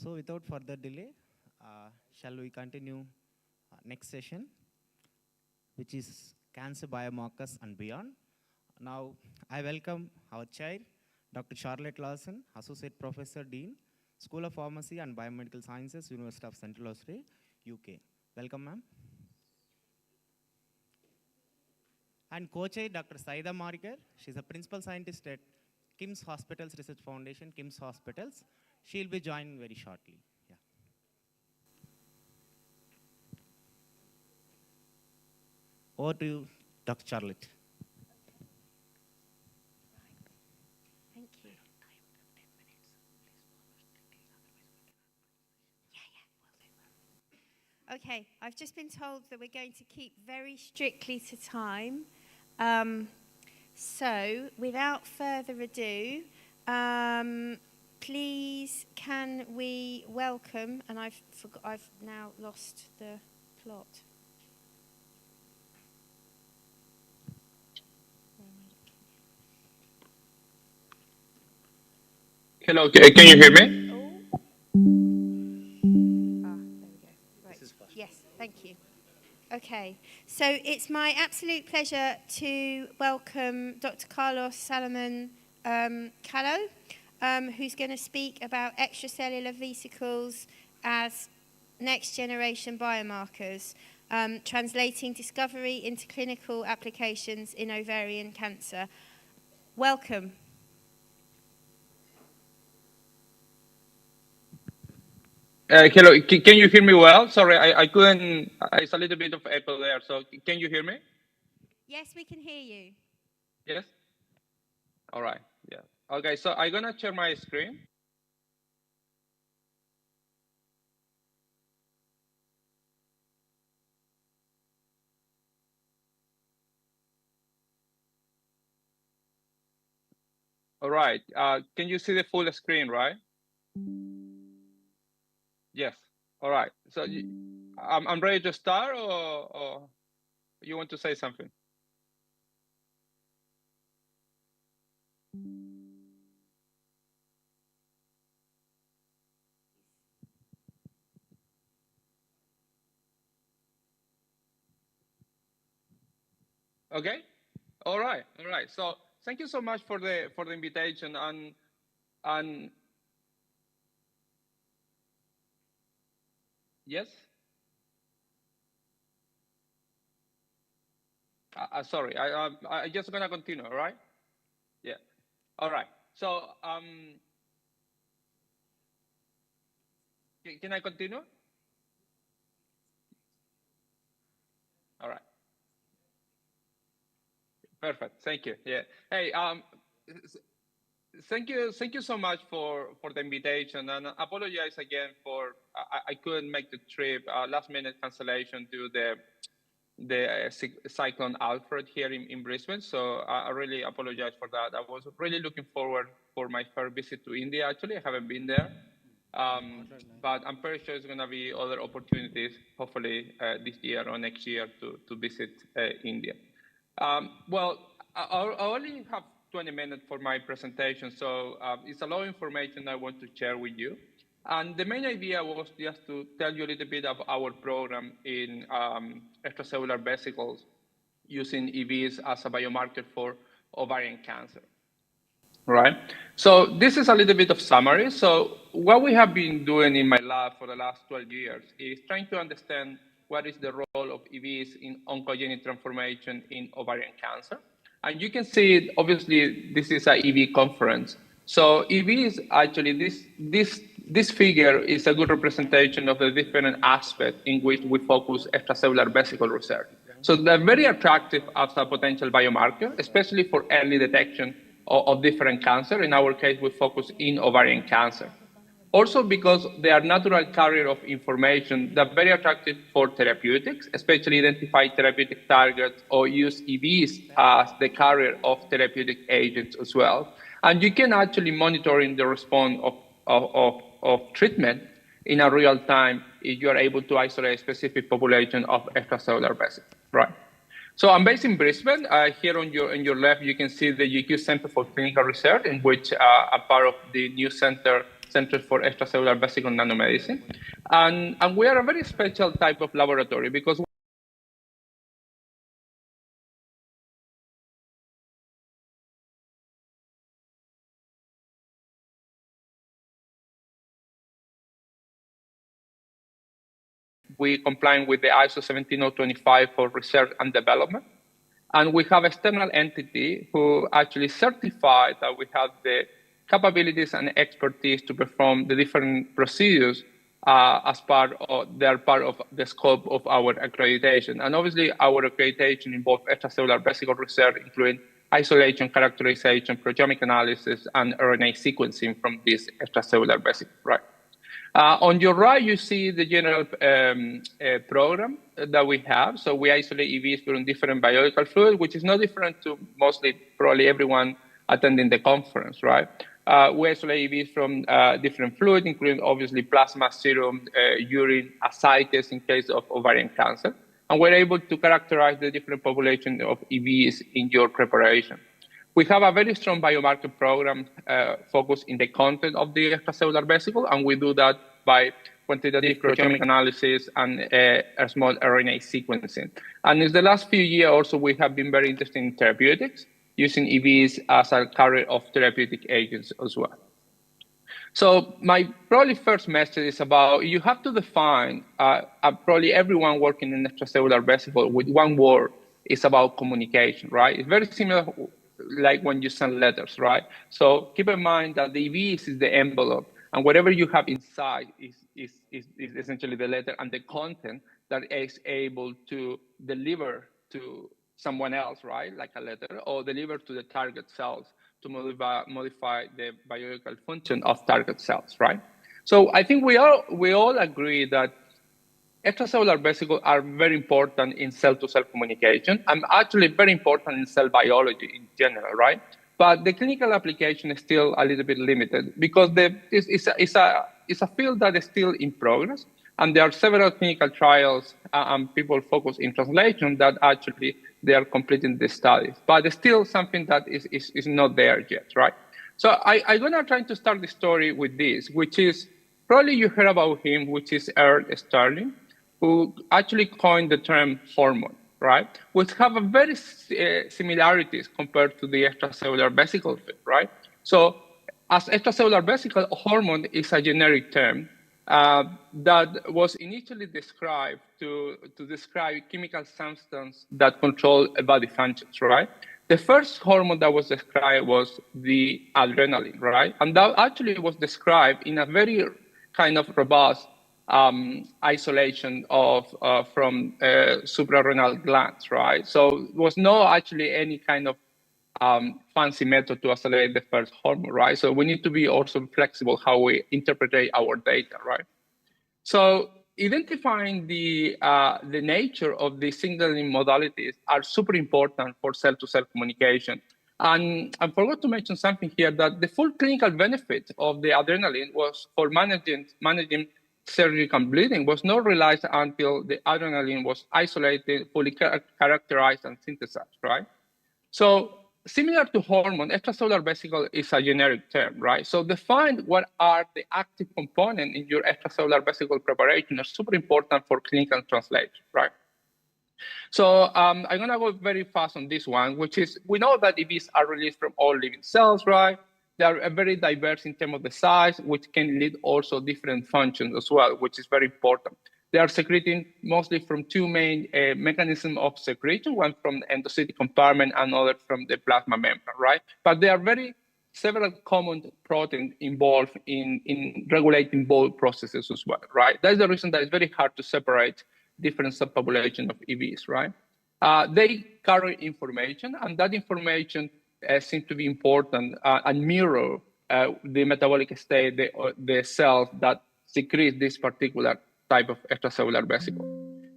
So without further delay, shall we continue next session, which is cancer biomarkers and beyond. Now, I welcome our chair, Dr. Charlotte Lawson, Associate Professor, Dean, School of Pharmacy and Biomedical Sciences, University of Central Australia, UK. Welcome, ma'am. And co-chair, Dr. Saida Marikar. She's a principal scientist at KIMS Hospitals Research Foundation, KIMS Hospitals. She'll be joining very shortly. Yeah. Over to you, Dr. Charlotte. Thank you. Okay, I've just been told that we're going to keep very strictly to time. So, without further ado, please can we welcome, and I've now lost the plot. Hello, can you hear me? There we go. Right. Yes, thank you. Okay, so it's my absolute pleasure to welcome Dr. Carlos Salomon Callo, who's going to speak about extracellular vesicles as next generation biomarkers, translating discovery into clinical applications in ovarian cancer. Welcome. Hello, can you hear me well? Sorry, I couldn't, it's a little bit of echo there, so can you hear me? Yes, we can hear you. Yes? All right, yeah. Okay, so I'm gonna share my screen. All right, can you see the full screen, right? Yes, all right. So I'm ready to start, or you want to say something? Okay, all right. So thank you so much for the invitation, and yes. Sorry, I just gonna continue, all right? Yeah, all right. So can I continue? All right. Perfect. Thank you. Yeah. Hey, thank you so much for the invitation, and apologize again for I couldn't make the trip. Last minute cancellation due to the cyclone Alfred here in Brisbane. So I really apologize for that. I was really looking forward for my first visit to India. Actually, I haven't been there, but I'm pretty sure there's going to be other opportunities, hopefully this year or next year, to visit India. Well, I only have 20 minutes for my presentation, so it's a lot of information I want to share with you. And the main idea was just to tell you a little bit of our program in extracellular vesicles using EVs as a biomarker for ovarian cancer. Right. So this is a little bit of summary. So what we have been doing in my lab for the last 12 years is trying to understand what is the role of EVs in oncogenic transformation in ovarian cancer. And you can see, obviously, this is an EV conference. So EVs, actually, this figure is a good representation of the different aspects in which we focus extracellular vesicle research. So they're very attractive as a potential biomarker, especially for early detection of different cancer. In our case, we focus in ovarian cancer. Also because they are natural carrier of information, they're very attractive for therapeutics, especially identify therapeutic targets or use EVs as the carrier of therapeutic agents as well. And you can actually monitor in the response of treatment in a real time if you are able to isolate a specific population of extracellular vesicles, right? So I'm based in Brisbane. Here on your left, you can see the UQ Center for Clinical Research, in which I'm part of the new center Center for Extracellular Vesicle Nanomedicine. And we are a very special type of laboratory because we comply with the ISO 17025 for research and development. And we have an external entity who actually certified that we have the capabilities and expertise to perform the different procedures as part of the scope of our accreditation. And obviously, our accreditation involves extracellular vesicle research, including isolation, characterization, proteomic analysis, and RNA sequencing from this extracellular vesicle, right? On your right, you see the general program that we have. So we isolate EVs from different biological fluids, which is no different to mostly probably everyone attending the conference, right? We isolate EVs from different fluids, including obviously plasma, serum, urine, ascites in case of ovarian cancer. And we're able to characterize the different population of EVs in your preparation. We have a very strong biomarker program focused in the content of the extracellular vesicle, and we do that by quantitative proteomic analysis and a small RNA sequencing. And in the last few years, also, we have been very interested in therapeutics, using EVs as a carrier of therapeutic agents as well. So my probably first message is about, you have to define, probably everyone working in extracellular vesicle with one word, is about communication, right? It's very similar like when you send letters, right? So keep in mind that the EVs is the envelope, and whatever you have inside is essentially the letter and the content that is able to deliver to someone else, right? Like a letter, or deliver to the target cells to modify the biological function of target cells, right? So I think we all agree that extracellular vesicles are very important in cell-to-cell communication and actually very important in cell biology in general, right? But the clinical application is still a little bit limited because it's a field that is still in progress. And there are several clinical trials and people focus in translation that actually they are completing the studies. But it's still something that is not there yet, right? So I'm going to try to start the story with this, which is probably you heard about him, which is Ernst Sterling, who actually coined the term hormone, right? Which have a very similarities compared to the extracellular vesicle, right? So as extracellular vesicle, hormone is a generic term that was initially described to describe chemical substance that control body functions, right? The first hormone that was described was the adrenaline, right? And that actually was described in a very kind of robust isolation of from suprarenal glands, right? So it was no actually any kind of fancy method to isolate the first hormone, right? So we need to be also flexible how we interpret our data, right? So identifying the nature of the signaling modalities are super important for cell-to-cell communication. And I forgot to mention something here, that the full clinical benefit of the adrenaline was for managing surgical bleeding was not realized until the adrenaline was isolated, fully characterized and synthesized, right? So similar to hormone, extracellular vesicle is a generic term, right? So define what are the active components in your extracellular vesicle preparation are super important for clinical translation, right? So I'm going to go very fast on this one, which is, we know that EVs are released from all living cells, right? They are very diverse in terms of the size, which can lead also different functions as well, which is very important. They are secreting mostly from two main mechanisms of secretion, one from the endocytic compartment, another from the plasma membrane, right? But there are several common proteins involved in regulating both processes as well, right? That's the reason that it's very hard to separate different subpopulations of EVs, right? They carry information, and that information seems to be important and mirror the metabolic state, the cells that secrete this particular type of extracellular vesicle.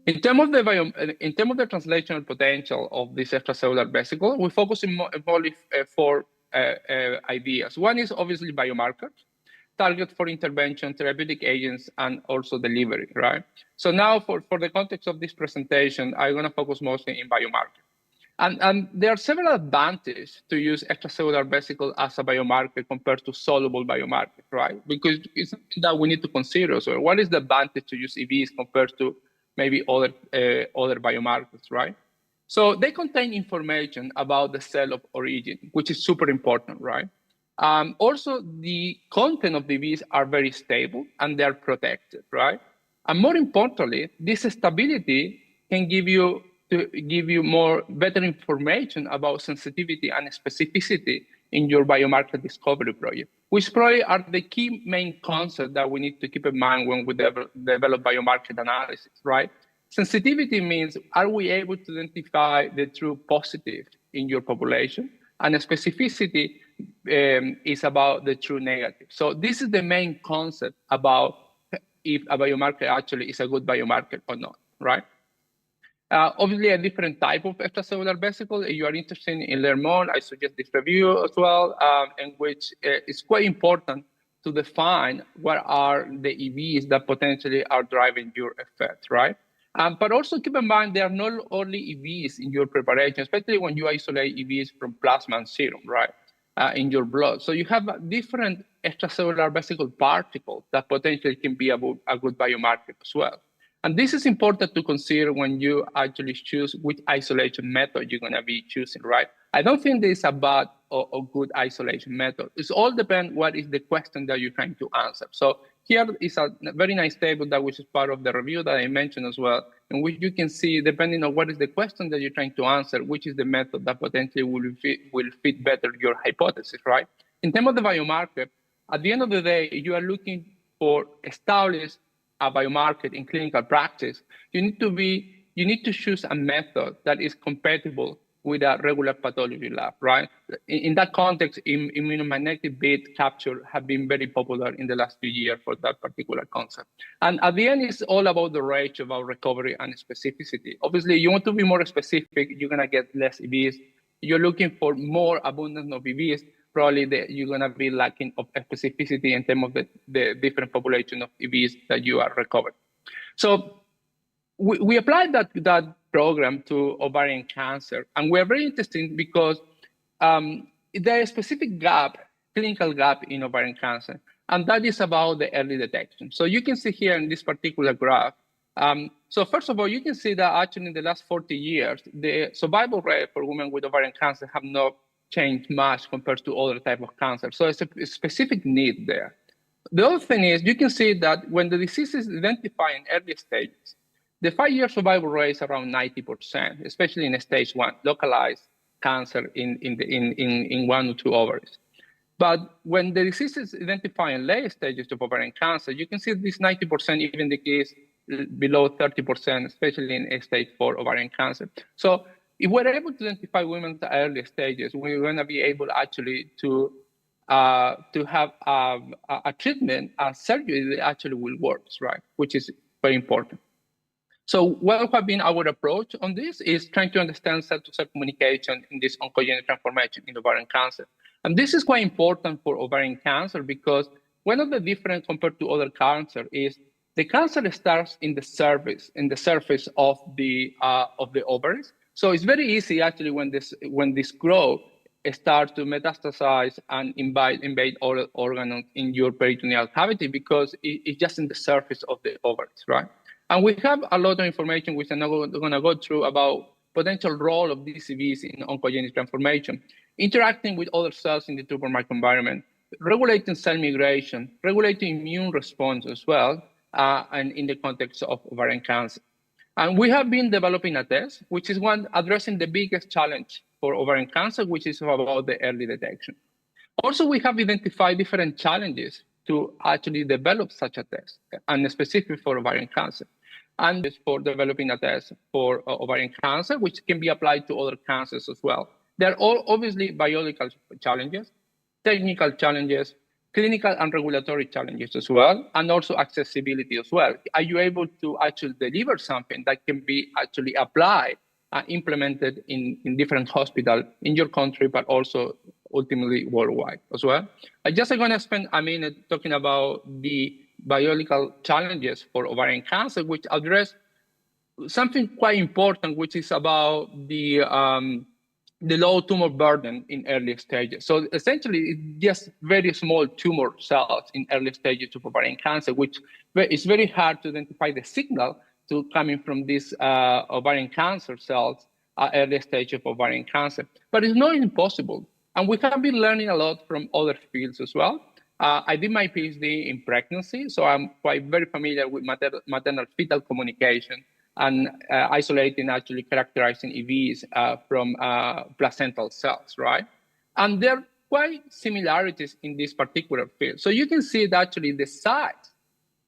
In terms of the translational potential of this extracellular vesicle, we focus on only four ideas. One is obviously biomarkers, target for intervention, therapeutic agents, and also delivery, right? So now for the context of this presentation, I'm going to focus mostly in biomarkers. And there are several advantages to use extracellular vesicle as a biomarker compared to soluble biomarker, right? Because it's something that we need to consider. So what is the advantage to use EVs compared to maybe other biomarkers, right? So they contain information about the cell of origin, which is super important, right? Also, the content of the EVs are very stable and they are protected, right? And more importantly, this stability can give you better information about sensitivity and specificity in your biomarker discovery project, which probably are the key main concepts that we need to keep in mind when we develop biomarker analysis, right? Sensitivity means, are we able to identify the true positive in your population? And specificity is about the true negative. So this is the main concept about if a biomarker actually is a good biomarker or not, right? Obviously, a different type of extracellular vesicle. If you are interested in learn more, I suggest this review as well, in which it's quite important to define what are the EVs that potentially are driving your effect, right? But also keep in mind, there are not only EVs in your preparation, especially when you isolate EVs from plasma and serum, right, in your blood. So you have different extracellular vesicle particles that potentially can be a good biomarker as well. And this is important to consider when you actually choose which isolation method you're going to be choosing, right? I don't think there's a bad or good isolation method. It's all depend what is the question that you're trying to answer. So here is a very nice table that which is part of the review that I mentioned as well, in which you can see, depending on what is the question that you're trying to answer, which is the method that potentially will fit better your hypothesis, right? In terms of the biomarker, at the end of the day, you are looking for established a biomarker in clinical practice. You need to choose a method that is compatible with a regular pathology lab, right? In that context, immunomagnetic bead capture have been very popular in the last few years for that particular concept. And at the end, it's all about the ratio, about recovery and specificity. Obviously, you want to be more specific, you're gonna get less EVs. You're looking for more abundance of EVs, probably you're gonna be lacking of specificity in terms of the different population of EVs that you are recovering. So we applied that program to ovarian cancer, and we're very interested because there is a specific clinical gap in ovarian cancer, and that is about the early detection. So you can see here in this particular graph, so first of all, you can see that actually in the last 40 years, the survival rate for women with ovarian cancer have not changed much compared to other type of cancer. So it's a specific need there. The other thing is you can see that when the disease is identified in early stages, the 5-year survival rate is around 90%, especially in stage 1, localized cancer in 1 or 2 ovaries. But when the disease is identified in late stages of ovarian cancer, you can see this 90% even the case below 30%, especially in stage 4 ovarian cancer. So if we're able to identify women at early stages, we're going to be able actually to have a treatment, a surgery that actually will work, right? Which is very important. So what has been our approach on this is trying to understand cell-to-cell communication in this oncogenic transformation in ovarian cancer. And this is quite important for ovarian cancer because one of the difference compared to other cancer is the cancer starts in the surface of the ovaries. So it's very easy actually when this grows, it starts to metastasize and invade all organs in your peritoneal cavity because it's just in the surface of the ovaries, right? And we have a lot of information which I'm not going to go through about potential role of these EVs in oncogenic transformation, interacting with other cells in the tumor microenvironment, regulating cell migration, regulating immune response as well, and in the context of ovarian cancer. And we have been developing a test, which is one addressing the biggest challenge for ovarian cancer, which is about the early detection. Also, we have identified different challenges to actually develop such a test, and specifically for ovarian cancer. And for developing a test for ovarian cancer, which can be applied to other cancers as well. There are all obviously biological challenges, technical challenges, clinical and regulatory challenges as well, and also accessibility as well. Are you able to actually deliver something that can be actually applied and implemented in different hospitals in your country, but also ultimately worldwide as well? I'm just going to spend a minute talking about the biological challenges for ovarian cancer, which address something quite important, which is about the low tumor burden in early stages. So essentially, it's just very small tumor cells in early stages of ovarian cancer, which is very hard to identify the signal to coming from these ovarian cancer cells at early stage of ovarian cancer. But it's not impossible. And we have been learning a lot from other fields as well. I did my PhD in pregnancy, so I'm quite very familiar with maternal fetal communication and isolating, actually characterizing EVs from placental cells, right? And there are quite similarities in this particular field. So you can see that actually the size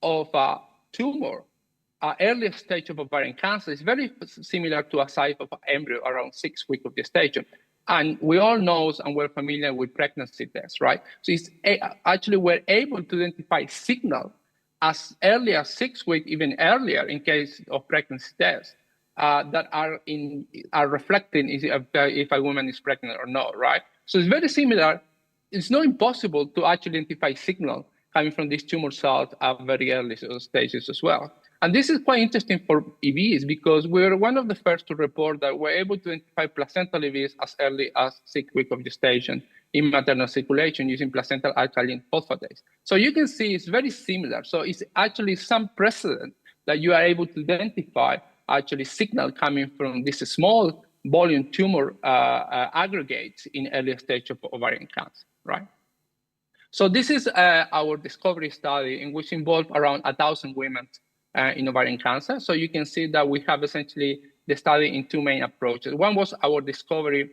of a tumor, early stage of ovarian cancer, is very similar to a size of an embryo around 6 weeks of gestation. And we all know and we're familiar with pregnancy tests, right? So it's actually we're able to identify signal as early as 6 weeks, even earlier in case of pregnancy tests that are reflecting if a woman is pregnant or not, right? So it's very similar. It's not impossible to actually identify signal coming from these tumor cells at very early stages as well. And this is quite interesting for EVs because we're one of the first to report that we're able to identify placental EVs as early as 6 weeks of gestation in maternal circulation using placental alkaline phosphatase. So you can see it's very similar. So it's actually some precedent that you are able to identify actually signal coming from this small volume tumor aggregates in early stage of ovarian cancer, right? So this is our discovery study in which involved around 1,000 women in ovarian cancer. So you can see that we have essentially the study in two main approaches. One was our discovery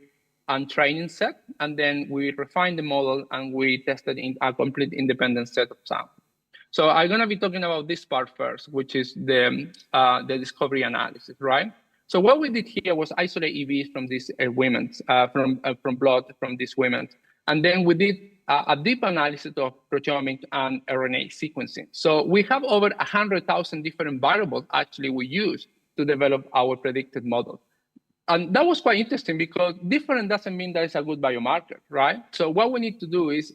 and training set, and then we refined the model and we tested in a complete independent set of samples. So I'm going to be talking about this part first, which is the discovery analysis, right? So what we did here was isolate EVs from these women, from blood from these women, and then we did a deep analysis of proteomic and RNA sequencing. So we have over 100,000 different variables actually we use to develop our predicted model. And that was quite interesting because different doesn't mean that it's a good biomarker, right? So what we need to do is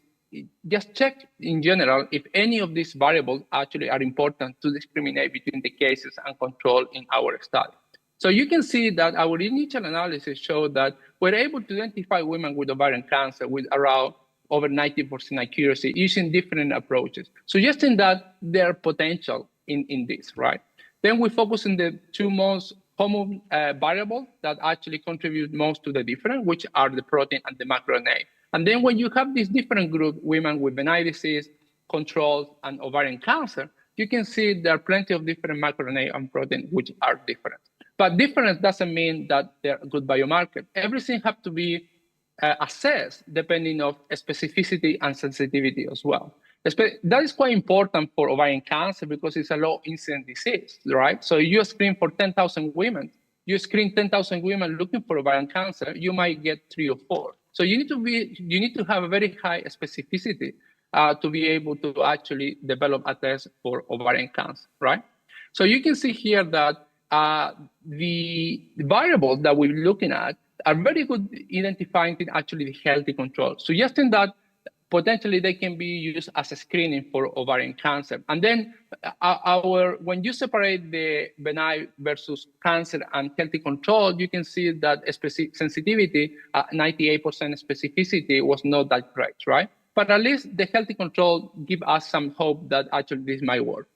just check in general if any of these variables actually are important to discriminate between the cases and control in our study. So you can see that our initial analysis showed that we're able to identify women with ovarian cancer with around over 90% accuracy using different approaches, suggesting that there are potential in this, right? Then we focus on the two most common variables that actually contribute most to the difference, which are the protein and the microRNA. And then when you have these different groups, women with benign disease, controls, and ovarian cancer, you can see there are plenty of different microRNA and protein which are different. But difference doesn't mean that they're good biomarkers. Everything has to be assessed depending on specificity and sensitivity as well. That is quite important for ovarian cancer because it's a low incident disease, right? So you screen for 10,000 women, you screen 10,000 women looking for ovarian cancer, you might get 3 or 4. So you need to have a very high specificity to be able to actually develop a test for ovarian cancer, right? So you can see here that the variables that we're looking at are very good identifying actually the healthy control, suggesting that potentially they can be used as a screening for ovarian cancer. And then when you separate the benign versus cancer and healthy control, you can see that sensitivity, 98% specificity was not that great, right? But at least the healthy control give us some hope that actually this might work.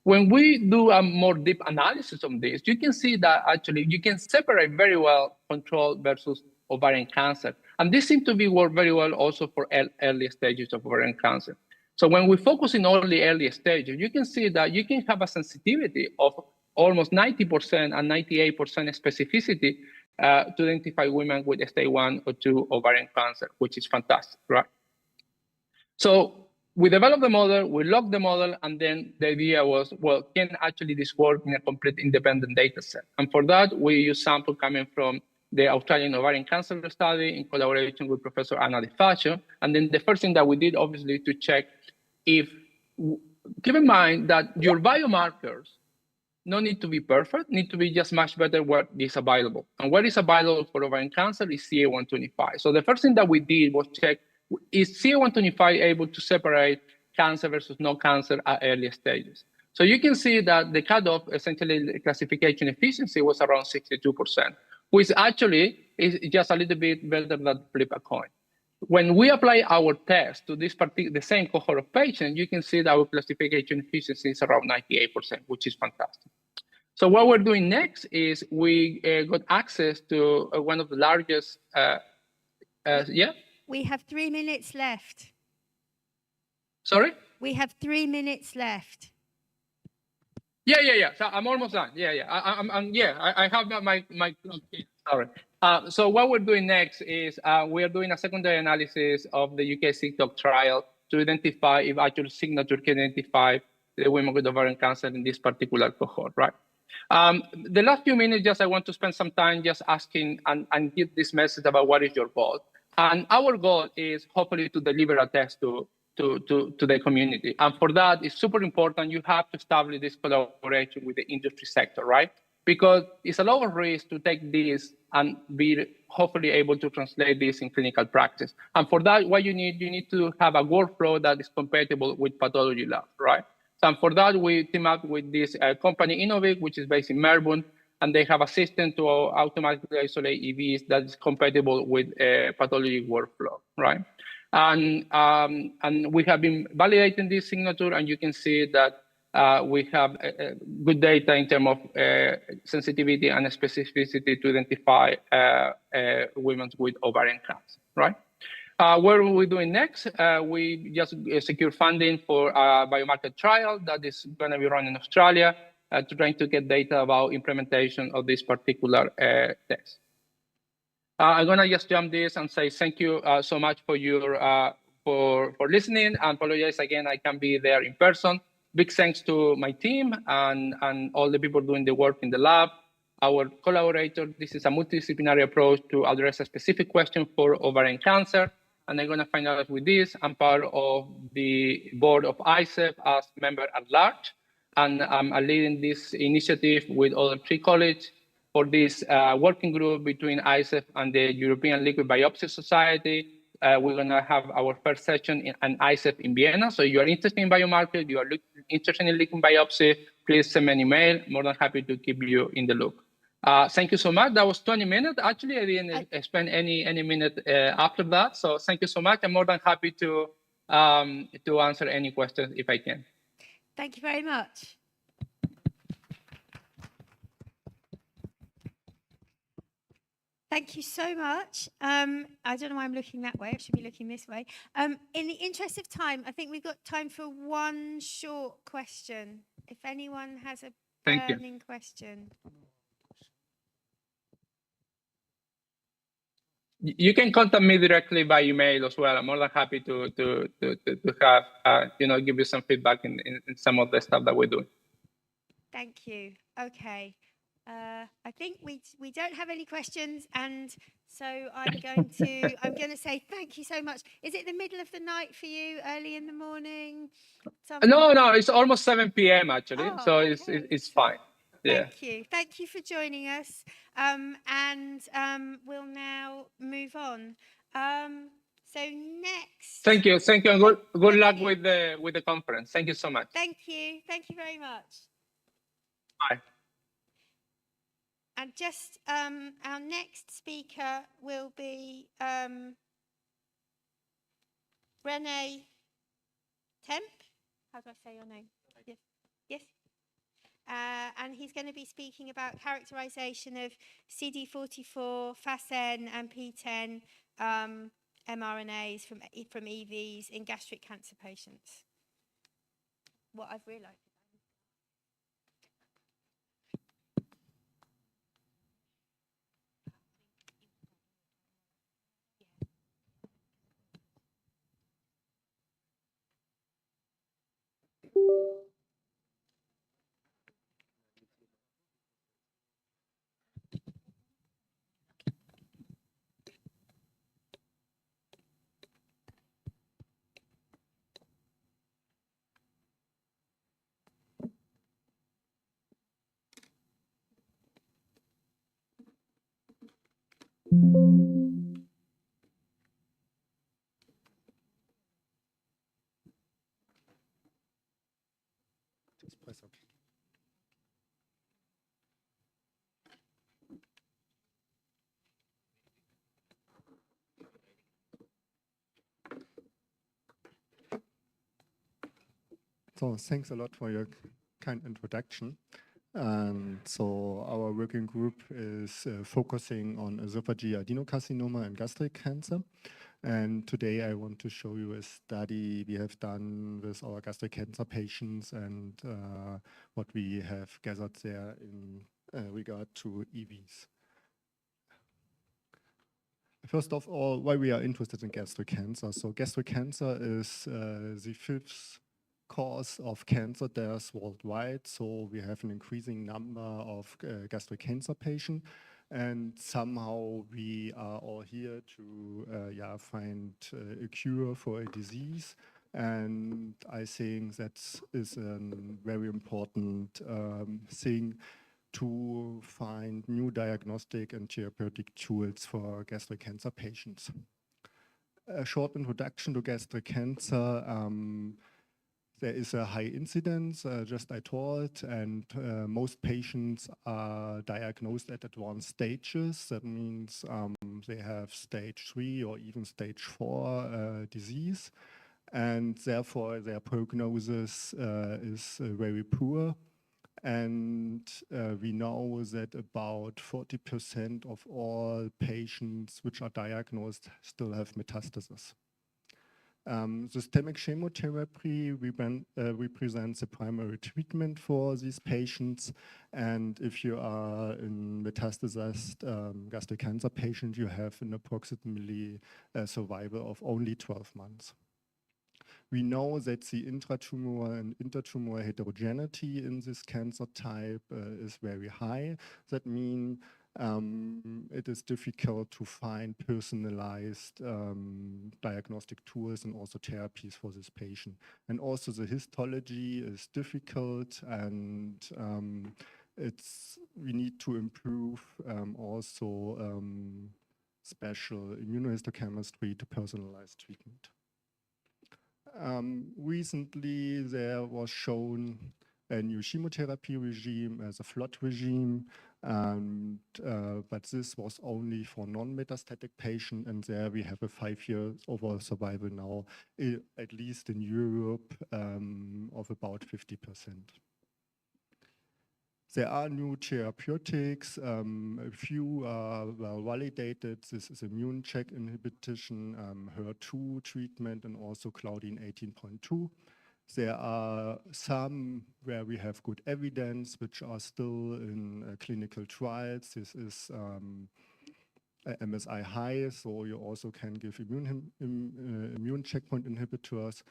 When we do a more deep analysis of this, you can see that actually you can separate very well control versus ovarian cancer. And this seems to be work very well also for early stages of ovarian cancer. So when we focus in only early stages, you can see that you can have a sensitivity of almost 90% and 98% specificity to identify women with stage 1 or 2 ovarian cancer, which is fantastic, right? So we developed the model, we locked the model, and then the idea was, well, can actually this work in a complete independent data set? And for that, we use sample coming from the Australian Ovarian Cancer Study in collaboration with Professor Anna Di Faccio. And then the first thing that we did, obviously, to check if, keep in mind that your biomarkers no need to be perfect, need to be just much better what is available. And what is available for ovarian cancer is CA125. So the first thing that we did was check, is CA125 able to separate cancer versus no cancer at early stages? So you can see that the cutoff, essentially the classification efficiency was around 62%, which actually is just a little bit better than flip a coin. When we apply our test to this the same cohort of patients, you can see that our classification efficiency is around 98%, which is fantastic. So what we're doing next is we got access to one of the largest, yeah? We have 3 minutes left. Sorry? We have 3 minutes left. Yeah. So I'm almost done. I have my clock here. Sorry. So what we're doing next is we are doing a secondary analysis of the UK TikTok trial to identify if actual signature can identify the women with ovarian cancer in this particular cohort, right? The last few minutes, just I want to spend some time just asking and give this message about what is your goal. And our goal is hopefully to deliver a test to the community. And for that, it's super important. You have to establish this collaboration with the industry sector, right? Because it's a lot of risk to take this and be hopefully able to translate this in clinical practice. And for that, what you need to have a workflow that is compatible with pathology labs, right? So and for that, we team up with this company, Innovic, which is based in Melbourne, and they have a system to automatically isolate EVs that is compatible with pathology workflow, right? And we have been validating this signature, and you can see that we have good data in terms of sensitivity and specificity to identify women with ovarian cancer, right? What are we doing next? We just secure funding for a biomarker trial that is going to be run in Australia to trying to get data about implementation of this particular test. I'm gonna just jump this and say thank you so much for your for listening, and apologize again I can't be there in person. Big thanks to my team and all the people doing the work in the lab, our collaborator. This is a multidisciplinary approach to address a specific question for ovarian cancer, and I'm gonna find out with this. I'm part of the board of ICEF as member at large, and I'm leading this initiative with other 3 colleagues for this working group between ICEF and the European Liquid Biopsy Society. We're going to have our first session in ICEF in Vienna. So if you are interested in biomarkers, you are interested in liquid biopsy, please send me an email. More than happy to keep you in the loop. Thank you so much. That was 20 minutes. Actually, I didn't spend any minute after that. So thank you so much. I'm more than happy to answer any questions if I can. Thank you very much. Thank you so much. I don't know why I'm looking that way. I should be looking this way. In the interest of time, I think we've got time for one short question. If anyone has a burning question. You can contact me directly by email as well. I'm more than happy to have give you some feedback in some of the stuff that we're doing. Thank you. Okay. I think we don't have any questions, and so I'm going to say thank you so much. Is it the middle of the night for you? Early in the morning? No, it's almost 7 p.m. actually, so it's fine. Yeah. Thank you for joining us, and we'll now move on. So next. Thank you, and good luck with the conference. Thank you so much. Thank you very much. Bye. And just our next speaker will be Renee Temp. How do I say your name? Yes. And he's going to be speaking about characterization of CD44, FASN, and PTEN mRNAs from EVs in gastric cancer patients. What I've realized. Just press OK. So thanks a lot for your kind introduction. And so our working group is focusing on esophageal adenocarcinoma and gastric cancer. And today I want to show you a study we have done with our gastric cancer patients and what we have gathered there in regard to EVs. First of all, why we are interested in gastric cancer. So gastric cancer is the fifth cause of cancer deaths worldwide. So we have an increasing number of gastric cancer patients. And somehow we are all here to find a cure for a disease. And I think that is a very important thing to find new diagnostic and therapeutic tools for gastric cancer patients. A short introduction to gastric cancer. There is a high incidence, just I told, and most patients are diagnosed at advanced stages. That means they have stage 3 or even stage 4 disease, and therefore their prognosis is very poor. And we know that about 40% of all patients which are diagnosed still have metastasis. Systemic chemotherapy represents the primary treatment for these patients. And if you are in metastasized gastric cancer patient, you have an approximately survival of only 12 months. We know that the intratumoral and intertumoral heterogeneity in this cancer type is very high. That means it is difficult to find personalized diagnostic tools and also therapies for this patient. And also the histology is difficult, and we need to improve also special immunohistochemistry to personalize treatment. Recently, there was shown a new chemotherapy regime as a flood regime, but this was only for non-metastatic patients, and there we have a 5-year overall survival now, at least in Europe, of about 50%. There are new therapeutics, a few are well validated. This is immune check inhibition, HER2 treatment, and also Claudin 18.2. There are some where we have good evidence, which are still in clinical trials. This is MSI high, so you also can give immune checkpoint inhibitors,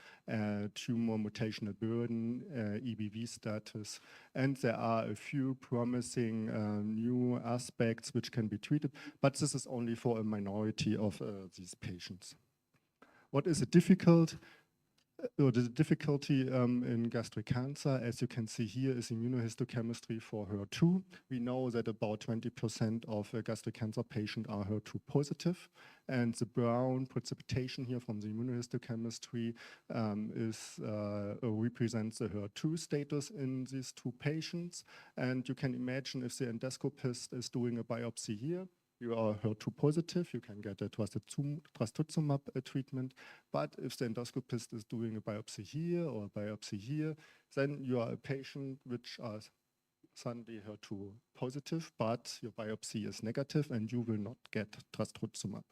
tumor mutational burden, EBV status, and there are a few promising new aspects which can be treated, but this is only for a minority of these patients. What is difficult? The difficulty in gastric cancer, as you can see here, is immunohistochemistry for HER2. We know that about 20% of gastric cancer patients are HER2 positive, and the brown precipitation here from the immunohistochemistry represents the HER2 status in these 2 patients. And you can imagine if the endoscopist is doing a biopsy here, you are HER2 positive, you can get a trastuzumab treatment. But if the endoscopist is doing a biopsy here or a biopsy here, then you are a patient which are suddenly HER2 positive, but your biopsy is negative and you will not get trastuzumab.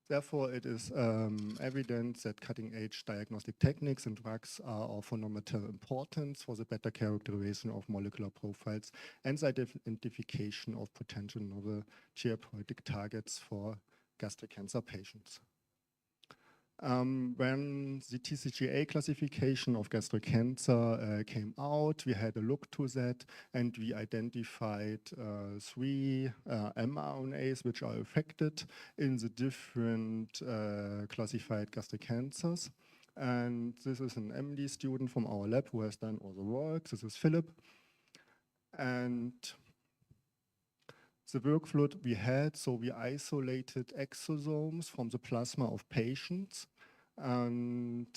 Therefore, it is evident that cutting-edge diagnostic techniques and drugs are of fundamental importance for the better characterization of molecular profiles and the identification of potential novel therapeutic targets for gastric cancer patients. When the TCGA classification of gastric cancer came out, we had a look to that, and we identified 3 mRNAs which are affected in the different classified gastric cancers. And this is an MD student from our lab who has done all the work. This is Philip. And the workflow we had, so we isolated exosomes from the plasma of patients. And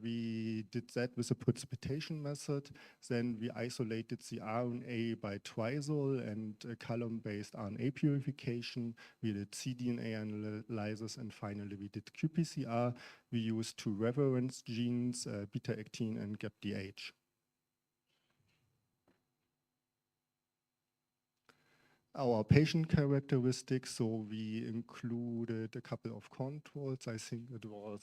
we did that with a precipitation method. Then we isolated the RNA by trisol and column-based RNA purification. We did cDNA analysis, and finally we did qPCR. We used two reference genes, beta-actin and GAPDH. Our patient characteristics, so we included a couple of controls. I think it was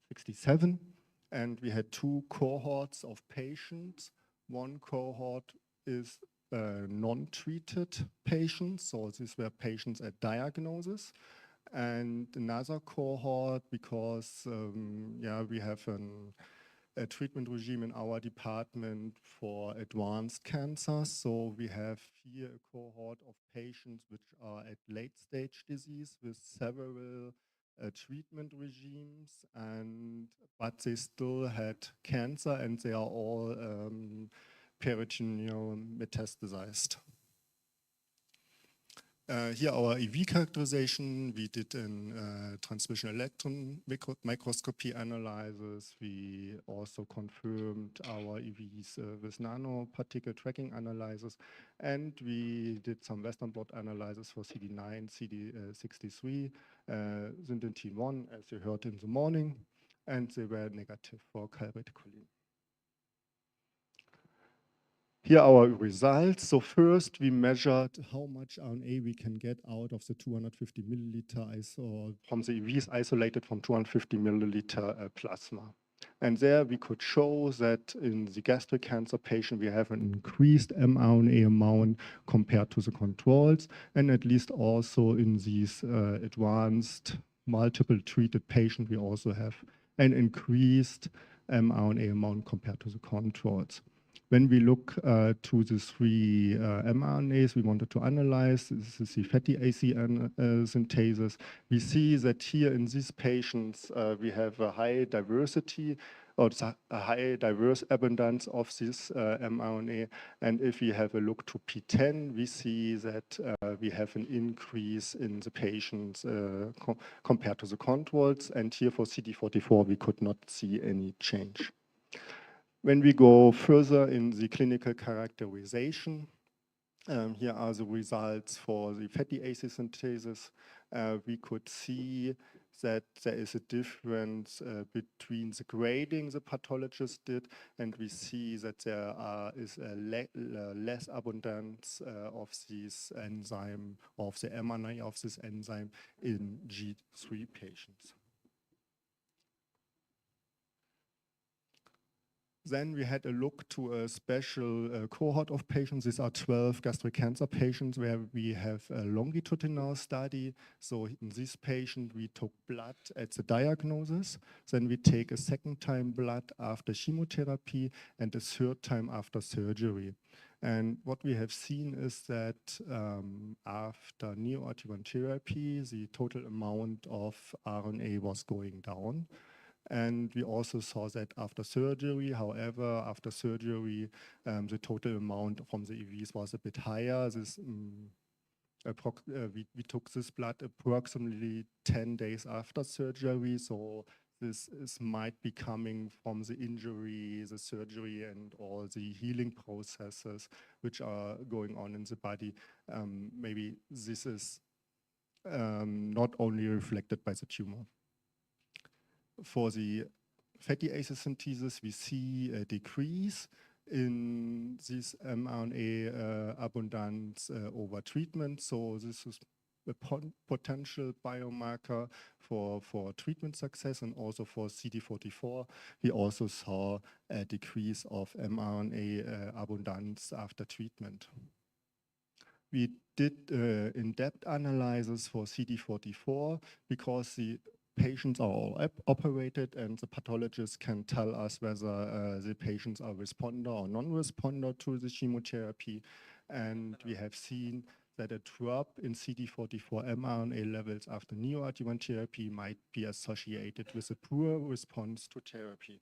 67, and we had two cohorts of patients. One cohort is non-treated patients, so these were patients at diagnosis, and another cohort because we have a treatment regime in our department for advanced cancer. So we have here a cohort of patients which are at late stage disease with several treatment regimes, but they still had cancer, and they are all peritoneal metastasized. Here our EV characterization, we did in transmission electron microscopy analysis. We also confirmed our EVs with nanoparticle tracking analysis, and we did some Western blot analysis for CD9, CD63, Syndentin-1, as you heard in the morning, and they were negative for calreticulin. Here are our results. So first we measured how much RNA we can get out of the 250 milliliter from the EVs isolated from 250 milliliter plasma. And there we could show that in the gastric cancer patient we have an increased mRNA amount compared to the controls, and at least also in these advanced multiple treated patient we also have an increased mRNA amount compared to the controls. When we look to the three mRNAs we wanted to analyze, this is the fatty acid synthesis. We see that here in these patients we have a high diversity or a high diverse abundance of this mRNA. And if we have a look to P10, we see that we have an increase in the patients compared to the controls. And here for CD44 we could not see any change. When we go further in the clinical characterization, here are the results for the fatty acid synthesis. We could see that there is a difference between the grading the pathologist did, and we see that there is a less abundance of this enzyme, of the mRNA of this enzyme in G3 patients. Then we had a look to a special cohort of patients. These are 12 gastric cancer patients where we have a longitudinal study. So in this patient, we took blood at the diagnosis. Then we take a second time blood after chemotherapy and a third time after surgery. And what we have seen is that after neoadjuvant therapy, the total amount of RNA was going down. And we also saw that after surgery, however, after surgery, the total amount from the EVs was a bit higher. We took this blood approximately 10 days after surgery, so this might be coming from the injury, the surgery, and all the healing processes which are going on in the body. Maybe this is not only reflected by the tumor. For the fatty acid synthesis, we see a decrease in this mRNA abundance over treatment. So this is a potential biomarker for treatment success, and also for CD44. We also saw a decrease of mRNA abundance after treatment. We did in-depth analysis for CD44 because the patients are all operated, and the pathologist can tell us whether the patients are responder or non-responder to the chemotherapy. And we have seen that a drop in CD44 mRNA levels after neoadjuvant therapy might be associated with a poor response to therapy.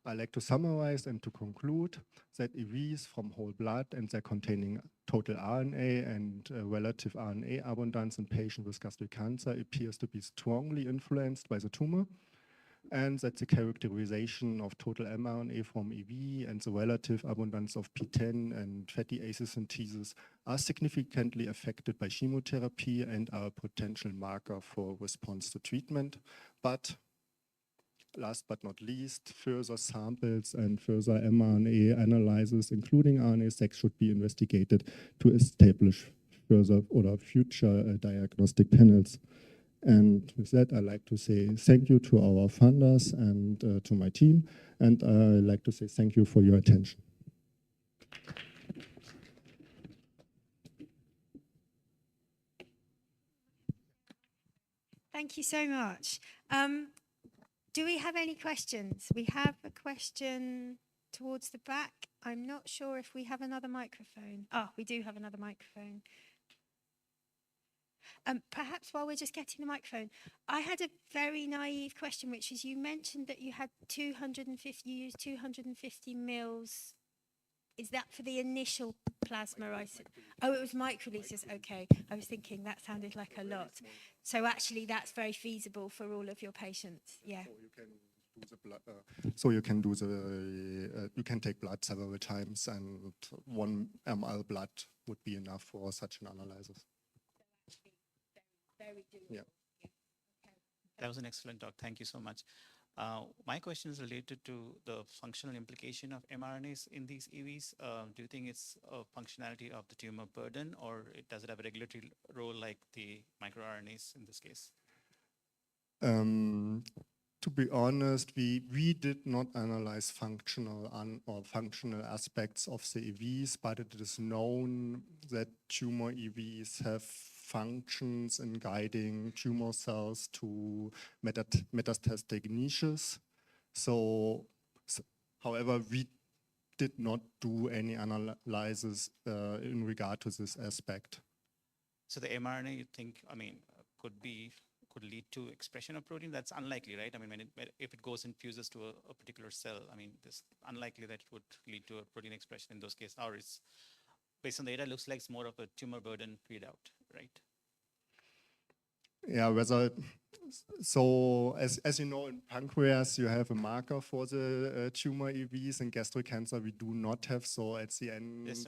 I like to summarize and to conclude that EVs from whole blood and their containing total RNA and relative RNA abundance in patients with gastric cancer appears to be strongly influenced by the tumor, and that the characterization of total mRNA from EV and the relative abundance of PTEN and fatty acid synthesis are significantly affected by chemotherapy and are a potential marker for response to treatment. But last but not least, further samples and further mRNA analysis, including RNA-seq, should be investigated to establish further or future diagnostic panels. And with that, I'd like to say thank you to our funders and to my team. And I'd like to say thank you for your attention. Thank you so much. Do we have any questions? We have a question towards the back. I'm not sure if we have another microphone. Oh, we do have another microphone. Perhaps while we're just getting the microphone, I had a very naive question, which is you mentioned that you had 250, you used 250 mils. Is that for the initial plasma? Oh, it was microlysis. Okay, I was thinking that sounded like a lot. So actually, that's very feasible for all of your patients. Yeah. So you can do the you can take blood several times, and 1 ml blood would be enough for such an analysis. Yeah. That was an excellent talk. Thank you so much. My question is related to the functional implication of mRNAs in these EVs. Do you think it's a functionality of the tumor burden, or does it have a regulatory role like the microRNAs in this case? To be honest, we did not analyze functional aspects of the EVs, but it is known that tumor EVs have functions in guiding tumor cells to metastatic niches. However, we did not do any analysis in regard to this aspect. So the mRNA, you think, I mean, could lead to expression of protein? That's unlikely, right? I mean, if it goes and fuses to a particular cell, I mean, it's unlikely that it would lead to a protein expression in those cases. Or it's, based on the data, it looks like it's more of a tumor burden readout, right? Yeah, so as you know, in pancreas, you have a marker for the tumor EVs. In gastric cancer, we do not have. So at the end, it's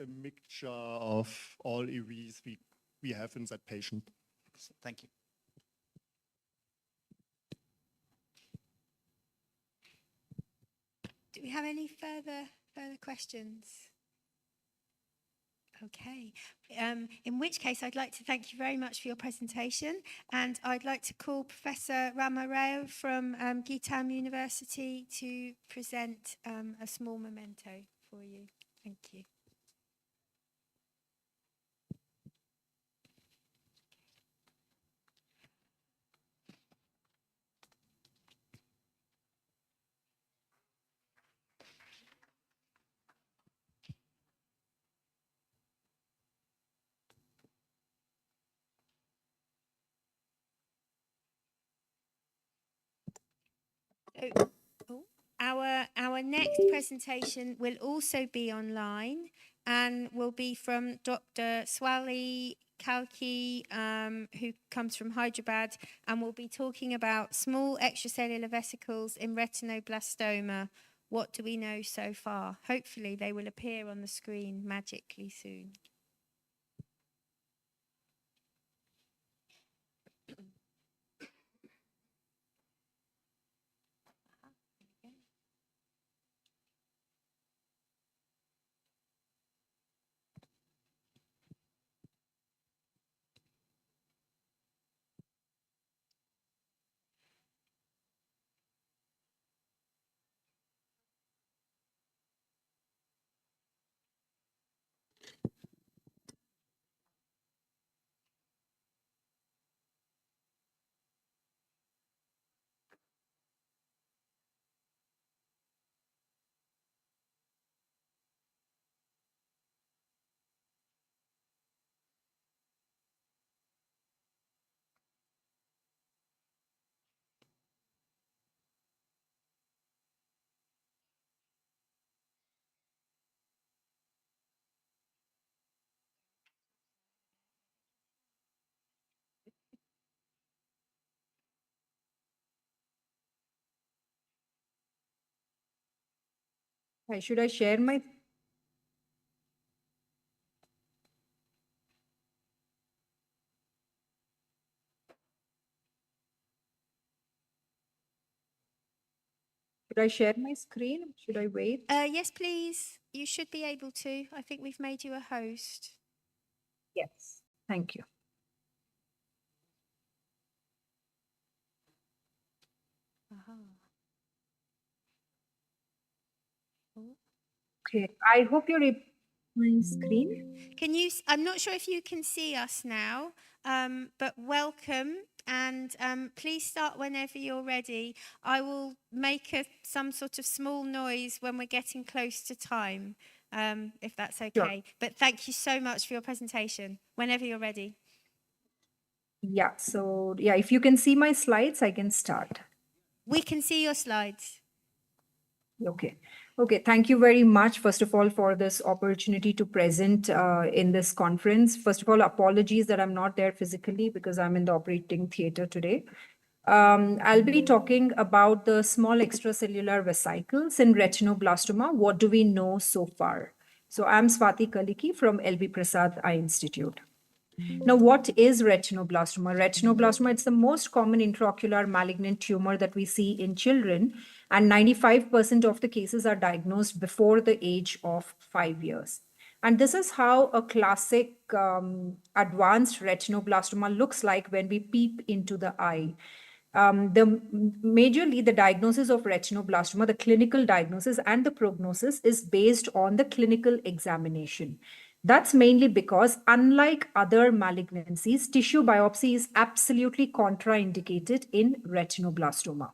a mixture of all EVs we have in that patient. Thank you. Do we have any further questions? Okay. In which case, I'd like to thank you very much for your presentation, and I'd like to call Professor Ramarao from Gittam University to present a small memento for you. Thank you. So, our next presentation will also be online and will be from Dr. Swali Kalki, who comes from Hyderabad, and will be talking about small extracellular vesicles in retinoblastoma. What do we know so far? Hopefully they will appear on the screen magically soon. Hi, should I share my? Should I share my screen? Should I wait? Yes, please. You should be able to. I think we've made you a host. Yes. Thank you. Okay. I hope you're able my screen. Can you? I'm not sure if you can see us now, but welcome, and please start whenever you're ready. I will make some sort of small noise when we're getting close to time, if that's okay. Sure. But thank you so much for your presentation. Whenever you're ready. Yeah. So yeah, if you can see my slides, I can start. We can see your slides. Okay. Okay. Thank you very much, first of all, for this opportunity to present in this conference. First of all, apologies that I'm not there physically because I'm in the operating theater today. I'll be talking about the small extracellular vesicles in retinoblastoma. What do we know so far? So I'm Swati Kaliki from LB Prasad Eye Institute. Now, what is retinoblastoma? Retinoblastoma, it's the most common intraocular malignant tumor that we see in children, and 95% of the cases are diagnosed before the age of 5 years. And this is how a classic advanced retinoblastoma looks like when we peep into the eye. Majorly, the diagnosis of retinoblastoma, the clinical diagnosis and the prognosis is based on the clinical examination. That's mainly because, unlike other malignancies, tissue biopsy is absolutely contraindicated in retinoblastoma.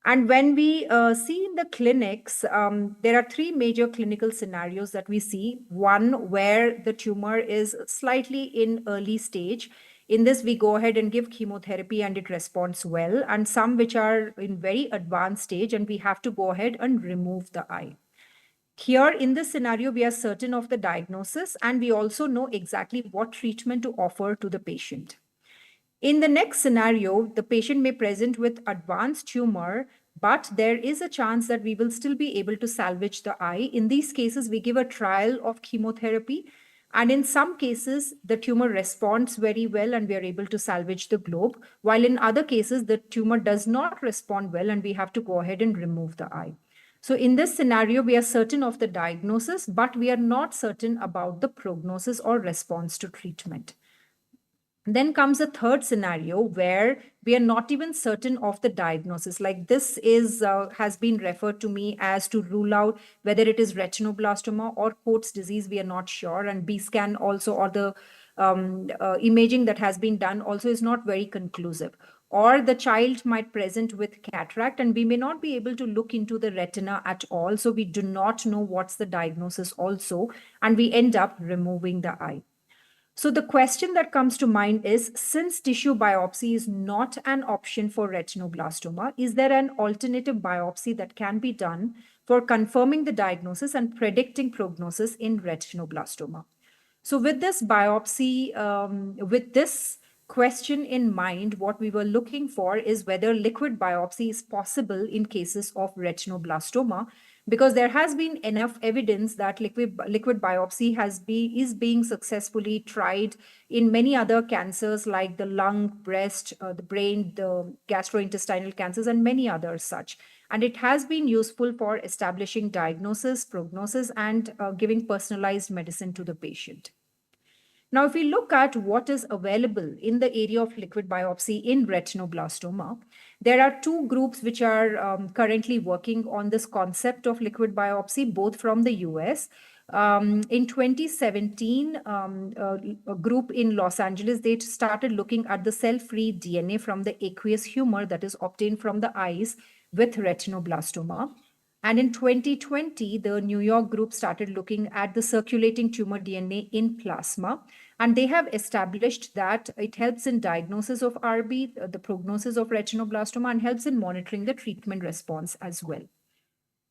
And when we see in the clinics, there are three major clinical scenarios that we see. One, where the tumor is slightly in early stage. In this, we go ahead and give chemotherapy and it responds well. And some which are in very advanced stage and we have to go ahead and remove the eye. Here in this scenario, we are certain of the diagnosis and we also know exactly what treatment to offer to the patient. In the next scenario, the patient may present with advanced tumor, but there is a chance that we will still be able to salvage the eye. In these cases, we give a trial of chemotherapy. And in some cases, the tumor responds very well and we are able to salvage the globe. While in other cases, the tumor does not respond well and we have to go ahead and remove the eye. So in this scenario, we are certain of the diagnosis, but we are not certain about the prognosis or response to treatment. Then comes a third scenario where we are not even certain of the diagnosis. Like this has been referred to me as to rule out whether it is retinoblastoma or Coats disease. We are not sure. And B-scan also, or the imaging that has been done also is not very conclusive. Or the child might present with cataract and we may not be able to look into the retina at all. So we do not know what's the diagnosis also. And we end up removing the eye. So the question that comes to mind is, since tissue biopsy is not an option for retinoblastoma, is there an alternative biopsy that can be done for confirming the diagnosis and predicting prognosis in retinoblastoma? So with this biopsy, with this question in mind, what we were looking for is whether liquid biopsy is possible in cases of retinoblastoma, because there has been enough evidence that liquid biopsy is being successfully tried in many other cancers like the lung, breast, the brain, the gastrointestinal cancers, and many others such. And it has been useful for establishing diagnosis, prognosis, and giving personalized medicine to the patient. Now, if we look at what is available in the area of liquid biopsy in retinoblastoma, there are two groups which are currently working on this concept of liquid biopsy, both from the US. In 2017, a group in Los Angeles, they started looking at the cell-free DNA from the aqueous humor that is obtained from the eyes with retinoblastoma. And in 2020, the New York group started looking at the circulating tumor DNA in plasma. And they have established that it helps in diagnosis of RB, the prognosis of retinoblastoma, and helps in monitoring the treatment response as well.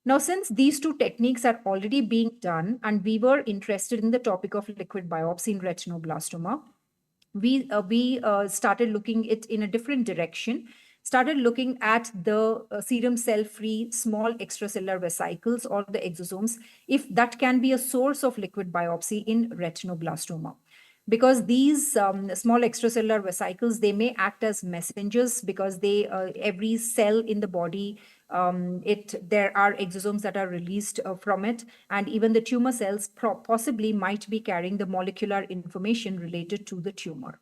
Now, since these two techniques are already being done, and we were interested in the topic of liquid biopsy in retinoblastoma, we started looking it in a different direction. started looking at the serum cell-free small extracellular vesicles or the exosomes, if that can be a source of liquid biopsy in retinoblastoma. Because these small extracellular vesicles, they may act as messengers, because they every cell in the body, there are exosomes that are released from it, and even the tumor cells possibly might be carrying the molecular information related to the tumor.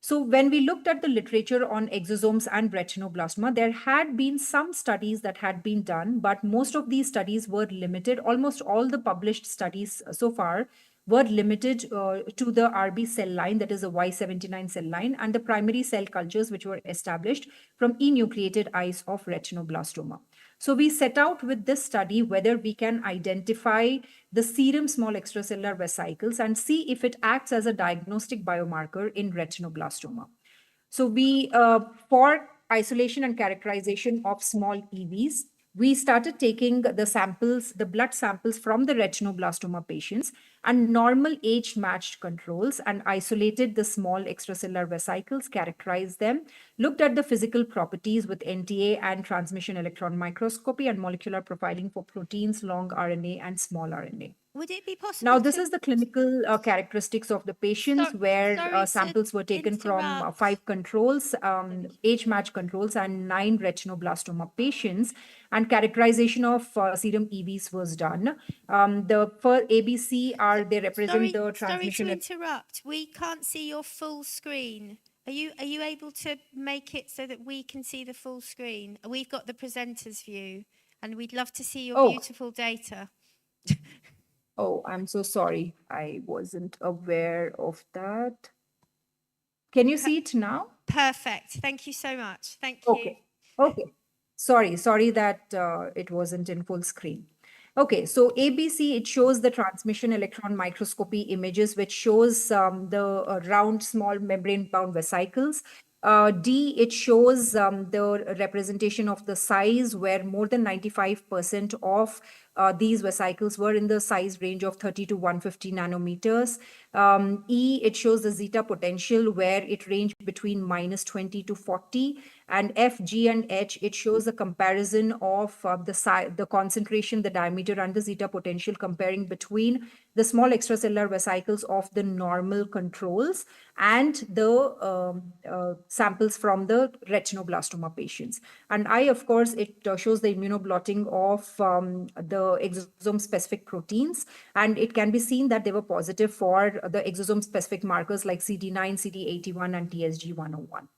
So when we looked at the literature on exosomes and retinoblastoma, there had been some studies that had been done, but most of these studies were limited. Almost all the published studies so far were limited to the RB cell line, that is a Y79 cell line, and the primary cell cultures which were established from enucleated eyes of retinoblastoma. So we set out with this study whether we can identify the serum small extracellular vesicles and see if it acts as a diagnostic biomarker in retinoblastoma. So we, for isolation and characterization of small EVs, we started taking the samples, the blood samples from the retinoblastoma patients and normal age-matched controls, and isolated the small extracellular vesicles, characterized them, looked at the physical properties with NTA and transmission electron microscopy and molecular profiling for proteins, long RNA and small RNA. Would it be possible? Now, this is the clinical characteristics of the patients, where samples were taken from 5 controls, age-matched controls, and 9 retinoblastoma patients, and characterization of serum EVs was done. The for ABC they represent the transmission. Sorry to interrupt. We can't see your full screen. Are you able to make it so that we can see the full screen? We've got the presenter's view, and we'd love to see your beautiful data. Oh, I'm so sorry. I wasn't aware of that. Can you see it now? Perfect. Thank you so much. Thank you. Okay. Sorry that it wasn't in full screen. Okay, so ABC, it shows the transmission electron microscopy images, which shows the round small membrane-bound vesicles. D, it shows the representation of the size, where more than 95% of these vesicles were in the size range of 30 to 150 nanometers. E, it shows the zeta potential, where it ranged between -20 to 40. And F, G, and H, it shows a comparison of the concentration, the diameter, and the zeta potential, comparing between the small extracellular vesicles of the normal controls and the samples from the retinoblastoma patients. And I, of course, it shows the immunoblotting of the exosome-specific proteins, and it can be seen that they were positive for the exosome-specific markers like CD9, CD81, and TSG101.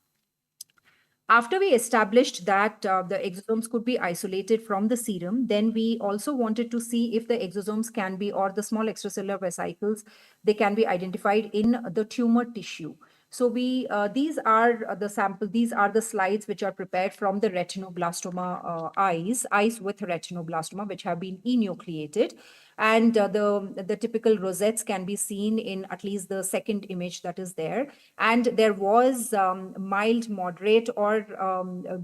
After we established that the exosomes could be isolated from the serum, then we also wanted to see if the exosomes can be, or the small extracellular vesicles, they can be identified in the tumor tissue. So these are the slides which are prepared from the retinoblastoma eyes with retinoblastoma, which have been enucleated. And the typical rosettes can be seen in at least the second image that is there. And there was mild, moderate, or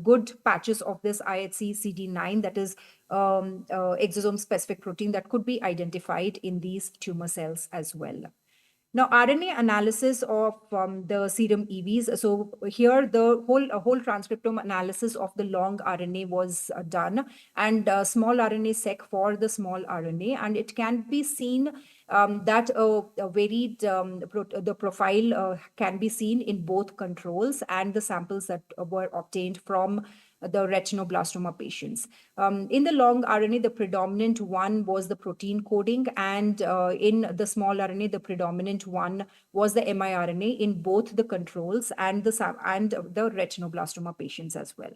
good patches of this IHC CD9, that is exosome-specific protein, that could be identified in these tumor cells as well. Now, RNA analysis of the serum EVs. So here, the whole transcriptome analysis of the long RNA was done, and small RNA seq for the small RNA, and it can be seen that a varied the profile can be seen in both controls and the samples that were obtained from the retinoblastoma patients. In the long RNA, the predominant one was the protein coding, and in the small RNA, the predominant one was the miRNA in both the controls and the retinoblastoma patients as well.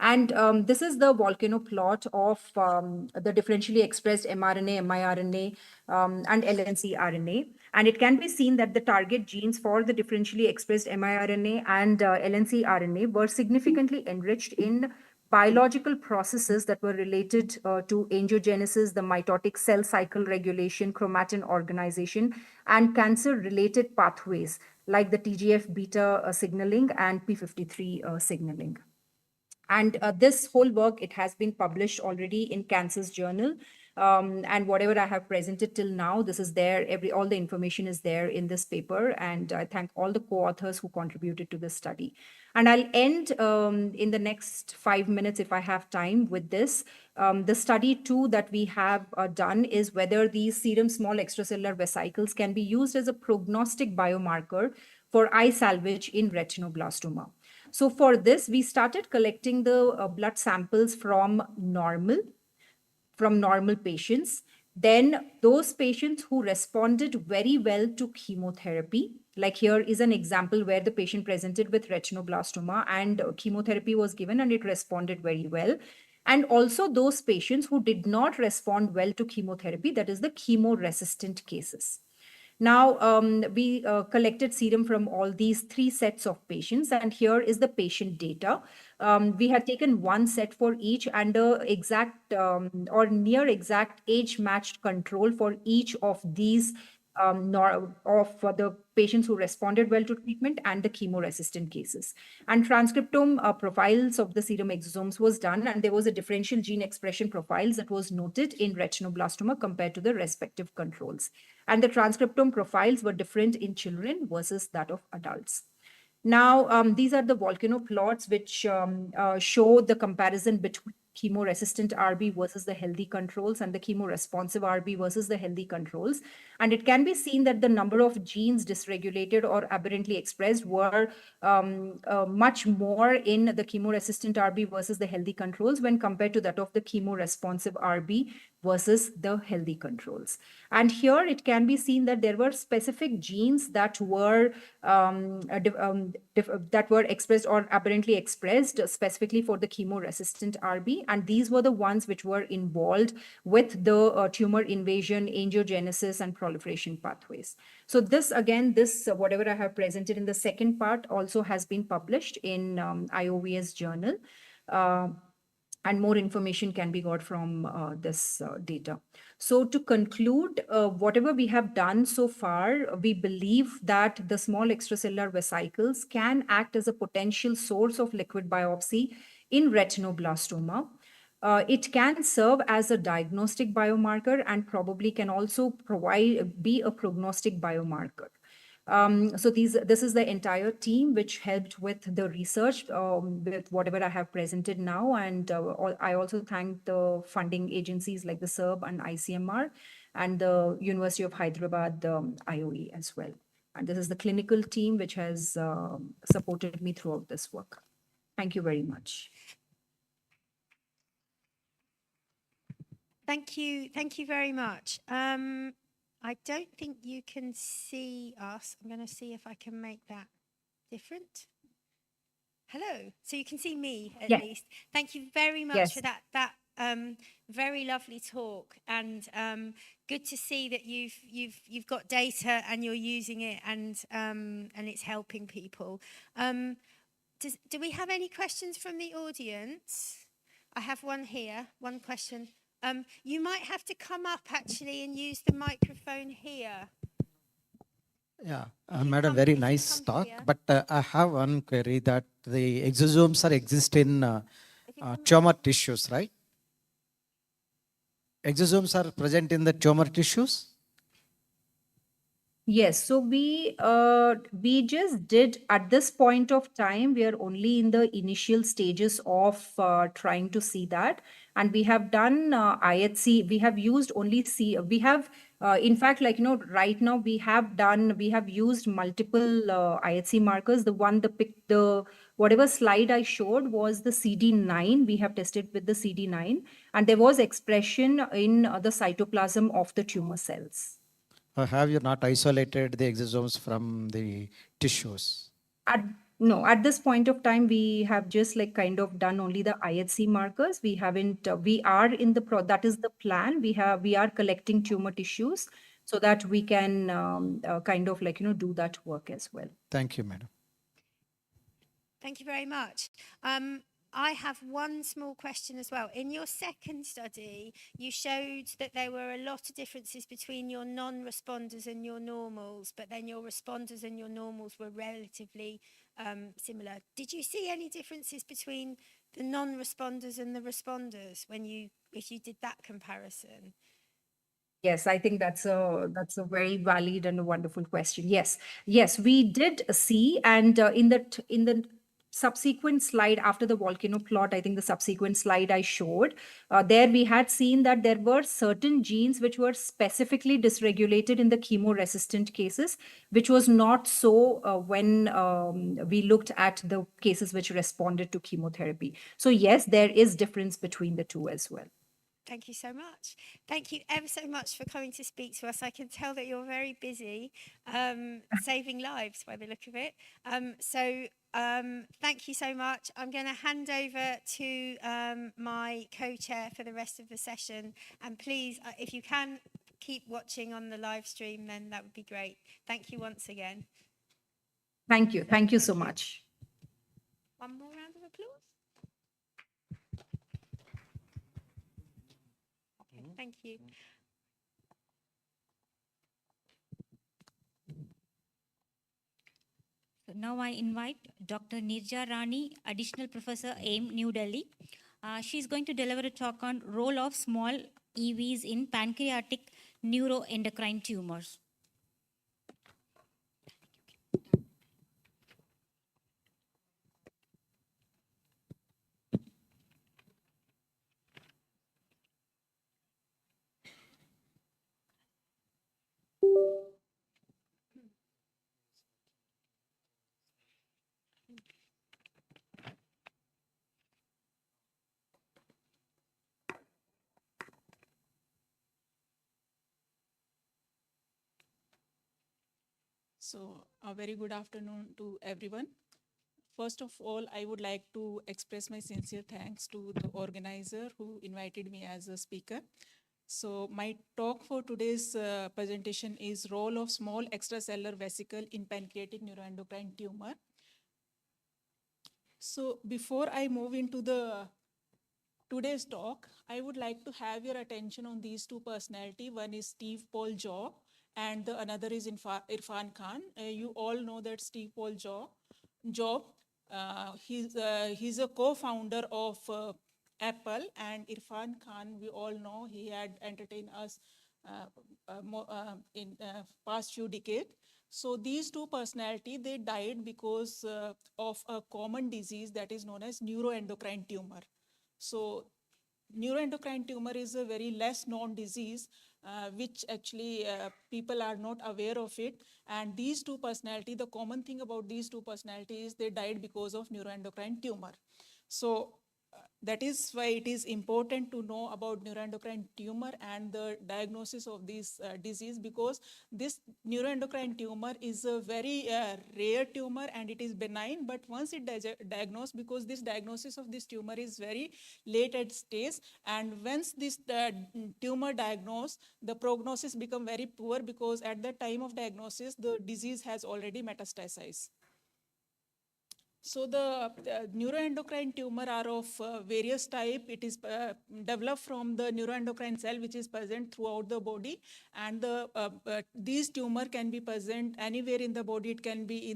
And this is the volcano plot of the differentially expressed mRNA, miRNA, and LNC RNA. And it can be seen that the target genes for the differentially expressed miRNA and LNC RNA were significantly enriched in biological processes that were related to angiogenesis, the mitotic cell cycle regulation, chromatin organization, and cancer-related pathways like the TGF-beta signaling and P53 signaling. And this whole work, it has been published already in Cancer's Journal. And whatever I have presented till now, this is there. All the information is there in this paper. And I thank all the co-authors who contributed to this study. And I'll end in the next 5 minutes, if I have time, with this. The study 2 that we have done is whether these serum small extracellular vesicles can be used as a prognostic biomarker for eye salvage in retinoblastoma. So for this, we started collecting the blood samples from normal patients. Then those patients who responded very well to chemotherapy, like here is an example where the patient presented with retinoblastoma and chemotherapy was given and it responded very well. And also those patients who did not respond well to chemotherapy, that is the chemo-resistant cases. Now, we collected serum from all these 3 sets of patients, and here is the patient data. We had taken 1 set for each and the exact or near exact age-matched control for each of these the patients who responded well to treatment and the chemo-resistant cases. And transcriptome profiles of the serum exosomes was done, and there was a differential gene expression profiles that was noted in retinoblastoma compared to the respective controls. And the transcriptome profiles were different in children versus that of adults. Now, these are the volcano plots which show the comparison between chemo-resistant RB versus the healthy controls and the chemo-responsive RB versus the healthy controls. And it can be seen that the number of genes dysregulated or aberrantly expressed were much more in the chemo-resistant RB versus the healthy controls when compared to that of the chemo-responsive RB versus the healthy controls. And here it can be seen that there were specific genes that were expressed or aberrantly expressed specifically for the chemo-resistant RB, and these were the ones which were involved with the tumor invasion, angiogenesis, and proliferation pathways. So this, again, whatever I have presented in the second part also has been published in IEVS journal. And more information can be got from this data. So to conclude, whatever we have done so far, we believe that the small extracellular vesicles can act as a potential source of liquid biopsy in retinoblastoma. It can serve as a diagnostic biomarker and probably can also be a prognostic biomarker. So this is the entire team which helped with the research with whatever I have presented now. And I also thank the funding agencies like the SERB and ICMR and the University of Hyderabad, IOE as well. And this is the clinical team which has supported me throughout this work. Thank you very much. Thank you very much. I don't think you can see us. I'm going to see if I can make that different. Hello. So you can see me at least. Thank you very much for that very lovely talk, and good to see that you've got data and you're using it, and it's helping people. Do we have any questions from the audience? I have one here. One question. You might have to come up actually and use the microphone here. Yeah, Madam, very nice talk. But I have one query that the exosomes exist in tumor tissues, right? Exosomes are present in the tumor tissues? Yes, so we just did, at this point of time, we are only in the initial stages of trying to see that. And we have done IHC, we have used only we have, in fact, like, right now we have used multiple IHC markers. Whatever slide I showed was the CD9. We have tested with the CD9, and there was expression in the cytoplasm of the tumor cells. Have you not isolated the exosomes from the tissues? No, at this point of time, we have just kind of done only the IHC markers. We haven't, we are in that is the plan. We are collecting tumor tissues so that we can kind of do that work as well. Thank you, Madam. Thank you very much. I have one small question as well. In your second study, you showed that there were a lot of differences between your non-responders and your normals, but then your responders and your normals were relatively similar. Did you see any differences between the non-responders and the responders when you if you did that comparison? Yes, I think that's a very valid and a wonderful question. Yes, we did see, and in the subsequent slide after the volcano plot, I think the subsequent slide I showed, there we had seen that there were certain genes which were specifically dysregulated in the chemo-resistant cases, which was not so when we looked at the cases which responded to chemotherapy. So yes, there is difference between the two as well. Thank you so much. Thank you ever so much for coming to speak to us. I can tell that you're very busy saving lives by the look of it. Thank you so much. I'm going to hand over to my co-chair for the rest of the session. And please, if you can keep watching on the live stream, then that would be great. Thank you once again. Thank you. Thank you so much. One more round of applause. Thank you. So now I invite Dr. Nirja Rani, Additional Professor, AIM, New Delhi. She's going to deliver a talk on role of small EVs in pancreatic neuroendocrine tumors. So a very good afternoon to everyone. First of all, I would like to express my sincere thanks to the organizer who invited me as a speaker. So my talk for today's presentation is role of small extracellular vesicle in pancreatic neuroendocrine tumor. So before I move into today's talk, I would like to have your attention on these two personalities. One is Steve Paul Job, and the another is Irfan Khan. You all know that Steve Paul Job, he's a co-founder of Apple, and Irfan Khan, we all know he had entertained us in past few decades. So these two personalities, they died because of a common disease that is known as neuroendocrine tumor. So neuroendocrine tumor is a very less known disease, which actually people are not aware of it. And these two personalities, the common thing about these two personalities is they died because of neuroendocrine tumor. So that is why it is important to know about neuroendocrine tumor and the diagnosis of this disease, because this neuroendocrine tumor is a very rare tumor and it is benign, but once it is diagnosed, because this diagnosis of this tumor is very late at stage, and once this tumor diagnosed, the prognosis become very poor, because at the time of diagnosis, the disease has already metastasized. So the neuroendocrine tumor are of various type. It is developed from the neuroendocrine cell, which is present throughout the body, and these tumor can be present anywhere in the body. It can be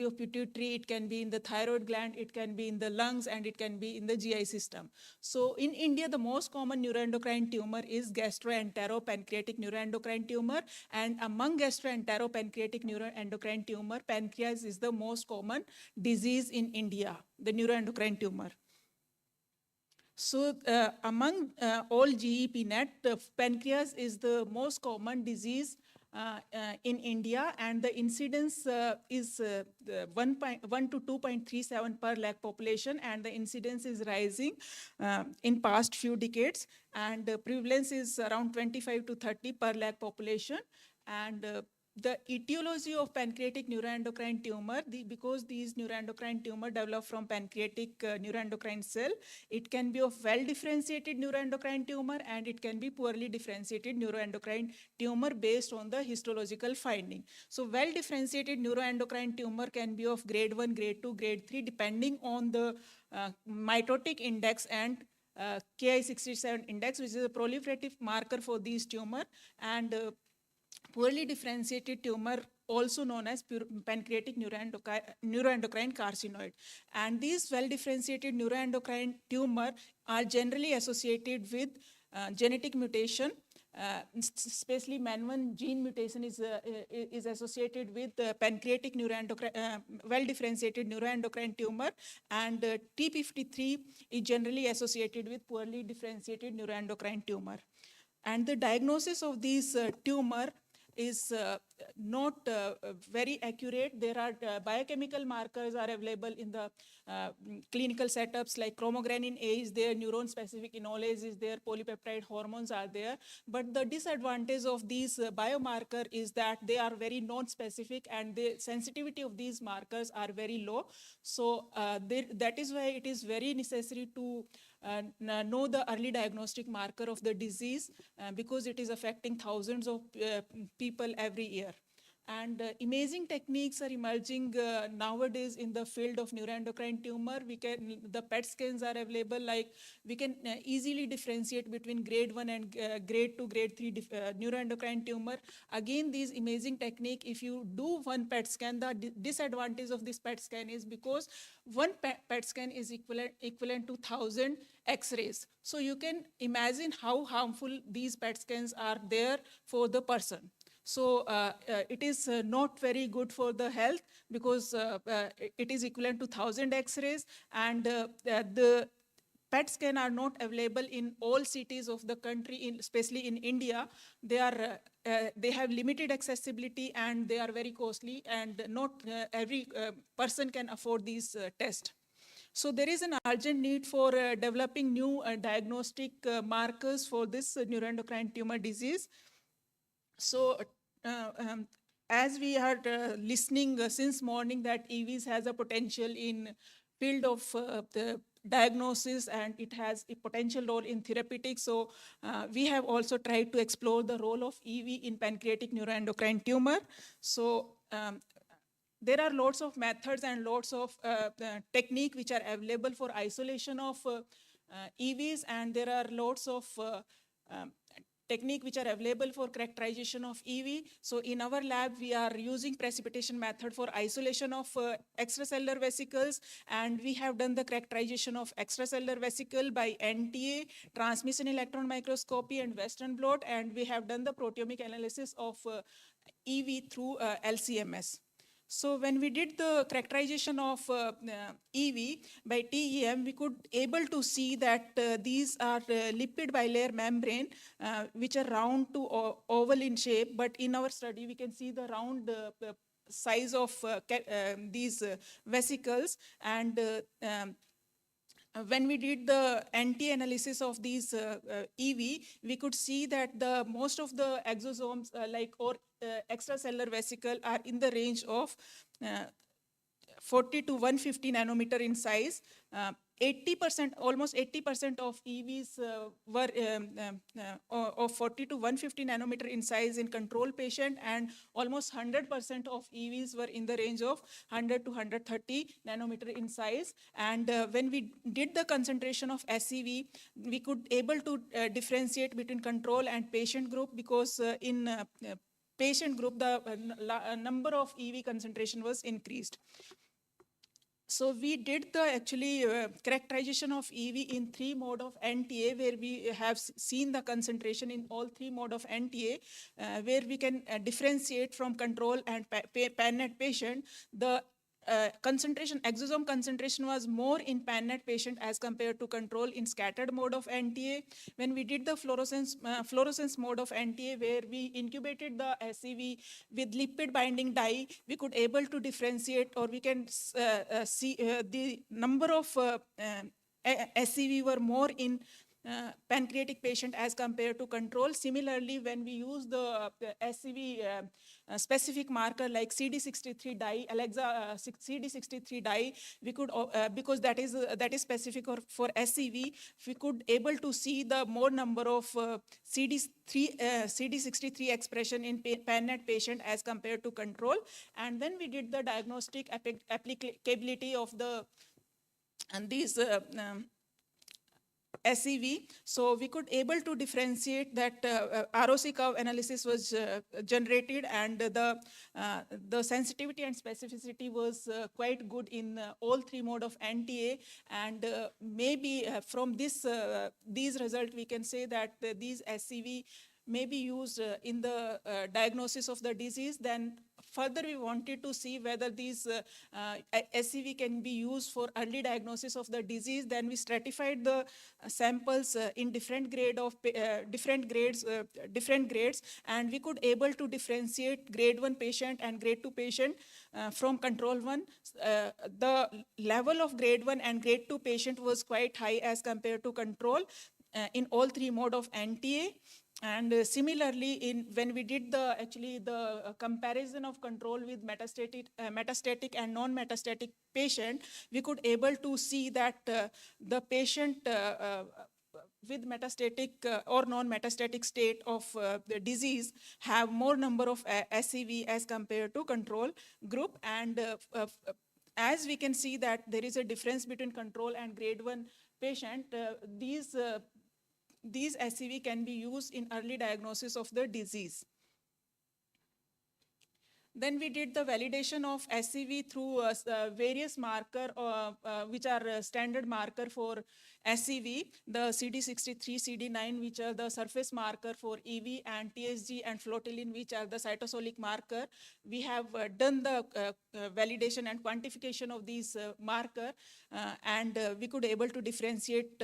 of pituitary, it can be in the thyroid gland, it can be in the lungs, and it can be in the GI system. So in India, the most common neuroendocrine tumor is gastroenteropancreatic neuroendocrine tumor, and among gastroenteropancreatic neuroendocrine tumor, pancreas is the most common disease in India, the neuroendocrine tumor. So among all GEP net, pancreas is the most common disease in India, and the incidence is 1 to 2.37 per lakh population, and the incidence is rising in past few decades, and the prevalence is around 25 to 30 per lakh population. And the etiology of pancreatic neuroendocrine tumor, because these neuroendocrine tumor develop from pancreatic neuroendocrine cell, it can be of well-differentiated neuroendocrine tumor, and it can be poorly differentiated neuroendocrine tumor based on the histological finding. So well-differentiated neuroendocrine tumor can be of grade 1, grade 2, grade 3, depending on the mitotic index and Ki67 index, which is a proliferative marker for these tumor, and poorly differentiated tumor also known as pancreatic neuroendocrine carcinoid. And these well-differentiated neuroendocrine tumor are generally associated with genetic mutation. Especially MAN1 gene mutation is associated with pancreatic well-differentiated neuroendocrine tumor, and T53 is generally associated with poorly differentiated neuroendocrine tumor. And the diagnosis of these tumor is not very accurate. There are biochemical markers are available in the clinical setups, like chromogranin A is there, neuron-specific enolase is there, polypeptide hormones are there. But the disadvantage of these biomarker is that they are very non-specific, and the sensitivity of these markers are very low. So that is why it is very necessary to know the early diagnostic marker of the disease, because it is affecting thousands of people every year. And imaging techniques are emerging nowadays in the field of neuroendocrine tumor. The PET scans are available, like we can easily differentiate between grade 1 and grade 2, grade 3 neuroendocrine tumor. Again, these imaging technique, if you do one PET scan, the disadvantage of this PET scan is because one PET scan is equivalent to 1,000 X-rays. So you can imagine how harmful these PET scans are there for the person. So it is not very good for the health, because it is equivalent to 1,000 X-rays, and the PET scan are not available in all cities of the country, especially in India. They have limited accessibility, and they are very costly, and not every person can afford these tests. So there is an urgent need for developing new diagnostic markers for this neuroendocrine tumor disease. So as we are listening since morning that EVs has a potential in field of the diagnosis, and it has a potential role in therapeutics. So we have also tried to explore the role of EV in pancreatic neuroendocrine tumor. So there are lots of methods and lots of technique which are available for isolation of EVs, and there are lots of technique which are available for characterization of EV. So in our lab, we are using precipitation method for isolation of extracellular vesicles, and we have done the characterization of extracellular vesicle by NTA, transmission electron microscopy, and Western blot, and we have done the proteomic analysis of EV through LCMS. So when we did the characterization of EV by TEM, we could able to see that these are lipid bilayer membrane, which are round to oval in shape. But in our study, we can see the round size of these vesicles. And when we did the NT analysis of these EV, we could see that most of the exosomes extracellular vesicle are in the range of 40 to 150 nanometer in size. 80%, almost 80% of EVs were of 40 to 150 nanometer in size in control patient, and almost 100% of EVs were in the range of 100 to 130 nanometer in size. And when we did the concentration of SEV, we could able to differentiate between control and patient group, because in patient group, the number of EV concentration was increased. So we did the characterization of EV in 3 mode of NTA, where we have seen the concentration in all 3 mode of NTA, where we can differentiate from control and PANNET patient. The exosome concentration was more in PANNET patient as compared to control in scattered mode of NTA. When we did the fluorescence mode of NTA, where we incubated the SEV with lipid binding dye, we could able to differentiate, or we can see the number of SEV were more in pancreatic patient as compared to control. Similarly, when we use the SEV specific marker like CD63 dye, CD63 dye, we could because that is specific for SEV, we could able to see the more number of CD63 expression in PANNET patient as compared to control. And when we did the diagnostic applicability of these SEV. So we could able to differentiate that ROC curve analysis was generated, and the sensitivity and specificity was quite good in all three mode of NTA. And maybe from these results, we can say that these SEV may be used in the diagnosis of the disease. Then further, we wanted to see whether these SEV can be used for early diagnosis of the disease. Then we stratified the samples in different grades, and we could able to differentiate grade 1 patient and grade 2 patient from control 1. The level of grade 1 and grade 2 patient was quite high as compared to control in all three mode of NTA. And similarly, when we did the comparison of control with metastatic and non-metastatic patient, we could able to see that the patient with metastatic or non-metastatic state of the disease have more number of SEV as compared to control group. And as we can see that there is a difference between control and grade 1 patient, these SEV can be used in early diagnosis of the disease. Then we did the validation of SEV through various marker which are standard marker for SEV, the CD63, CD9, which are the surface marker for EV, and TSG and flotilin, which are the cytosolic marker. We have done the validation and quantification of these marker, and we could able to differentiate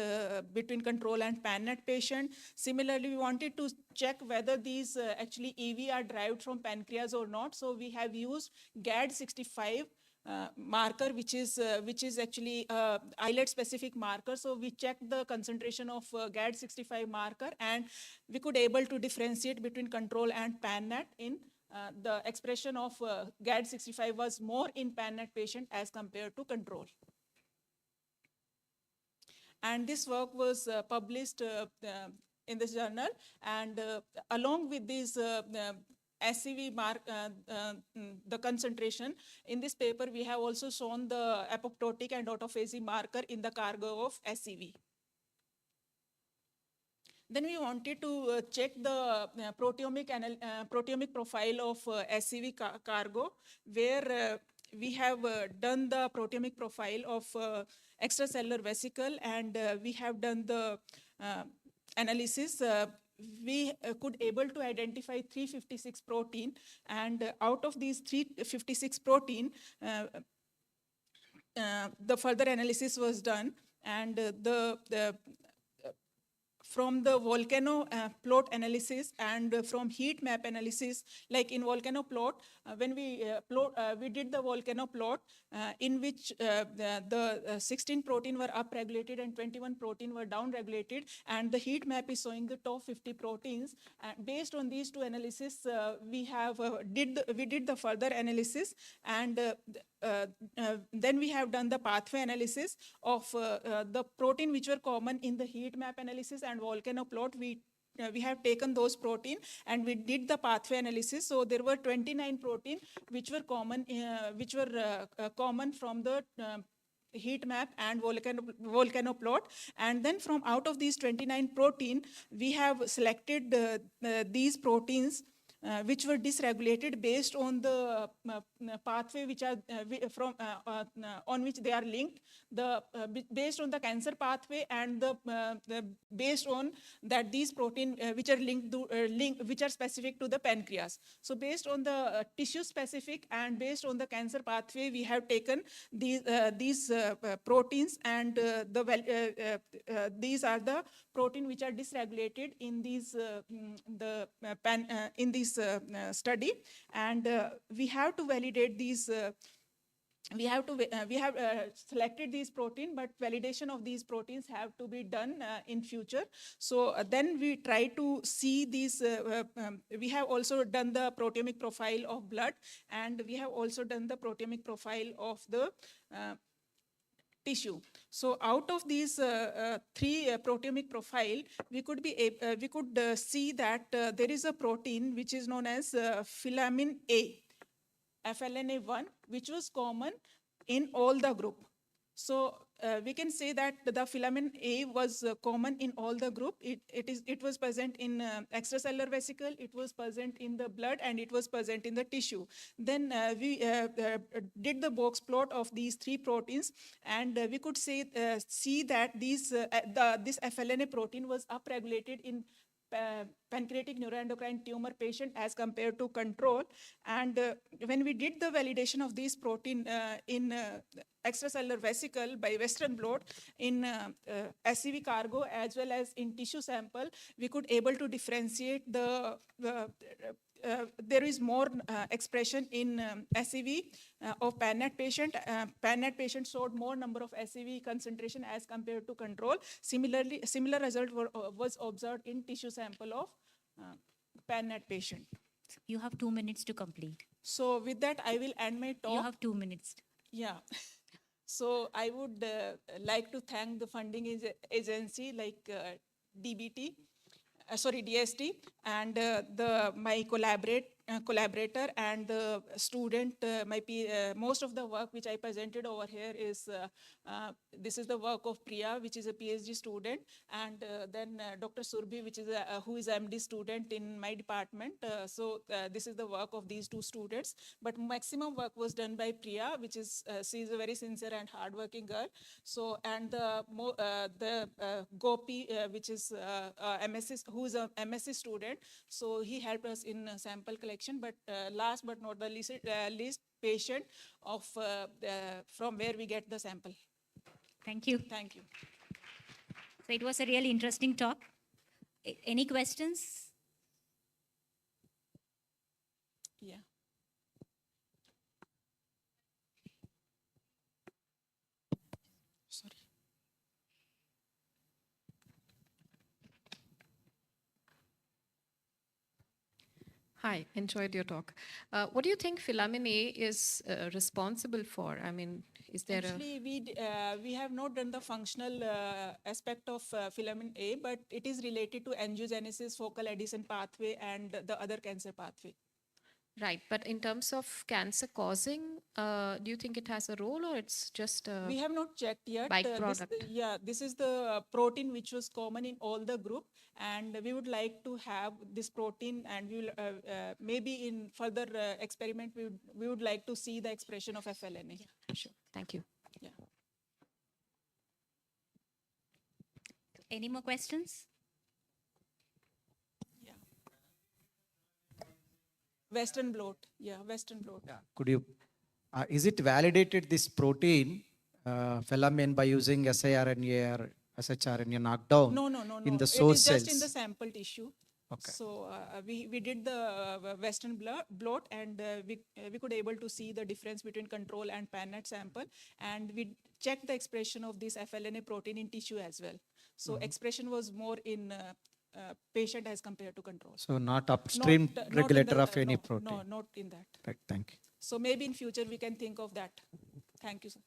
between control and PANNET patient. Similarly, we wanted to check whether these actually EV are derived from pancreas or not. So we have used GAD65 marker, which is actually islet specific marker. So we checked the concentration of GAD65 marker, and we could able to differentiate between control and PANNET. In the expression of GAD65 was more in PANNET patient as compared to control. And this work was published in this journal, and along with this SEV mark, the concentration in this paper, we have also shown the apoptotic and autophagy marker in the cargo of SEV. Then we wanted to check the proteomic profile of SEV cargo, where we have done the proteomic profile of extracellular vesicle, and we have done the analysis. We could able to identify 356 protein, and out of these 356 protein, the further analysis was done, and from the volcano plot analysis and from heat map analysis, like in volcano plot, when we did the volcano plot in which the 16 protein were upregulated and 21 protein were downregulated, and the heat map is showing the top 50 proteins. Based on these two analysis, we did the further analysis, and then we have done the pathway analysis of the protein which were common in the heat map analysis and volcano plot. We have taken those protein and we did the pathway analysis. So there were 29 protein which were common from the heat map and volcano plot. And then from out of these 29 protein, we have selected these proteins which were dysregulated based on the pathway which are on which they are linked, based on the cancer pathway, and based on that these protein which are which are specific to the pancreas. So based on the tissue specific and based on the cancer pathway, we have taken these proteins, and these are the protein which are dysregulated in these study, and we have to validate these. We have selected these protein, but validation of these proteins have to be done in future. So then we try to see these. We have also done the proteomic profile of blood, and we have also done the proteomic profile of the tissue. So out of these three proteomic profile, we could see that there is a protein which is known as filamin A, FLNA1, which was common in all the group. So we can say that the filament A was common in all the group. It was present in extracellular vesicle, it was present in the blood, and it was present in the tissue. Then we did the box plot of these three proteins, and we could see that this FLNA protein was upregulated in pancreatic neuroendocrine tumor patient as compared to control. And when we did the validation of this protein in extracellular vesicle by Western blot in SCV cargo as well as in tissue sample, we could able to differentiate there is more expression in SCV of PANNET patient. PANNET patient showed more number of SCV concentration as compared to control. Similarly, similar result was observed in tissue sample of PANNET patient. You have 2 minutes to complete. So with that, I will end my talk. You have 2 minutes. Yeah. So I would like to thank the funding agency like DST, and my collaborator and the student. Most of the work which I presented over here is this is the work of Priya, which is a PhD student, and then Dr. Surbhi, which is who is a MD student in my department. So this is the work of these two students. But maximum work was done by Priya, which is she is a very sincere and hardworking girl. So and the Gopi, which is MSc, who is a MSc student. So he helped us in sample collection. But last but not the least patient of from where we get the sample. Thank you. Thank you. So it was a really interesting talk. Any questions? Yeah. Sorry. Hi, enjoyed your talk. What do you think filament A is responsible for? I mean, is there Actually, we have not done the functional aspect of filament A, but it is related to angiogenesis, focal adhesion pathway, and the other cancer pathway. Right, but in terms of cancer causing, do you think it has a role or it's just a We have not checked yet. byproduct? This is the protein which was common in all the group, and we would like to have this protein, and we will maybe in further experiment we would like to see the expression of FLNA. Yeah, sure. Thank you. Yeah. Any more questions? Western blot. Yeah, Western blot. Yeah. Could you, is it validated this protein, filament, by using siRNA or shRNA knockdown No. in the source it is cells? just in the sample tissue. Okay. So we did the Western blot, and we could able to see the difference between control and PANNET sample, and we checked the expression of this FLNA protein in tissue as well. So expression was more in patient as compared to control. So not upstream regulator of any no, protein? No, not in that. Right, thank you. So maybe in future we can think of that. Thank you, sir.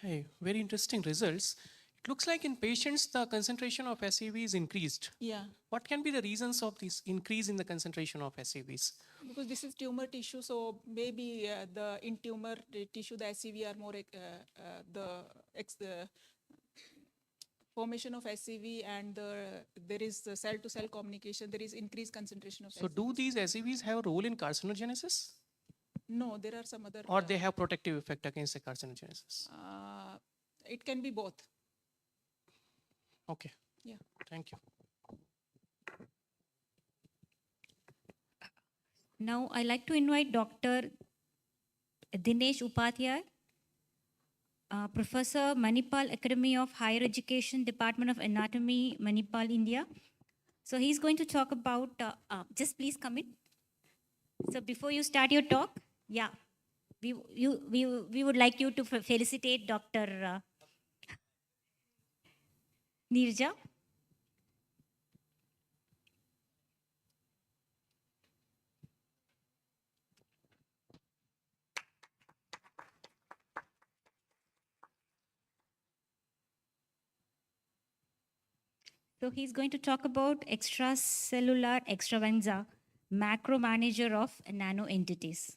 Hey, very interesting results. It looks like in patients, the concentration of SEV is increased. Yeah. What can be the reasons of this increase in the concentration of SEVs? Because this is tumor tissue, so maybe in tumor tissue, the SCV are more, the formation of SCV, and there is the cell-to-cell communication, there is increased concentration of So SCV. do these SEVs have a role in carcinogenesis? No, there are some other. Or they have protective effect against the carcinogenesis? It can be both. Okay. Yeah. Thank you. Now I'd like to invite Dr. Dinesh Upadhyay, Professor, Manipal Academy of Higher Education, Department of Anatomy, Manipal, India. So he's going to talk about, just please come in. So before you start your talk, yeah, we would like you to felicitate Dr. Nirja. So he's going to talk about extracellular extravaganza, macro manager of nano entities.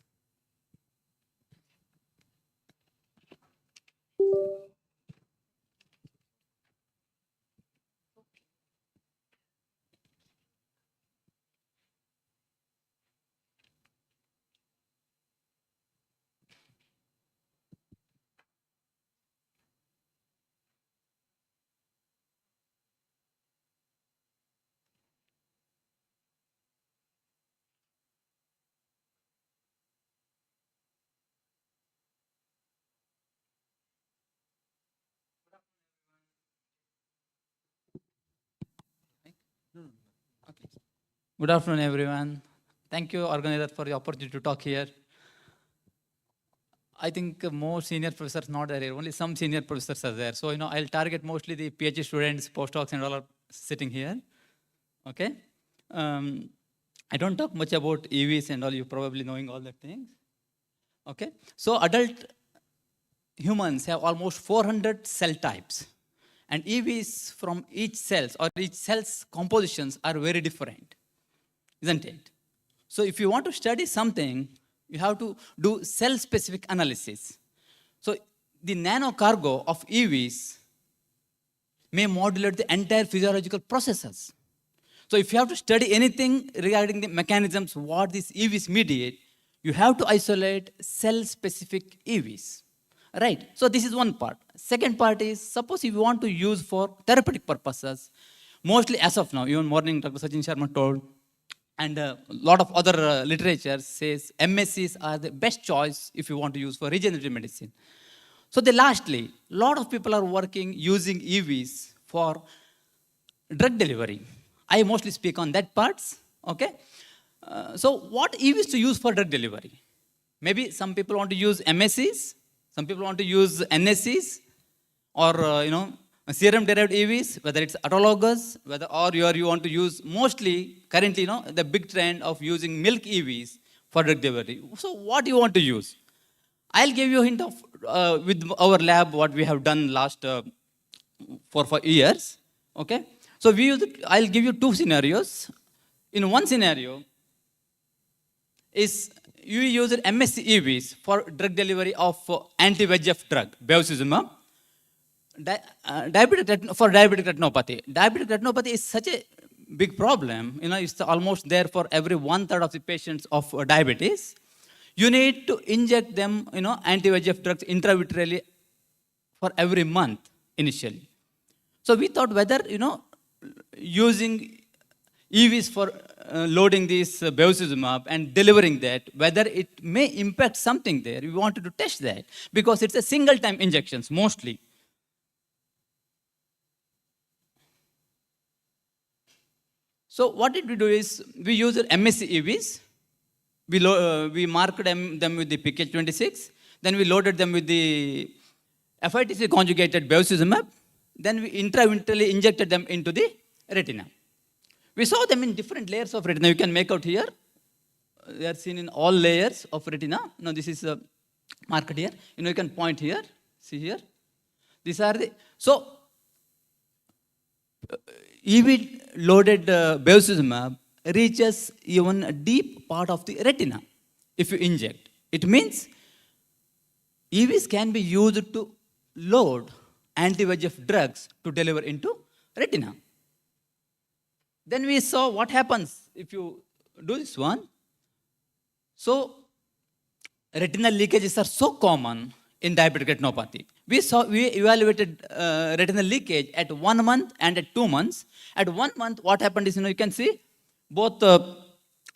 Good afternoon, everyone. Thank you, organizer, for the opportunity to talk here. I think more senior professors not there here. Only some senior professors are there. So, I'll target mostly the PhD students, postdocs, and all are sitting here. Okay. I don't talk much about EVs and all. You probably knowing all the things. Okay. So, adult humans have almost 400 cell types. And EVs from each cells or each cell's compositions are very different, isn't it? So if you want to study something, you have to do cell-specific analysis. So the nano cargo of EVs may modulate the entire physiological processes. So if you have to study anything regarding the mechanisms, what these EVs mediate, you have to isolate cell-specific EVs. Right, so this is one part. Second part is, suppose if you want to use for therapeutic purposes, mostly as of now, even morning Dr. Sachin Sharma told, and a lot of other literature says MSCs are the best choice if you want to use for regenerative medicine. So lastly, a lot of people are working using EVs for drug delivery. I mostly speak on that parts, okay? So what EVs to use for drug delivery? Maybe some people want to use MSCs, some people want to use NSCs, or serum-derived EVs, whether it's autologous, or you want to use mostly, currently, the big trend of using milk EVs for drug delivery. So what do you want to use? I'll give you a hint of, with our lab, what we have done last 4 years, okay? So I'll give you 2 scenarios. In one scenario, is you use MSC EVs for drug delivery of anti-VEGF drug, bevacizumab, for diabetic retinopathy. Diabetic retinopathy is such a big problem. It's almost there for every 1/3 of the patients of diabetes. You need to inject them, anti-VEGF drugs intravitreally for every month initially. So we thought whether, using EVs for loading this bevacizumab and delivering that, whether it may impact something there. We wanted to test that because it's a single-time injections mostly. So what did we do is we used MSC EVs. We marked them with the PK26. Then we loaded them with the FITC conjugated bevacizumab. Then we intravitreally injected them into the retina. We saw them in different layers of retina. You can make out here. They are seen in all layers of retina. Now this is marked here. You can point here. See here. These are the EV-loaded bevacizumab reaches even a deep part of the retina if you inject. It means EVs can be used to load anti-VEGF drugs to deliver into retina. Then we saw what happens if you do this one. So retinal leakages are so common in diabetic retinopathy. We evaluated retinal leakage at 1 month and at 2 months. At 1 month, what happened is, you can see both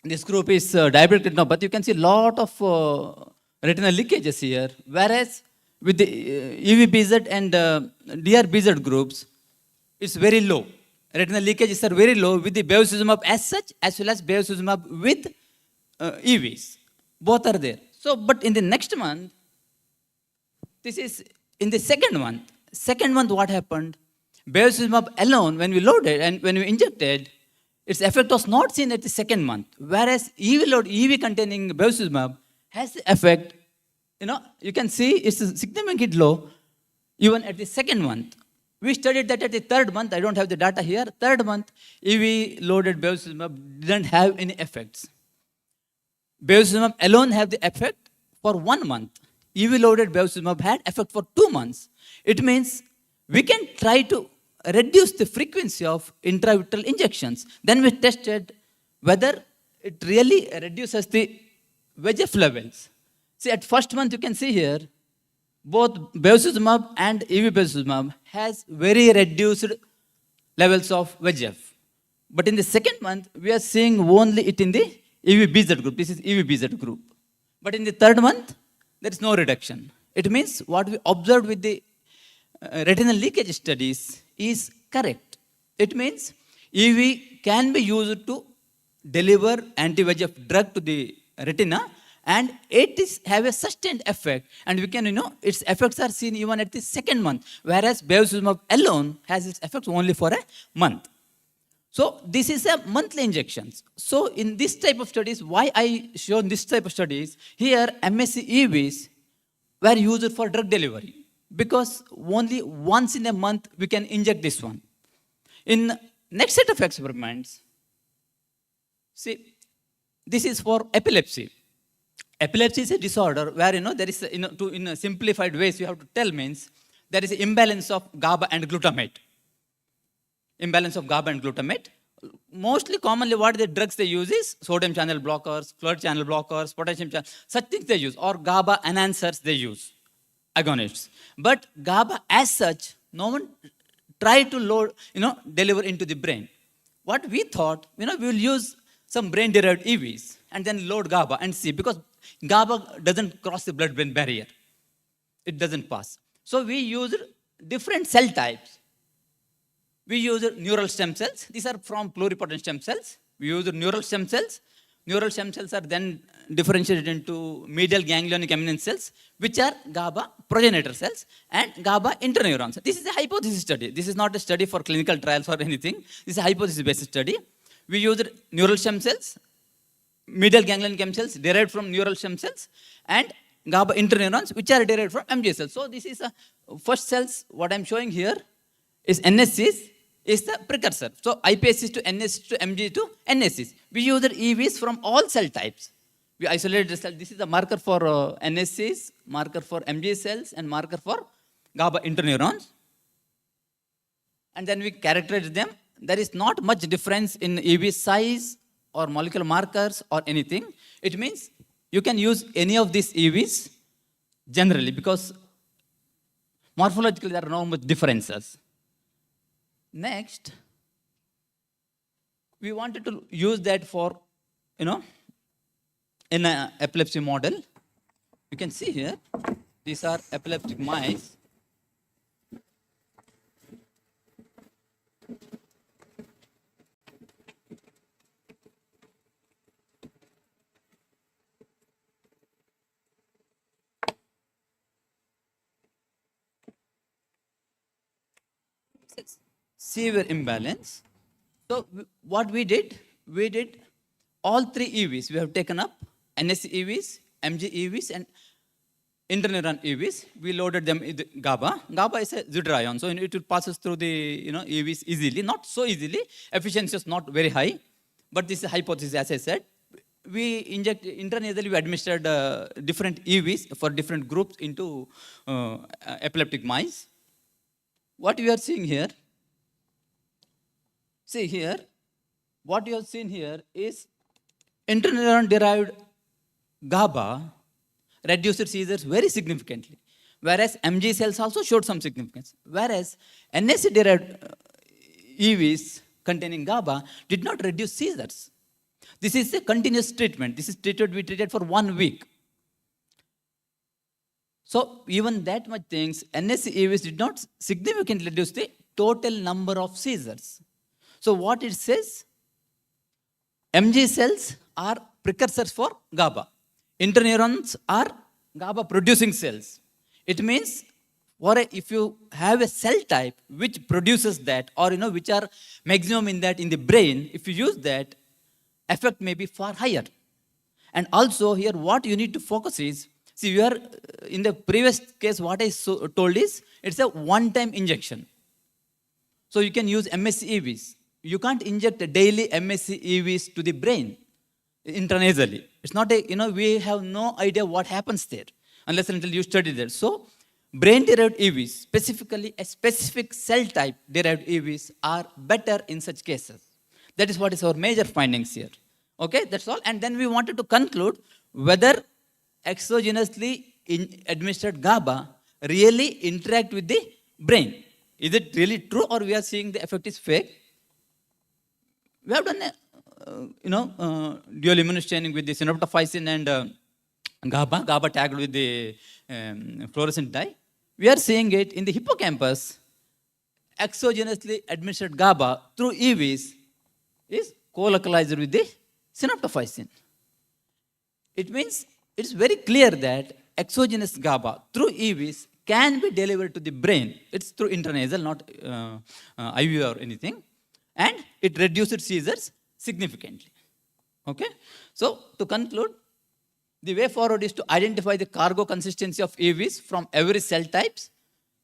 this group is diabetic retinopathy. You can see a lot of retinal leakages here. Whereas with the EVBZ and DRBZ groups, it's very low. Retinal leakages are very low with the bevacizumab as such, as well as bevacizumab with EVs. Both are there. So, but in the next month, this is in the second month. Second month, what happened? Bevacizumab alone, when we loaded and when we injected, its effect was not seen at the second month. Whereas EV containing bevacizumab has the effect, you can see it's significantly low even at the second month. We studied that at the 3rd month. I don't have the data here. 3rd month, EV-loaded bevacizumab didn't have any effects. Bevacizumab alone have the effect for 1 month. EV-loaded bevacizumab had effect for 2 months. It means we can try to reduce the frequency of intravitreal injections. Then we tested whether it really reduces the VEGF levels. See, at first month, you can see here, both bevacizumab and EV bevacizumab has very reduced levels of VEGF. But in the second month, we are seeing only it in the EV-BZ group. This is EV-BZ group. But in the third month, there is no reduction. It means what we observed with the retinal leakage studies is correct. It means EV can be used to deliver anti-VEGF drug to the retina, and it is have a sustained effect. And we can, its effects are seen even at the second month, whereas bevacizumab alone has its effects only for a month. So this is a monthly injections. So in this type of studies, why I shown this type of studies, here MSc EVs were used for drug delivery, because only once in a month we can inject this one. In next set of experiments, see, this is for epilepsy. Epilepsy is a disorder where, there is, in a simplified ways, you have to tell means there is an imbalance of GABA and glutamate. Imbalance of GABA and glutamate. Mostly commonly what the drugs they use is sodium channel blockers, fluoride channel blockers, potassium channel, such things they use, or GABA enhancers they use, agonists. But GABA as such, no one tried to load, deliver into the brain. What we thought, we will use some brain-derived EVs and then load GABA and see, because GABA doesn't cross the blood-brain barrier. It doesn't pass. So we used different cell types. We use neural stem cells. These are from pluripotent stem cells. We use neural stem cells. Neural stem cells are then differentiated into medial ganglionic eminence cells, which are GABA progenitor cells and GABA interneurons. This is a hypothesis study. This is not a study for clinical trials or anything. This is a hypothesis-based study. We used neural stem cells, medial ganglionic eminence cells derived from neural stem cells, and GABA interneurons, which are derived from MG cells. So this is a first cells. What I'm showing here is NSCs. Is the precursor. So iPSCs to NSCs to MG to NSCs. We use the EVs from all cell types. We isolated the cell. This is the marker for NSCs, marker for MG cells, and marker for GABA interneurons. And then we characterize them. There is not much difference in EV size or molecular markers or anything. It means you can use any of these EVs generally, because morphologically there are no much differences. Next, we wanted to use that for, in an epilepsy model. You can see here, these are epileptic mice. Severe imbalance. So what we did all three EVs. We have taken up NSC EVs, MG EVs, and interneuron EVs. We loaded them with GABA. GABA is a deuterion, so it passes through the EVs easily, not so easily. Efficiency is not very high, but this is a hypothesis, as I said. We inject intranasally. We administered different EVs for different groups into epileptic mice. What you are seeing here. See here, what you have seen here is interneuron-derived GABA reduced seizures very significantly, whereas MG cells also showed some significance, whereas NSC-derived EVs containing GABA did not reduce seizures. This is a continuous treatment. This is we treated for 1 week. So even that much things, NSC EVs did not significantly reduce the total number of seizures. So what it says, MG cells are precursors for GABA. Interneurons are GABA producing cells. It means if you have a cell type which produces that, or which are maximum in the brain, if you use that, effect may be far higher. And also here what you need to focus is, see, you are in the previous case what I told is it's a one-time injection. So you can use MSc EVs. You can't inject daily MSc EVs to the brain intranasally. It's not we have no idea what happens there. unless and until you study that. So brain-derived EVs, specifically a specific cell type derived EVs, are better in such cases. That is what is our major findings here. Okay, that's all. And then we wanted to conclude whether exogenously administered GABA really interact with the brain. Is it really true, or we are seeing the effect is fake? We have done dual immunostaining with the synaptophysin and GABA tagged with the fluorescent dye. We are seeing it in the hippocampus. Exogenously administered GABA through EVs is co-localized with the synaptophysin. It means it's very clear that exogenous GABA through EVs can be delivered to the brain. It's through intranasal, not IV or anything. And it reduces seizures significantly. Okay? So, to conclude, the way forward is to identify the cargo consistency of EVs from every cell types.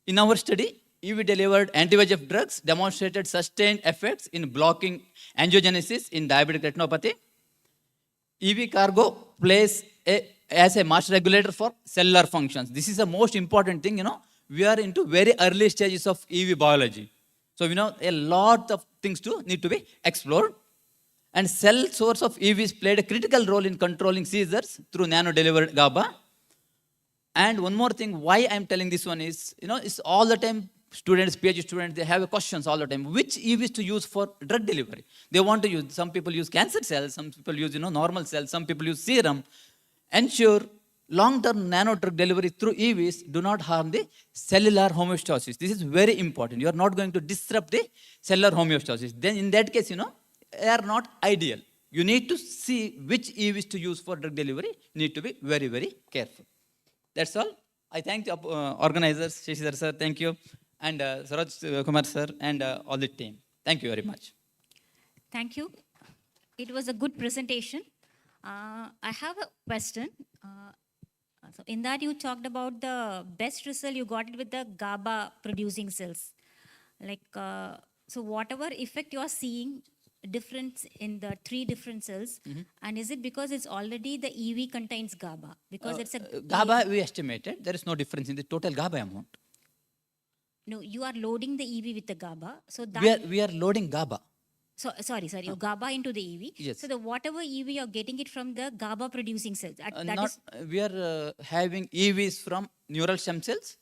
In our study, EV-delivered anti-VEGF drugs demonstrated sustained effects in blocking angiogenesis in diabetic retinopathy. EV cargo plays as a master regulator for cellular functions. This is the most important thing, We are into very early stages of EV biology. So, a lot of things need to be explored. And cell source of EVs played a critical role in controlling seizures through nano-delivered GABA. And one more thing, why I'm telling this one is, it's all the time students, PhD students, they have questions all the time. Which EVs to use for drug delivery? They want to use, some people use cancer cells, some people use, normal cells, some people use serum. Ensure long-term nano-drug delivery through EVs do not harm the cellular homeostasis. This is very important. You are not going to disrupt the cellular homeostasis. Then in that case, they are not ideal. You need to see which EVs to use for drug delivery. You need to be very, very careful. That's all. I thank the organizers, Shashidhar sir, thank you, and Saroj Kumar sir, and all the team. Thank you very much. Thank you. It was a good presentation. I have a question. So in that you talked about the best result you got it with the GABA producing cells. So whatever effect you are seeing, difference in the 3 different cells, and is it because it's already the EV contains GABA? Because it's a GABA we estimated, there is no difference in the total GABA amount. No, you are loading the EV with the GABA. So that We are loading GABA. So sorry, your GABA into the EV. Yes. So the whatever EV you're getting it from the GABA producing cells. We are having EVs from neural stem cells,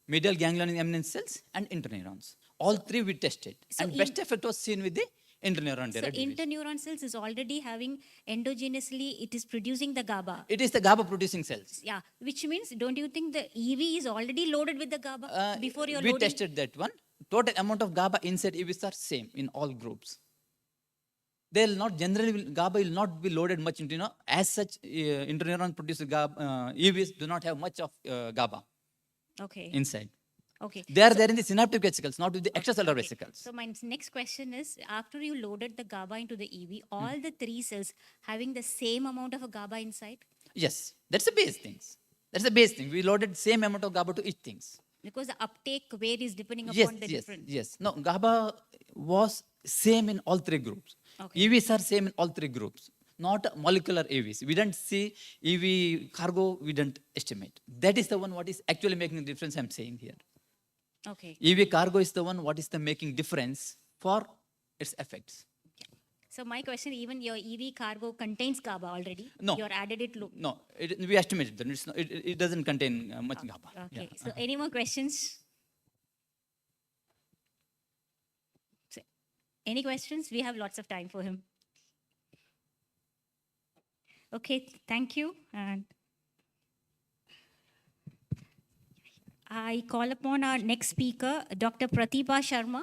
medial ganglion eminence cells, and interneurons. All 3 we tested. So and best effect was seen with the interneuron derived. So interneuron cells is already having endogenously, it is producing the GABA. It is the GABA producing cells. Yeah, which means, don't you think the EV is already loaded with the GABA before you're loading? We tested that one. Total amount of GABA inside EVs are same in all groups. They'll not generally, GABA will not be loaded much into, as such interneuron produced GABA, EVs do not have much of GABA inside. Okay. They are there in the synaptic vesicles, not with the extracellular vesicles. So my next question is, after you loaded the GABA into the EV, all the 3 cells having the same amount of a GABA inside? Yes, that's the base things. That's the base thing. We loaded same amount of GABA to each things. Because the uptake varies depending upon the different. Yes. No, GABA was same in all 3 groups. EVs are same in all 3 groups, not molecular EVs. We didn't see EV cargo, we didn't estimate. That is the one what is actually making the difference I'm saying here. Okay. EV cargo is the one what is the making difference for its effects. So my question, even your EV cargo contains GABA already? No. You added it? No, we estimated that it doesn't contain much GABA. Okay. So any more questions? So, any questions? We have lots of time for him. Okay, thank you. And I call upon our next speaker, Dr. Pratibha Sharma.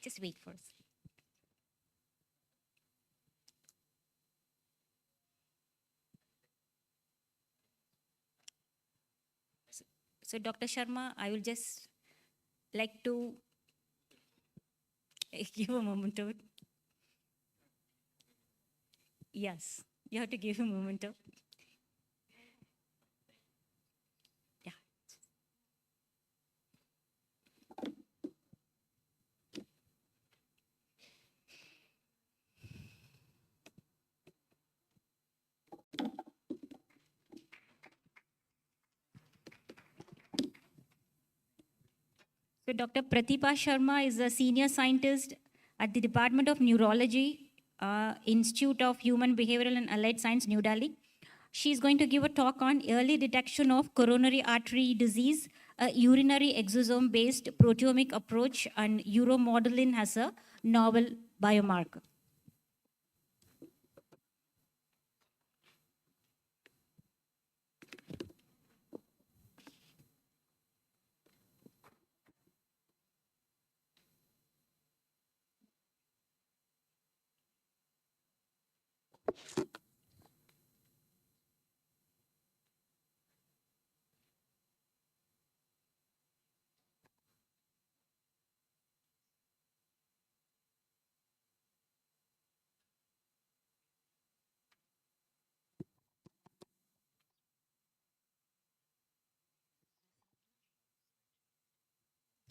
Just wait for us. So Dr. Sharma, I will just like to give a moment to it. Yes, you have to give a moment of. Yeah. So Dr. Pratibha Sharma is a senior scientist at the Department of Neurology, Institute of Human Behavioral and Allied Science, New Delhi. She's going to give a talk on early detection of coronary artery disease, a urinary exosome-based proteomic approach, and uromodelin as a novel biomarker.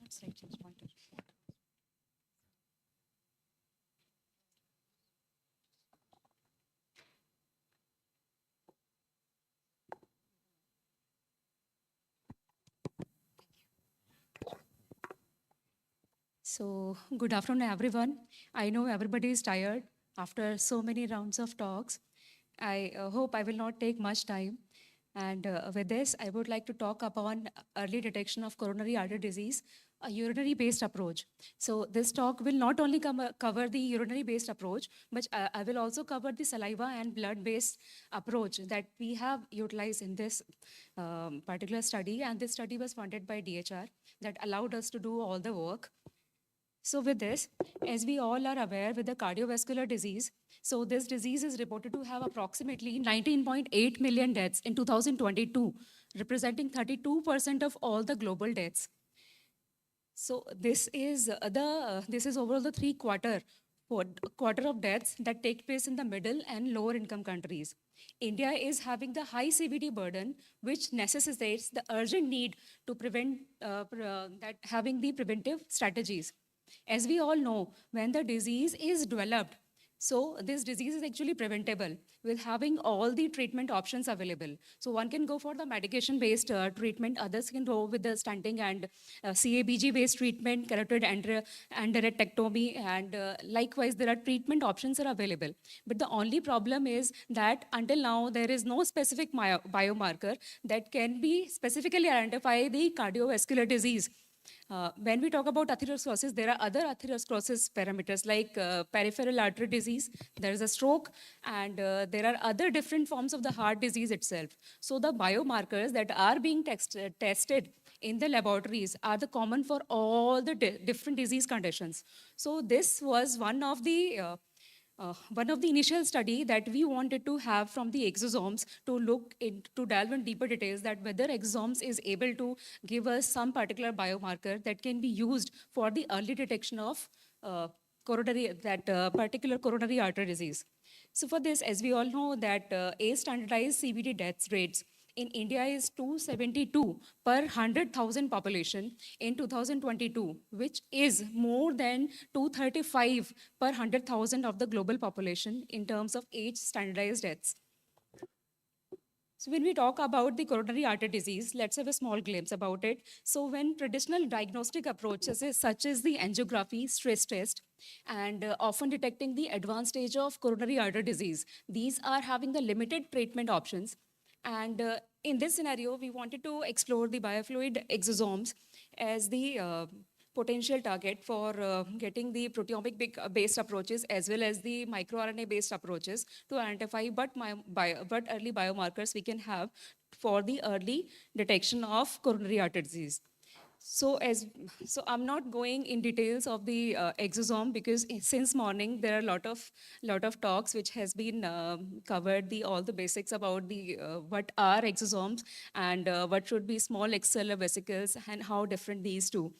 That's right, change pointer. So, good afternoon, everyone. I know everybody is tired after so many rounds of talks. I hope I will not take much time. And with this, I would like to talk upon early detection of coronary artery disease, a urinary-based approach. So this talk will not only cover the urinary-based approach, but I will also cover the saliva and blood-based approach that we have utilized in this particular study. And this study was funded by DHR that allowed us to do all the work. So with this, as we all are aware with the cardiovascular disease, so this disease is reported to have approximately 19.8 million deaths in 2022, representing 32% of all the global deaths. So this is overall the quarter of deaths that take place in the middle and lower income countries. India is having the high CVD burden, which necessitates the urgent need to prevent having the preventive strategies. As we all know, when the disease is developed, so this disease is actually preventable with having all the treatment options available. So one can go for the medication-based treatment, others can go with the stenting and CABG-based treatment, carotid endarterectomy, and likewise there are treatment options are available. But the only problem is that until now there is no specific biomarker that can be specifically identify the cardiovascular disease. When we talk about atherosclerosis, there are other atherosclerosis parameters like peripheral artery disease, there is a stroke, and there are other different forms of the heart disease itself. So the biomarkers that are being tested in the laboratories are the common for all the different disease conditions. So this was one of the initial study that we wanted to have from the exosomes to delve in deeper details that whether exosomes is able to give us some particular biomarker that can be used for the early detection of particular coronary artery disease. So for this, as we all know that a standardized CVD death rates in India is 272 per 100,000 population in 2022, which is more than 235 per 100,000 of the global population in terms of age standardized deaths. So when we talk about the coronary artery disease, let's have a small glimpse about it. So when traditional diagnostic approaches such as the angiography, stress test, and often detecting the advanced stage of coronary artery disease, these are having the limited treatment options. And in this scenario, we wanted to explore the biofluid exosomes as the potential target for getting the proteomic-based approaches as well as the microRNA-based approaches to identify what early biomarkers we can have for the early detection of coronary artery disease. So I'm not going in details of the exosome because since morning there are a lot of talks which has been covered all the basics about the what are exosomes and what should be small extracellular vesicles and how different these two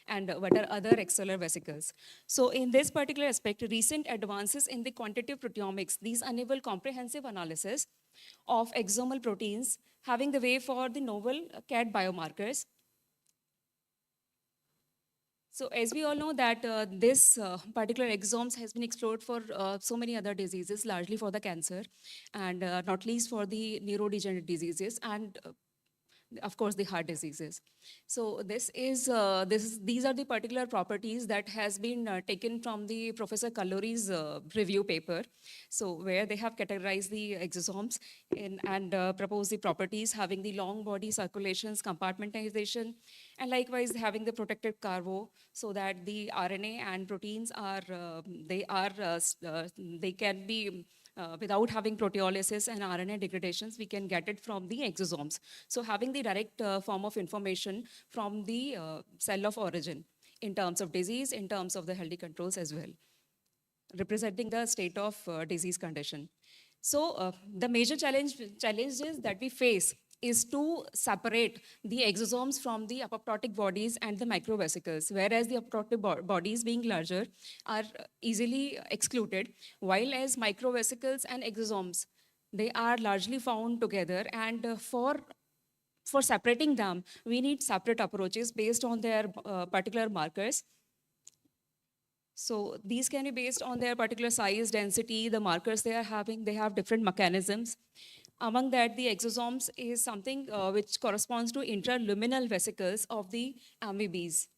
and what are other extracellular vesicles. So in this particular aspect, recent advances in the quantitative proteomics, these enable comprehensive analysis of exosomal proteins having the way for the novel CAD biomarkers. So as we all know that this particular exosomes has been explored for so many other diseases, largely for the cancer, and not least for the neurodegenerative diseases. And of course, the heart diseases. So these are the particular properties that has been taken from the Professor Kalluri's review paper. So where they have categorized the exosomes and proposed the properties having the long body circulations, compartmentalization, and likewise having the protected cargo, so that the RNA and proteins are they can be without having proteolysis and RNA degradations, we can get it from the exosomes. So having the direct form of information from the cell of origin in terms of disease, in terms of the healthy controls as well, representing the state of disease condition. So the major challenges that we face is to separate the exosomes from the apoptotic bodies and the microvesicles, whereas the apoptotic bodies being larger are easily excluded, while as microvesicles and exosomes, they are largely found together, and for separating them, we need separate approaches based on their particular markers. So these can be based on their particular size, density, the markers they are having. They have different mechanisms. Among that, the exosomes is something which corresponds to intraluminal vesicles of the amoebas.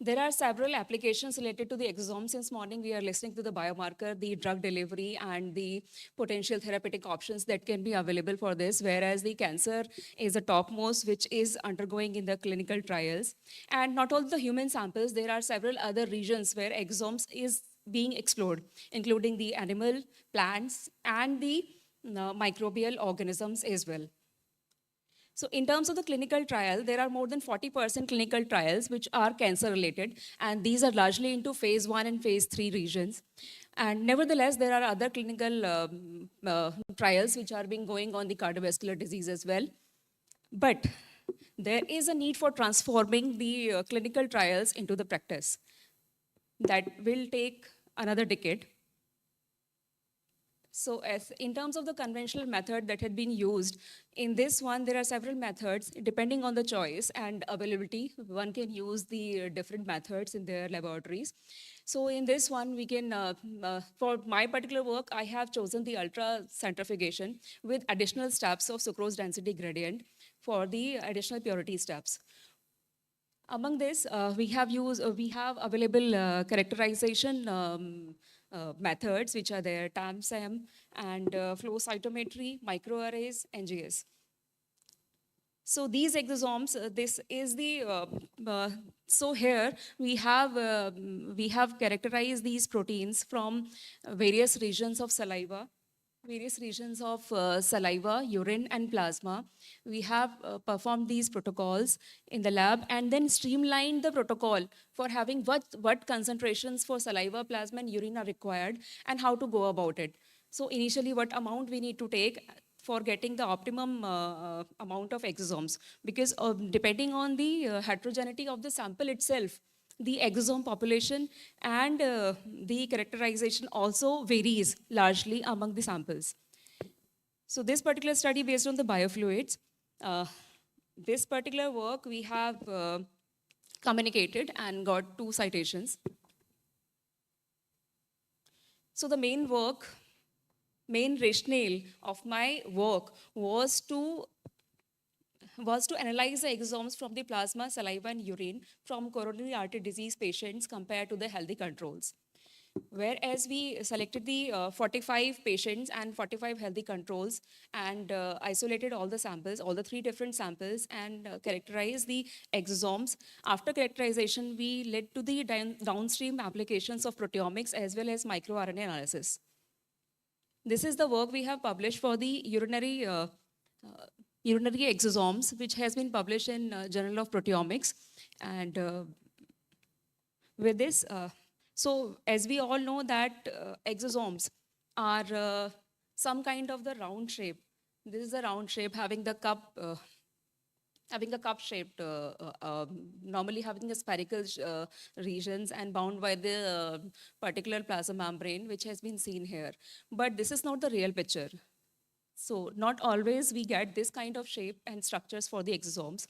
There are several applications related to the exosomes. Since morning, we are listening to the biomarker, the drug delivery, and the potential therapeutic options that can be available for this, whereas the cancer is the topmost, which is undergoing in the clinical trials. And not all the human samples, there are several other regions where exosomes is being explored, including the animal, plants, and the microbial organisms as well. So in terms of the clinical trial, there are more than 40% clinical trials which are cancer related, and these are largely into phase 1 and phase 3 regions. And nevertheless, there are other clinical trials which are being going on the cardiovascular disease as well. But there is a need for transforming the clinical trials into the practice. That will take another decade. So as in terms of the conventional method that had been used, in this one, there are several methods depending on the choice and availability. One can use the different methods in their laboratories. So in this one, we can, for my particular work, I have chosen the ultra centrifugation with additional steps of sucrose density gradient for the additional purity steps. Among this, we have available characterization methods, which are there, TAM-SAM and flow cytometry, microarrays, NGS. So these exosomes, this is the, so here we have characterized these proteins from various regions of saliva, urine, and plasma. We have performed these protocols in the lab and then streamlined the protocol for having what concentrations for saliva, plasma, and urine are required and how to go about it. So initially, what amount we need to take for getting the optimum amount of exosomes, because depending on the heterogeneity of the sample itself, the exosome population and the characterization also varies largely among the samples. So this particular study based on the biofluids, this particular work we have communicated and got 2 citations. So the main rationale of my work was to analyze the exosomes from the plasma, saliva, and urine from coronary artery disease patients compared to the healthy controls. Whereas we selected the 45 patients and 45 healthy controls and isolated all the samples, all the 3 different samples, and characterized the exosomes. After characterization, we led to the downstream applications of proteomics as well as microRNA analysis. This is the work we have published for the urinary exosomes, which has been published in Journal of Proteomics. And with this, so as we all know that exosomes are some kind of the round shape. This is a round shape having the cup, having a cup-shaped, normally having the spherical regions and bound by the particular plasma membrane, which has been seen here. But this is not the real picture. So not always we get this kind of shape and structures for the exosomes.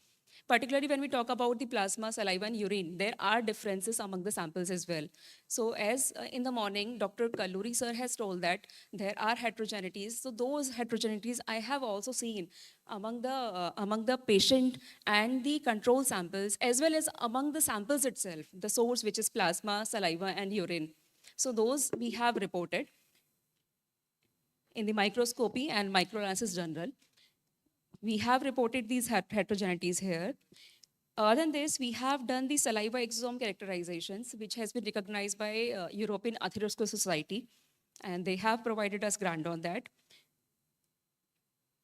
Particularly when we talk about the plasma, saliva, and urine, there are differences among the samples as well. So as in the morning, Dr. Kalluri sir has told that there are heterogeneities. So those heterogeneities I have also seen among the patient and the control samples, as well as among the samples itself, the source which is plasma, saliva, and urine. So those we have reported in the microscopy and microanalysis journal. We have reported these heterogeneities here. Other than this, we have done the saliva exosome characterizations, which has been recognized by European Atherosclerosis Society, and they have provided us grant on that.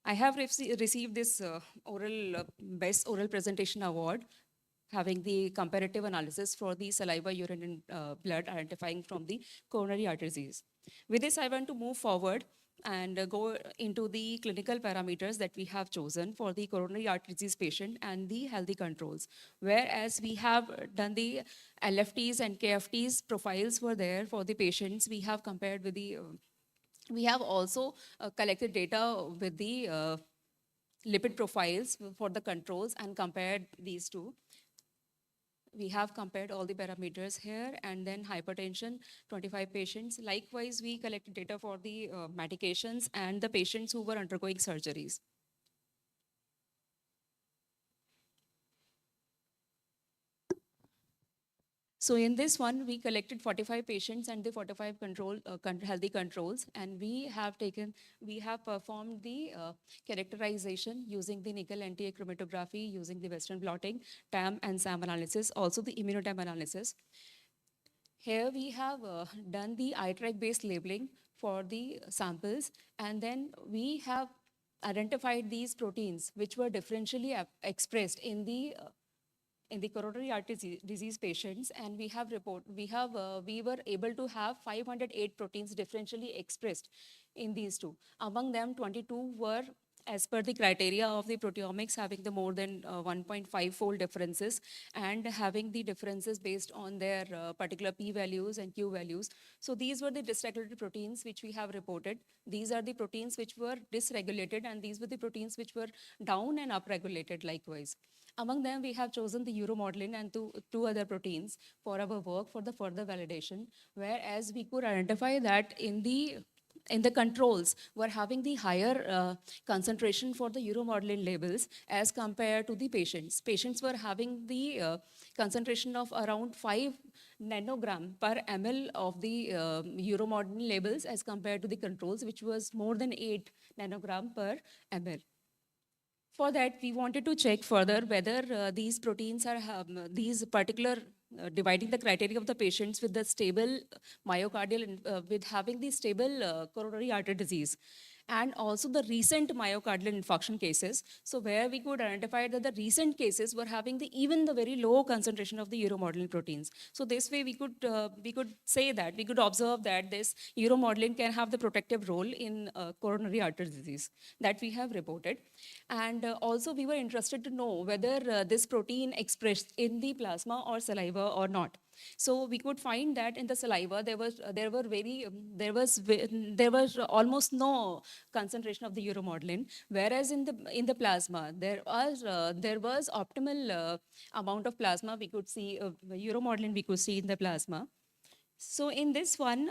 I have received this Best Oral Presentation Award, having the comparative analysis for the saliva, urine, and blood identifying from the coronary artery disease. With this, I want to move forward and go into the clinical parameters that we have chosen for the coronary artery disease patient and the healthy controls. Whereas we have done the LFTs and KFTs profiles were there for the patients, we have compared with the, we have also collected data with the lipid profiles for the controls and compared these two. We have compared all the parameters here, and then hypertension, 25 patients. Likewise, we collected data for the medications and the patients who were undergoing surgeries. So in this one, we collected 45 patients and the 45 healthy controls, and we have performed the characterization using the nickel anti-chromatography, using the Western blotting, TAM and SAM analysis, also the immunoTAM analysis. Here we have done the iTrack-based labeling for the samples, and then we have identified these proteins which were differentially expressed in the coronary artery disease patients, and we were able to have 508 proteins differentially expressed in these two. Among them, 22 were as per the criteria of the proteomics, having the more than 1.5-fold differences and having the differences based on their particular P values and Q values. So these were the dysregulated proteins which we have reported. These are the proteins which were dysregulated, and these were the proteins which were down and upregulated likewise. Among them, we have chosen the uromodulin and two other proteins for our work for the further validation, whereas we could identify that in the controls were having the higher concentration for the uromodulin labels as compared to the patients. Patients were having the concentration of around 5 nanogram per ml of the uromodulin labels as compared to the controls, which was more than 8 nanogram per ml. For that, we wanted to check further whether these proteins are dividing the criteria of the patients with the stable myocardial, with having the stable coronary artery disease, and also the recent myocardial infarction cases. So where we could identify that the recent cases were having even the very low concentration of the uromodulin proteins. So this way we could say that, we could observe that this uromodulin can have the protective role in coronary artery disease that we have reported. And also we were interested to know whether this protein expressed in the plasma or saliva or not. So we could find that in the saliva there was almost no concentration of the uromodulin, whereas in the plasma there was optimal amount of plasma we could see, uromodulin we could see in the plasma. So in this one,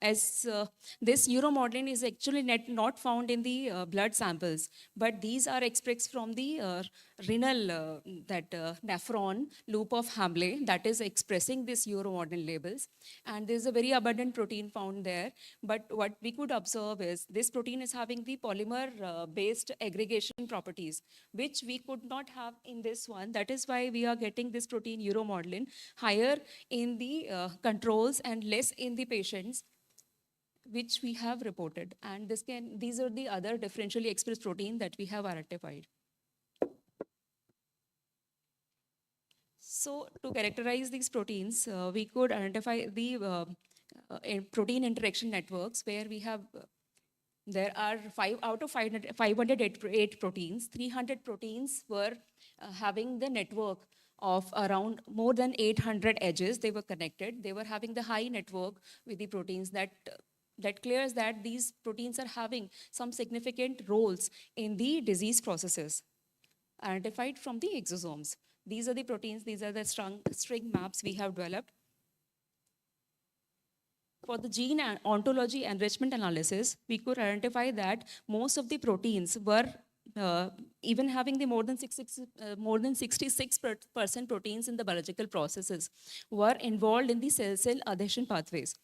this uromodulin is actually not found in the blood samples, but these are expressed from the renal, nephron loop of Hamble that is expressing this uromodulin labels. And there's a very abundant protein found there. But what we could observe is this protein is having the polymer-based aggregation properties, which we could not have in this one. That is why we are getting this protein uromodulin higher in the controls and less in the patients, which we have reported. And these are the other differentially expressed protein that we have identified. So to characterize these proteins, we could identify the protein interaction networks, where we have, there are 508 proteins, 300 proteins were having the network of around more than 800 edges. They were connected. They were having the high network with the proteins that clears that these proteins are having some significant roles in the disease processes. identified from the exosomes. These are the proteins, these are the string maps we have developed. For the gene and ontology enrichment analysis, we could identify that most of the proteins were even having the more than 66% proteins in the biological processes were involved in the cell-cell adhesion pathways.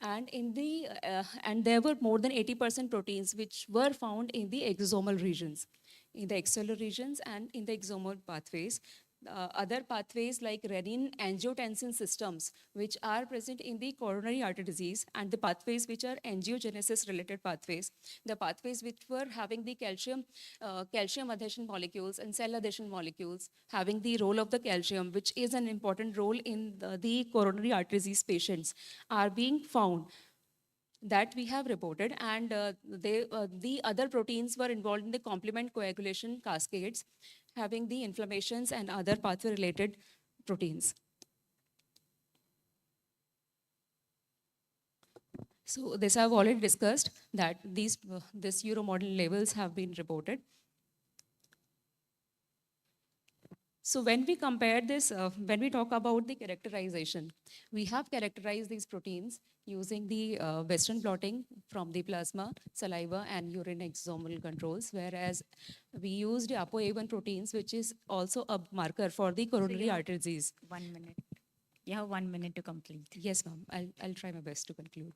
And and there were more than 80% proteins which were found in the exosomal regions, in the extracellular regions and in the exosomal pathways. Other pathways like renin angiotensin systems, which are present in the coronary artery disease, and the pathways which are angiogenesis related pathways, the pathways which were having the calcium adhesion molecules and cell adhesion molecules, having the role of the calcium, which is an important role in the coronary artery disease patients, are being found. That we have reported, and the other proteins were involved in the complement coagulation cascades, having the inflammations and other pathway-related proteins. So this I've already discussed, that this Euromodel levels have been reported. So when we compare this, when we talk about the characterization, we have characterized these proteins using the Western blotting from the plasma, saliva, and urine exosomal controls, whereas we used ApoA1 proteins, which is also a marker for the coronary artery disease. 1 minute. You have 1 minute to complete. Yes, ma'am. I'll try my best to conclude.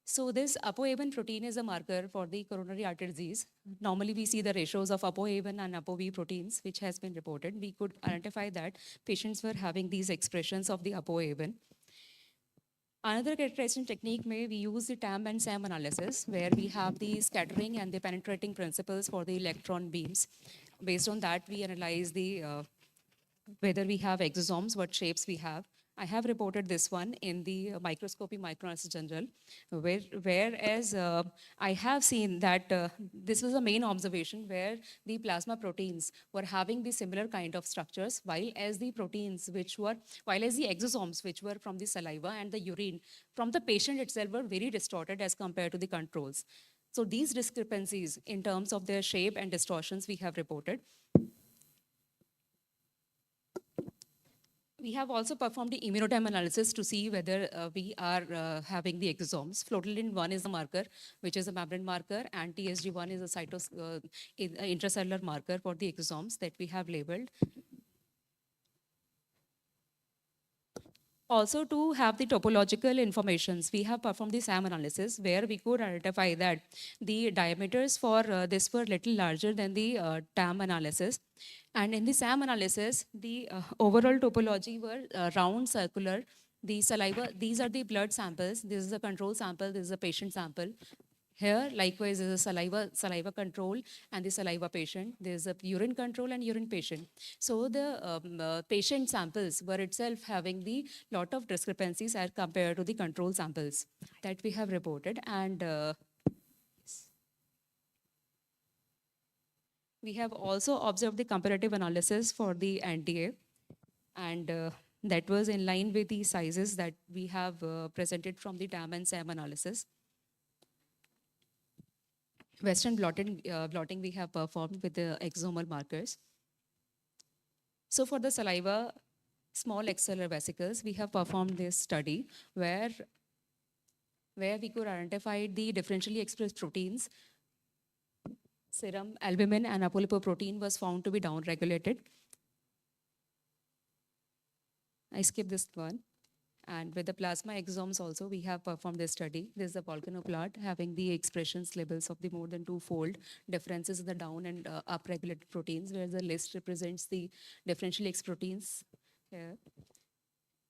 So this ApoA1 protein is a marker for the coronary artery disease. Normally we see the ratios of ApoA1 and ApoB proteins, which has been reported. We could identify that patients were having these expressions of the ApoA1. Another characterization technique we use the TAM and SAM analysis, where we have the scattering and the penetrating principles for the electron beams. Based on that, we analyze the whether we have exosomes, what shapes we have. I have reported this one in the microscopy microanalysis journal, whereas I have seen that this was a main observation where the plasma proteins were having the similar kind of structures, while as the exosomes which were from the saliva and the urine from the patient itself were very distorted as compared to the controls. So these discrepancies in terms of their shape and distortions we have reported. We have also performed the immunotime analysis to see whether we are having the exosomes. Flotilin-1 is a marker, which is a membrane marker, and TSG1 is a intracellular marker for the exosomes that we have labeled. Also, to have the topological informations, we have performed the SAM analysis, where we could identify that the diameters for this were little larger than the TAM analysis. And in the SAM analysis, the overall topology were round, circular. The saliva, these are the blood samples. This is a control sample. This is a patient sample. Here, likewise, is a saliva control and the saliva patient. There's a urine control and urine patient. So the patient samples were itself having the lot of discrepancies as compared to the control samples that we have reported. And we have also observed the comparative analysis for the NTA, and that was in line with the sizes that we have presented from the TAM and SAM analysis. Western blotting we have performed with the exosomal markers. So for the saliva, small extracellular vesicles, we have performed this study where we could identify the differentially expressed proteins. Serum, albumin, and apolipoprotein was found to be downregulated. I skipped this one. And with the plasma exosomes also, we have performed this study. This is a volcano plot having the expressions levels of the more than twofold differences in the down and up regulated proteins, where the list represents the differentially expressed proteins here.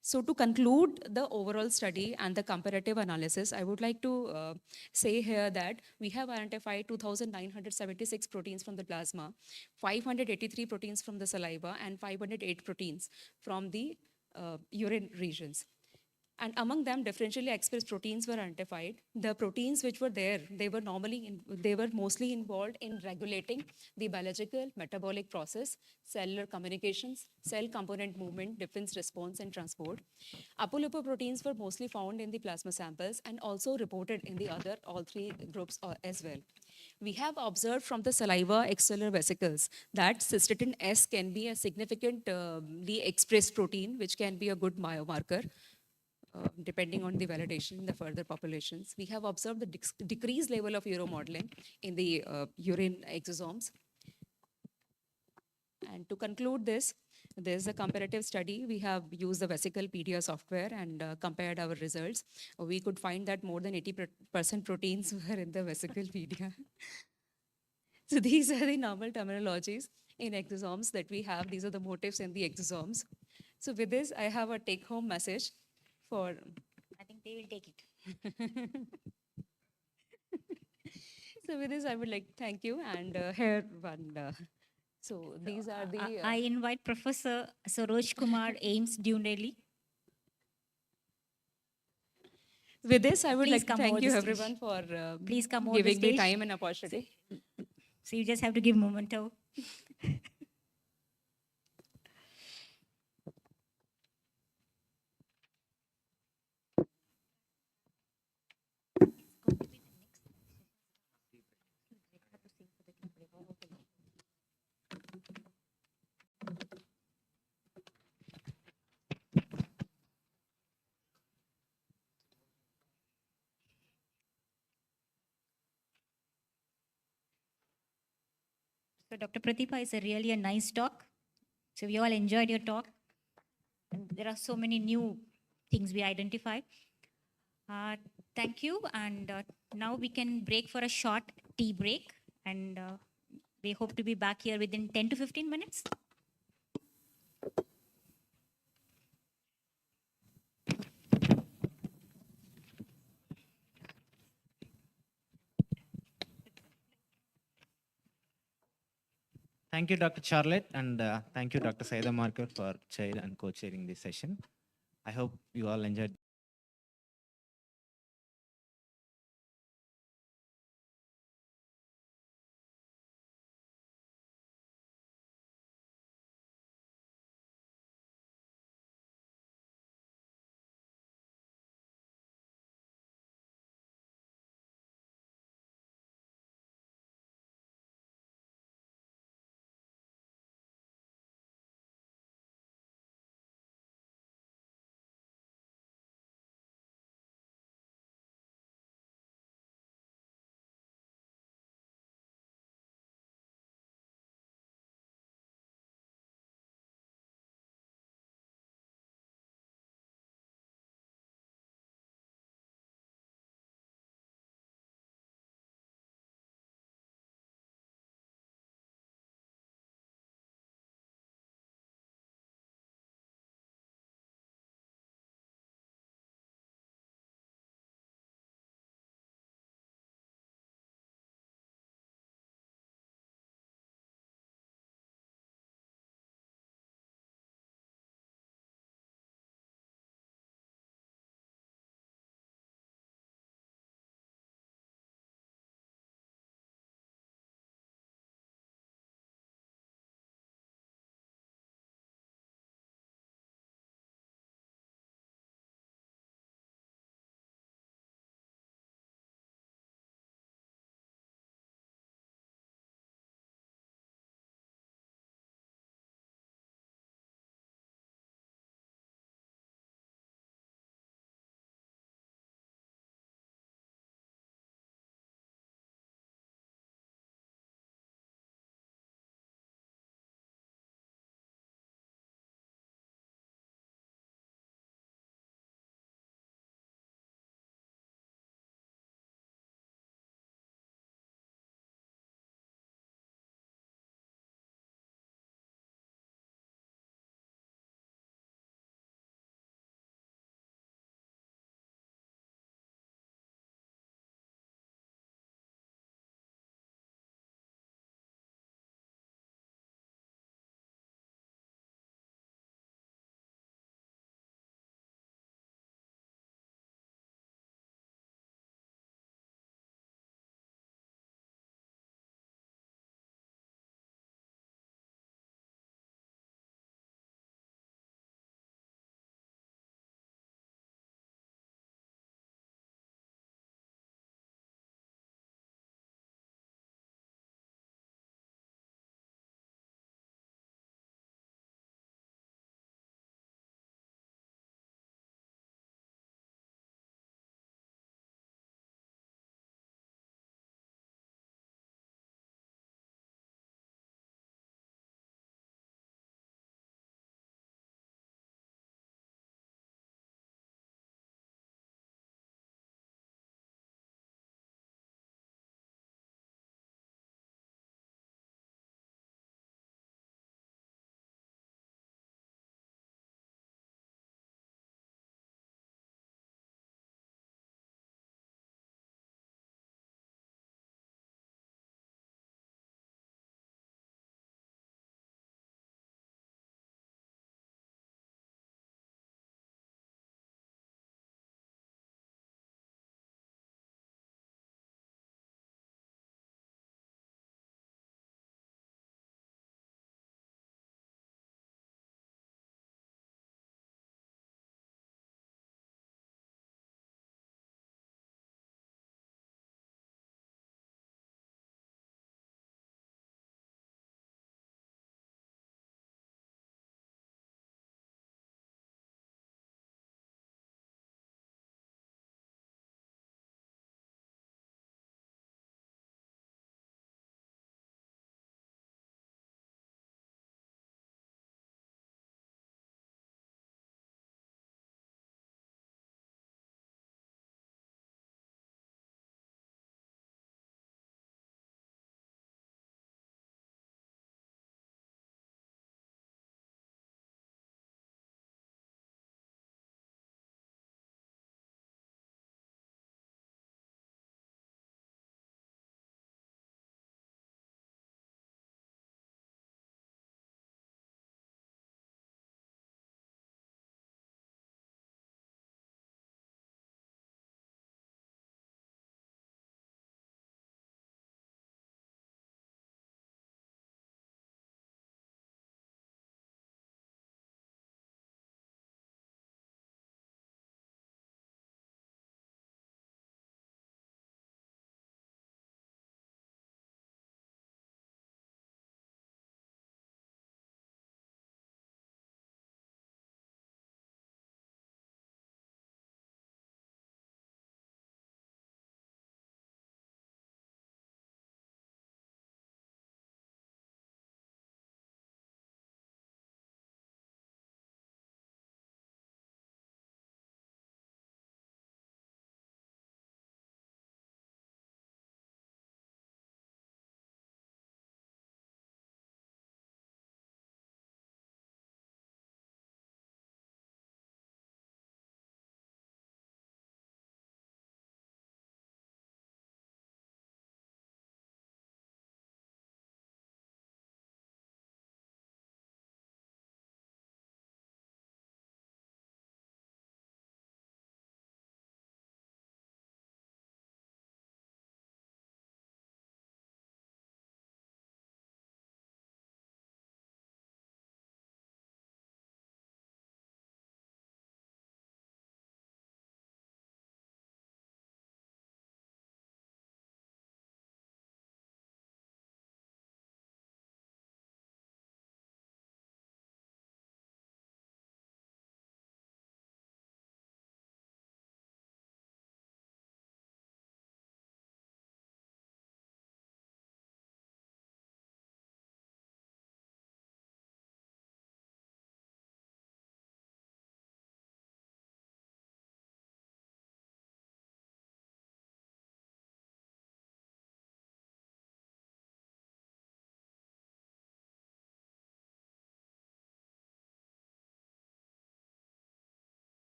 So to conclude the overall study and the comparative analysis, I would like to say here that we have identified 2,976 proteins from the plasma, 583 proteins from the saliva, and 508 proteins from the urine regions. And among them, differentially expressed proteins were identified. The proteins which were there, they were mostly involved in regulating the biological metabolic process, cellular communications, cell component movement, defense response, and transport. Apolipoproteins were mostly found in the plasma samples and also reported in the all three groups as well. We have observed from the saliva extracellular vesicles that cystatin S can be a significantly expressed protein, which can be a good biomarker. Depending on the validation in the further populations. We have observed the decreased level of uromodulin in the urine exosomes. And to conclude this, there's a comparative study. We have used the vesicle PDA software and compared our results. We could find that more than 80% proteins were in the vesicle PDA. So these are the normal terminologies in exosomes that we have. These are the motifs in the exosomes. So with this, I have a take-home message for... I think they will take it. So with this, I would like to thank you and here one. So these are the... I invite Professor Saroj Kumar, AIMS, New Delhi. With this, I would Please like to thank over you the stage. everyone for Please come over giving the me stage. time and opportunity. So you just have to give memento. So Dr. Pratibha, is really a nice talk. So we all enjoyed your talk. And there are so many new things we identified. Thank you. And now we can break for a short tea break. And we hope to be back here within 10 to 15 minutes. Thank you, Dr. Charlotte, and thank you, Dr. Saida Marker, for chair and co-chairing this session. I hope you all enjoyed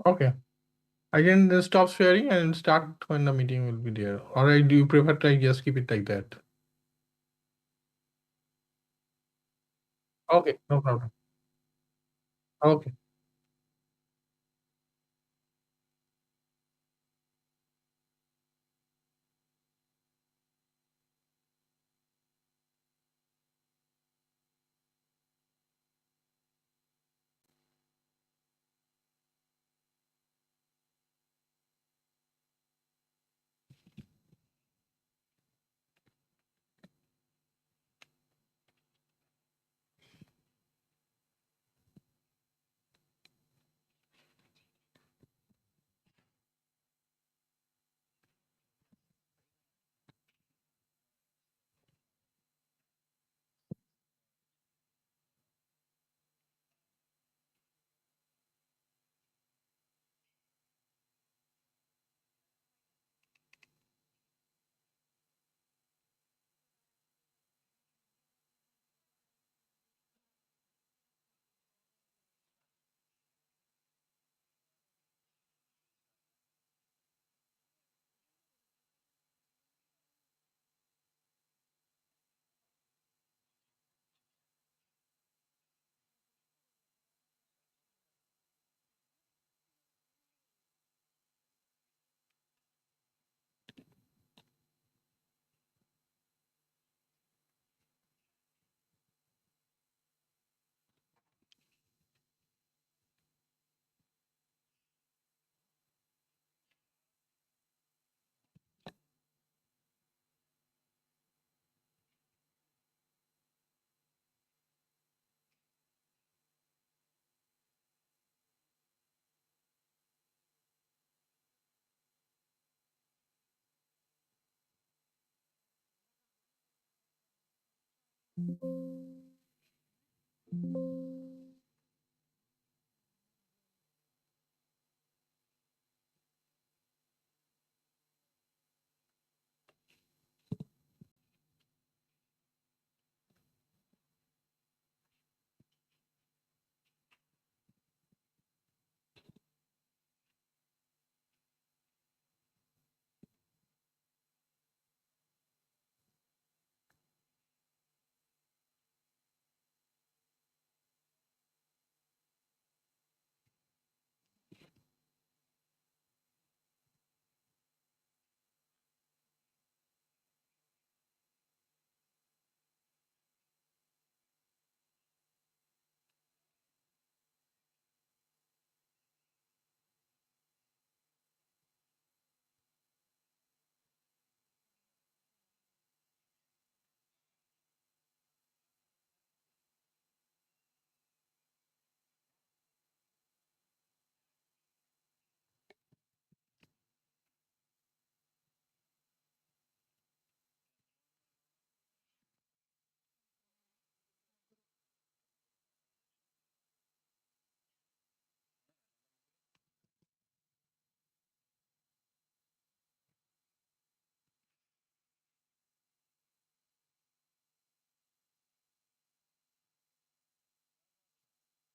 Okay. I can stop sharing and start when the meeting will be there. Or do you prefer to just keep it like that? Okay, no problem. Okay.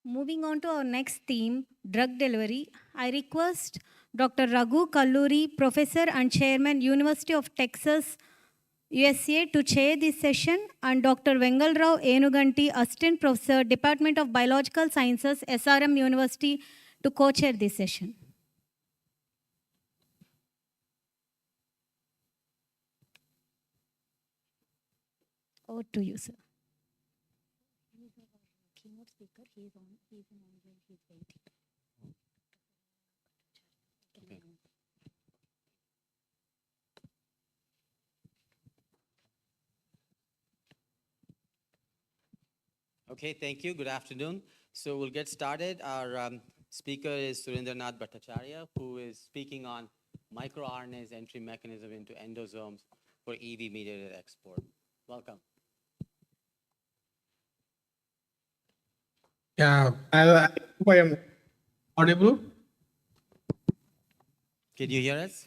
Moving on to our next theme, drug delivery, I request Dr. Raghu Kalluri, Professor and Chairman, University of Texas, USA, to chair this session, and Dr. Vengalrao Enuganti, Assistant Professor, Department of Biological Sciences, SRM University, to co-chair this session. Over to you, sir. Keynote speaker, he's on, he's waiting. Okay, thank you. Good afternoon. So we'll get started. Our speaker is Surendranath Bhattacharya, who is speaking on microRNA's entry mechanism into endosomes for EV-mediated export. Welcome. Yeah, I hope I am audible. Can you hear us?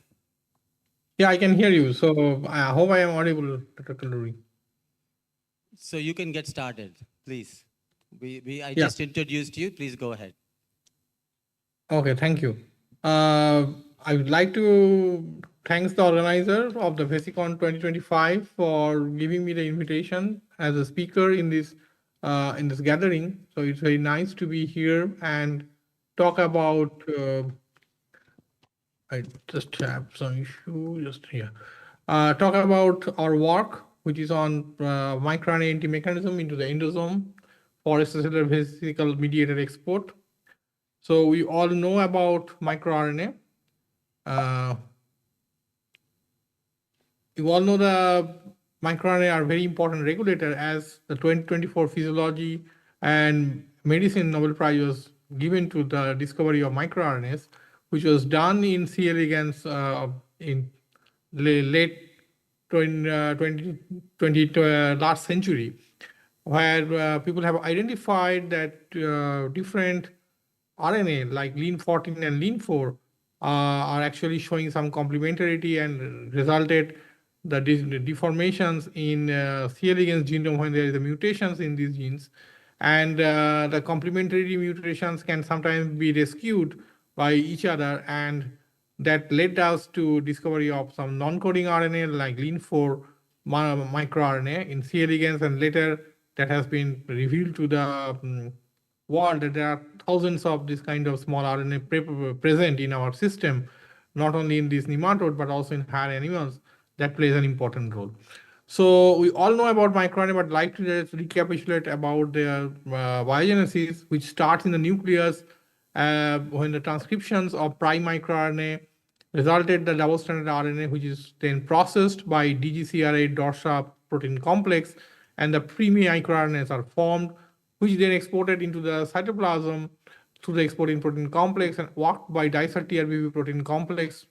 Yeah, I can hear you. So I hope I am audible, Dr. Kalluri. So you can get started, please. I Yeah. just introduced you. Please go ahead. Okay, thank you. I would like to thank the organizer of the VESICON 2025 for giving me the invitation as a speaker in this gathering. So it's very nice to be here and talk about. I just have some issue just here. Talk about our work, which is on microRNA entry mechanism into the endosome for extracellular vesicle mediated export. So we all know about microRNA. You all know the microRNA are very important regulator, as the 2024 Physiology and Medicine Nobel Prize was given to the discovery of microRNAs, which was done in C. elegans in late 20 last century, where people have identified that different RNA like Lin14 and Lin4 are actually showing some complementarity and resulted the deformations in C. elegans genome when there is a mutations in these genes. And the complementary mutations can sometimes be rescued by each other, and that led us to discovery of some non-coding RNA like Lin4 microRNA in C. elegans, and later that has been revealed to the world that there are thousands of this kind of small RNA present in our system, not only in this nematode, but also in higher animals that plays an important role. So we all know about microRNA, but I'd like to just recapitulate about their biogenesis, which starts in the nucleus when the transcriptions of prime microRNA resulted the double-stranded RNA, which is then processed by DGCR8 DORSA protein complex, and the pre-microRNAs are formed, which then exported into the cytoplasm through the exporting protein complex and walked by dicer TRBB protein complex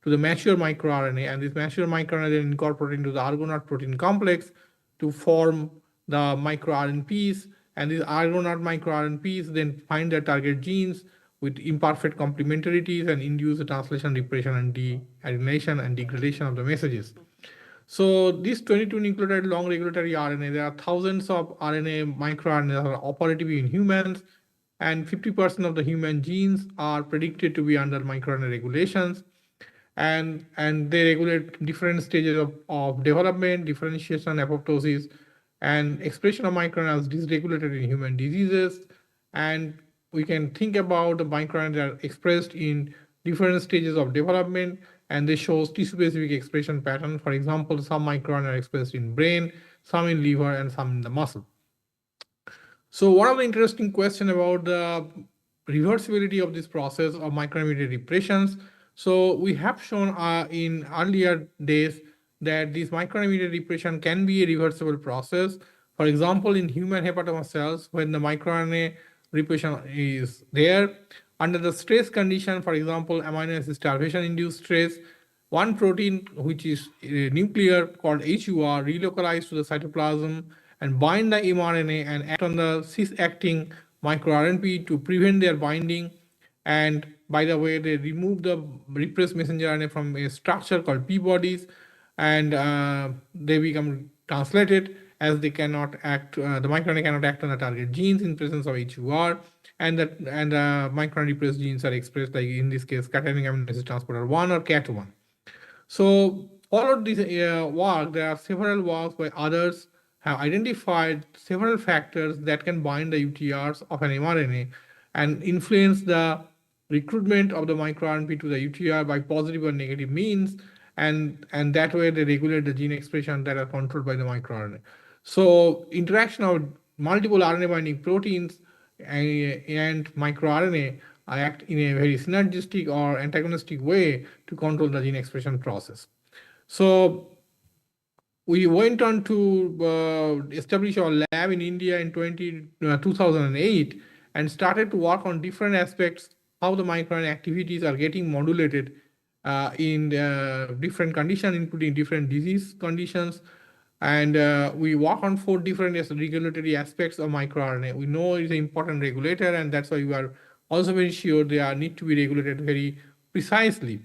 to the mature microRNA, and this mature microRNA then incorporated into the Argonaute protein complex to form the microRNPs, and these Argonaute microRNPs then find their target genes with imperfect complementarities and induce the translation, repression, and deadenation and degradation of the messages. So these 22 nucleotide long regulatory RNA, there are thousands of RNA microRNA that are operative in humans, and 50% of the human genes are predicted to be under microRNA regulations. And they regulate different stages of development, differentiation, apoptosis, and expression of microRNA is dysregulated in human diseases. And we can think about the microRNA that are expressed in different stages of development, and they show tissue-specific expression pattern. For example, some microRNA are expressed in brain, some in liver, and some in the muscle. So one of the interesting questions about the reversibility of this process of microRNA repressions. So we have shown in earlier days that this microRNA repression can be a reversible process. For example, in human hepatoma cells, when the microRNA repression is there, under the stress condition, for example, amino acid starvation-induced stress, one protein which is nuclear called HUR relocalized to the cytoplasm and bind the mRNA and act on the cis-acting microRNP to prevent their binding. And by the way, they remove the repressed messenger RNA from a structure called P-bodies, and they become translated as they cannot act, the microRNA cannot act on the target genes in presence of HUR, and the microRNA repressed genes are expressed, like in this case, cationic amino acid transporter 1 or CAT1. So all of this work, there are several works by others have identified several factors that can bind the UTRs of an mRNA and influence the recruitment of the microRNP to the UTR by positive or negative means, and that way they regulate the gene expression that are controlled by the microRNA. So interaction of multiple RNA binding proteins and microRNA act in a very synergistic or antagonistic way to control the gene expression process. So we went on to establish our lab in India in 2008 and started to work on different aspects, how the microRNA activities are getting modulated in different conditions, including different disease conditions. And we work on 4 different regulatory aspects of microRNA. We know it's an important regulator, and that's why we are also very sure they need to be regulated very precisely.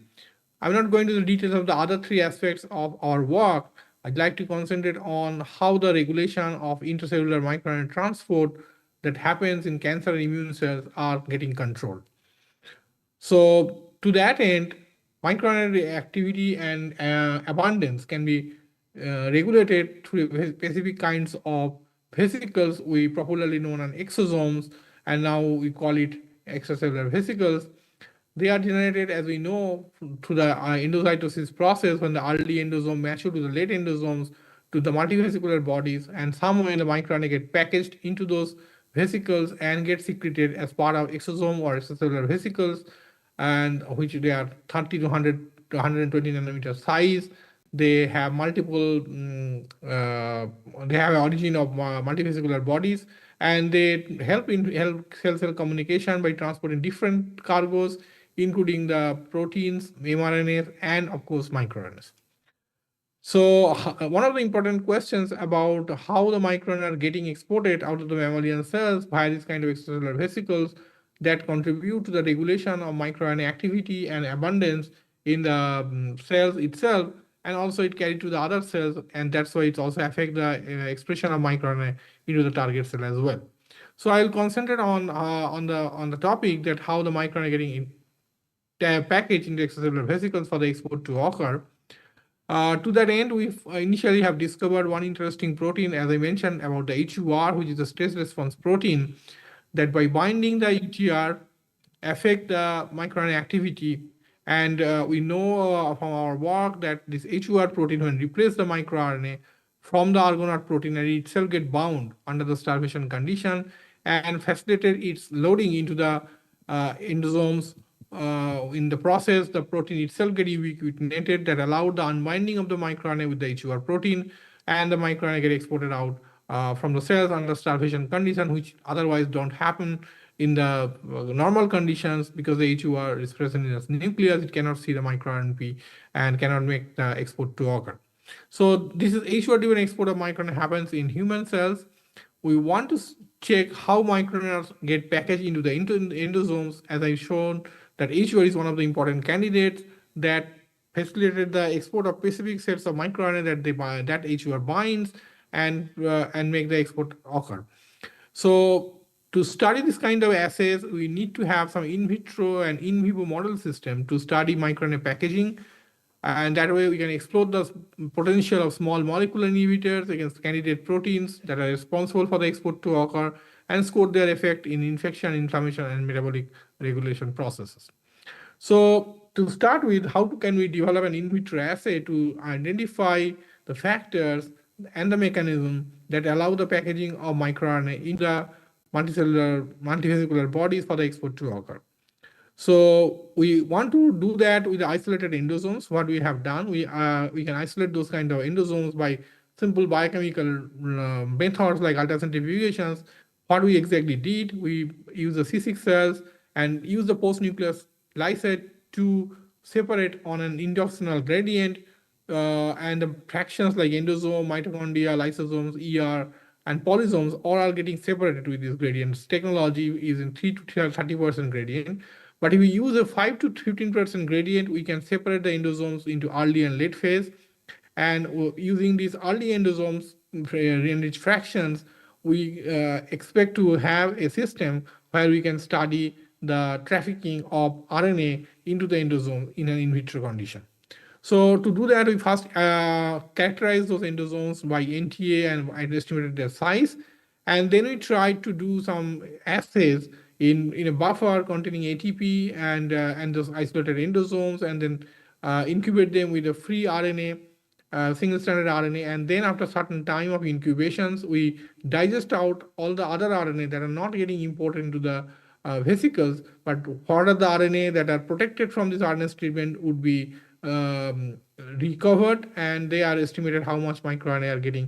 I'm not going to the details of the other 3 aspects of our work. I'd like to concentrate on how the regulation of intracellular microRNA transport that happens in cancer and immune cells are getting controlled. So to that end, microRNA activity and abundance can be regulated through specific kinds of vesicles, we popularly known as exosomes, and now we call it extracellular vesicles. They are generated, as we know, through the endocytosis process when the early endosome matures to the late endosomes to the multivesicular bodies, and somewhere the microRNA get packaged into those vesicles and get secreted as part of exosome or extracellular vesicles, and which they are 30 to 100 to 120 nanometer size. They have multiple, they have an origin of multivesicular bodies, and they help cell-cell communication by transporting different cargos, including the proteins, mRNAs, and of course microRNAs. So one of the important questions about how the microRNA are getting exported out of the mammalian cells via these kind of extracellular vesicles that contribute to the regulation of microRNA activity and abundance in the cells itself, and also it carried to the other cells, and that's why it also affects the expression of microRNA into the target cell as well. So I'll concentrate on the topic that how the microRNA getting packaged into extracellular vesicles for the export to occur. To that end, we initially have discovered one interesting protein, as I mentioned, about the HUR, which is a stress response protein, that by binding the UTR affect the microRNA activity. And we know from our work that this HUR protein, when replace the microRNA from the Argonaute protein, and it itself get bound under the starvation condition and facilitated its loading into the endosomes. In the process, the protein itself get ubiquitinated that allowed the unbinding of the microRNA with the HUR protein, and the microRNA get exported out from the cells under starvation condition, which otherwise don't happen in the normal conditions because the HUR is present in the nucleus. It cannot see the microRNP and cannot make the export to occur. So this is HUR-driven export of microRNA happens in human cells. We want to check how microRNAs get packaged into the endosomes, as I've shown that HUR is one of the important candidates that facilitated the export of specific sets of microRNA that HUR binds and make the export occur. So to study this kind of assays, we need to have some in vitro and in vivo model system to study microRNA packaging. And that way we can explore the potential of small molecular inhibitors against candidate proteins that are responsible for the export to occur and score their effect in infection, inflammation, and metabolic regulation processes. So to start with, how can we develop an in vitro assay to identify the factors and the mechanism that allow the packaging of microRNA in the multivesicular bodies for the export to occur? So we want to do that with isolated endosomes. What we have done, we can isolate those kind of endosomes by simple biochemical methods like ultracentrifugations. What we exactly did, we use the C6 cells and use the post-nucleus lysate to separate on an endoxinal gradient, and the fractions like endosome, mitochondria, lysosomes, ER, and polysomes all are getting separated with these gradients. Technology is in 3 to 30% gradient. But if we use a 5 to 15% gradient, we can separate the endosomes into early and late phase. And using these early endosomes, enriched fractions, we expect to have a system where we can study the trafficking of RNA into the endosome in an in vitro condition. So to do that, we first characterize those endosomes by NTA and estimated their size. And then we try to do some assays in a buffer containing ATP and those isolated endosomes, and then incubate them with a free RNA, single stranded RNA, and then after a certain time of incubations, we digest out all the other RNA that are not getting imported into the vesicles, but what are the RNA that are protected from this RNA treatment would be recovered, and they are estimated how much microRNA are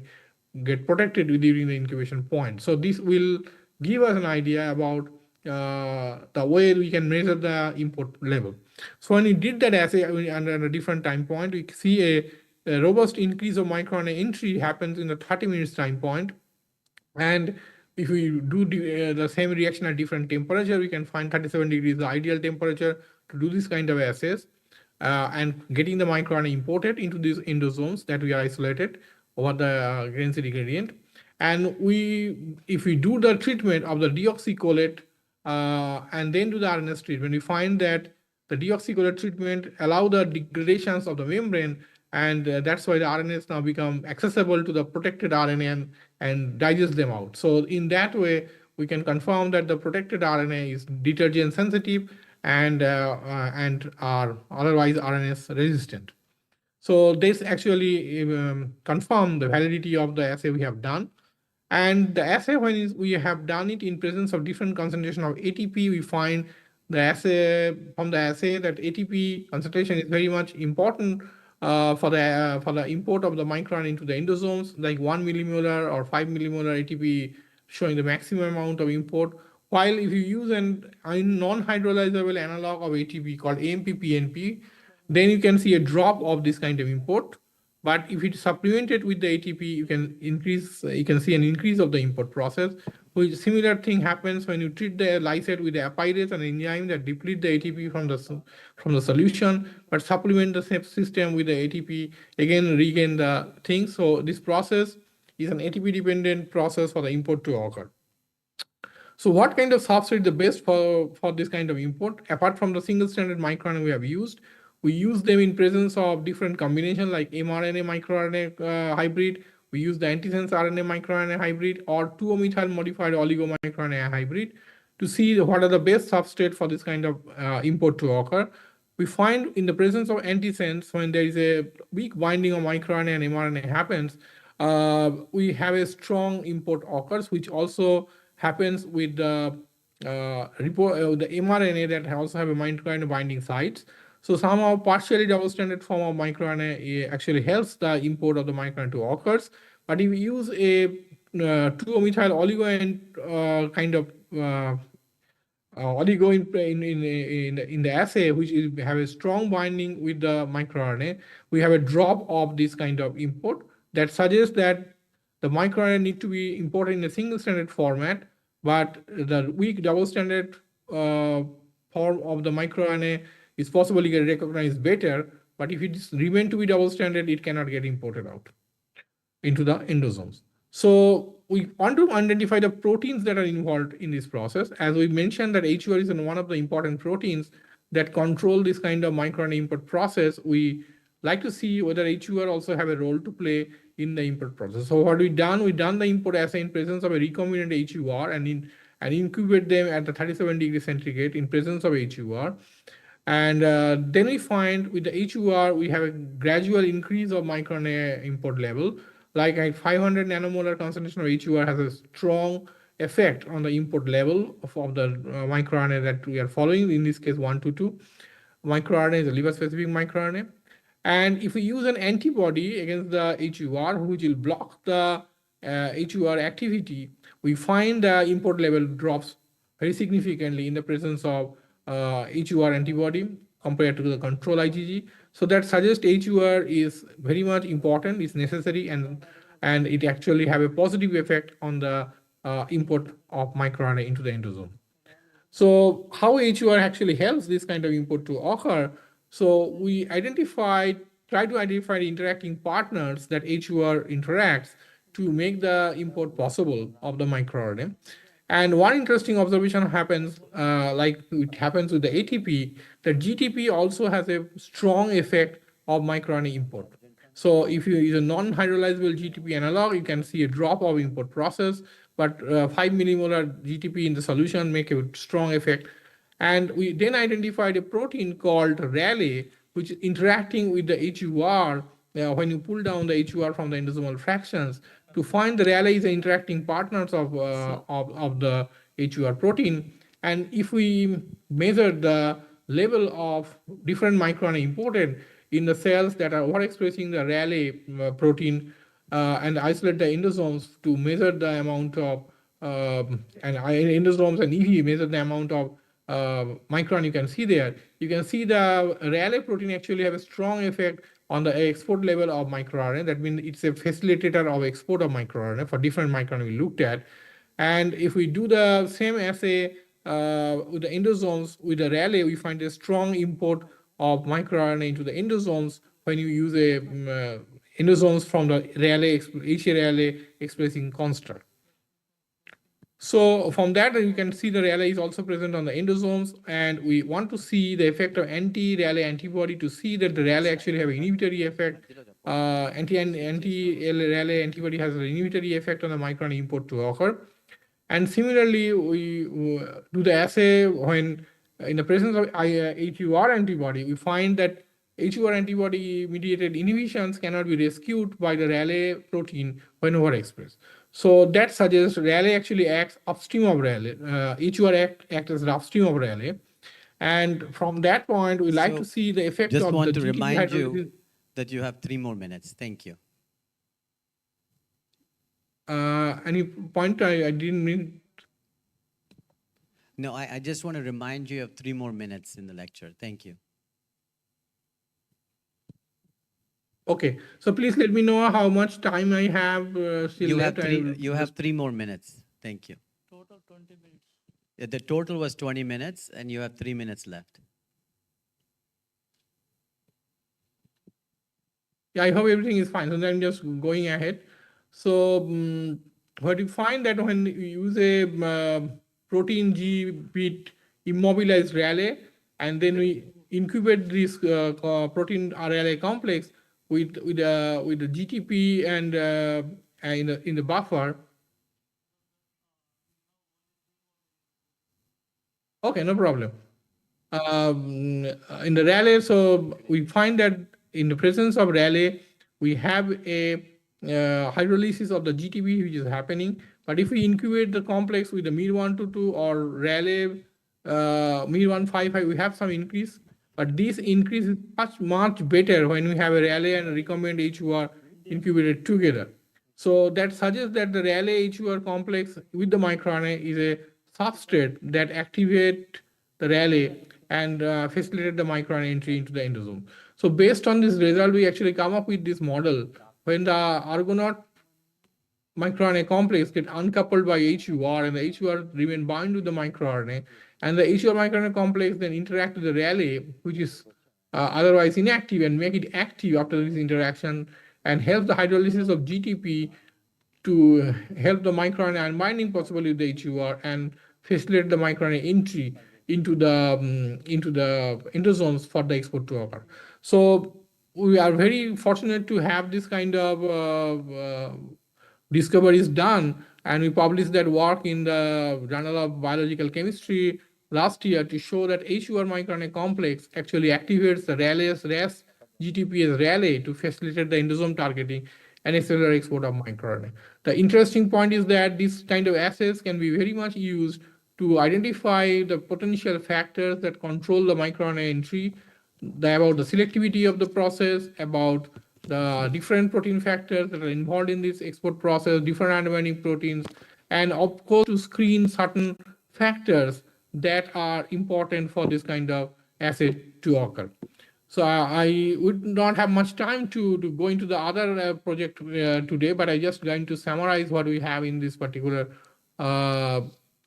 get protected during the incubation point. So this will give us an idea about the way we can measure the input level. So when we did that assay under a different time point, we see a robust increase of microRNA entry happens in the 30 minutes time point. And if we do the same reaction at different temperature, we can find 37 degrees the ideal temperature to do this kind of assays. and getting the microRNA imported into these endosomes that we are isolated over the density gradient. And if we do the treatment of the deoxycholate and then do the RNS treatment, we find that the deoxycholate treatment allow the degradations of the membrane, and that's why the RNAs now become accessible to the protected RNA and digest them out. So in that way, we can confirm that the protected RNA is detergent sensitive and are otherwise RNS resistant. So this actually confirm the validity of the assay we have done. And the assay, when we have done it in presence of different concentration of ATP, we find the assay from the assay that ATP concentration is very much important for the import of the microRNA into the endosomes, like 1 millimolar or 5 millimolar ATP showing the maximum amount of import. While if you use a non-hydrolyzable analog of ATP called AMP-PNP, then you can see a drop of this kind of import. But if it's supplemented with the ATP, you can see an increase of the import process. Which similar thing happens when you treat the lysate with the apyrase and enzyme that deplete the ATP from the solution, but supplement the system with the ATP, again regain the thing. So this process is an ATP-dependent process for the import to occur. So what kind of substrate is the best for this kind of import? Apart from the single stranded microRNA we have used, we use them in presence of different combinations like mRNA microRNA hybrid. We use the antisense RNA microRNA hybrid or 2-O-methyl modified oligo microRNA hybrid to see what are the best substrate for this kind of import to occur. We find in the presence of antisense, when there is a weak binding of microRNA and mRNA happens, we have a strong import occurs, which also happens with the mRNA that also have a microRNA binding sites. So somehow partially double-stranded form of microRNA actually helps the import of the microRNA to occurs. But if we use a 2-O-methyl oligo and kind of oligo in the assay, which have a strong binding with the microRNA, we have a drop of this kind of import that suggests that the microRNA need to be imported in a single-stranded format, but the weak double-stranded form of the microRNA is possibly get recognized better, but if it remain to be double-stranded, it cannot get imported out into the endosomes. So we want to identify the proteins that are involved in this process. As we mentioned that HUR is one of the important proteins that control this kind of microRNA import process. We like to see whether HUR also have a role to play in the import process. So what we've done the import assay in presence of a recombinant HUR and incubate them at the 37 degrees centigrade in presence of HUR. And then we find with the HUR, we have a gradual increase of microRNA import level. Like at 500 nanomolar concentration of HUR has a strong effect on the import level of the microRNA that we are following. In this case, 122 microRNA is a liver-specific microRNA. And if we use an antibody against the HUR, which will block the HUR activity, we find the import level drops very significantly in the presence of HUR antibody compared to the control IgG. So that suggests HUR is very much important, is necessary, and it actually have a positive effect on the import of microRNA into the endosome. So how HUR actually helps this kind of import to occur? So we try to identify the interacting partners that HUR interacts to make the import possible of the microRNA. And one interesting observation happens, like it happens with the ATP, that GTP also has a strong effect of microRNA import. So if you use a non-hydrolyzable GTP analog, you can see a drop of import process, but 5 millimolar GTP in the solution make a strong effect. And we then identified a protein called Raleigh, which is interacting with the HUR when you pull down the HUR from the endosomal fractions to find the Raleigh is the interacting partners of the HUR protein. And if we measure the level of different microRNA imported in the cells that are overexpressing the Raleigh protein and isolate the endosomes to measure the amount of, and endosomes and EV measure the amount of micron you can see there. You can see the Raleigh protein actually have a strong effect on the export level of microRNA. That means it's a facilitator of export of microRNA for different microRNA we looked at. And if we do the same assay with the endosomes with the Raleigh, we find a strong import of microRNA into the endosomes when you use a endosomes from the Rayleigh expressing construct. So from that, you can see the Rayleigh is also present on the endosomes, and we want to see the effect of anti-Rayleigh antibody to see that the Rayleigh actually have an inhibitory effect. Anti-Rayleigh antibody has an inhibitory effect on the microRNA import to occur. And similarly, we do the assay when in the presence of HUR antibody, we find that HUR antibody mediated inhibitions cannot be rescued by the Rayleigh protein when overexpressed. So that suggests Rayleigh actually acts upstream of Rayleigh. HUR acts as upstream of Rayleigh. And from that point, we like to see the effect of the Just want to GTP remind hydrolysis. you that you have 3 more minutes. Thank you. Any point I didn't mean? No, I just want to remind you of 3 more minutes in the lecture. Thank you. Okay, so please let me know how much time I have still left. You have 3 more minutes. Thank you. Total 20 minutes. Yeah, the total was 20 minutes, and you have 3 minutes left. Yeah, I hope everything is fine. So then I'm just going ahead. So what you find that when you use a protein G bit immobilized Rayleigh, and then we incubate this protein Rayleigh complex with the GTP and in the buffer. Okay, no problem. In the Rayleigh, so we find that in the presence of Rayleigh, we have a hydrolysis of the GTP which is happening. But if we incubate the complex with the MIR122 or Rayleigh MIR155, we have some increase. But this increase is much better when we have a Rayleigh and a recombinant HUR incubated together. So that suggests that the Rayleigh HUR complex with the microRNA is a substrate that activate the Rayleigh and facilitate the microRNA entry into the endosome. So based on this result, we actually come up with this model when the Argonaut microRNA complex get uncoupled by HUR and the HUR remain bound to the microRNA, and the HUR microRNA complex then interact with the Rayleigh, which is otherwise inactive, and make it active after this interaction and help the hydrolysis of GTP to help the microRNA unbinding possibly with the HUR and facilitate the microRNA entry into the endosomes for the export to occur. So we are very fortunate to have this kind of discoveries done, and we published that work in the Journal of Biological Chemistry last year to show that HUR microRNA complex actually activates the RAS GTP as Rayleigh to facilitate the endosome targeting and accelerate export of microRNA. The interesting point is that this kind of assays can be very much used to identify the potential factors that control the microRNA entry, about the selectivity of the process, about the different protein factors that are involved in this export process, different antibinding proteins, and of course to screen certain factors that are important for this kind of assay to occur. So I would not have much time to go into the other project today, but I just going to summarize what we have in this particular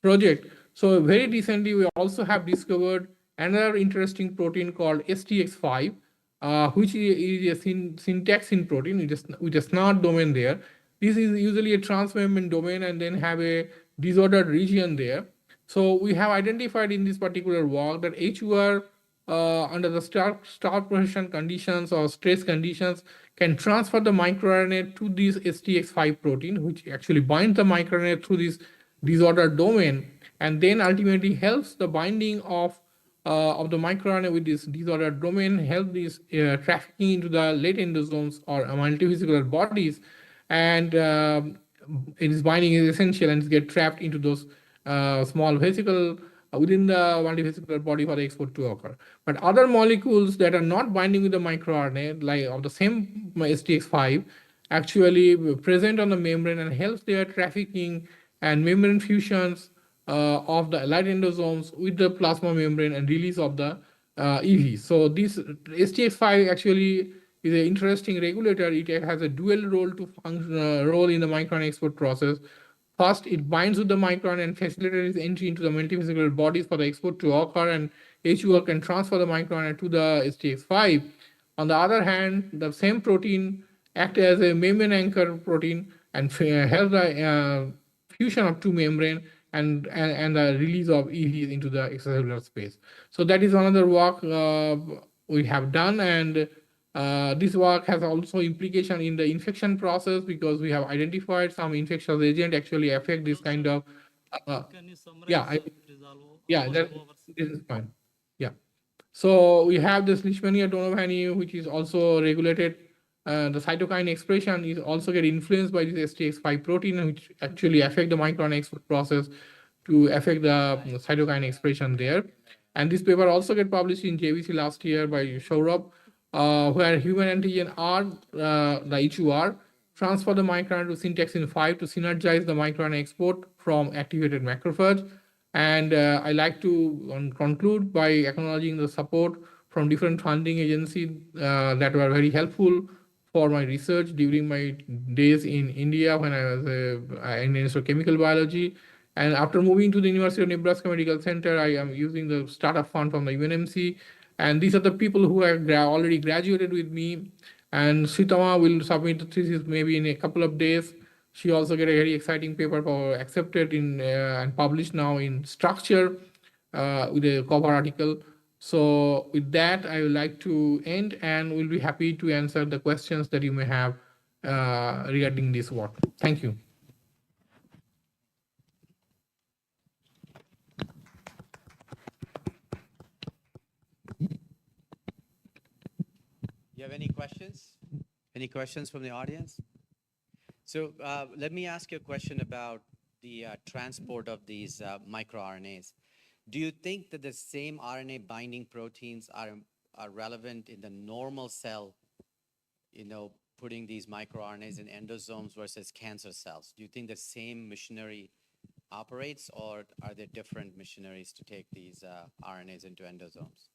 project. So very recently, we also have discovered another interesting protein called STX5, which is a syntaxin protein with a SNART domain there. This is usually a transmembrane domain and then have a disordered region there. So we have identified in this particular work that HUR under the starve procession conditions or stress conditions can transfer the microRNA to this STX5 protein, which actually binds the microRNA through this disordered domain, and then ultimately helps the binding of the microRNA with this disordered domain, help this trafficking into the late endosomes or multivesicular bodies, and its binding is essential and it gets trapped into those small vesicle within the multivesicular body for the export to occur. But other molecules that are not binding with the microRNA, like of the same STX5, actually present on the membrane and helps their trafficking and membrane fusions of the allied endosomes with the plasma membrane and release of the EV. So this STX5 actually is an interesting regulator. It has a dual role to role in the microRNA export process. First, it binds with the microRNA and facilitates entry into the multivesicular bodies for the export to occur and HUR can transfer the microRNA to the STX5. On the other hand, the same protein acts as a membrane anchor protein and helps the fusion of two membrane and the release of EVs into the extracellular space. So that is another work we have done, and this work has also implication in the infection process because we have identified some infectious agent actually affect this kind of. Can you summarize? Yeah, this is fine. Yeah. So we have this Leishmania donovani, which is also regulated. The cytokine expression is also get influenced by this STX5 protein, which actually affect the microRNA export process to affect the cytokine expression there. And this paper also get published in JVC last year by Saurabh, where human antigen R, the HUR, transfer the microRNA to syntaxin 5 to synergize the microRNA export from activated macrophage. And I like to conclude by acknowledging the support from different funding agencies that were very helpful for my research during my days in India when I was in chemical biology. And after moving to the University of Nebraska Medical Center, I am using the startup fund from the UNMC. And these are the people who have already graduated with me. And Sritama will submit the thesis maybe in a couple of days. She also get a very exciting paper accepted in and published now in Structure with a cover article. So with that, I would like to end and we'll be happy to answer the questions that you may have regarding this work. Thank you. You have any questions? Any questions from the audience? So let me ask you a question about the transport of these microRNAs. Do you think that the same RNA binding proteins are relevant in the normal cell, putting these microRNAs in endosomes versus cancer cells? Do you think the same machinery operates, or are there different machineries to take these RNAs into endosomes?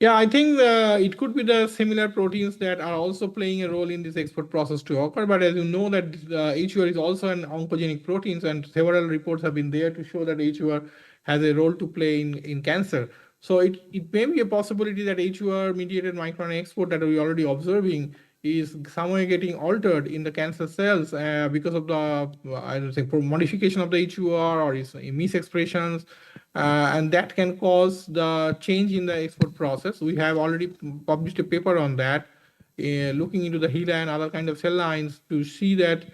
Yeah, I think it could be the similar proteins that are also playing a role in this export process to occur. But as you know that HUR is also an oncogenic protein, and several reports have been there to show that HUR has a role to play in cancer. So it may be a possibility that HUR mediated microRNA export that we're already observing is somewhere getting altered in the cancer cells because of the modification of the HUR or its misexpressions. And that can cause the change in the export process. We have already published a paper on that, looking into the HeLa and other kind of cell lines to see that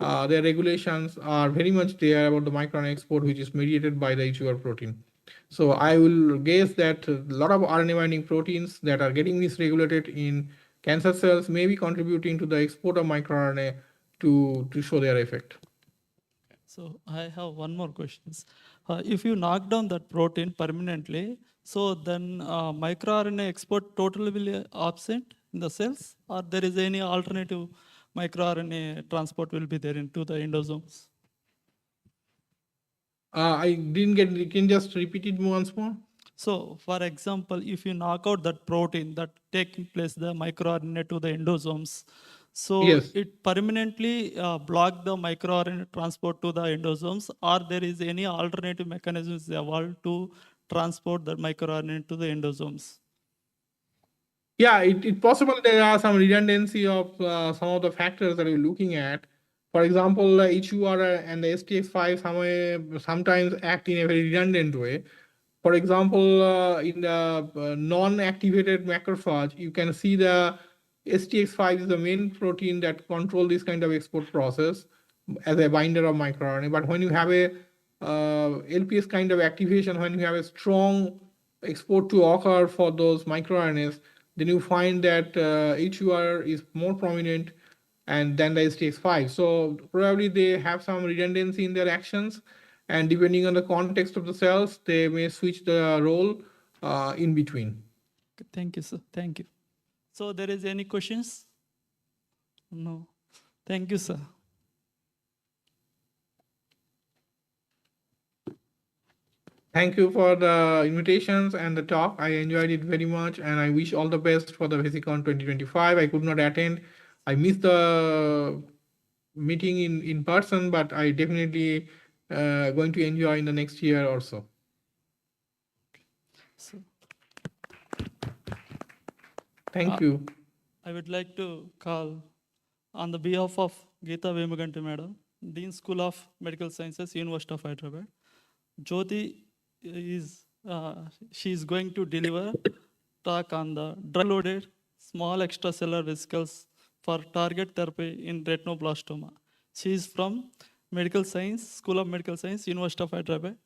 their regulations are very much there about the microRNA export, which is mediated by the HUR protein. So I will guess that a lot of RNA binding proteins that are getting misregulated in cancer cells may be contributing to the export of microRNA to show their effect. So I have one more question. If you knock down that protein permanently, so then microRNA export totally will be absent in the cells, or there is any alternative microRNA transport will be there into the endosomes? I didn't get it. Can you just repeat it once more? So, for example, if you knock out that protein that taking place the microRNA to the endosomes, so yes, it permanently block the microRNA transport to the endosomes, or there is any alternative mechanisms evolved to transport the microRNA to the endosomes? Yeah, it's possible there are some redundancy of some of the factors that we're looking at. For example, HUR and the STX5 sometimes act in a very redundant way. For example, in the non-activated macrophage, you can see the STX5 is the main protein that controls this kind of export process as a binder of microRNA. But when you have a LPS kind of activation, when you have a strong export to occur for those microRNAs, then you find that HUR is more prominent and then the STX5. So probably they have some redundancy in their actions, and depending on the context of the cells, they may switch the role in between. Thank you, sir. Thank you. So there is any questions? No. Thank you, sir. Thank you for the invitations and the talk. I enjoyed it very much, and I wish all the best for the VESICON 2025. I could not attend. I missed the meeting in person, but I definitely going to enjoy in the next year or so. So, Thank you. I would like to call on the behalf of Geeta Vemuganti Madam, Dean School of Medical Sciences, University of Hyderabad. Jyoti she is going to deliver talk on the drug-loaded small extracellular vesicles for target therapy in retinoblastoma. She is from Medical Science, School of Medical Science, University of Hyderabad.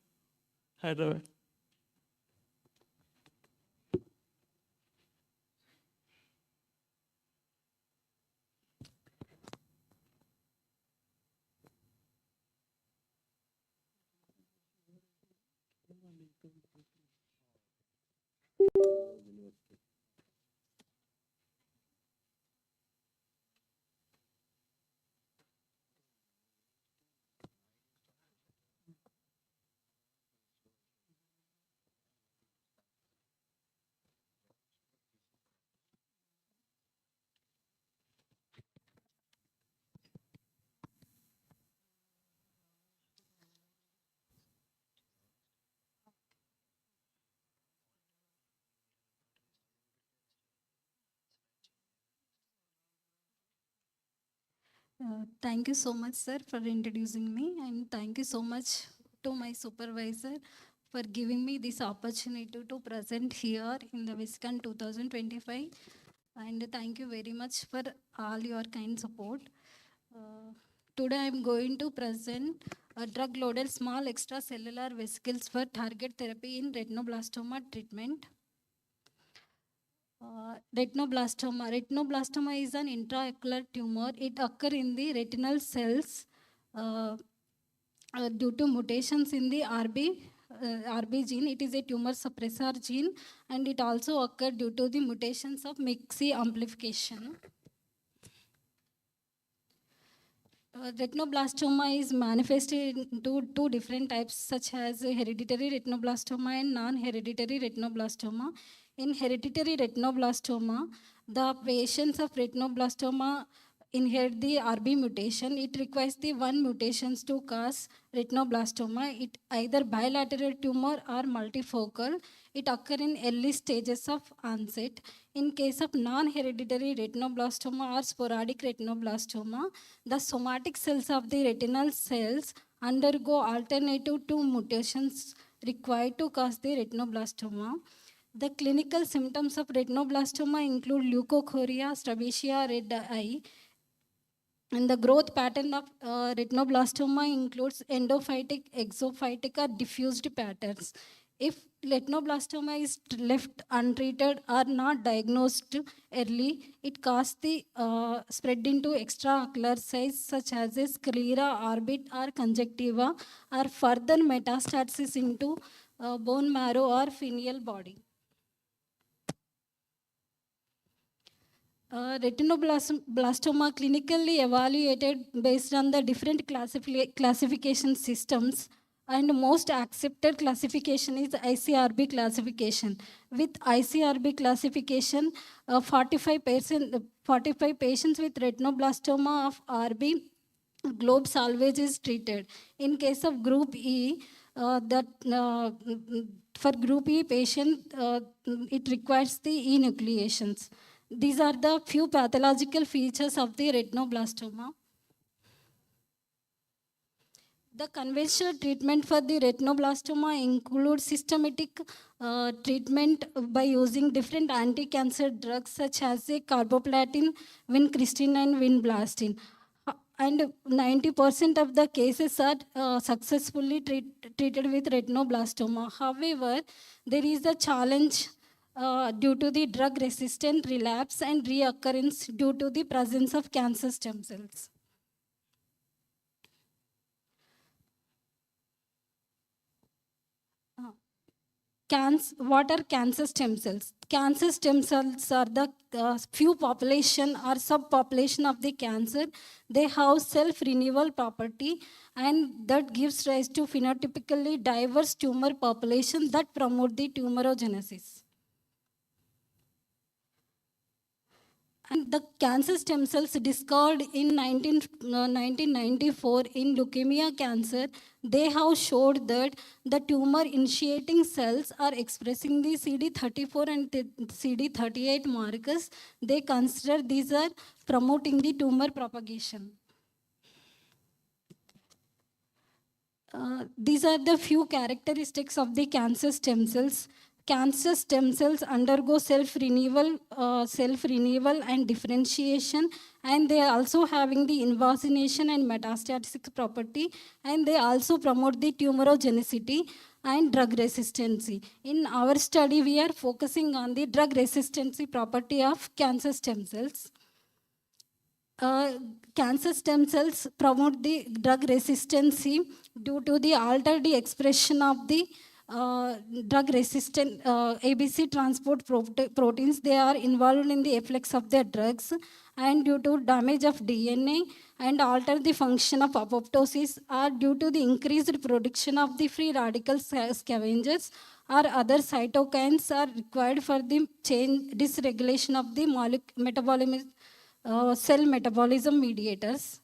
Thank you so much, sir, for introducing me, and thank you so much to my supervisor for giving me this opportunity to present here in the VESICON 2025. And thank you very much for all your kind support. Today I'm going to present a drug-loaded small extracellular vesicles for target therapy in retinoblastoma treatment. Retinoblastoma. Retinoblastoma is an intraocular tumor. It occurs in the retinal cells due to mutations in the RB gene. It is a tumor suppressor gene, and it also occurs due to the mutations of MIXI amplification. Retinoblastoma is manifested into two different types, such as hereditary retinoblastoma and non-hereditary retinoblastoma. In hereditary retinoblastoma, the patients of retinoblastoma inherit the RB mutation. It requires the one mutations to cause retinoblastoma. It either bilateral tumor or multifocal. It occurs in early stages of onset. In case of non-hereditary retinoblastoma or sporadic retinoblastoma, the somatic cells of the retinal cells undergo alternative two mutations required to cause the retinoblastoma. The clinical symptoms of retinoblastoma include leukochoria, strabiscia, red eye. And the growth pattern of retinoblastoma includes endophytic, exophytic, or diffused patterns. If retinoblastoma is left untreated or not diagnosed early, it causes the spread into extraocular size such as a sclera, orbit, or conjunctiva, or further metastasis into bone marrow or pineal body. Retinoblastoma clinically evaluated based on the different classification systems, and most accepted classification is ICRB classification. With ICRB classification, 45 patients with retinoblastoma of RB globe salvage is treated. In case of group E, for group E patient, it requires the enucleations. These are the few pathological features of the retinoblastoma. The conventional treatment for the retinoblastoma includes systematic treatment by using different anti-cancer drugs such as carboplatin, vincristine, and vinblastine. And 90% of the cases are successfully treated with retinoblastoma. However, there is a challenge due to the drug-resistant relapse and reoccurrence due to the presence of cancer stem cells. What are cancer stem cells? Cancer stem cells are the few population or subpopulation of the cancer. They have self-renewal property, and that gives rise to phenotypically diverse tumor population that promote the tumorigenesis. And the cancer stem cells discovered in 1994 in leukemia cancer, they have showed that the tumor initiating cells are expressing the CD34 and CD38 markers. They consider these are promoting the tumor propagation. These are the few characteristics of the cancer stem cells. Cancer stem cells undergo self-renewal and differentiation, and they are also having the invasination and metastatic property, and they also promote the tumorogenicity and drug resistancy. In our study, we are focusing on the drug resistancy property of cancer stem cells. Cancer stem cells promote the drug resistancy due to the altered expression of the drug resistant ABC transport proteins. They are involved in the effects of their drugs, and due to damage of DNA and alter the function of apoptosis, or due to the increased production of the free radical scavengers or other cytokines are required for the dysregulation of the metabolism, cell metabolism mediators.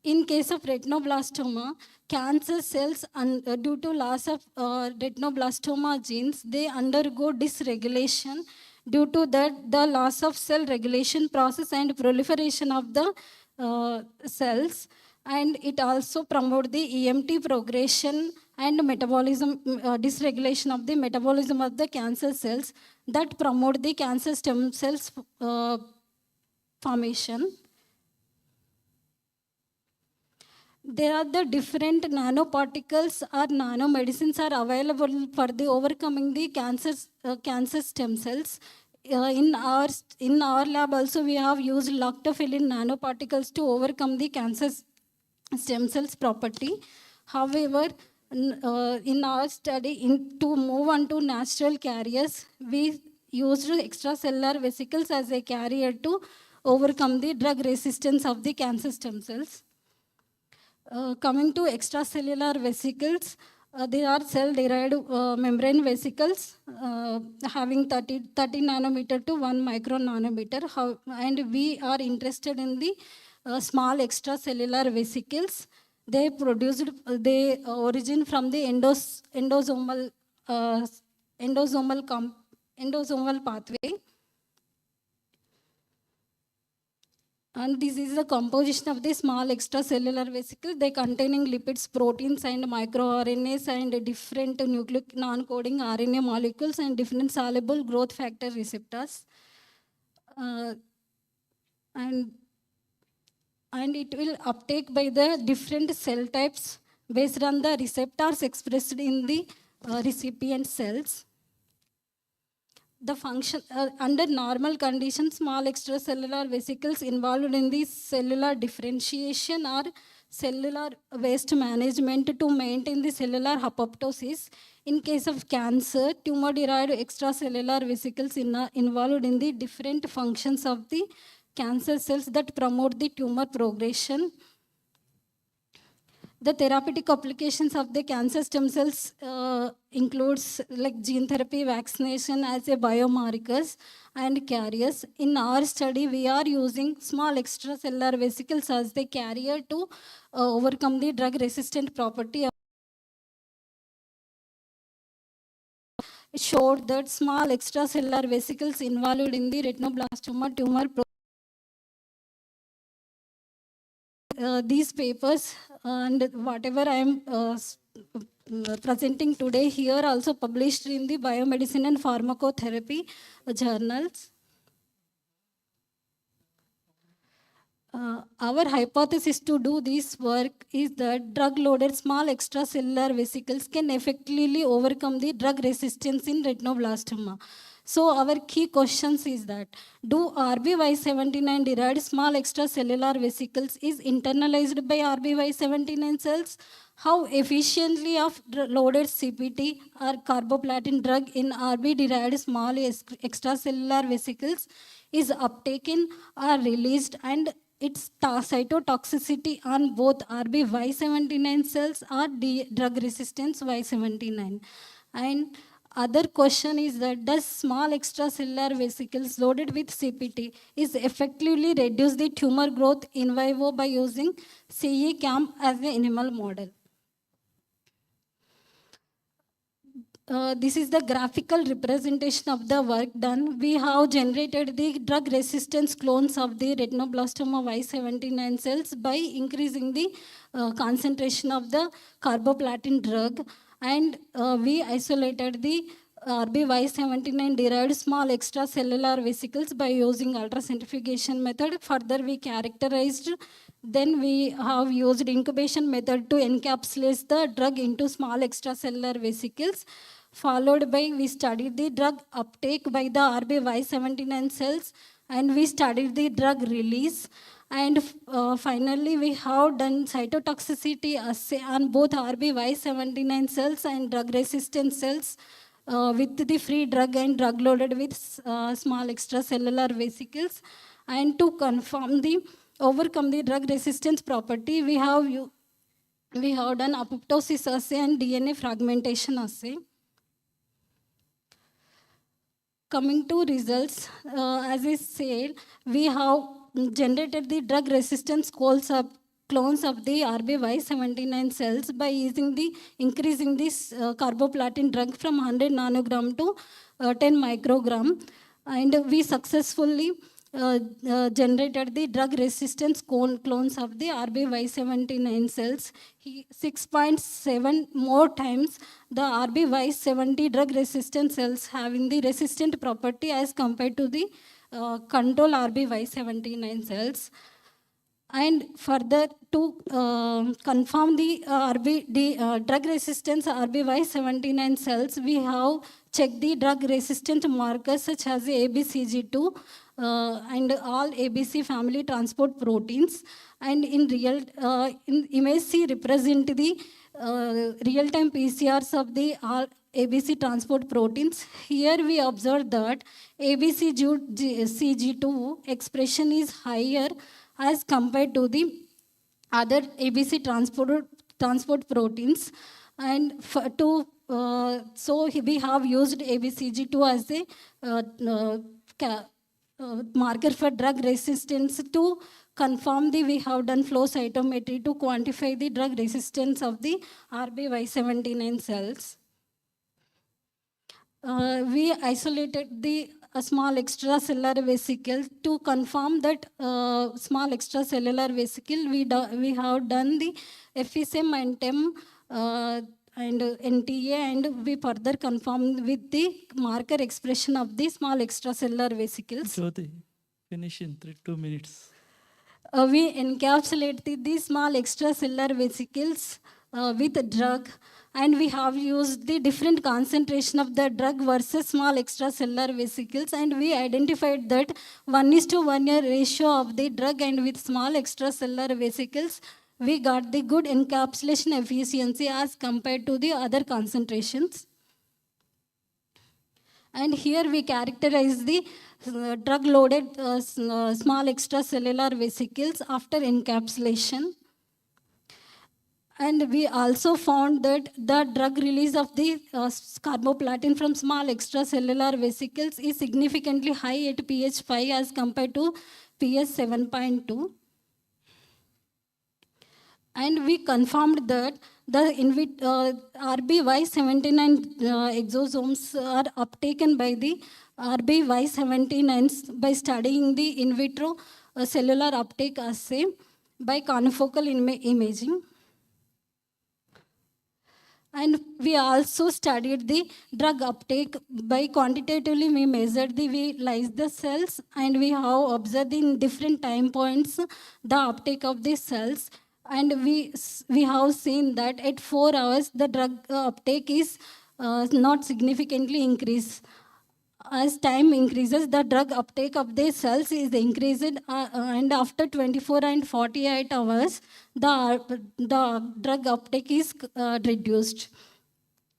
In case of retinoblastoma, cancer cells, due to loss of retinoblastoma genes, they undergo dysregulation. Due to that, the loss of cell regulation process and proliferation of the cells, and it also promotes the EMT progression and metabolism, dysregulation of the metabolism of the cancer cells that promote the cancer stem cells formation. There are the different nanoparticles or nanomedicines are available for the overcoming the cancer stem cells. In our lab also we have used lactopherine nanoparticles to overcome the cancer stem cells property. However, in our study, to move on to natural carriers, we used extracellular vesicles as a carrier to overcome the drug resistance of the cancer stem cells. Coming to extracellular vesicles, they are cell-derived membrane vesicles having 30 nanometer to 1 micronanometer. And we are interested in the small extracellular vesicles. They origin from the endosomal pathway. And this is the composition of the small extracellular vesicle. They containing lipids, proteins, and microRNAs, and different nucleic non-coding RNA molecules, and different soluble growth factor receptors. And it will uptake by the different cell types based on the receptors expressed in the recipient cells. The function under normal conditions, small extracellular vesicles involved in the cellular differentiation or cellular waste management to maintain the cellular apoptosis. In case of cancer, tumor-derived extracellular vesicles involved in the different functions of the cancer cells that promote the tumor progression. The therapeutic applications of the cancer stem cells includes like gene therapy, vaccination as a biomarkers and carriers. In our study, we are using small extracellular vesicles as the carrier to overcome the drug-resistant property. It showed that small extracellular vesicles involved in the retinoblastoma tumor these papers and whatever I am presenting today here also published in the biomedicine and pharmacotherapy journals. Our hypothesis to do this work is that drug-loaded small extracellular vesicles can effectively overcome the drug resistance in retinoblastoma. So our key questions is that, do RBY79 derived small extracellular vesicles is internalized by RBY79 cells? How efficiently of loaded CPT or carboplatin drug in RB derived small extracellular vesicles is uptaken or released, and its cytotoxicity on both RBY79 cells or drug resistance Y79. And other question is that does small extracellular vesicles loaded with CPT is effectively reduce the tumor growth in vivo by using CE-CAM as the animal model? This is the graphical representation of the work done. We have generated the drug resistance clones of the retinoblastoma Y79 cells by increasing the concentration of the carboplatin drug, and we isolated the RBY79 derived small extracellular vesicles by using ultracentrifugation method. Further, we characterized, then we have used incubation method to encapsulate the drug into small extracellular vesicles. Followed by, we studied the drug uptake by the RBY79 cells, and we studied the drug release. And finally, we have done cytotoxicity assay on both RBY79 cells and drug-resistant cells with the free drug and drug loaded with small extracellular vesicles. And to overcome the drug resistance property, we have done apoptosis assay and DNA fragmentation assay. Coming to results, as I said, we have generated the drug resistance clones of the RBY79 cells by increasing this carboplatin drug from 100 nanogram to 10 microgram, and we successfully generated the drug resistance clones of the RBY79 cells. 6.7 more times the RBY70 drug resistant cells having the resistant property as compared to the control RBY79 cells. And further, to confirm the drug resistance RBY79 cells, we have checked the drug resistant markers such as the ABCG2 and all ABC family transport proteins. And in image C represent the real-time PCRs of the ABC transport proteins. Here we observe that ABCG2 expression is higher as compared to the other ABC transport proteins. And so we have used ABCG2 as a marker for drug resistance to confirm we have done flow cytometry to quantify the drug resistance of the RBY79 cells. We isolated the small extracellular vesicle to confirm that small extracellular vesicle. We have done the FSM and TEM and NTA, and we further confirmed with the marker expression of the small extracellular vesicles. Jyoti, finish in 2 minutes. We encapsulate the small extracellular vesicles with drug, and we have used the different concentration of the drug versus small extracellular vesicles, and we identified that 1:1 ratio of the drug, and with small extracellular vesicles, we got the good encapsulation efficiency as compared to the other concentrations. And here we characterize the drug-loaded small extracellular vesicles after encapsulation. And we also found that the drug release of the carboplatin from small extracellular vesicles is significantly high at pH 5 as compared to pH 7.2. And we confirmed that the RBY79 exosomes are uptaken by the RBY79 by studying the in vitro cellular uptake assay by confocal imaging. And we also studied the drug uptake by quantitatively we measured we lysed the cells, and we have observed in different time points the uptake of the cells. And we have seen that at 4 hours the drug uptake is not significantly increased. As time increases, the drug uptake of the cells is increased, and after 24 and 48 hours, the drug uptake is reduced.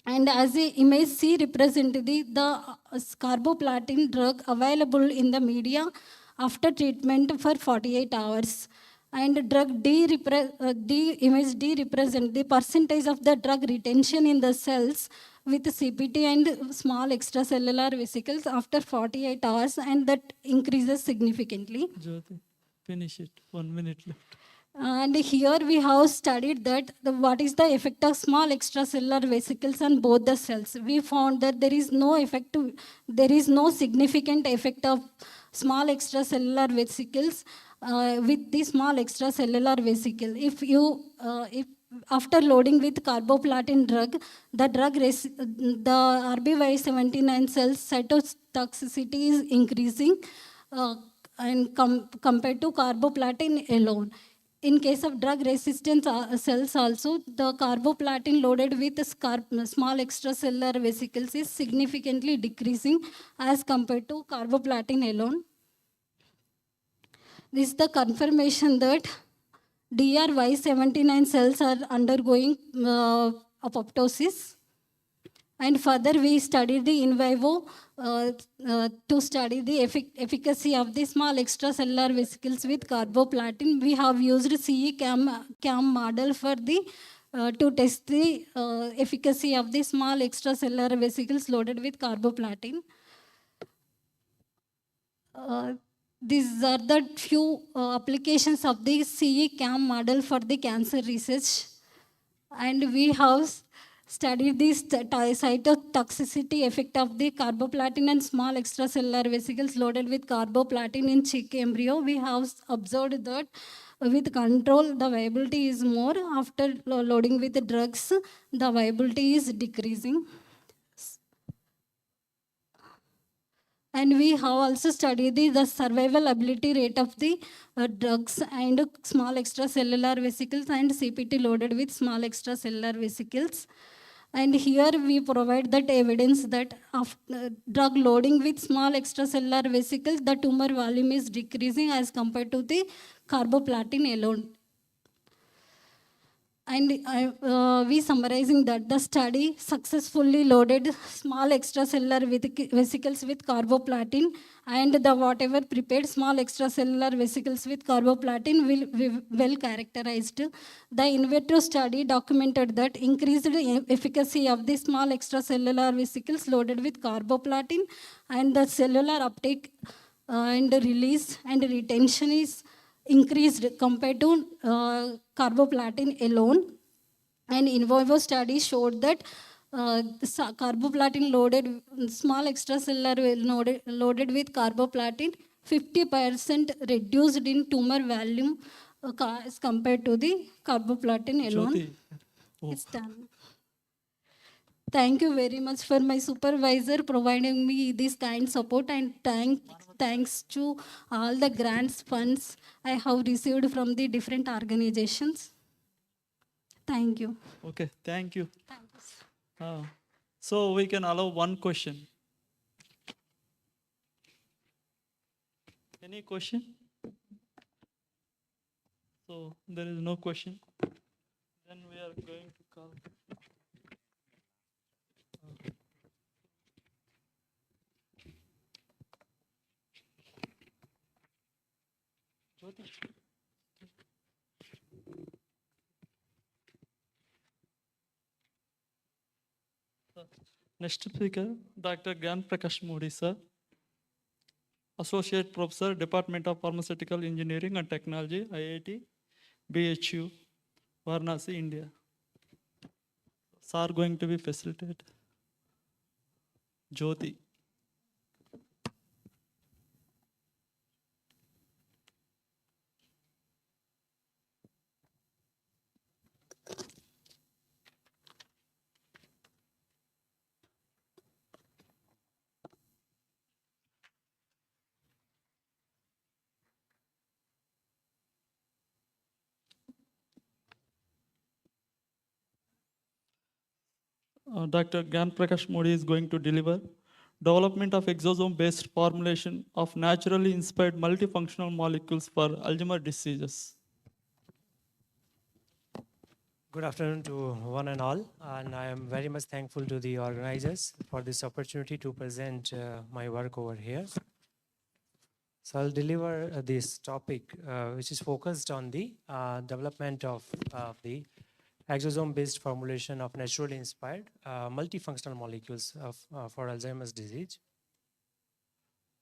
And as the image C represents the carboplatin drug available in the media after treatment for 48 hours. And drug image D represent the percentage of the drug retention in the cells with CPT and small extracellular vesicles after 48 hours, and that increases significantly. Jyoti, finish it. 1 minute left. And here we have studied that what is the effect of small extracellular vesicles on both the cells. We found that there is no significant effect of small extracellular vesicles with the small extracellular vesicle. If after loading with carboplatin drug, the RBY79 cells cytotoxicity is increasing and compared to carboplatin alone. In case of drug-resistant cells also, the carboplatin loaded with small extracellular vesicles is significantly decreasing as compared to carboplatin alone. This is the confirmation that DRY79 cells are undergoing apoptosis. And further, we studied the in vivo to study the efficacy of the small extracellular vesicles with carboplatin. We have used CE-CAM model for the to test the efficacy of the small extracellular vesicles loaded with carboplatin. These are the few applications of the CE-CAM model for the cancer research. And we have studied the cytotoxicity effect of the carboplatin and small extracellular vesicles loaded with carboplatin in chick embryo. We have observed that with control, the viability is more. After loading with the drugs, the viability is decreasing. And we have also studied the survival ability rate of the drugs and small extracellular vesicles and CPT loaded with small extracellular vesicles. And here we provide that evidence that after drug loading with small extracellular vesicles, the tumor volume is decreasing as compared to the carboplatin alone. And we summarizing that the study successfully loaded small extracellular vesicles with carboplatin, and the whatever prepared small extracellular vesicles with carboplatin will well characterized. The in vitro study documented that increased efficacy of the small extracellular vesicles loaded with carboplatin, and the cellular uptake and release and retention is increased compared to carboplatin alone. And in vivo study showed that carboplatin loaded, small extracellular loaded with carboplatin, 50% reduced in tumor volume as compared to the carboplatin alone. Jyoti. Oh. It's done. Thank you very much for my supervisor providing me this kind support, and thanks to all the grants funds I have received from the different organizations. Thank you. Okay, thank you. So we can allow one question. Any question? So there is no question. Then we are going to call. Jyoti. Next speaker, Dr. Gyan Prakash Modi, sir. Associate Professor, Department of Pharmaceutical Engineering and Technology, IIT, BHU, Varanasi, India. Sir going to be facilitated. Jyoti. Dr. Gyan Prakash Modi is going to deliver development of exosome-based formulation of naturally inspired multifunctional molecules for Alzheimer's diseases. Good afternoon to one and all, and I am very much thankful to the organizers for this opportunity to present my work over here. So I'll deliver this topic, which is focused on the development of the exosome-based formulation of naturally inspired multifunctional molecules for Alzheimer's disease.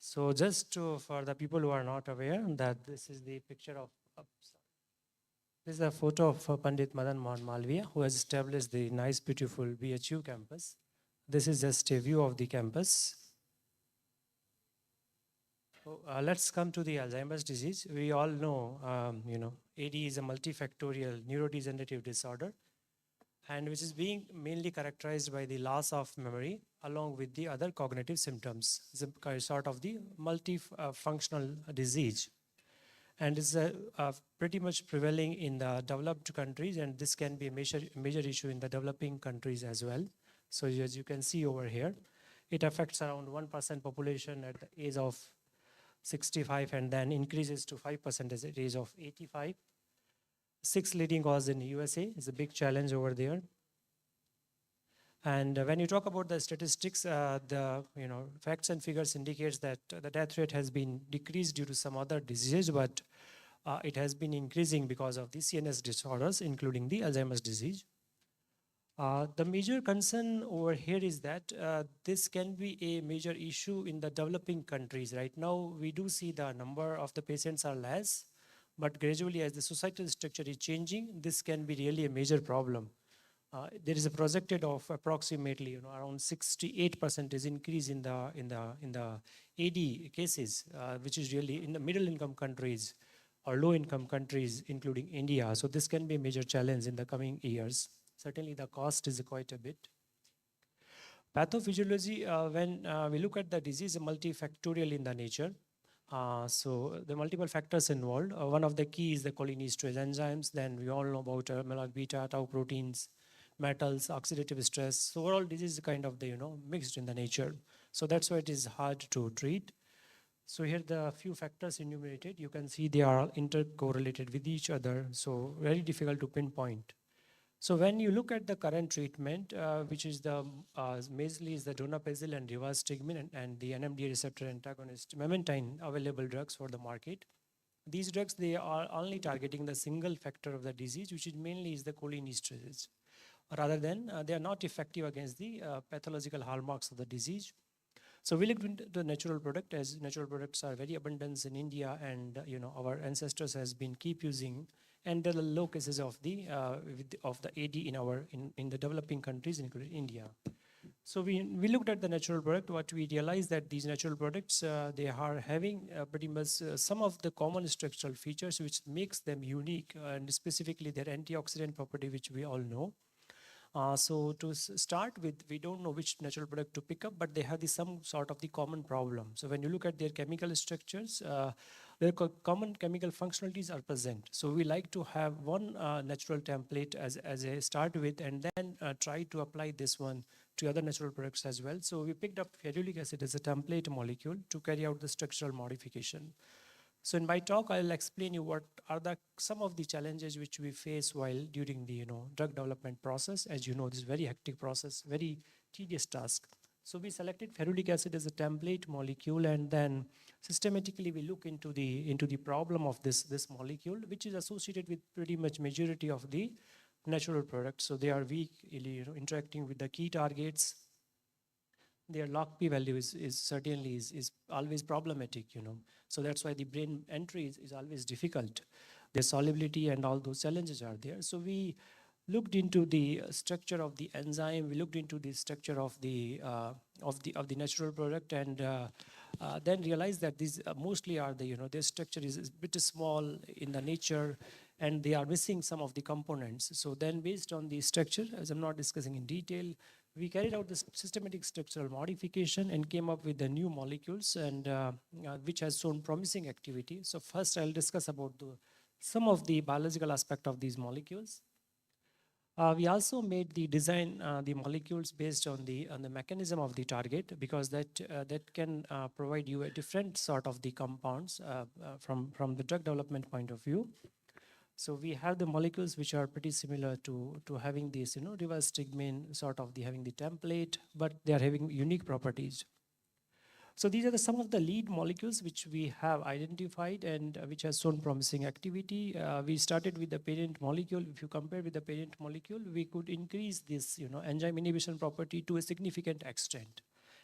So just for the people who are not aware that this is the picture of, this is a photo of Pandit Madan Mohan Malviya, who has established the nice, beautiful BHU campus. This is just a view of the campus. So, let's come to the Alzheimer's disease. We all know, AD is a multifactorial neurodegenerative disorder, and which is being mainly characterized by the loss of memory along with the other cognitive symptoms. It's a sort of the multifunctional disease, and is pretty much prevailing in the developed countries, and this can be a major issue in the developing countries as well. So as you can see over here, it affects around 1% population at the age of 65 and then increases to 5% at the age of 85. 6 leading causes in the USA is a big challenge over there. And when you talk about the statistics, the facts and figures indicates that the death rate has been decreased due to some other diseases, but it has been increasing because of the CNS disorders, including the Alzheimer's disease. The major concern over here is that this can be a major issue in the developing countries. Right now, we do see the number of the patients are less, but gradually as the societal structure is changing, this can be really a major problem. There is a projected of approximately around 68% is increase in the AD cases, which is really in the middle income countries or low income countries, including India. So this can be a major challenge in the coming years. Certainly the cost is quite a bit. Pathophysiology, when we look at the disease, multifactorial in the nature. So the multiple factors involved. One of the key is the cholinesterase enzymes. Then we all know about amyloid beta, tau proteins, metals, oxidative stress. So overall disease is kind of the mixed in the nature. So that's why it is hard to treat. So here the few factors enumerated. You can see they are intercorrelated with each other. So very difficult to pinpoint. So when you look at the current treatment, which is the mainly is the donepezil and rivastigmine and the NMDA receptor antagonist memantine available drugs for the market. These drugs, they are only targeting the single factor of the disease, which is mainly is the cholinesterase. Rather than they are not effective against the pathological hallmarks of the disease. So we looked into the natural product, as natural products are very abundant in India, and our ancestors has been keep using. And there are low cases of the AD in the developing countries, including India. So we looked at the natural product. What we realized that these natural products they are having pretty much some of the common structural features which makes them unique, and specifically their antioxidant property, which we all know. So to start with, we don't know which natural product to pick up, but they have some sort of the common problem. So when you look at their chemical structures, their common chemical functionalities are present. So we like to have one natural template as a start with, and then try to apply this one to other natural products as well. So we picked up ferulic acid as a template molecule to carry out the structural modification. So in my talk, I'll explain you what are some of the challenges which we face while during the drug development process. As you know, this is a very hectic process, very tedious task. So we selected ferulic acid as a template molecule, and then systematically we look into the problem of this molecule, which is associated with pretty much majority of the natural products. So they are weak, interacting with the key targets. Their log P value is certainly always problematic, So that's why the brain entry is always difficult. Their solubility and all those challenges are there. So we looked into the structure of the enzyme. We looked into the structure of the natural product, and then realized that these mostly are their structure is a bit small in the nature, and they are missing some of the components. So then, based on the structure, as I'm not discussing in detail, we carried out the systematic structural modification and came up with the new molecules, and which has shown promising activity. So first, I'll discuss about some of the biological aspect of these molecules. We also made the design the molecules based on the mechanism of the target, because that can provide you a different sort of the compounds from the drug development point of view. So we have the molecules which are pretty similar to having this rivastigmine sort of having the template, but they are having unique properties. So these are some of the lead molecules which we have identified and which has shown promising activity. We started with the parent molecule. If you compare with the parent molecule, we could increase this enzyme inhibition property to a significant extent.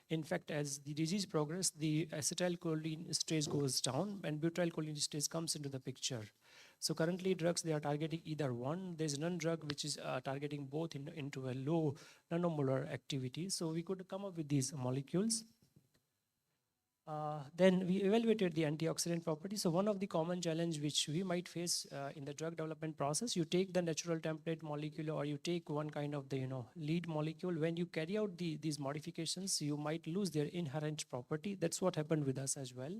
In fact, as the disease progresses, the acetylcholine stage goes down and butyrylcholine stage comes into the picture. So currently drugs, they are targeting either one. There's none drug which is targeting both into a low nanomolar activity. So we could come up with these molecules. Then we evaluated the antioxidant properties. So one of the common challenge which we might face in the drug development process, you take the natural template molecule or you take one kind of the lead molecule. When you carry out these modifications, you might lose their inherent property. That's what happened with us as well.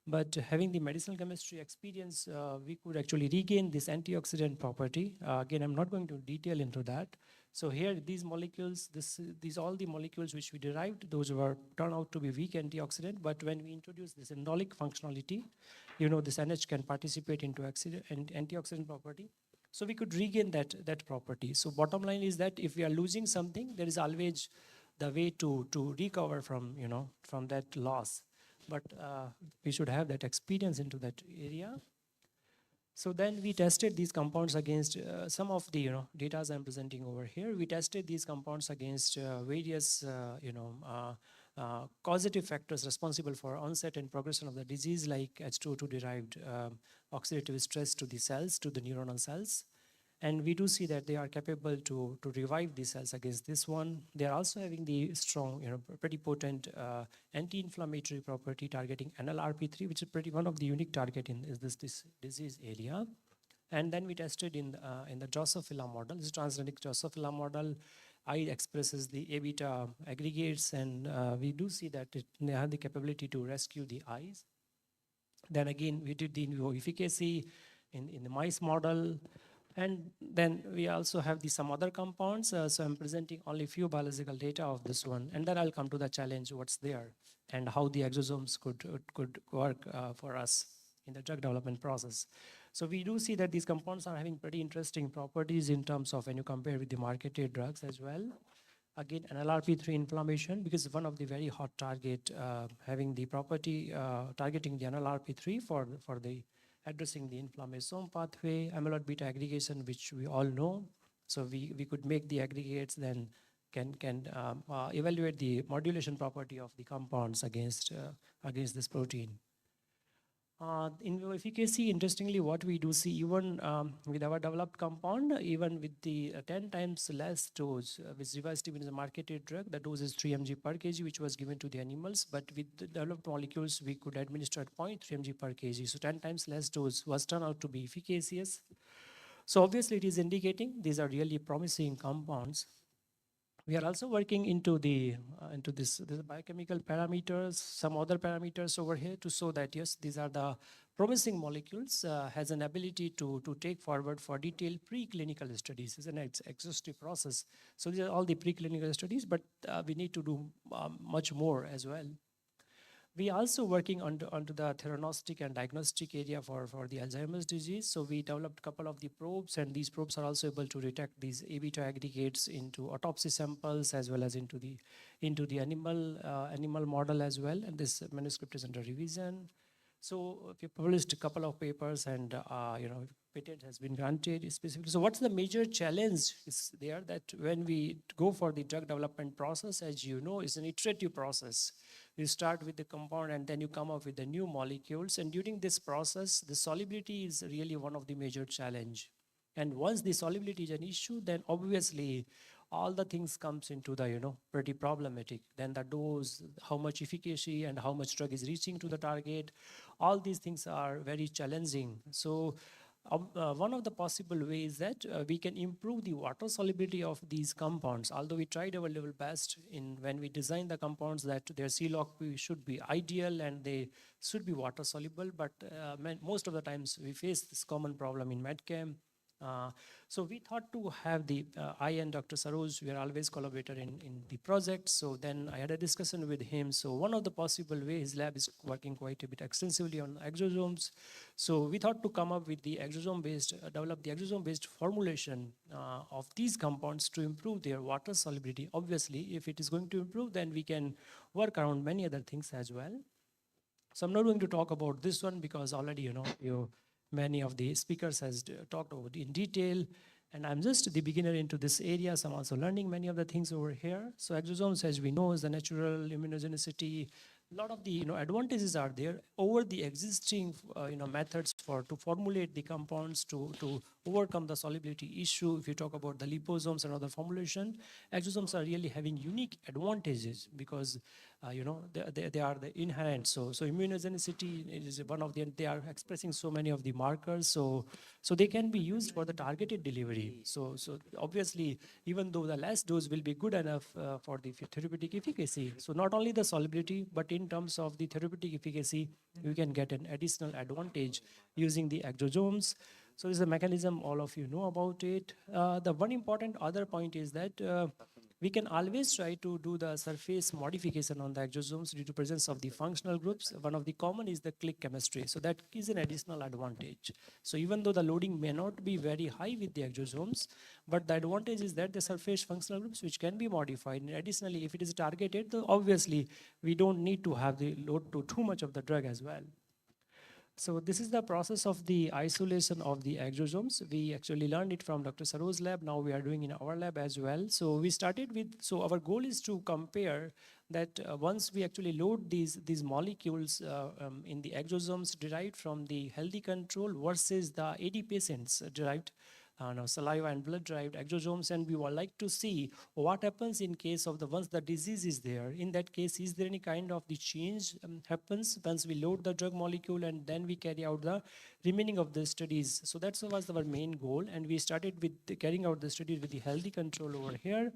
But having the medicinal chemistry experience, we could actually regain this antioxidant property. Again, I'm not going to detail into that. So here, these molecules, these all the molecules which we derived, those turned out to be weak antioxidant. But when we introduce this indolic functionality, this NH can participate into antioxidant property. So we could regain that property. So bottom line is that if we are losing something, there is always the way to recover from that loss. But we should have that experience into that area. So then we tested these compounds against some of the data I'm presenting over here. We tested these compounds against various causative factors responsible for onset and progression of the disease, like H2O2 derived oxidative stress to the cells, to the neuronal cells. And we do see that they are capable to revive these cells against this one. They are also having the strong, pretty potent anti-inflammatory property targeting NLRP3, which is one of the unique target in this disease area. And then we tested in the Drosophila model. This is transgenic Drosophila model. I expresses the A beta aggregates, and we do see that they have the capability to rescue the eyes. Then again, we did the in vivo efficacy in the mice model. And then we also have some other compounds. So I'm presenting only few biological data of this one. And then I'll come to the challenge, what's there, and how the exosomes could work for us in the drug development process. So we do see that these compounds are having pretty interesting properties in terms of when you compare with the marketed drugs as well. Again, NLRP3 inflammation, because one of the very hot target having the property targeting the NLRP3 for the addressing the inflammasome pathway, amyloid beta aggregation, which we all know. So we could make the aggregates, then can evaluate the modulation property of the compounds against this protein. In vivo efficacy, interestingly, what we do see, even with our developed compound, even with the 10 times less dose, with rivaroxaban is a marketed drug, the dose is 3 mg per kg, which was given to the animals. But with the developed molecules, we could administer at 0.3 mg per kg. So 10 times less dose was turned out to be efficacious. So obviously, it is indicating these are really promising compounds. We are also working into this biochemical parameters, some other parameters over here to show that yes, these are the promising molecules, has an ability to take forward for detailed preclinical studies. It's an exhaustive process. So these are all the preclinical studies, but we need to do much more as well. We are also working onto the theranostic and diagnostic area for the Alzheimer's disease. So we developed a couple of the probes, and these probes are also able to detect these A beta aggregates into autopsy samples as well as into the animal model as well. And this manuscript is under revision. So we published a couple of papers, and patent has been granted specifically. So what's the major challenge is there that when we go for the drug development process, as you know, is an iterative process. You start with the compound and then you come up with the new molecules. And during this process, the solubility is really one of the major challenge. And once the solubility is an issue, then obviously all the things comes into the, pretty problematic. Then the dose, how much efficacy and how much drug is reaching to the target, all these things are very challenging. So one of the possible ways that we can improve the water solubility of these compounds, although we tried our level best when we design the compounds that their C-log-P should be ideal and they should be water soluble, but most of the times we face this common problem in medchem. So we thought to have I and Dr. Saroj, we are always collaborator in the project. So then I had a discussion with him. So one of the possible ways, his lab is working quite a bit extensively on exosomes. So we thought to come up with the exosome-based, develop the exosome-based formulation of these compounds to improve their water solubility. Obviously, if it is going to improve, then we can work around many other things as well. So I'm not going to talk about this one because already, many of the speakers has talked about in detail, and I'm just the beginner into this area, so I'm also learning many of the things over here. So exosomes, as we know, is the natural immunogenicity. A lot of the advantages are there over the existing methods to formulate the compounds to overcome the solubility issue. If you talk about the liposomes and other formulation, exosomes are really having unique advantages because they are the inherent. So immunogenicity is one of they are expressing so many of the markers. So they can be used for the targeted delivery. So obviously, even though the less dose will be good enough for the therapeutic efficacy. So not only the solubility, but in terms of the therapeutic efficacy, you can get an additional advantage using the exosomes. So this is a mechanism, all of you know about it. The one important other point is that we can always try to do the surface modification on the exosomes due to presence of the functional groups. One of the common is the click chemistry. So that is an additional advantage. So even though the loading may not be very high with the exosomes, but the advantage is that the surface functional groups which can be modified. And additionally, if it is targeted, then obviously we don't need to have the load to too much of the drug as well. So this is the process of the isolation of the exosomes. We actually learned it from Dr. Saroj's lab. Now we are doing in our lab as well. So we started with, so our goal is to compare that once we actually load these molecules in the exosomes derived from the healthy control versus the AD patients derived saliva and blood derived exosomes, and we would like to see what happens in case of once the disease is there. In that case, is there any kind of the change happens once we load the drug molecule and then we carry out the remaining of the studies. So that was our main goal, and we started with carrying out the studies with the healthy control over here.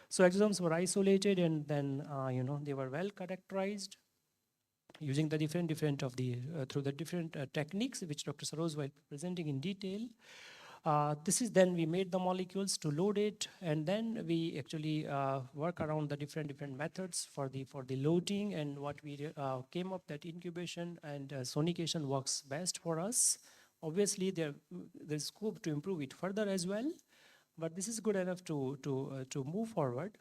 So exosomes were isolated, and then they were well characterized using the different of the through the different techniques which Dr. Saroj was presenting in detail. This is then we made the molecules to load it, and then we actually work around the different methods for the loading, and what we came up that incubation and sonication works best for us. Obviously, there's scope to improve it further as well, but this is good enough to move forward.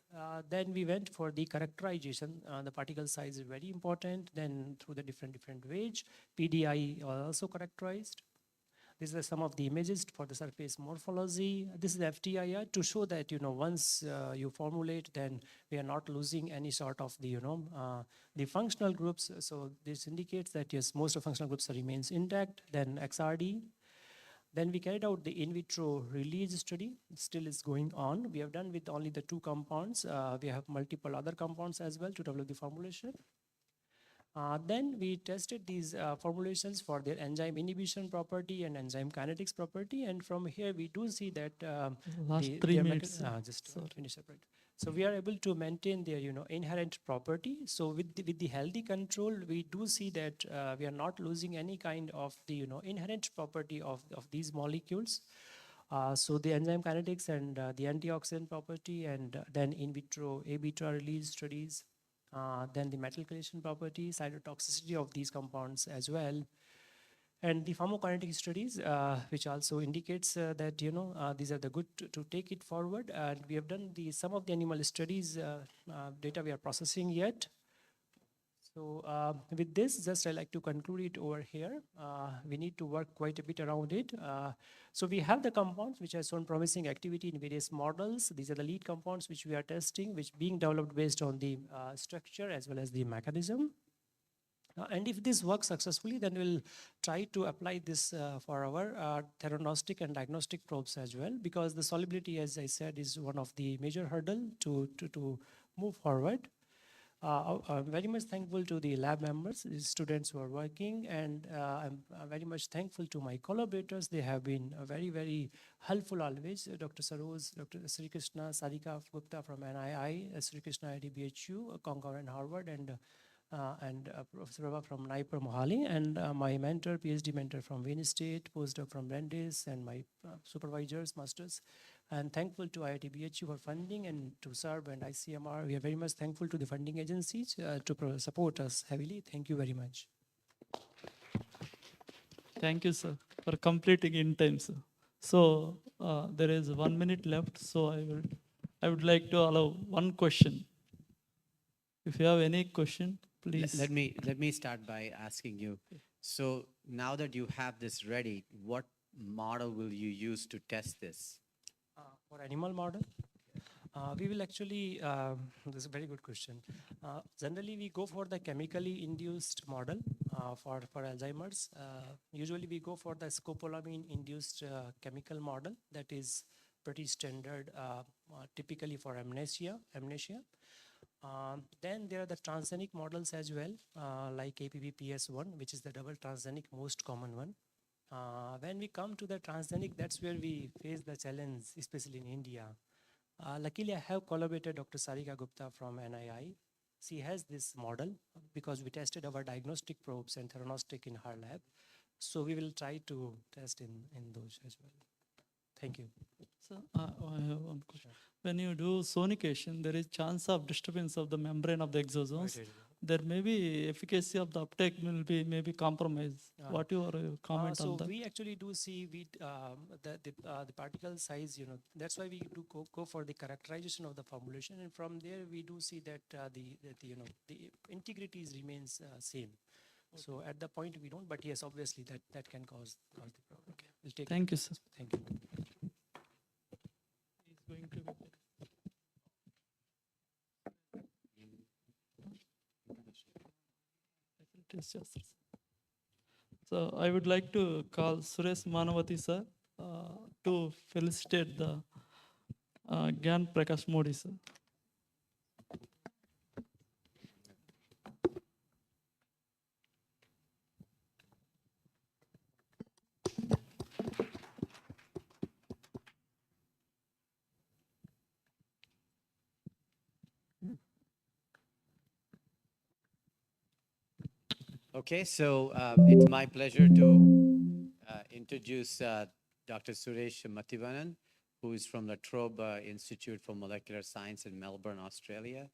Then we went for the characterization. The particle size is very important. Then through the different ways, PDI also characterized. These are some of the images for the surface morphology. This is FTIR to show that once you formulate, then we are not losing any sort of the functional groups. So this indicates that yes, most of functional groups remains intact. Then XRD. Then we carried out the in vitro release study. It still is going on. We have done with only the 2 compounds. We have multiple other compounds as well to develop the formulation. Then we tested these formulations for their enzyme inhibition property and enzyme kinetics property, and from here we do see that last 3 minutes. Just finish separate. So we are able to maintain their inherent property. So with the healthy control, we do see that we are not losing any kind of the inherent property of these molecules. So the enzyme kinetics and the antioxidant property, and then in vitro A beta release studies. Then the metal chelation property, cytotoxicity of these compounds as well, and the pharmacokinetic studies, which also indicates that these are the good to take it forward. And we have done some of the animal studies data we are processing yet. So with this, just I like to conclude it over here. We need to work quite a bit around it. So we have the compounds which have shown promising activity in various models. These are the lead compounds which we are testing, which being developed based on the structure as well as the mechanism. And if this works successfully, then we'll try to apply this for our theranostic and diagnostic probes as well, because the solubility, as I said, is one of the major hurdle to move forward. I'm very much thankful to the lab members, the students who are working, and I'm very much thankful to my collaborators. They have been very, very helpful always. Dr. Saroj, Dr. Sri Krishna, Sarika Gupta from NII, Sri Krishna at BHU, Concord and Harvard, and and Professor Prabha from Naipur Mohali, and my mentor, PhD mentor from Wayne State, postdoc from Brandeis, and my supervisors, masters. And thankful to IIT BHU for funding, and to SERB and ICMR. We are very much thankful to the funding agencies to support us heavily. Thank you very much. Thank you, sir, for completing in time, sir. So there is 1 minute left, so I would like to allow one question. If you have any question, please. Let me start by asking you. So now that you have this ready, what model will you use to test this? For animal model, we will actually, this is a very good question. Generally, we go for the chemically induced model for Alzheimer's. Usually, we go for the scopolamine-induced chemical model that is pretty standard, typically for amnesia. Then there are the transgenic models as well, like APP-PS1, which is the double transgenic most common one. When we come to the transgenic, that's where we face the challenge, especially in India. Luckily, I have collaborated Dr. Sarika Gupta from NII. She has this model because we tested our diagnostic probes and theranostic in her lab. So we will try to test in those as well. Thank you. So I have one question. When you do sonication, there is chance of disturbance of the membrane of the exosomes. Right. There may be efficacy of the uptake will be maybe compromised. What your comment on that? So we actually do see the particle size. That's why we do go for the characterization of the formulation, and from there we do see that the integrity remains same. Okay. So at the point we don't, but yes, obviously that can cause the problem. Okay, we'll take. Thank you, sir. Thank you. He's going to be there. So I would like to call Suresh Manavati sir to felicitate the Gyan Prakash Modi sir. Okay, so it's my pleasure to introduce Dr. Suresh Mathivanan, who is from the Trobe Institute for Molecular Science in Melbourne, Australia.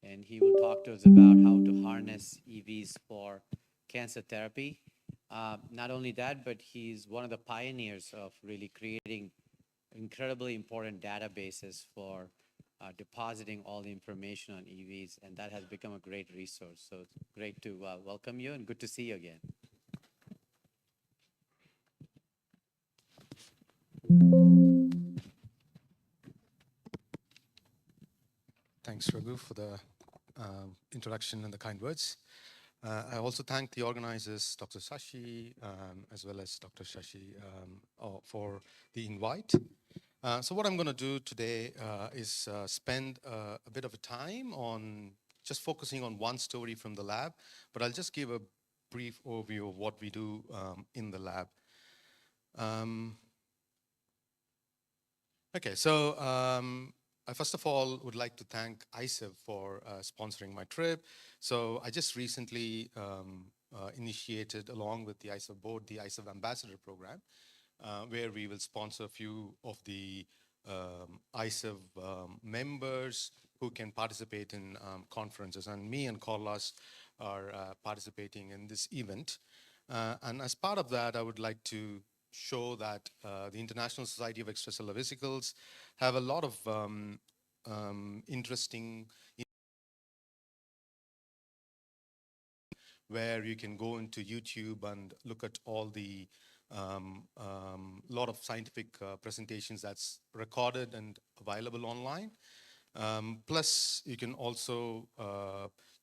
And he will talk to us about how to harness EVs for cancer therapy. Not only that, but he's one of the pioneers of really creating incredibly important databases for depositing all the information on EVs, and that has become a great resource. So it's great to welcome you and good to see you again. Thanks, Raghu, for the introduction and the kind words. I also thank the organizers, Dr. Shashi, as well as Dr. Shashi, for the invite. So what I'm going to do today is spend a bit of a time on just focusing on one story from the lab, but I'll just give a brief overview of what we do in the lab. Okay, so I first of all would like to thank ICEV for sponsoring my trip. So I just recently initiated, along with the ICEV board, the ICEV Ambassador Program, where we will sponsor a few of the ICEV members who can participate in conferences. And me and Carlos are participating in this event. And as part of that, I would like to show that the International Society of Extracellular Vesicles have a lot of interesting where you can go into YouTube and look at all the lot of scientific presentations that's recorded and available online. Plus, you can also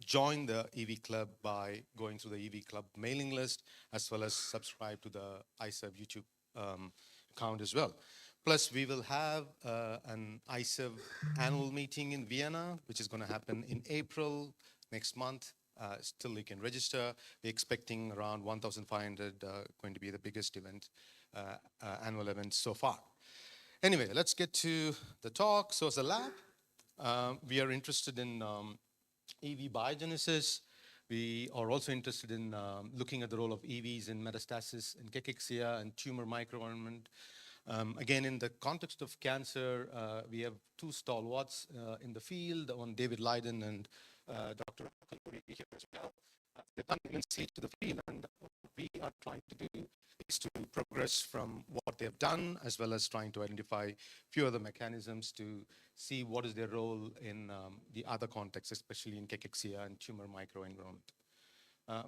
join the EV Club by going through the EV Club mailing list, as well as subscribe to the ICEV YouTube account as well. Plus, we will have an ICEV annual meeting in Vienna, which is going to happen in April next month. Still, you can register. We're expecting around 1,500, going to be the biggest event, annual event so far. Anyway, let's get to the talk. So as a lab, we are interested in EV biogenesis. We are also interested in looking at the role of EVs in metastasis in cachexia and tumor microenvironment. Again, in the context of cancer, we have two stalwarts in the field, one David Leiden and Dr. Kaluri here as well. They've done immensely to the field, and what we are trying to do is to progress from what they've done, as well as trying to identify few other mechanisms to see what is their role in the other contexts, especially in cachexia and tumor microenvironment.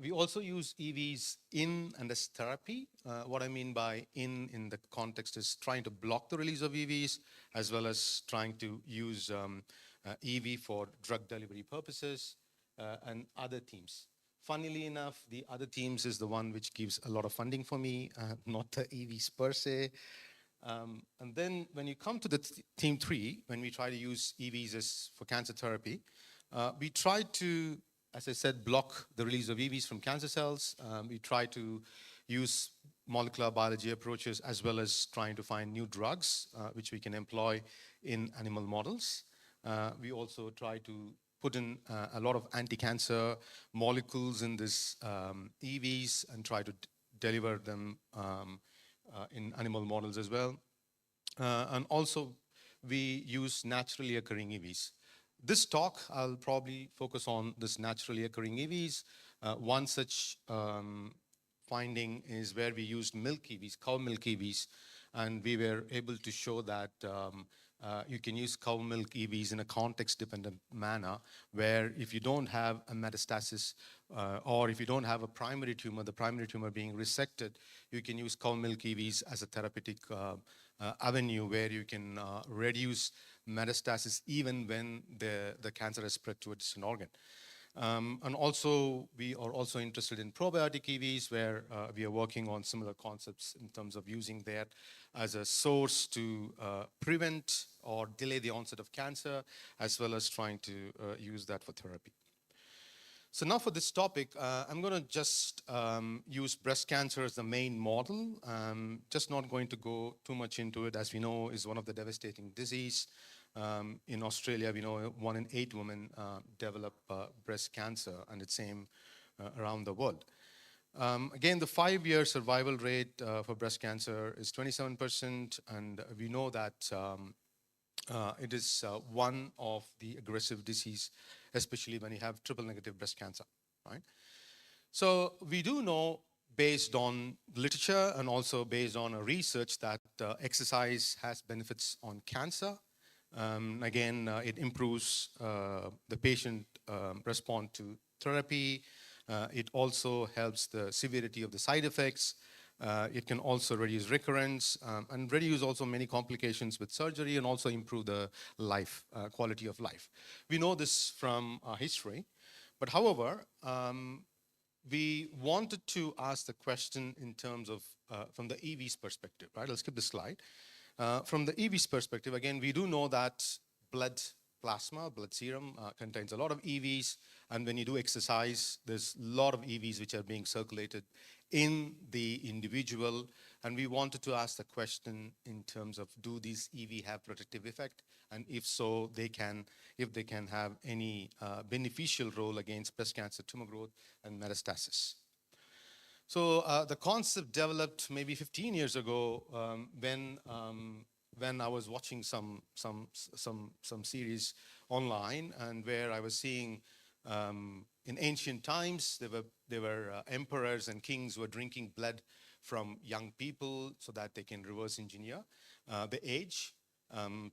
We also use EVs in and as therapy. What I mean by in the context is trying to block the release of EVs, as well as trying to use EV for drug delivery purposes and other themes. Funnily enough, the other themes is the one which gives a lot of funding for me, not the EVs per se. And then when you come to the theme 3, when we try to use EVs as for cancer therapy, we try to, as I said, block the release of EVs from cancer cells. We try to use molecular biology approaches, as well as trying to find new drugs which we can employ in animal models. We also try to put in a lot of anti-cancer molecules in this EVs and try to deliver them in animal models as well. And also, we use naturally occurring EVs. This talk, I'll probably focus on this naturally occurring EVs. One such finding is where we used milk EVs, cow milk EVs, and we were able to show that you can use cow milk EVs in a context-dependent manner, where if you don't have a metastasis or if you don't have a primary tumor, the primary tumor being resected, you can use cow milk EVs as a therapeutic avenue where you can reduce metastasis even when the cancer has spread to a distant organ. And also, we are also interested in probiotic EVs, where we are working on similar concepts in terms of using that as a source to prevent or delay the onset of cancer, as well as trying to use that for therapy. So now for this topic, I'm going to just use breast cancer as the main model. Just not going to go too much into it, as we know is one of the devastating disease. In Australia, we know 1 in 8 women develop breast cancer, and it's same around the world. Again, the 5-year survival rate for breast cancer is 27%, and we know that it is one of the aggressive disease, especially when you have triple negative breast cancer, right? So we do know, based on literature and also based on research, that exercise has benefits on cancer. Again, it improves the patient response to therapy. It also helps the severity of the side effects. It can also reduce recurrence and reduce also many complications with surgery, and also improve the life, quality of life. We know this from history, but however, we wanted to ask the question in terms of from the EV's perspective, right? I'll skip the slide. From the EV's perspective, again, we do know that blood plasma, blood serum, contains a lot of EVs, and when you do exercise, there's a lot of EVs which are being circulated in the individual, and we wanted to ask the question in terms of, do these EV have protective effect, and if so, if they can have any beneficial role against breast cancer tumor growth and metastasis. So the concept developed maybe 15 years ago when I was watching some series online, and where I was seeing in ancient times there were emperors and kings who were drinking blood from young people so that they can reverse engineer the age.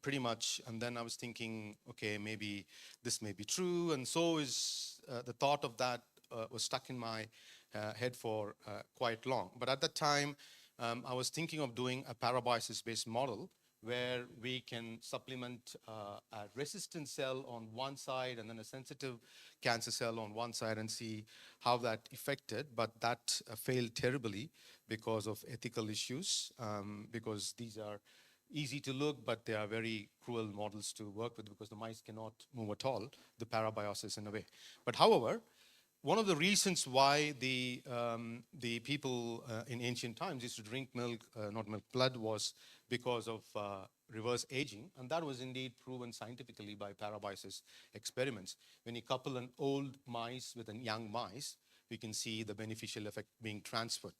Pretty much, and then I was thinking, okay, maybe this may be true, and so is the thought of that was stuck in my head for quite long. But at that time, I was thinking of doing a parabiosis-based model where we can supplement a resistant cell on one side and then a sensitive cancer cell on one side and see how that affected. But that failed terribly because of ethical issues, because these are easy to look, but they are very cruel models to work with because the mice cannot move at all, the parabiosis in a way. But however, one of the reasons why the people in ancient times used to drink milk, not milk, blood, was because of reverse aging. And that was indeed proven scientifically by Parabice's experiments. When you couple an old mice with a young mice, we can see the beneficial effect being transferred.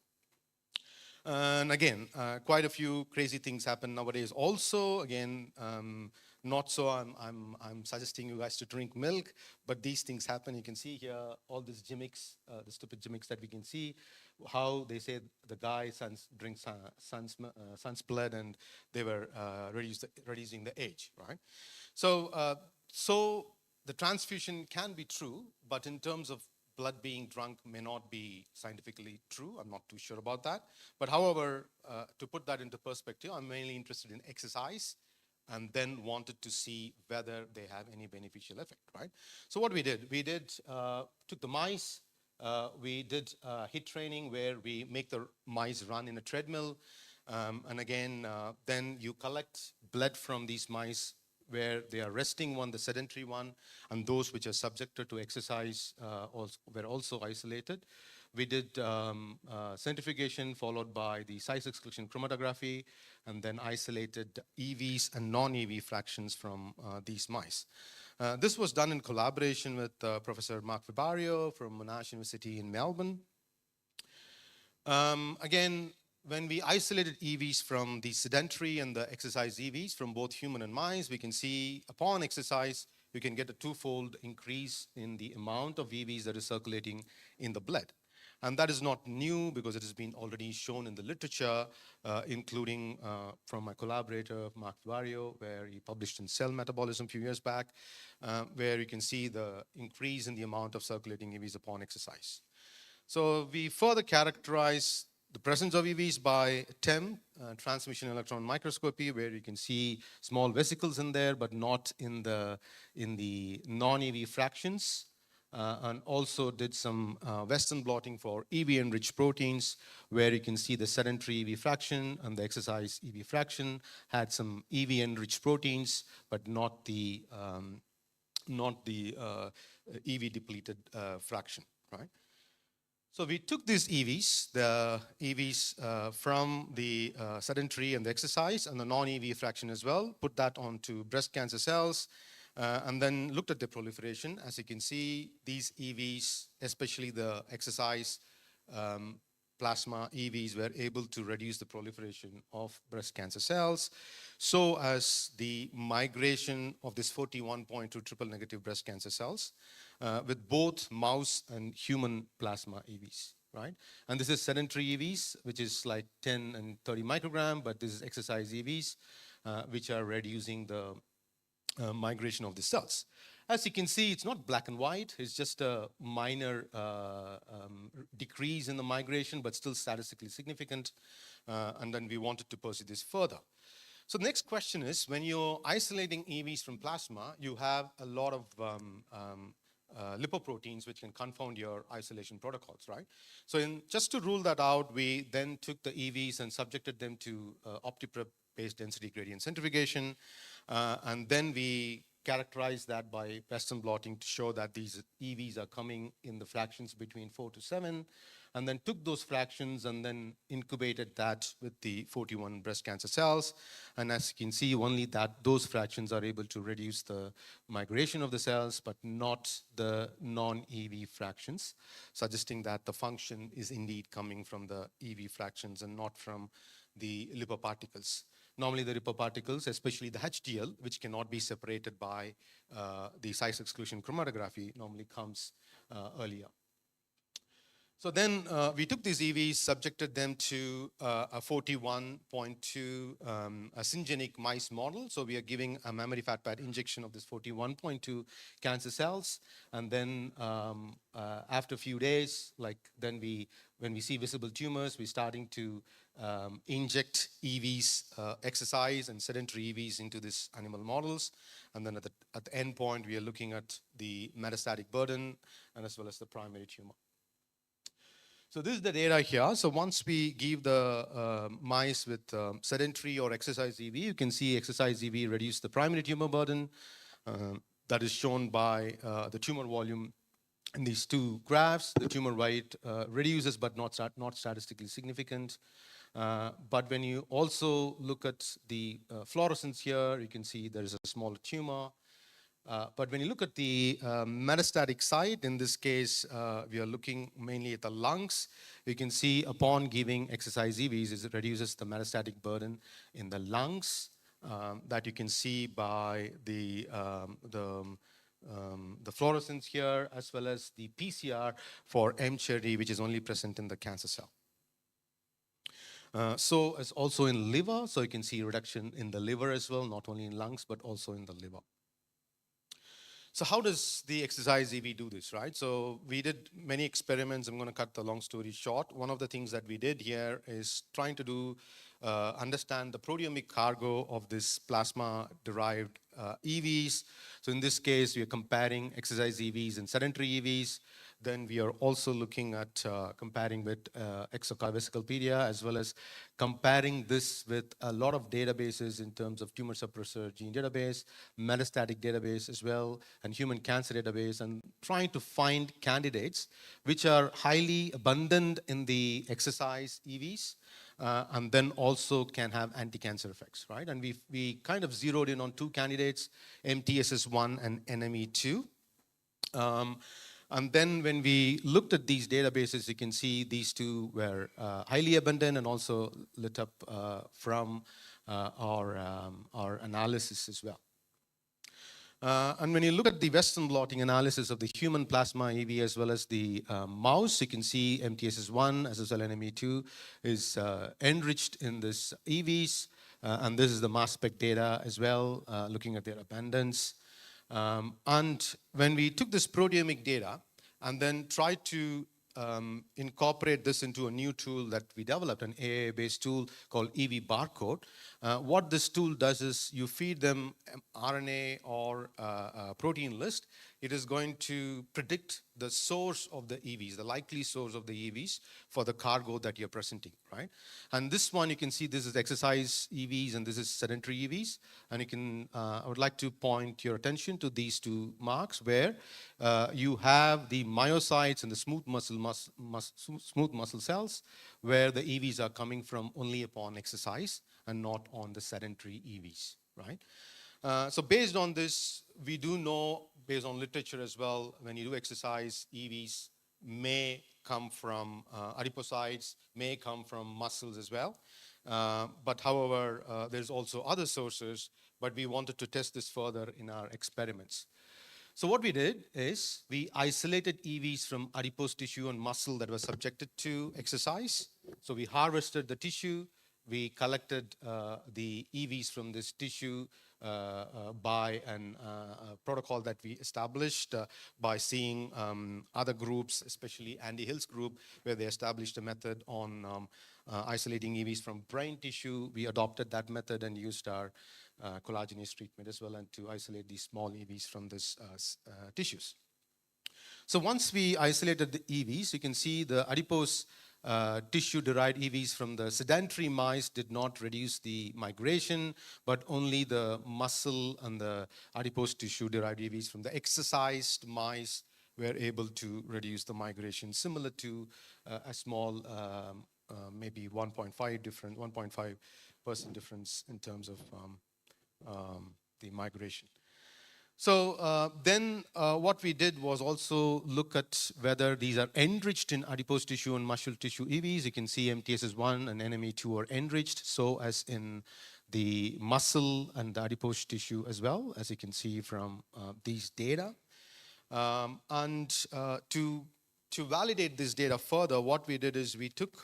And again, quite a few crazy things happen nowadays. Also, again, not so I'm suggesting you guys to drink milk, but these things happen. You can see here all these gimmicks, the stupid gimmicks that we can see, how they say the guy drinks son's blood, and they were reducing the age, right? So, so the transfusion can be true, but in terms of blood being drunk may not be scientifically true. I'm not too sure about that. But however, to put that into perspective, I'm mainly interested in exercise and then wanted to see whether they have any beneficial effect, right? So what we did took the mice, we did HIIT training where we make the mice run in a treadmill. And again, then you collect blood from these mice where they are resting one, the sedentary one, and those which are subjected to exercise were also isolated. We did centrifugation followed by the size exclusion chromatography, and then isolated EVs and non-EV fractions from these mice. This was done in collaboration with Professor Mark Vibario from Monash University in Melbourne. Again, when we isolated EVs from the sedentary and the exercise EVs from both human and mice, we can see upon exercise, you can get a twofold increase in the amount of EVs that is circulating in the blood. And that is not new because it has been already shown in the literature, including from my collaborator, Mark Vibario, where he published in Cell Metabolism a few years back, where you can see the increase in the amount of circulating EVs upon exercise. So we further characterize the presence of EVs by TEM, transmission electron microscopy, where you can see small vesicles in there, but not in the non-EV fractions. And also did some Western blotting for EV-enriched proteins, where you can see the sedentary EV fraction and the exercise EV fraction had some EV-enriched proteins, but not the EV-depleted fraction, right? So we took these EVs, the EVs from the sedentary and the exercise and the non-EV fraction as well, put that onto breast cancer cells, and then looked at the proliferation. As you can see, these EVs, especially the exercise plasma EVs, were able to reduce the proliferation of breast cancer cells, so as the migration of this 41.2 triple negative breast cancer cells with both mouse and human plasma EVs, right? And this is sedentary EVs, which is like 10 and 30 microgram, but this is exercise EVs, which are reducing the migration of the cells. As you can see, it's not black and white. It's just a minor decrease in the migration, but still statistically significant. And then we wanted to pursue this further. So the next question is, when you're isolating EVs from plasma, you have a lot of lipoproteins which can confound your isolation protocols, right? So just to rule that out, we then took the EVs and subjected them to OptiPrep-based density gradient centrifugation. And then we characterized that by Western blotting to show that these EVs are coming in the fractions between 4 to 7, and then took those fractions and then incubated that with the 41 breast cancer cells. And as you can see, only those fractions are able to reduce the migration of the cells, but not the non-EV fractions, suggesting that the function is indeed coming from the EV fractions and not from the lipoparticles. Normally the lipoparticles, especially the HDL, which cannot be separated by the size exclusion chromatography, normally comes earlier. So then we took these EVs, subjected them to a 41.2 a syngeneic mice model. So we are giving a mammary fat pad injection of this 41.2 cancer cells. And then after a few days, when we see visible tumors, we're starting to inject EVs, exercise and sedentary EVs into these animal models. And then at the end point, we are looking at the metastatic burden and as well as the primary tumor. So this is the data here. So once we give the mice with sedentary or exercise EV, you can see exercise EV reduce the primary tumor burden. That is shown by the tumor volume in these two graphs, the tumor weight reduces but not statistically significant. But when you also look at the fluorescence here, you can see there is a smaller tumor. But when you look at the metastatic site, in this case, we are looking mainly at the lungs. You can see upon giving exercise EVs, it reduces the metastatic burden in the lungs. That you can see by the fluorescence here, as well as the PCR for M-cherry, which is only present in the cancer cell. So as also in liver, so you can see reduction in the liver as well, not only in lungs, but also in the liver. So how does the exercise EV do this, right? So we did many experiments. I'm going to cut the long story short. One of the things that we did here is trying to do understand the proteomic cargo of this plasma-derived EVs. So in this case, we are comparing exercise EVs and sedentary EVs. Then we are also looking at comparing with Exocarvesicalpedia, as well as comparing this with a lot of databases in terms of tumor suppressor gene database, metastatic database as well, and human cancer database, and trying to find candidates which are highly abundant in the exercise EVs, and then also can have anti-cancer effects, right? And we kind of zeroed in on two candidates, MTSS1 and NME2. And then when we looked at these databases, you can see these two were highly abundant and also lit up from our analysis as well. And when you look at the Western blotting analysis of the human plasma EV as well as the mouse, you can see MTSS1 as well as NME2 is enriched in this EVs. And this is the mass spec data as well, looking at their abundance. And when we took this proteomic data and then tried to incorporate this into a new tool that we developed, an AI-based tool called EV Barcode, what this tool does is you feed them RNA or protein list. It is going to predict the source of the EVs, the likely source of the EVs for the cargo that you're presenting, right? And this one, you can see this is exercise EVs and this is sedentary EVs. And you can, I would like to point your attention to these two marks where you have the myocytes and the smooth muscle cells, where the EVs are coming from only upon exercise and not on the sedentary EVs, right? So based on this, we do know, based on literature as well, when you do exercise, EVs may come from adipocytes, may come from muscles as well. But however, there's also other sources, but we wanted to test this further in our experiments. So what we did is we isolated EVs from adipose tissue and muscle that was subjected to exercise. So we harvested the tissue, we collected the EVs from this tissue by a protocol that we established by seeing other groups, especially Andy Hill's group, where they established a method on isolating EVs from brain tissue. We adopted that method and used our collagenase treatment as well, and to isolate these small EVs from these tissues. So once we isolated the EVs, you can see the adipose tissue-derived EVs from the sedentary mice did not reduce the migration, but only the muscle and the adipose tissue-derived EVs from the exercised mice were able to reduce the migration, similar to a small, maybe 1.5% difference in terms of the migration. So then what we did was also look at whether these are enriched in adipose tissue and muscle tissue EVs. You can see MTSS1 and NME2 are enriched, so as in the muscle and the adipose tissue as well, as you can see from these data. And to validate this data further, what we did is we took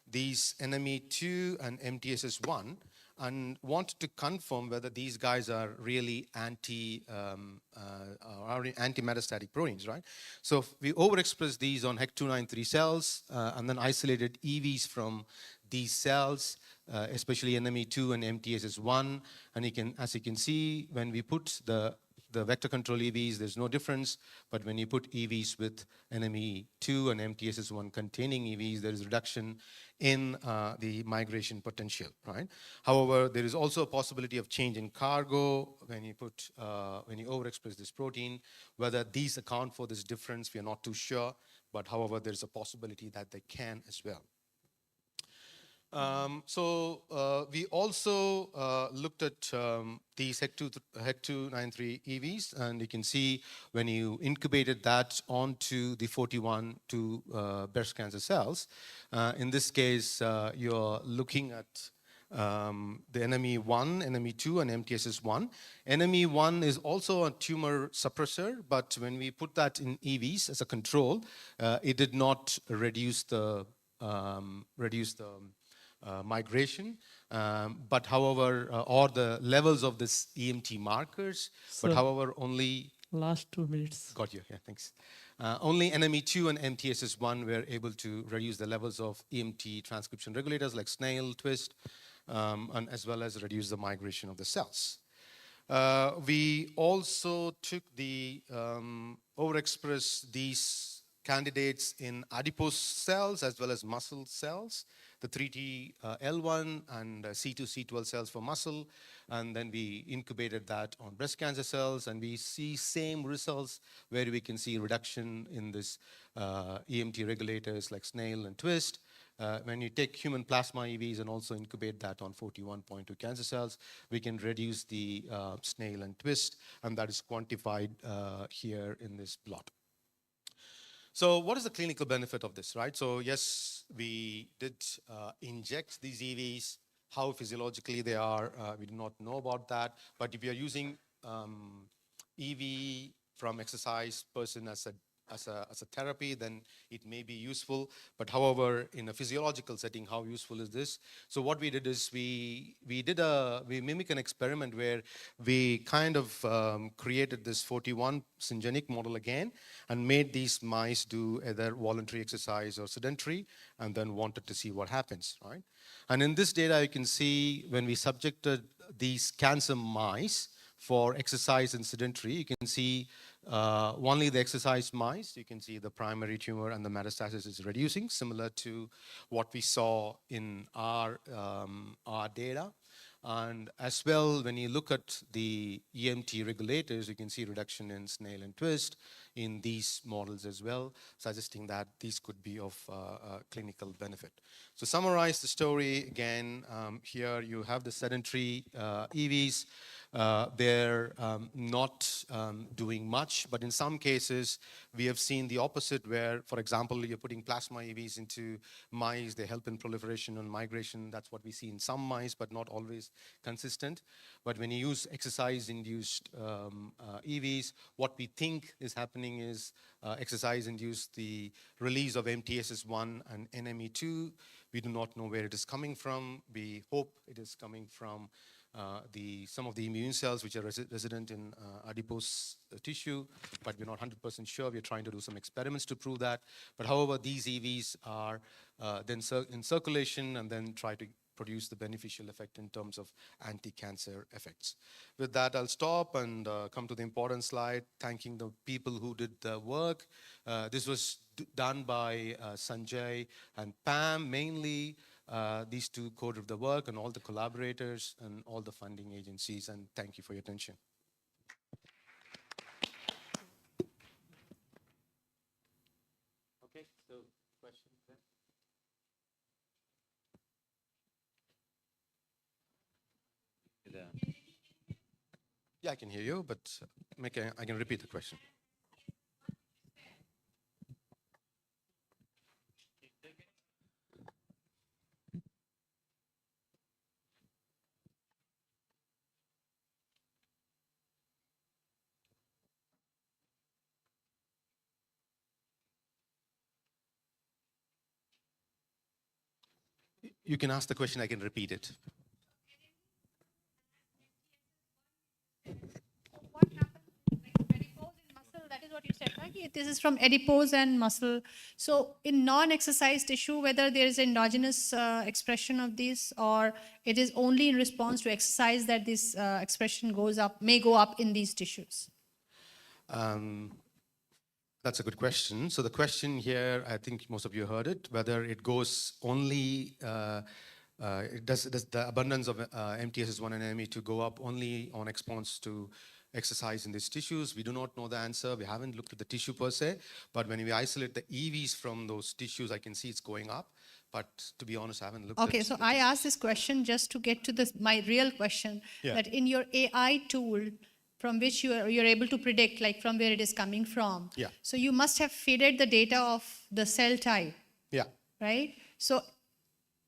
these NME2 and MTSS1 and wanted to confirm whether these guys are really anti-metastatic proteins, right? So we overexpressed these on HEC293 cells and then isolated EVs from these cells, especially NME2 and MTSS1. And as you can see, when we put the the vector control EVs, there's no difference. But when you put EVs with NME2 and MTSS1 containing EVs, there is reduction in the migration potential, right? However, there is also a possibility of change in cargo when you overexpress this protein. Whether these account for this difference, we are not too sure. But however, there's a possibility that they can as well. We also looked at these HEC293 EVs, and you can see when you incubated that onto the 41 to breast cancer cells. In this case, you're looking at the NME1, NME2, and MTSS1. NME1 is also a tumor suppressor, but when we put that in EVs as a control, it did not reduce the migration, but however, or the levels of this EMT markers, So, but however, only last 2 minutes. got you. Yeah, thanks. Only NME2 and MTSS1 were able to reduce the levels of EMT transcription regulators like snail, twist, and as well as reduce the migration of the cells. We also took the overexpress these candidates in adipose cells as well as muscle cells, the 3T-L1 and C2C12 cells for muscle, and then we incubated that on breast cancer cells, and we see same results where we can see reduction in this EMT regulators like snail and twist. When you take human plasma EVs and also incubate that on 41.2 cancer cells, we can reduce the snail and twist, and that is quantified here in this plot. So what is the clinical benefit of this, right? So yes, we did inject these EVs. How physiologically they are, we do not know about that. But if you're using EV from exercise person as a therapy, then it may be useful. But however, in a physiological setting, how useful is this? So what we did is we mimic an experiment where we kind of created this 41 syngenic model again and made these mice do either voluntary exercise or sedentary, and then wanted to see what happens, right? And in this data, you can see when we subjected these cancer mice for exercise and sedentary, you can see only the exercise mice, you can see the primary tumor and the metastasis is reducing, similar to what we saw in our data. And as well, when you look at the EMT regulators, you can see reduction in snail and twist in these models as well, suggesting that these could be of clinical benefit. So summarize the story again. Here you have the sedentary EVs. They're not doing much, but in some cases, we have seen the opposite where, for example, you're putting plasma EVs into mice, they help in proliferation and migration. That's what we see in some mice, but not always consistent. But when you use exercise-induced EVs, what we think is happening is exercise-induced the release of MTSS1 and NME2. We do not know where it is coming from. We hope it is coming from some of the immune cells which are resident in adipose tissue, but we're not 100% sure. We're trying to do some experiments to prove that. But however, these EVs are then in circulation and then try to produce the beneficial effect in terms of anti-cancer effects. With that, I'll stop and come to the important slide, thanking the people who did the work. This was done by Sanjay and Pam, mainly. These two co-did the work, and all the collaborators and all the funding agencies, and thank you for your attention. Okay, so questions there? Yeah, I can hear you, but I can repeat the question. You can ask the question, I can repeat it. What happens like adipose in muscle? That is what you said, right? This is from adipose and muscle. So in non-exercise tissue, whether there is endogenous expression of this, or it is only in response to exercise that this expression goes up, may go up in these tissues. That's a good question. So the question here, I think most of you heard it, whether it goes only, does the abundance of MTSS1 and ME2 go up only on response to exercise in these tissues? We do not know the answer. We haven't looked at the tissue per se, but when we isolate the EVs from those tissues, I can see it's going up. But to be honest, I haven't looked at Okay, so I asked this question just to get to this, my real question, that in your AI tool, from which you're able to predict like from where it is coming from. Yeah. So you must have fed the data of the cell type. Yeah. Right? So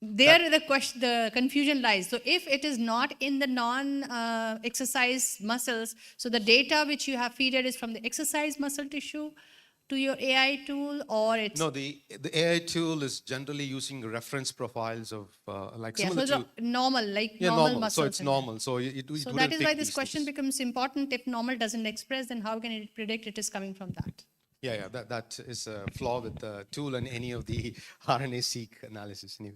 there the confusion lies. So if it is not in the non-exercise muscles, so the data which you have fed is from the exercise muscle tissue to your AI tool, or it's... No, the AI tool is generally using reference profiles of like similar so to... normal, like Yeah, normal muscles. So it's normal. So So that is why this question becomes important. If normal doesn't express, then how can it predict it is coming from that? Yeah, that is a flaw with the tool and any of the RNA-seq analysis. Anyway.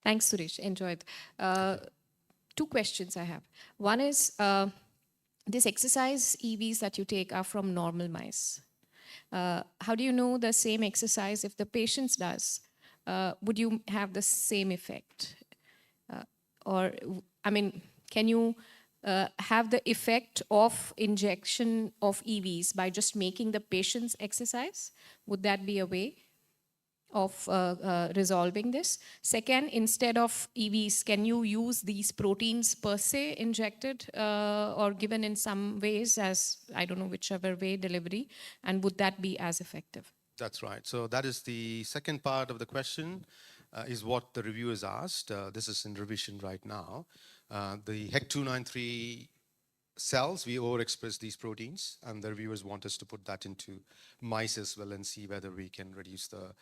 Thanks, Suresh. Enjoyed. Two questions I have. One is, these exercise EVs that you take are from normal mice. How do you know the same exercise if the patient does? Would you have the same effect? Can you have the effect of injection of EVs by just making the patients exercise? Would that be a way of resolving this? Second, instead of EVs, can you use these proteins per se injected or given in some ways as, I don't know, whichever way delivery, and would that be as effective? That's right. So that is the second part of the question, is what the review has asked. This is in revision right now. The HEC293 cells, we overexpress these proteins, and the reviewers want us to put that into mice as well and see whether we can reduce the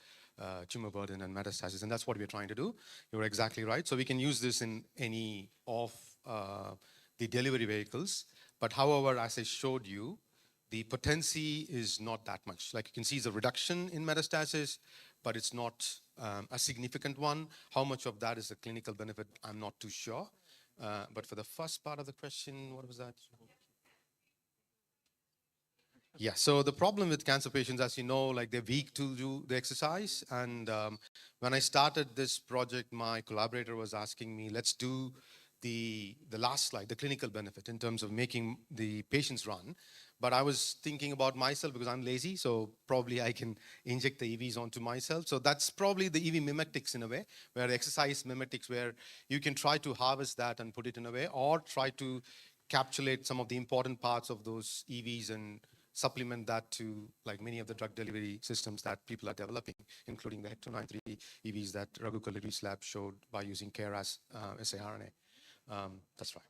tumor burden and metastasis, and that's what we're trying to do. You're exactly right. So we can use this in any of the delivery vehicles, but however, as I showed you, the potency is not that much. Like you can see, it's a reduction in metastasis, but it's not a significant one. How much of that is a clinical benefit, I'm not too sure. But for the first part of the question, what was that? Yeah, so the problem with cancer patients, as you know, like they're weak to do the exercise. And when I started this project, my collaborator was asking me, let's do the last slide, the clinical benefit in terms of making the patients run. But I was thinking about myself because I'm lazy, so probably I can inject the EVs onto myself. So that's probably the EV mimetics in a way, where the exercise mimetics, where you can try to harvest that and put it in a way, or try to capsulate some of the important parts of those EVs and supplement that to like many of the drug delivery systems that people are developing, including the HEC293 EVs that Raghu Kaluri's lab showed by using KRAS siRNA. That's right.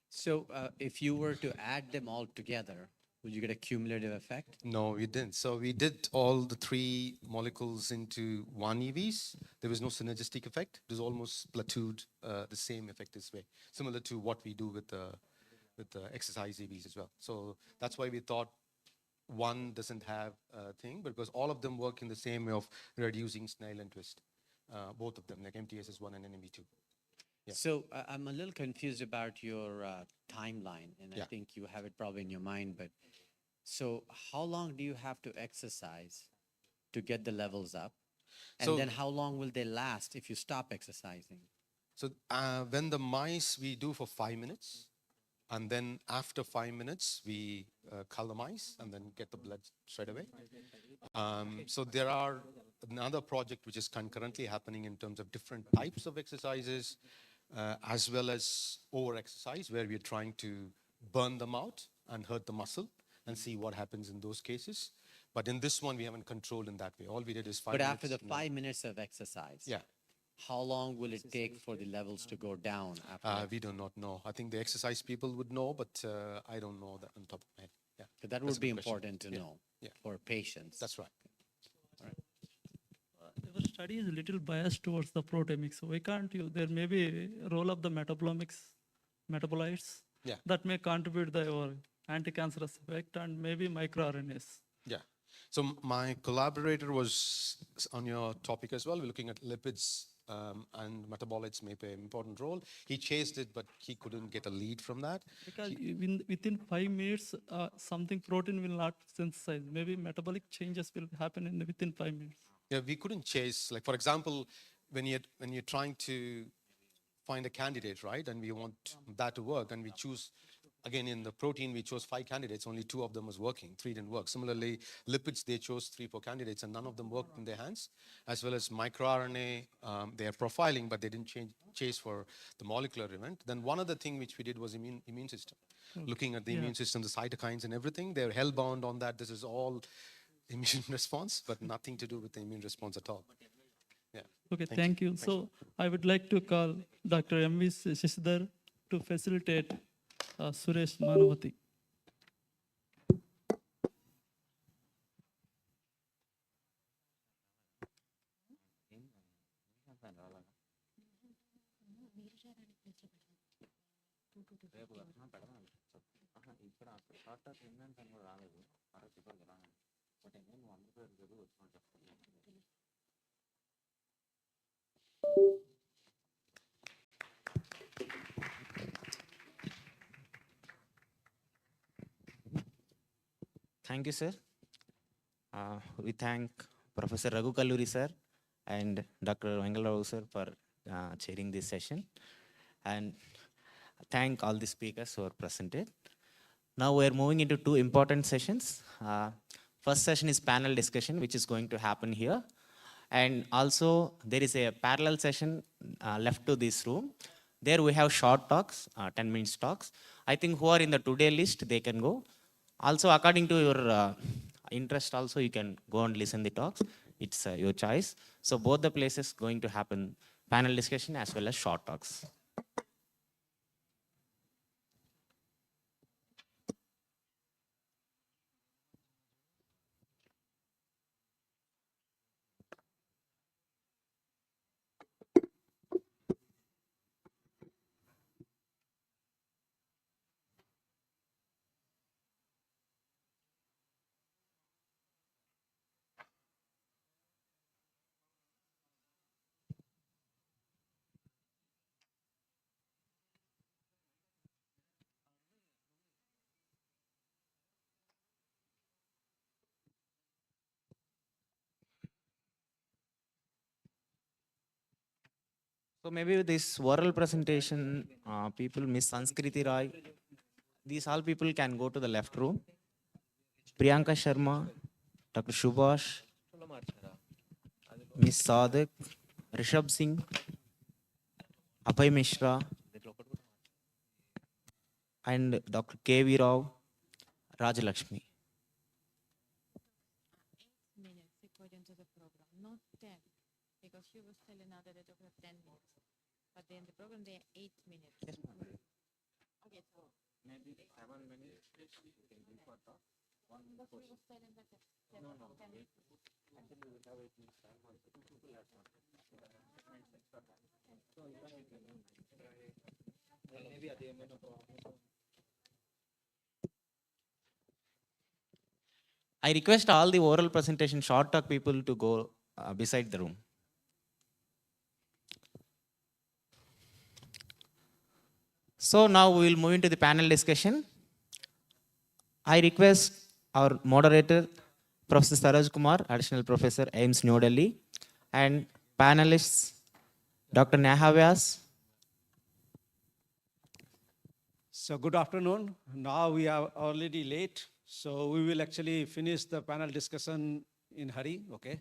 So if you were to add them all together, would you get a cumulative effect? No, we didn't. So we did all the three molecules into one EVs. There was no synergistic effect. It was almost plateaued the same effect this way, similar to what we do with the exercise EVs as well. So that's why we thought one doesn't have a thing, because all of them work in the same way of reducing snail and twist, both of them, like MTSS1 and NME2. Yeah. So I'm a little confused about your timeline, and I think you have it probably in your mind, but so how long do you have to exercise to get the levels up? And then how long will they last if you stop exercising? So when the mice, we do for 5 minutes. And then after 5 minutes, we cull the mice and then get the blood straight away. So there are another project which is concurrently happening in terms of different types of exercises, as well as over-exercise, where we're trying to burn them out and hurt the muscle and see what happens in those cases. But in this one, we haven't controlled in that way. All we did is 5 minutes. But after the 5 minutes of exercise, how long will it take for the levels to go down? After we do not know. I think the exercise people would know, but I don't know that on top of my head. Yeah, but that would be important to know for patients. That's right. All right. Our study is a little biased towards the proteomics, so we can't use, there may be a role of the metabolites that may contribute the anti-cancerous effect and maybe microRNAs. Yeah. So my collaborator was on your topic as well. We're looking at lipids and metabolites may play an important role. He chased it, but he couldn't get a lead from that. Because within 5 minutes, something protein will not synthesize. Maybe metabolic changes will happen within 5 minutes. Yeah, we couldn't chase. Like, for example, when you're trying to find a candidate, right, and we want that to work, and we choose, again, in the protein, we chose 5 candidates, only 2 of them was working, 3 didn't work. Similarly, lipids, they chose 3, 4 candidates, and none of them worked in their hands. As well as microRNA, they are profiling, but they didn't chase for the molecular event. Then one other thing which we did was immune system. Looking at the immune system, the cytokines and everything, they're hellbound on that. This is all immune response, but nothing to do with the immune response at all. Yeah. Okay, thank you. So I would like to call Dr. M.V. Shishidhar to facilitate Suresh Manavati. Thank you, sir. We thank Professor Raghu Kalluri, sir, and Dr. Vengalaravu, sir, for chairing this session. And thank all the speakers who are presented. Now we're moving into 2 important sessions. First session is panel discussion, which is going to happen here. And also there is a parallel session left to this room. There we have short talks, 10 minutes talks. I think who are in the today list, they can go. Also, according to your interest also, you can go and listen the talks. It's your choice. So both the places going to happen panel discussion as well as short talks. So maybe with this oral presentation, people miss Sanskriti Roy. These all people can go to the left room. Priyanka Sharma, Dr. Subhash, Miss Sadak, Rishabh Singh, Abhay Mishra, and Dr. K.V. Rao, Rajalakshmi. Minutes according to the program, not 10, because she was telling another that we have 10 minutes. But then the program, they are 8 minutes. Yes, okay, so maybe 7 minutes you can do for talk. But she was telling that 10 minutes. Actually, we have 8 minutes time. Also, 2 people have not. So you can maybe at the end of the program. I request all the oral presentation short talk people to go beside the room. So now we will move into the panel discussion. I request our moderator, Professor Saraj Kumar, Additional Professor, AIIMS New Delhi, and panelists, Dr. Neha Vyas. So good afternoon. Now we are already late, so we will actually finish the panel discussion in hurry, okay?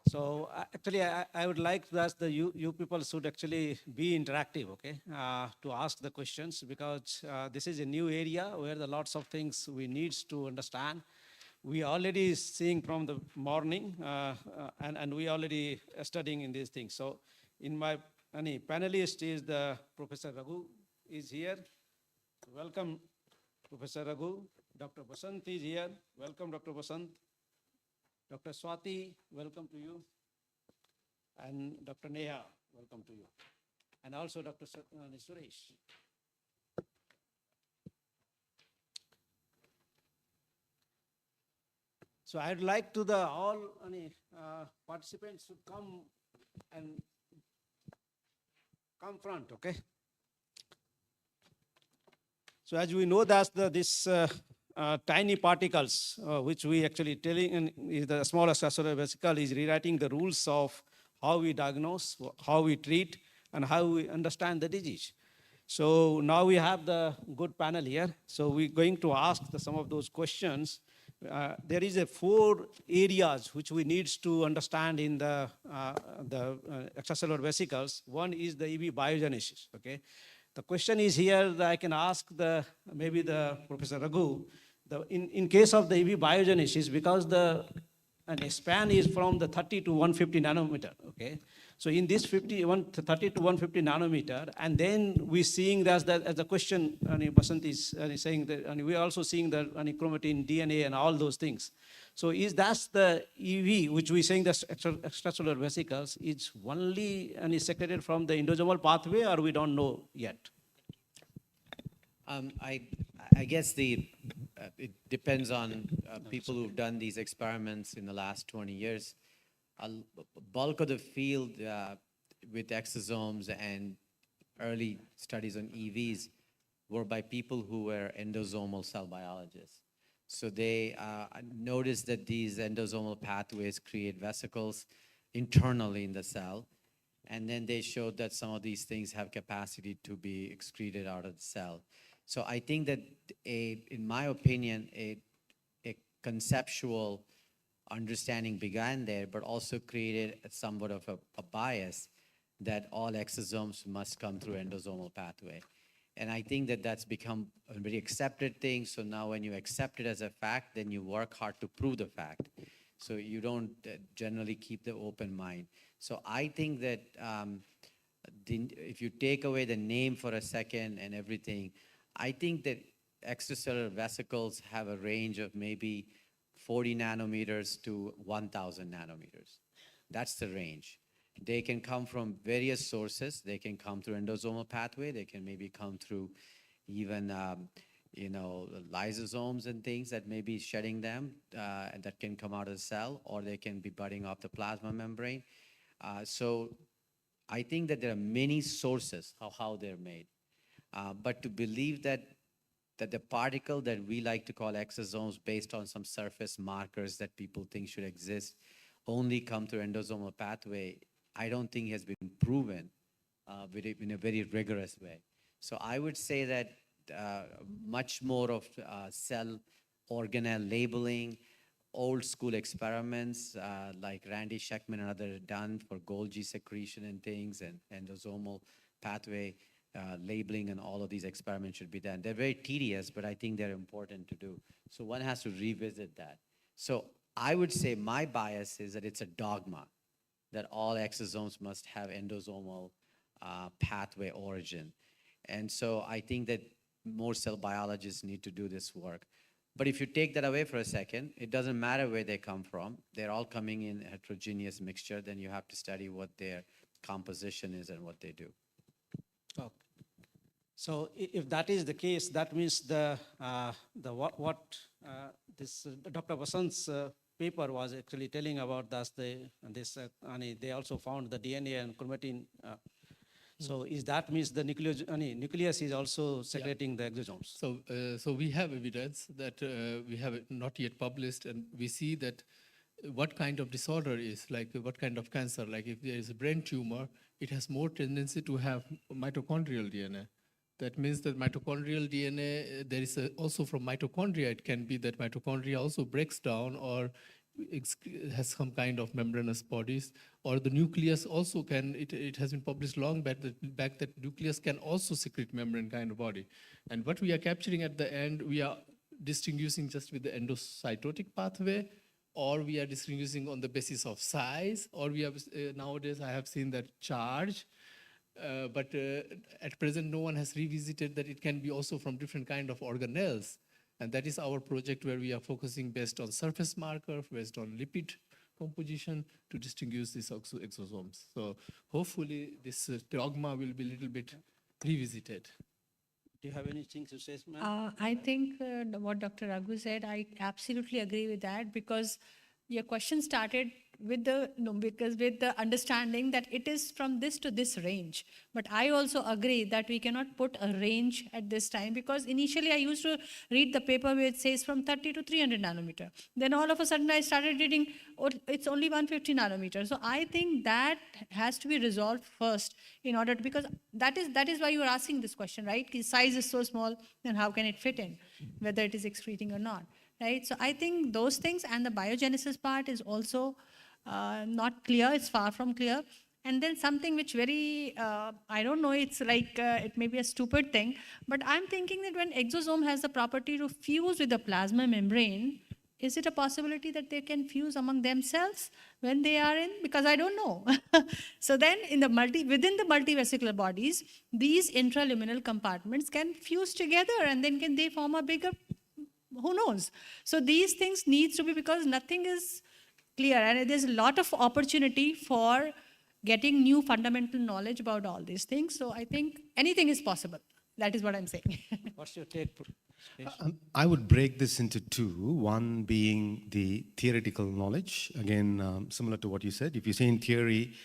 So actually, I would like to ask the you people should actually be interactive, okay, to ask the questions, because this is a new area where the lots of things we need to understand. We already seeing from the morning, and we already studying in these things. So in my panelist is the Professor Raghu is here. Welcome, Professor Raghu. Dr. Basant is here. Welcome, Dr. Basant. Dr. Swati, welcome to you. And Dr. Neha, welcome to you. And also Dr. Suresh. So I'd like to the all participants to come and come front, okay? So as we know that this tiny particles, which we actually telling in is the small extracellular vesicle is rewriting the rules of how we diagnose, how we treat, and how we understand the disease. So now we have the good panel here. So we're going to ask some of those questions. There is 4 areas which we need to understand in the extracellular vesicles. One is the EV biogenesis, okay? The question is here that I can ask maybe the Professor Raghu, in case of the EV biogenesis, because the span is from the 30 to 150 nanometer, okay? So in this 30 to 150 nanometer, and then we're seeing that as the question Basant is saying that, and we're also seeing the chromatin, DNA, and all those things. So is that the EV, which we're saying the extracellular vesicles, is only secreted from the endosomal pathway, or we don't know yet? I guess it depends on people who've done these experiments in the last 20 years. A bulk of the field with exosomes and early studies on EVs were by people who were endosomal cell biologists. So they noticed that these endosomal pathways create vesicles internally in the cell. And then they showed that some of these things have capacity to be excreted out of the cell. So I think that, in my opinion, a conceptual understanding began there, but also created somewhat of a bias that all exosomes must come through endosomal pathway. And I think that that's become a very accepted thing. So now when you accept it as a fact, then you work hard to prove the fact. So you don't generally keep the open mind. So I think that if you take away the name for a second and everything, I think that extracellular vesicles have a range of maybe 40 nanometers to 1,000 nanometers. That's the range. They can come from various sources. They can come through endosomal pathway. They can maybe come through even, lysosomes and things that may be shedding them and that can come out of the cell, or they can be budding off the plasma membrane. So I think that there are many sources of how they're made. But to believe that the particle that we like to call exosomes based on some surface markers that people think should exist only come through endosomal pathway, I don't think has been proven in a very rigorous way. So I would say that much more of cell organelle labeling, old school experiments like Randy Sheckman and others done for Golgi secretion and things, and endosomal pathway labeling, and all of these experiments should be done. They're very tedious, but I think they're important to do. So one has to revisit that. So I would say my bias is that it's a dogma that all exosomes must have endosomal pathway origin. And so I think that more cell biologists need to do this work. But if you take that away for a second, it doesn't matter where they come from. They're all coming in heterogeneous mixture. Then you have to study what their composition is and what they do. Okay. So if that is the case, that means this Dr. Basant's paper was actually telling about they also found the DNA and chromatin. So is that means the nucleus is also secreting the exosomes? So we have evidence that we have not yet published, and we see that what kind of disorder is, like what kind of cancer, like if there is a brain tumor, it has more tendency to have mitochondrial DNA. That means that mitochondrial DNA, there is also from mitochondria, it can be that mitochondria also breaks down or has some kind of membranous bodies, or the nucleus also can, it has been published long back that nucleus can also secrete membrane kind of body. And what we are capturing at the end, we are distinguishing just with the endocytotic pathway, or we are distinguishing on the basis of size, or we have, nowadays I have seen that charge, but at present no one has revisited that it can be also from different kind of organelles. And that is our project, where we are focusing based on surface marker, based on lipid composition to distinguish these exosomes. So hopefully this dogma will be a little bit revisited. Do you have anything to say, ma'am? I think what Dr. Raghu said, I absolutely agree with that, because your question started with the understanding that it is from this to this range. But I also agree that we cannot put a range at this time, because initially I used to read the paper where it says from 30 to 300 nanometer. Then all of a sudden I started reading, oh, it's only 150 nanometer. So I think that has to be resolved first in order to, because that is why you are asking this question, right? The size is so small, then how can it fit in, whether it is excreting or not, right? So I think those things, and the biogenesis part is also not clear, it's far from clear. And then something which very, I don't know, it's like, it may be a stupid thing, but I'm thinking that when exosome has the property to fuse with the plasma membrane, is it a possibility that they can fuse among themselves when they are in? Because I don't know. So then within the multivesicular bodies, these intraluminal compartments can fuse together, and then can they form a bigger, who knows? So these things needs to be, because nothing is clear, and there's a lot of opportunity for getting new fundamental knowledge about all these things. So I think anything is possible. That is what I'm saying. What's your take? I would break this into two. One being the theoretical knowledge. Again, similar to what you said. If you say in theory,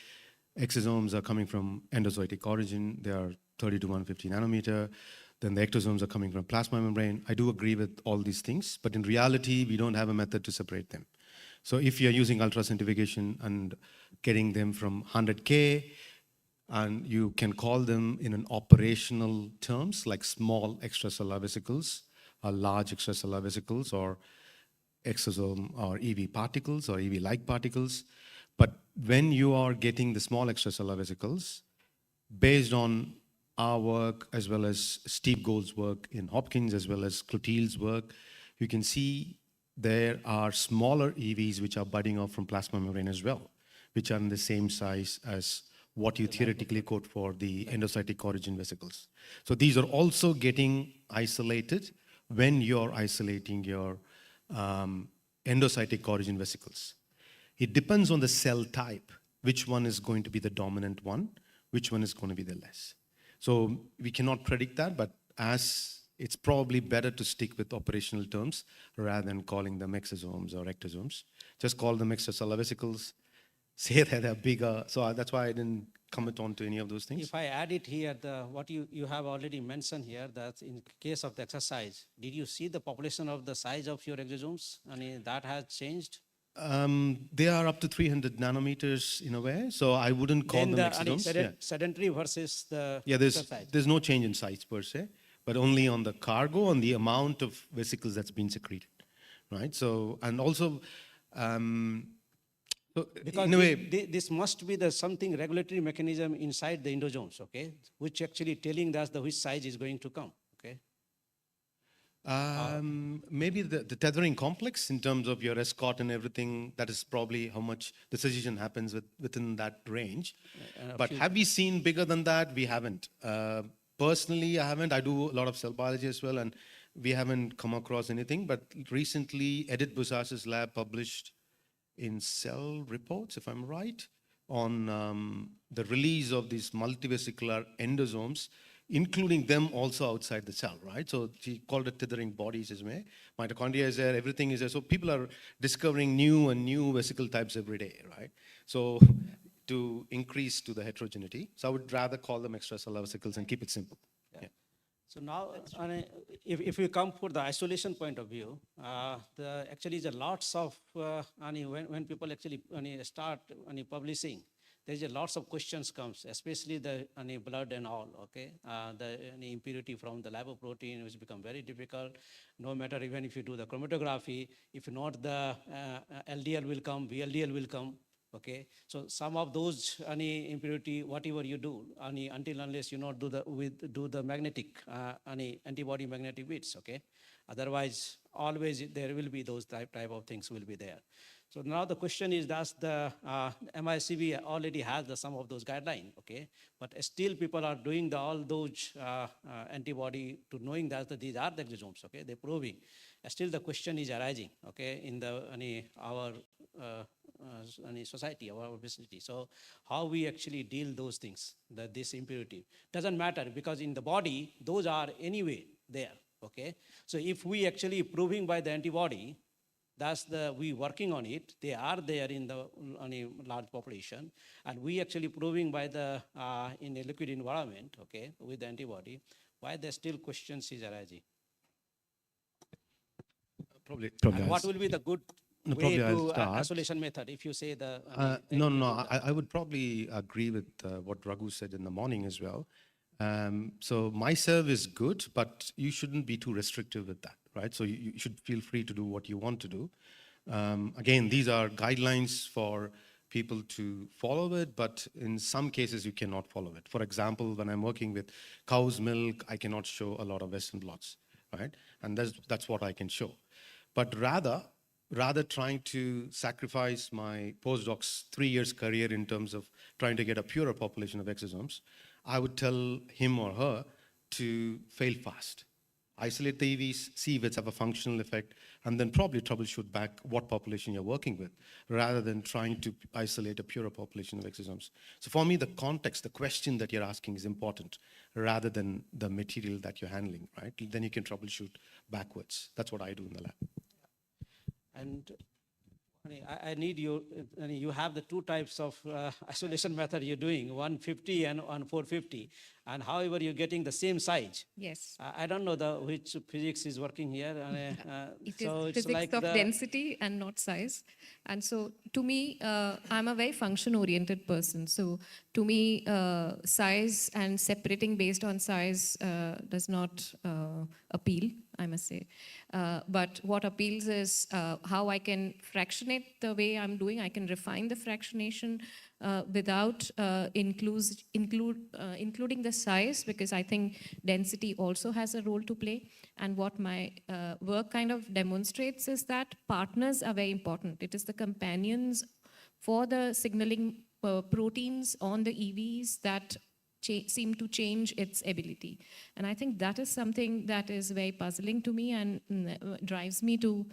exosomes are coming from endozoitic origin, they are 30 to 150 nanometer. Then the ectosomes are coming from plasma membrane. I do agree with all these things, but in reality, we don't have a method to separate them. So if you're using ultracentrifugation and getting them from 100K, and you can call them in an operational terms like small extracellular vesicles or large extracellular vesicles or exosome or EV particles or EV-like particles. But when you are getting the small extracellular vesicles, based on our work as well as Steve Gould's work in Hopkins as well as Clotilde's work, you can see there are smaller EVs which are budding off from plasma membrane as well, which are in the same size as what you theoretically quote for the endocytic origin vesicles. So these are also getting isolated when you're isolating your endocytic origin vesicles. It depends on the cell type, which one is going to be the dominant one, which one is going to be the less. So we cannot predict that, but as it's probably better to stick with operational terms rather than calling them exosomes or ectosomes. Just call them extracellular vesicles, say that they're bigger. So that's why I didn't comment on to any of those things. If I add it here, what you have already mentioned here, that in case of the exercise, did you see the population of the size of your exosomes? I mean, that has changed? They are up to 300 nanometers in a way, so I wouldn't call them exosomes. Sedentary versus the exercise. There's no change in size per se, but only on the cargo, on the amount of vesicles that's been secreted, right? So, and also, so because in a way, this must be the something regulatory mechanism inside the endosomes, okay, which actually telling us the which size is going to come, okay? Maybe the tethering complex in terms of your escort and everything, that is probably how much the decision happens within that range. But have we seen bigger than that? We haven't. Personally, I haven't. I do a lot of cell biology as well, and we haven't come across anything. But recently, Edith Busas's lab published in Cell Reports, if I'm right, on the release of these multivesicular endosomes, including them also outside the cell, right? So she called it tethering bodies as well. Mitochondria is there, everything is there. So people are discovering new and new vesicle types every day, right? So to increase to the heterogeneity. So I would rather call them extracellular vesicles and keep it simple. Yeah. So now, if we come for the isolation point of view, actually there are lots of, when people actually start publishing, there's a lots of questions comes, especially the blood and all, okay? The impurity from the lipoprotein which become very difficult, no matter even if you do the chromatography, if not the LDL will come, VLDL will come, okay? So some of those impurity, whatever you do, until unless you not do the magnetic, antibody magnetic bits, okay? Otherwise, always there will be those type of things will be there. So now the question is, does the MICB already has some of those guidelines, okay? But still people are doing all those antibody to knowing that these are the exosomes, okay? They're proving. Still the question is arising, okay? In the our any society, our vicinity. So how we actually deal those things, this impurity. Doesn't matter because in the body, those are anyway there, okay? So if we actually proving by the antibody, we working on it, they are there in a large population, and we actually proving by in a liquid environment, okay, with the antibody, why there still questions is arising? Probably and what will be the good way to isolation method if you say I would probably agree with what Raghu said in the morning as well. So my serve is good, but you shouldn't be too restrictive with that, right? So you should feel free to do what you want to do. Again, these are guidelines for people to follow it, but in some cases you cannot follow it. For example, when I'm working with cow's milk, I cannot show a lot of Western blots, right? And that's what I can show. But rather trying to sacrifice my postdoc's 3 years career in terms of trying to get a purer population of exosomes, I would tell him or her to fail fast. Isolate the EVs, see if it's have a functional effect, and then probably troubleshoot back what population you're working with, rather than trying to isolate a purer population of exosomes. So for me, the context, the question that you're asking is important, rather than the material that you're handling, right? Then you can troubleshoot backwards. That's what I do in the lab. And I need you, you have the two types of isolation method you're doing, 150 and 450. And however, you're getting the same size. Yes. I don't know which physics is working here. It so is it's physics like of density and not size. And so to me, I'm a very function-oriented person. So to me, size and separating based on size does not appeal, I must say. But what appeals is how I can fractionate the way I'm doing. I can refine the fractionation without including the size, because I think density also has a role to play. And what my work kind of demonstrates is that partners are very important. It is the companions for the signaling proteins on the EVs that seem to change its ability. And I think that is something that is very puzzling to me and drives me to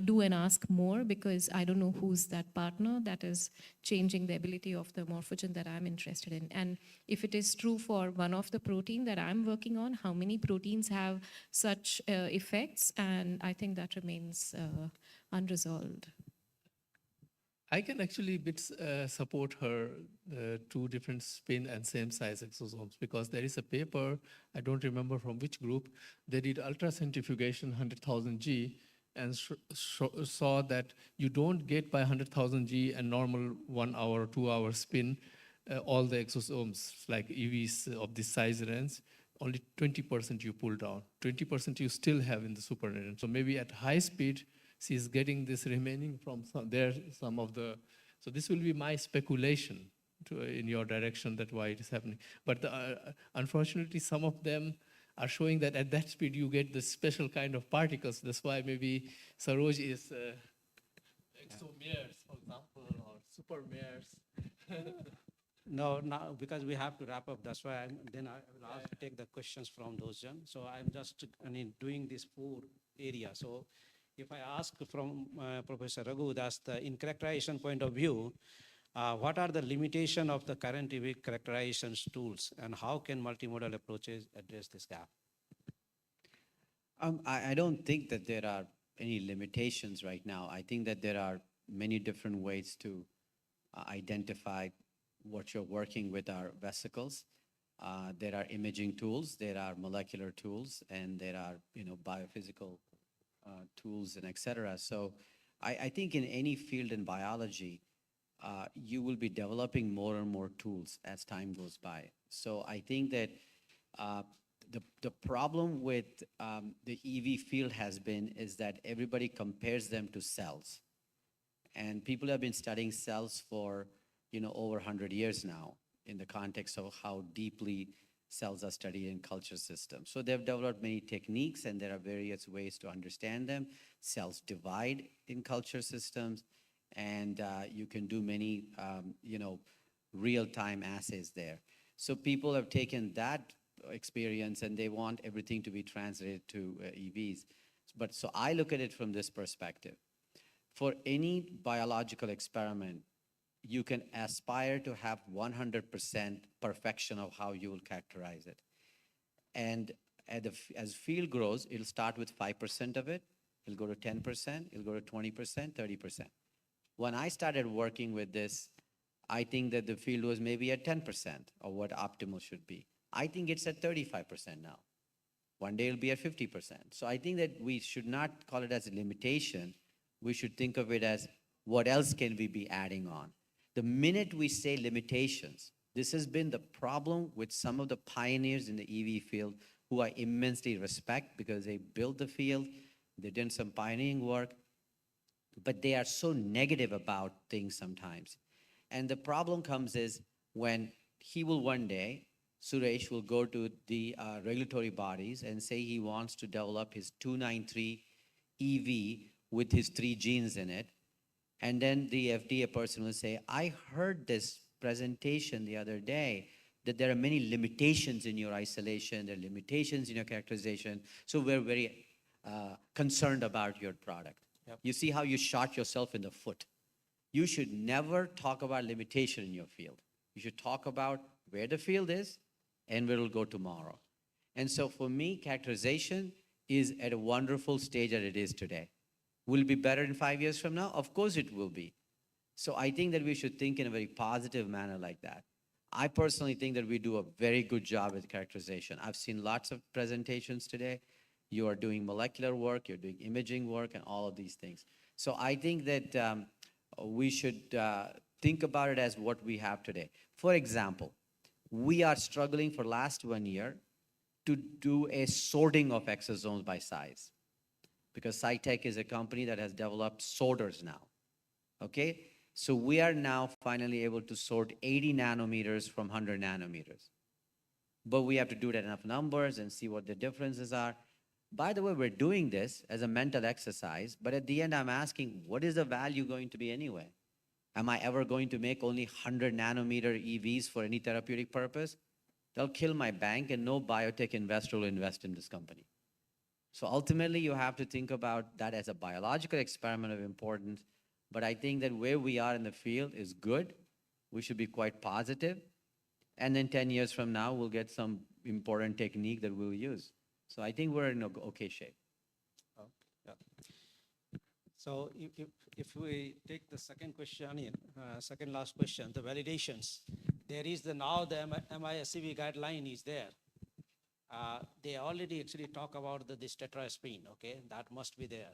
do and ask more, because I don't know who's that partner that is changing the ability of the morphogen that I'm interested in. And if it is true for one of the protein that I'm working on, how many proteins have such effects? And I think that remains unresolved. I can actually support her two different spin and same size exosomes, because there is a paper, I don't remember from which group, they did ultracentrifugation 100,000 G and saw that you don't get by 100,000 G and normal 1 hour, 2 hour spin all the exosomes like EVs of this size range. Only 20% you pull down, 20% you still have in the supernatant. So maybe at high speed, she is getting this remaining from some of the, so this will be my speculation in your direction that why it is happening. But unfortunately, some of them are showing that at that speed you get the special kind of particles. That's why maybe Saroj is exomeres, for example, or supermeres. No, because we have to wrap up. That's why I will ask to take the questions from those Jan. So I'm just doing this 4 area. So if I ask from Professor Raghu, that's in characterization point of view, what are the limitations of the current EV characterization tools, and how can multimodal approaches address this gap? I don't think that there are any limitations right now. I think that there are many different ways to identify what you're working with our vesicles. There are imaging tools, there are molecular tools, and there are biophysical tools and etc. So I think in any field in biology, you will be developing more and more tools as time goes by. So I think that the problem with the EV field is that everybody compares them to cells. And people have been studying cells for over 100 years now in the context of how deeply cells are studied in culture systems. So they've developed many techniques, and there are various ways to understand them. Cells divide in culture systems, and you can do many, real-time assays there. So people have taken that experience, and they want everything to be translated to EVs. So I look at it from this perspective. For any biological experiment, you can aspire to have 100% perfection of how you will characterize it. And as field grows, it'll start with 5% of it, it'll go to 10%, it'll go to 20%, 30%. When I started working with this, I think that the field was maybe at 10% of what optimal should be. I think it's at 35% now. One day it'll be at 50%. So I think that we should not call it as a limitation. We should think of it as what else can we be adding on? The minute we say limitations, this has been the problem with some of the pioneers in the EV field who I immensely respect because they built the field, they did some pioneering work, but they are so negative about things sometimes. And the problem comes is when he will one day, Suresh will go to the regulatory bodies and say he wants to develop his 293 EV with his 3 genes in it. And then the FDA person will say, I heard this presentation the other day that there are many limitations in your isolation, there are limitations in your characterization, so we're very concerned about your product. Yep. You see how you shot yourself in the foot. You should never talk about limitation in your field. You should talk about where the field is and where it'll go tomorrow. And so for me, characterization is at a wonderful stage that it is today. Will it be better in 5 years from now? Of course it will be. So I think that we should think in a very positive manner like that. I personally think that we do a very good job with characterization. I've seen lots of presentations today. You are doing molecular work, you're doing imaging work, and all of these things. So I think that we should think about it as what we have today. For example, we are struggling for last 1 year to do a sorting of exosomes by size, because Cytech is a company that has developed sorters now, okay? So we are now finally able to sort 80 nanometers from 100 nanometers. But we have to do it at enough numbers and see what the differences are. By the way, we're doing this as a mental exercise, but at the end I'm asking, what is the value going to be anyway? Am I ever going to make only 100 nanometer EVs for any therapeutic purpose? They'll kill my bank and no biotech investor will invest in this company. So ultimately you have to think about that as a biological experiment of importance, but I think that where we are in the field is good. We should be quite positive. And then 10 years from now, we'll get some important technique that we'll use. So I think we're in okay shape. Oh, yeah. So if we take the second question, second last question, the validations. There is now the MISCV guideline is there. They already actually talk about this tetraspin, okay? That must be there.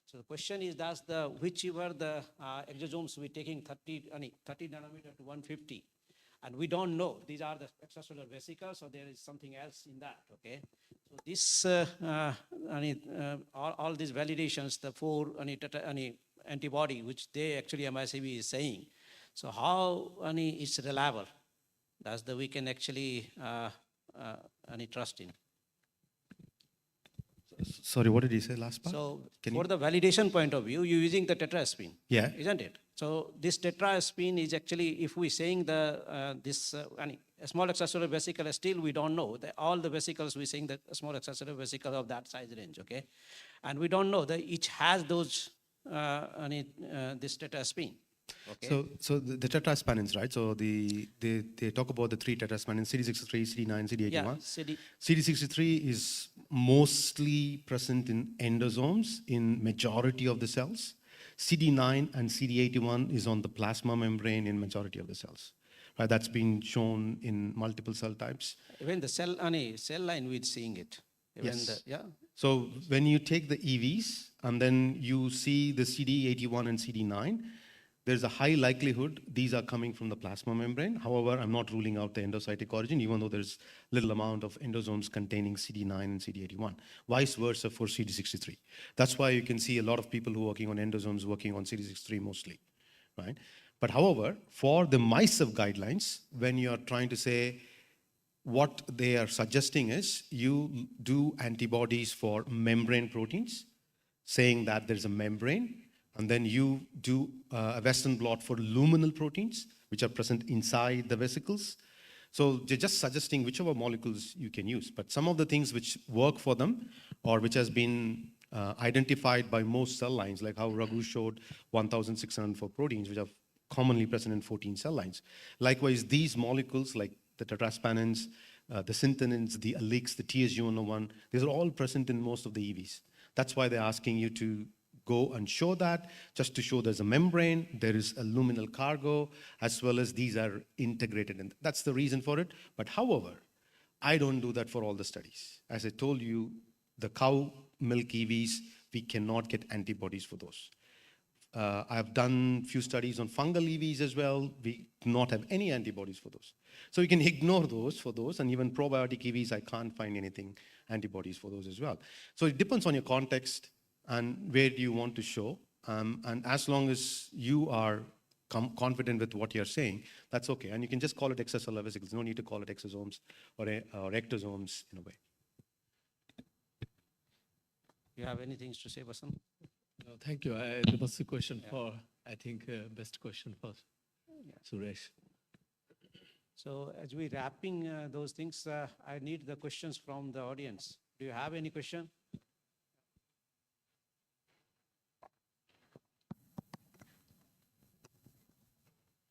So the question is, does whichever the exosomes we're taking 30 nanometer to 150, and we don't know, these are the extracellular vesicles, so there is something else in that, okay? So this, all these validations, the 4 antibody, which they actually MICV is saying, so how is reliable? Does we can actually trust in? Sorry, what did you say last part? So for the validation point of view, you're using the tetraspin, yeah, isn't it? So this tetraspin is actually, if we're saying this small extracellular vesicle, still we don't know. All the vesicles we're saying that small extracellular vesicle of that size range, okay? And we don't know that each has those, this tetraspin. Okay. So the tetraspannins, right? So they talk about the 3 tetraspannins, CD63, CD9, CD81. Yeah, CD63 is mostly present in endosomes in majority of the cells. CD9 and CD81 is on the plasma membrane in majority of the cells. Right? That's been shown in multiple cell types. Even the cell line, we're seeing it. Even yes. Yeah. So when you take the EVs and then you see the CD81 and CD9, there's a high likelihood these are coming from the plasma membrane. However, I'm not ruling out the endocytic origin, even though there's little amount of endosomes containing CD9 and CD81. Vice versa for CD63. That's why you can see a lot of people who are working on endosomes working on CD63 mostly, right? But however, for the MICEV guidelines, when you're trying to say what they are suggesting is you do antibodies for membrane proteins, saying that there's a membrane, and then you do a Western blot for luminal proteins, which are present inside the vesicles. So they're just suggesting whichever molecules you can use. But some of the things which work for them, or which has been identified by most cell lines, like how Raghu showed 1,604 proteins, which are commonly present in 14 cell lines. Likewise, these molecules like the tetraspanins, the synthenins, the alleles, the TSU101, these are all present in most of the EVs. That's why they're asking you to go and show that, just to show there's a membrane, there is a luminal cargo, as well as these are integrated. And that's the reason for it. But however, I don't do that for all the studies. As I told you, the cow milk EVs, we cannot get antibodies for those. I've done few studies on fungal EVs as well. We do not have any antibodies for those. So you can ignore those for those, and even probiotic EVs, I can't find anything, antibodies for those as well. So it depends on your context and where do you want to show. And as long as you are confident with what you're saying, that's okay. And you can just call it extracellular vesicles. No need to call it exosomes or ectosomes in a way. You have anything to say, Vasan? No, thank you. There was a question for, I think, best question for Suresh. So as we're wrapping those things, I need the questions from the audience. Do you have any question?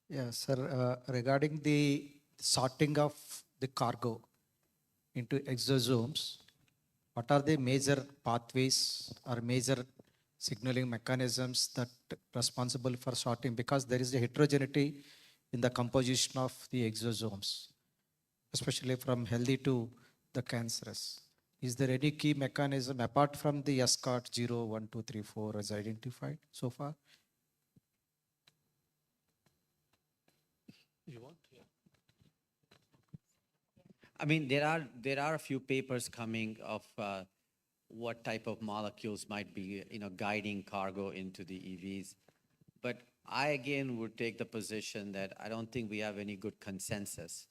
Yeah, sir, regarding the sorting of the cargo into exosomes, what are the major pathways or major signaling mechanisms that responsible for sorting? Because there is a heterogeneity in the composition of the exosomes, especially from healthy to the cancerous. Is there any key mechanism apart from the SCOT 0, 1, 2, 3, 4 as identified so far? You want? Yeah. I mean, there are a few papers coming of what type of molecules might be, guiding cargo into the EVs. But I again would take the position that I don't think we have any good consensus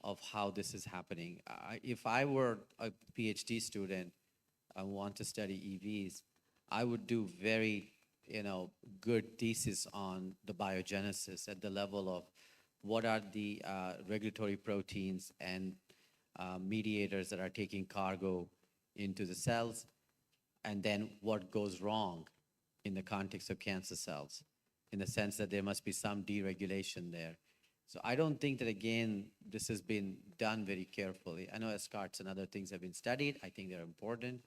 of how this is happening. If I were a PhD student and want to study EVs, I would do very, good thesis on the biogenesis at the level of what are the regulatory proteins and mediators that are taking cargo into the cells, and then what goes wrong in the context of cancer cells, in the sense that there must be some deregulation there. So I don't think that, again, this has been done very carefully. I know escarts and other things have been studied. I think they're important,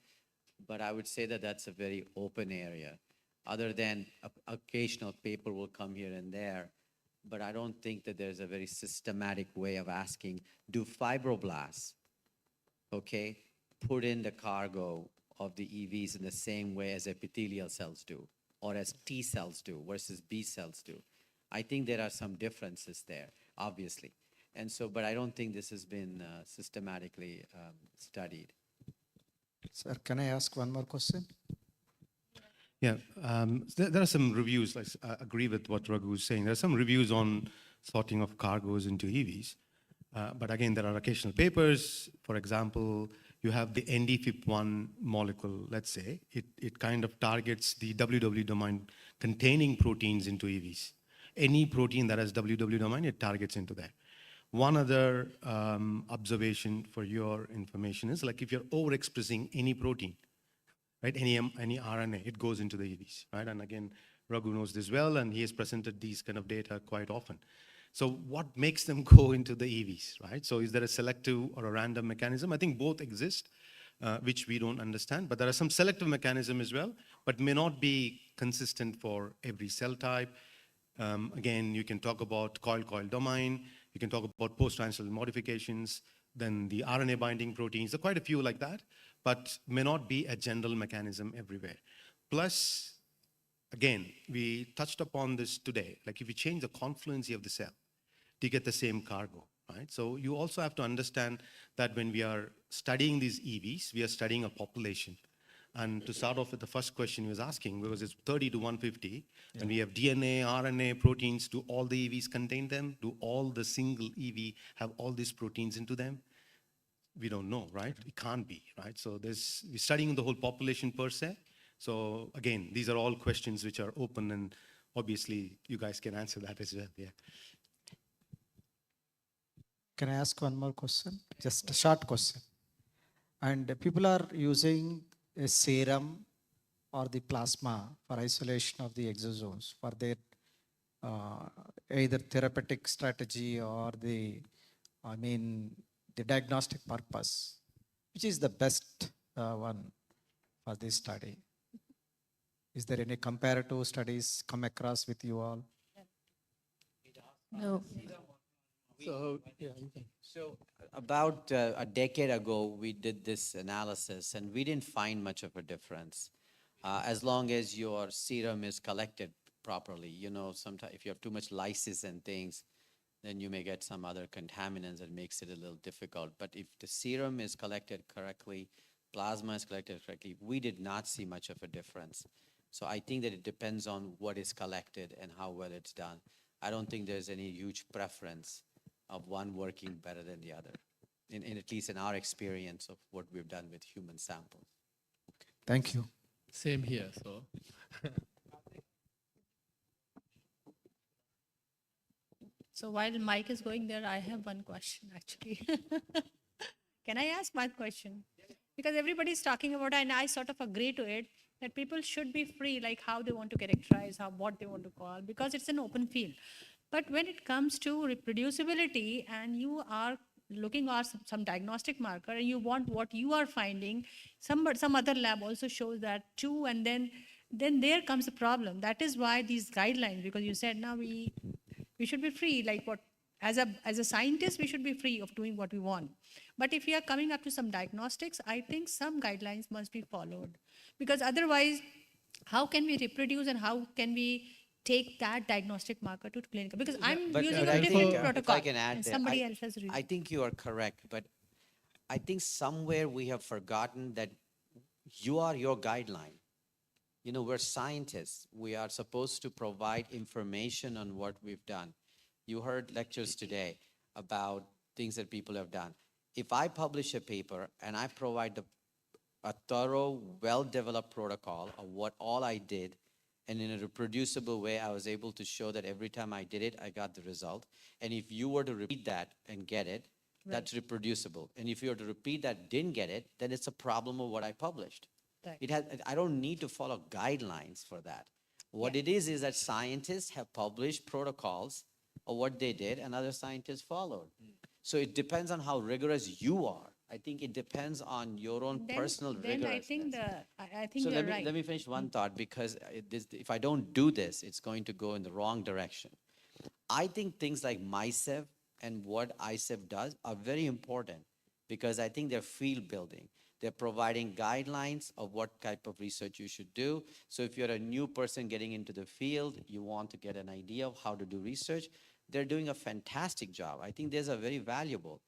but I would say that that's a very open area. Other than occasional paper will come here and there, but I don't think that there's a very systematic way of asking, do fibroblasts, put in the cargo of the EVs in the same way as epithelial cells do, or as T cells do versus B cells do? I think there are some differences there, obviously. And so, but I don't think this has been systematically studied. Sir, can I ask one more question? Yeah, there are some reviews. I agree with what Raghu is saying. There are some reviews on sorting of cargoes into EVs. But again, there are occasional papers. For example, you have the ND-FIP1 molecule, let's say. It kind of targets the WW domain containing proteins into EVs. Any protein that has WW domain, it targets into that. One other observation for your information is, like, if you're overexpressing any protein, right, any RNA, it goes into the EVs, right? And again, Raghu knows this well, and he has presented these kind of data quite often. So what makes them go into the EVs, right? So is there a selective or a random mechanism? I think both exist, which we don't understand, but there are some selective mechanism as well, but may not be consistent for every cell type. Again, you can talk about coil-coil domain, you can talk about post-translational modifications, then the RNA binding proteins, there are quite a few like that, but may not be a general mechanism everywhere. Plus, again, we touched upon this today, like if you change the confluency of the cell, you get the same cargo, right? So you also have to understand that when we are studying these EVs, we are studying a population. And to start off with the first question he was asking, because it's 30 to 150, and we have DNA, RNA, proteins, do all the EVs contain them? Do all the single EV have all these proteins into them? We don't know, right? It can't be, right? So we're studying the whole population per se. So again, these are all questions which are open, and obviously you guys can answer that as well, yeah. Can I ask one more question? Just a short question. And people are using a serum or the plasma for isolation of the exosomes for their either therapeutic strategy or the diagnostic purpose, which is the best one for this study? Is there any comparative studies come across with you all? No. So about a decade ago, we did this analysis and we didn't find much of a difference. As long as your serum is collected properly, you know, sometimes if you have too much lysis and things, then you may get some other contaminants that makes it a little difficult. But if the serum is collected correctly, plasma is collected correctly, we did not see much of a difference. So I think that it depends on what is collected and how well it's done. I don't think there's any huge preference of one working better than the other, in at least in our experience of what we've done with human samples. Thank you. Same here, so. So while Mike is going there, I have one question actually. Can I ask one question? Because everybody's talking about, and I sort of agree to it, that people should be free, like how they want to characterize, what they want to call, because it's an open field. But when it comes to reproducibility and you are looking at some diagnostic marker and you want what you are finding, some other lab also shows that too, and then there comes the problem. That is why these guidelines, because you said now we should be free, like what, as a scientist, we should be free of doing what we want. But if we are coming up to some diagnostics, I think some guidelines must be followed. Because otherwise, how can we reproduce and how can we take that diagnostic marker to clinical? Because I'm using a different protocol. If I can add and there, somebody else has I think you are correct, but I think somewhere we have forgotten that you are your guideline. You know, we're scientists. We are supposed to provide information on what we've done. You heard lectures today about things that people have done. If I publish a paper and I provide a thorough, well-developed protocol of what all I did, and in a reproducible way, I was able to show that every time I did it, I got the result. And if you were to repeat that and get it, that's reproducible. And if you were to repeat that, didn't get it, then it's a problem of what I published. Right. I don't need to follow guidelines for that. What it is that scientists have published protocols of what they did and other scientists followed. So it depends on how rigorous you are. I think it depends on your own personal rigorousness. I think So you're right. let me finish one thought, because if I don't do this, it's going to go in the wrong direction. I think things like MySev and what ISEV does are very important, because I think they're field building. They're providing guidelines of what type of research you should do. So if you're a new person getting into the field, you want to get an idea of how to do research, they're doing a fantastic job. I think these are very valuable.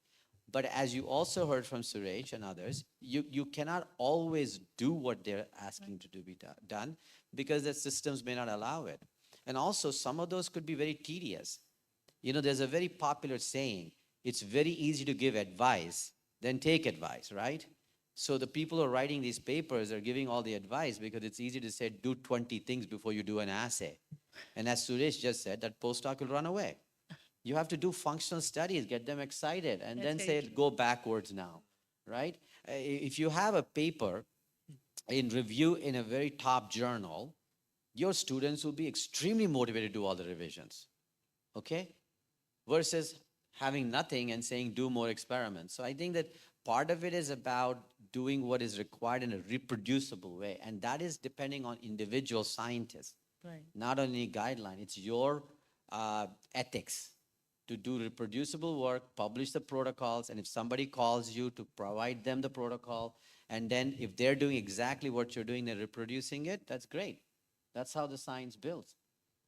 But as you also heard from Suresh and others, you cannot always do what they're asking to be done, because the systems may not allow it. And also, some of those could be very tedious. You know, there's a very popular saying, it's very easy to give advice than take advice, right? So the people who are writing these papers are giving all the advice because it's easy to say, do 20 things before you do an assay. And as Suresh just said, that postdoc will run away. You have to do functional studies, get them excited, and then say, go backwards now, right? If you have a paper in review in a very top journal, your students will be extremely motivated to do all the revisions, okay? Versus having nothing and saying, do more experiments. So I think that part of it is about doing what is required in a reproducible way, and that is depending on individual scientists, not on any guideline. It's your ethics to do reproducible work, publish the protocols, and if somebody calls you to provide them the protocol, and then if they're doing exactly what you're doing, they're reproducing it, that's great. That's how the science builds.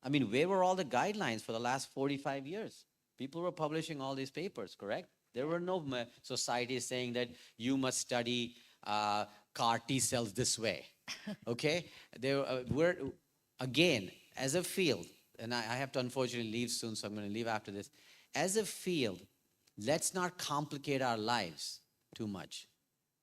I mean, where were all the guidelines for the last 45 years? People were publishing all these papers, correct? There were no societies saying that you must study CAR T cells this way, okay? We're, again, as a field, and I have to unfortunately leave soon, so I'm going to leave after this. As a field, let's not complicate our lives too much,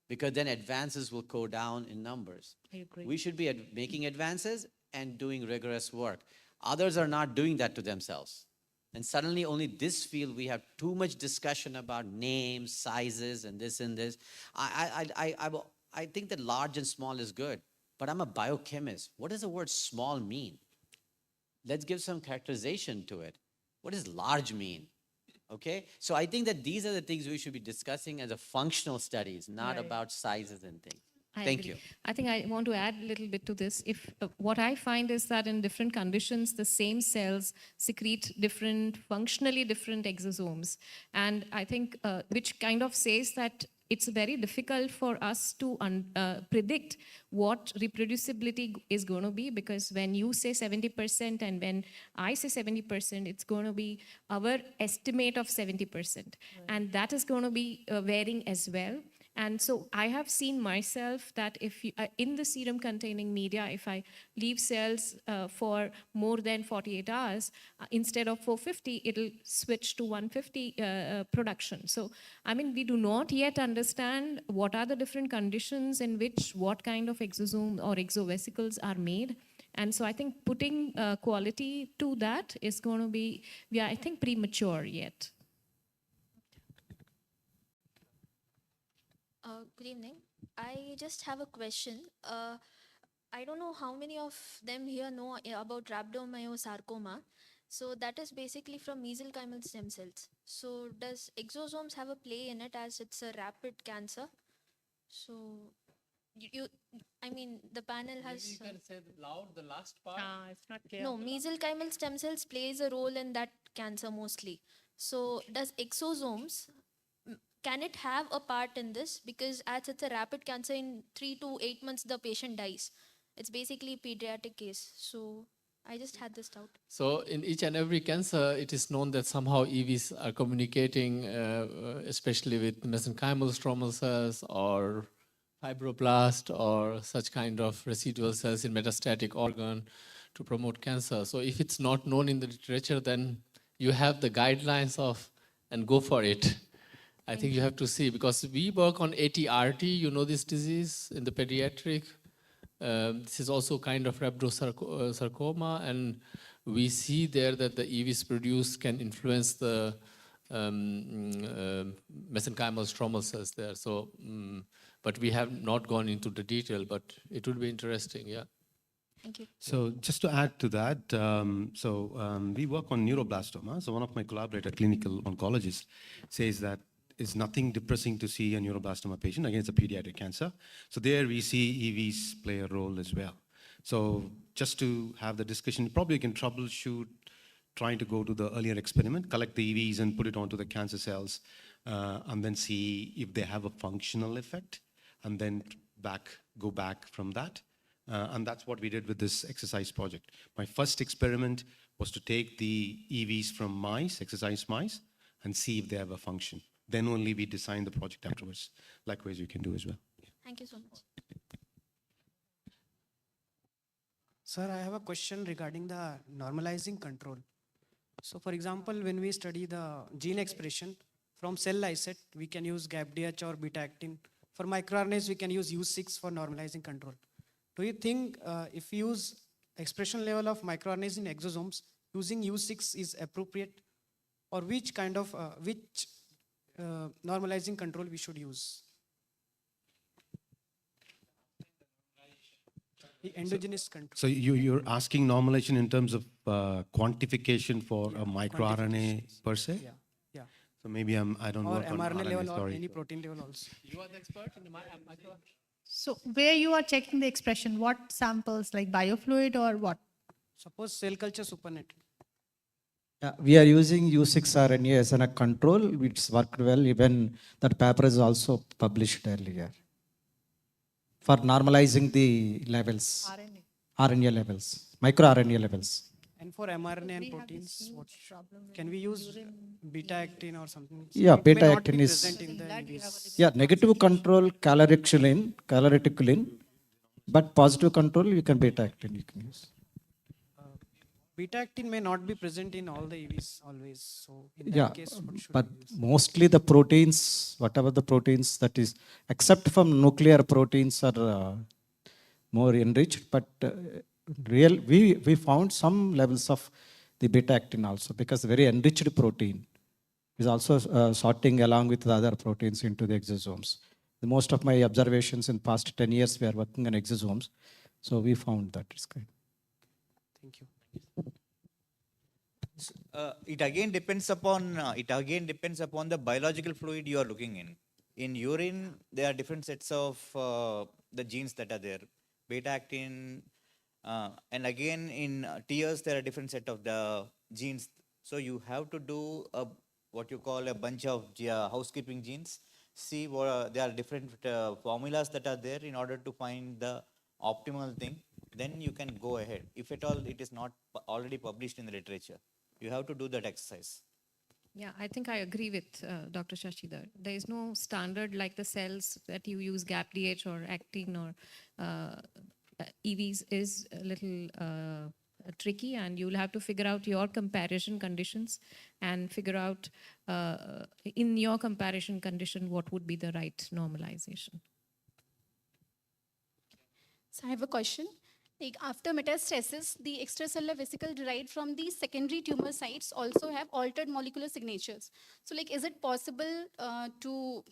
because then advances will go down in numbers. I agree. We should be making advances and doing rigorous work. Others are not doing that to themselves. And suddenly only this field, we have too much discussion about names, sizes, and this and this. I think that large and small is good, but I'm a biochemist. What does the word small mean? Let's give some characterization to it. What does large mean? Okay, so I think that these are the things we should be discussing as a functional studies, not Right. about sizes and things. I Thank agree. you. I think I want to add a little bit to this. If what I find is that in different conditions, the same cells secrete different, functionally different exosomes, and I think which kind of says that it's very difficult for us to predict what reproducibility is going to be, because when you say 70% and when I say 70%, it's going to be our estimate of 70%, and that is going to be varying as well. And so I have seen myself that if you, in the serum containing media, if I leave cells for more than 48 hours, instead of 450, it'll switch to 150 production. So, I mean, we do not yet understand what are the different conditions in which what kind of exosome or exovesicles are made. And so I think putting quality to that is going to be, I think, premature yet. Good evening. I just have a question. I don't know how many of them here know about rhabdomyosarcoma. So that is basically from mesenchymal stem cells. So does exosomes have a play in it, as it's a rapid cancer? So I mean, the panel has. You can say loud the last part. It's not clear. No, mesenchymal stem cells plays a role in that cancer mostly. So does exosomes, can it have a part in this? Because as it's a rapid cancer, in 3 to 8 months, the patient dies. It's basically a pediatric case. So I just had this doubt. So in each and every cancer, it is known that somehow EVs are communicating, especially with mesenchymal stromal cells or fibroblast or such kind of residual cells in metastatic organ to promote cancer. So if it's not known in the literature, then you have the guidelines of and go for it. I think you have to see, because we work on ATRT, you know this disease in the pediatric. This is also kind of rhabdomyosarcoma, and we see there that the EVs produced can influence the mesenchymal stromal cells there. So, but we have not gone into the detail, but it would be interesting, yeah. Thank you. So just to add to that, we work on neuroblastoma. So one of my collaborator, clinical oncologist, says that it's nothing depressing to see a neuroblastoma patient. Again, it's a pediatric cancer. So there we see EVs play a role as well. So just to have the discussion, probably you can troubleshoot trying to go to the earlier experiment, collect the EVs and put it onto the cancer cells, and then see if they have a functional effect, and then go back from that. And that's what we did with this exercise project. My first experiment was to take the EVs from mice, exercise mice, and see if they have a function. Then only we design the project afterwards. Likewise, you can do as well. Thank you so much. Sir, I have a question regarding the normalizing control. So for example, when we study the gene expression from cell lysate, we can use GAPDH or beta-actin. For microRNAs, we can use U6 for normalizing control. Do you think if we use expression level of microRNAs in exosomes, using U6 is appropriate? Or which kind of, normalizing control we should use? The endogenous control. So you're asking normalization in terms of quantification for a microRNA per se? Yeah, yeah. So maybe I don't or work on mRNA RNA, level or sorry. any protein level also. You are the expert in the micro. So where you are checking the expression, what samples, like biofluid or what? Suppose cell culture supernatant. Yeah, we are using U6 RNA as a control. It's worked well. Even that paper is also published earlier for normalizing the levels, RNA levels, microRNA levels. And for mRNA and proteins, what can we use beta-actin or something? Yeah, It may not beta-actin be is, present in the EVs. yeah, negative control calreticulin, but positive control you can beta-actin you can use. Beta-actin may not be present in all the EVs always. So in that Yeah, case, what should but we use? mostly the proteins, whatever the proteins that is, except from nuclear proteins are more enriched, but we found some levels of the beta-actin also, because very enriched protein is also sorting along with the other proteins into the exosomes. Most of my observations in past 10 years, we are working on exosomes. So we found that it's good. Thank you. It again depends upon the biological fluid you are looking in. In urine, there are different sets of the genes that are there, beta-actin, and again in tears there are different set of the genes. So you have to do what you call a bunch of housekeeping genes. See what there are different formulas that are there in order to find the optimal thing. Then you can go ahead. If at all it is not already published in the literature, you have to do that exercise. Yeah, I think I agree with Dr. Shashidhar. There is no standard like the cells that you use, GAPDH or actin or EVs is a little tricky, and you'll have to figure out your comparison conditions and figure out in your comparison condition what would be the right normalization. So I have a question. Like after metastasis, the extracellular vesicle derived from the secondary tumor sites also have altered molecular signatures. So like, is it possible to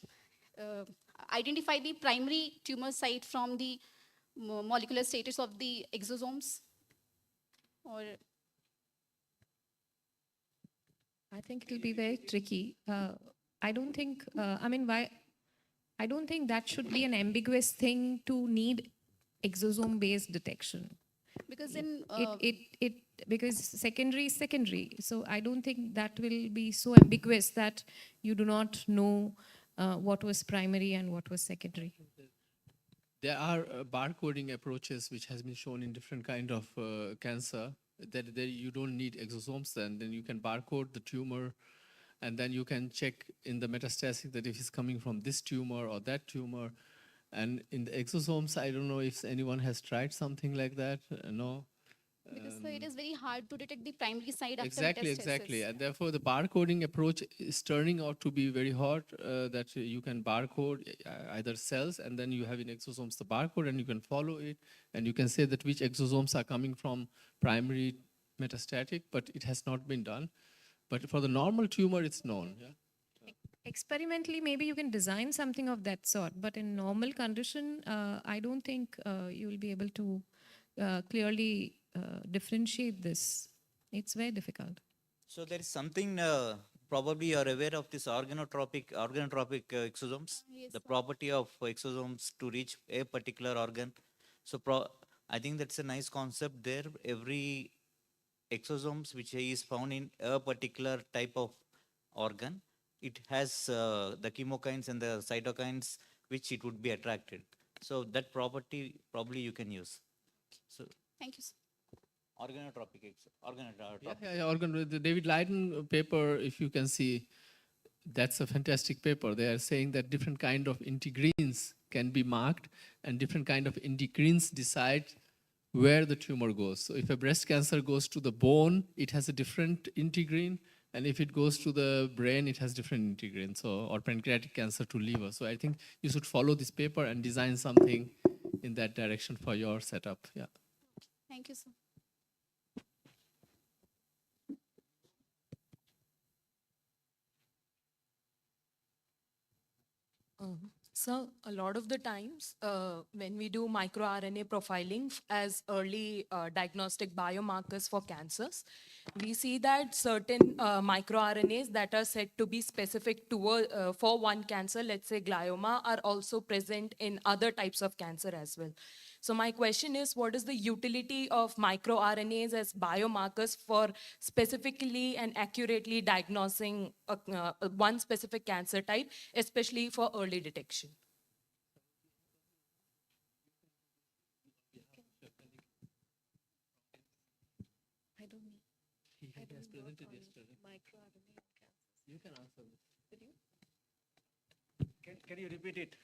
identify the primary tumor site from the molecular status of the exosomes? Or I think it'll be very tricky. I don't think, I don't think that should be an ambiguous thing to need exosome-based detection. because in Because secondary is secondary. So I don't think that will be so ambiguous that you do not know what was primary and what was secondary. There are barcoding approaches which has been shown in different kind of cancer that you don't need exosomes then you can barcode the tumor and then you can check in the metastatic that if it's coming from this tumor or that tumor. And in the exosomes, I don't know if anyone has tried something like that. No. because so it is very hard to detect the primary side after Exactly, metastasis. exactly. And therefore, the barcoding approach is turning out to be very hot, that you can barcode either cells and then you have in exosomes the barcode and you can follow it and you can say that which exosomes are coming from primary metastatic, but it has not been done. But for the normal tumor, it's known. Yeah? Experimentally, maybe you can design something of that sort, but in normal condition, I don't think you will be able to clearly differentiate this. It's very difficult. So there is something, probably you are aware of this organotropic exosomes, Yes, the sir. property of exosomes to reach a particular organ. So I think that's a nice concept there. Every exosomes which is found in a particular type of organ, it has the chemokines and the cytokines which it would be attracted. So that property probably you can use. So Thank you, sir. organotropic. The David Leiden paper, if you can see, that's a fantastic paper. They are saying that different kind of integrins can be marked and different kind of integrins decide where the tumor goes. So if a breast cancer goes to the bone, it has a different integrin. And if it goes to the brain, it has different integrin. So, or pancreatic cancer to liver. So I think you should follow this paper and design something in that direction for your setup. Yeah. Thank you, sir. So a lot of the times when we do microRNA profiling as early diagnostic biomarkers for cancers, we see that certain microRNAs that are said to be specific to for one cancer, let's say glioma, are also present in other types of cancer as well. So my question is, what is the utility of microRNAs as biomarkers for specifically and accurately diagnosing one specific cancer type, especially for early detection? I don't know. He has presented yesterday. You can answer this. Can you repeat it?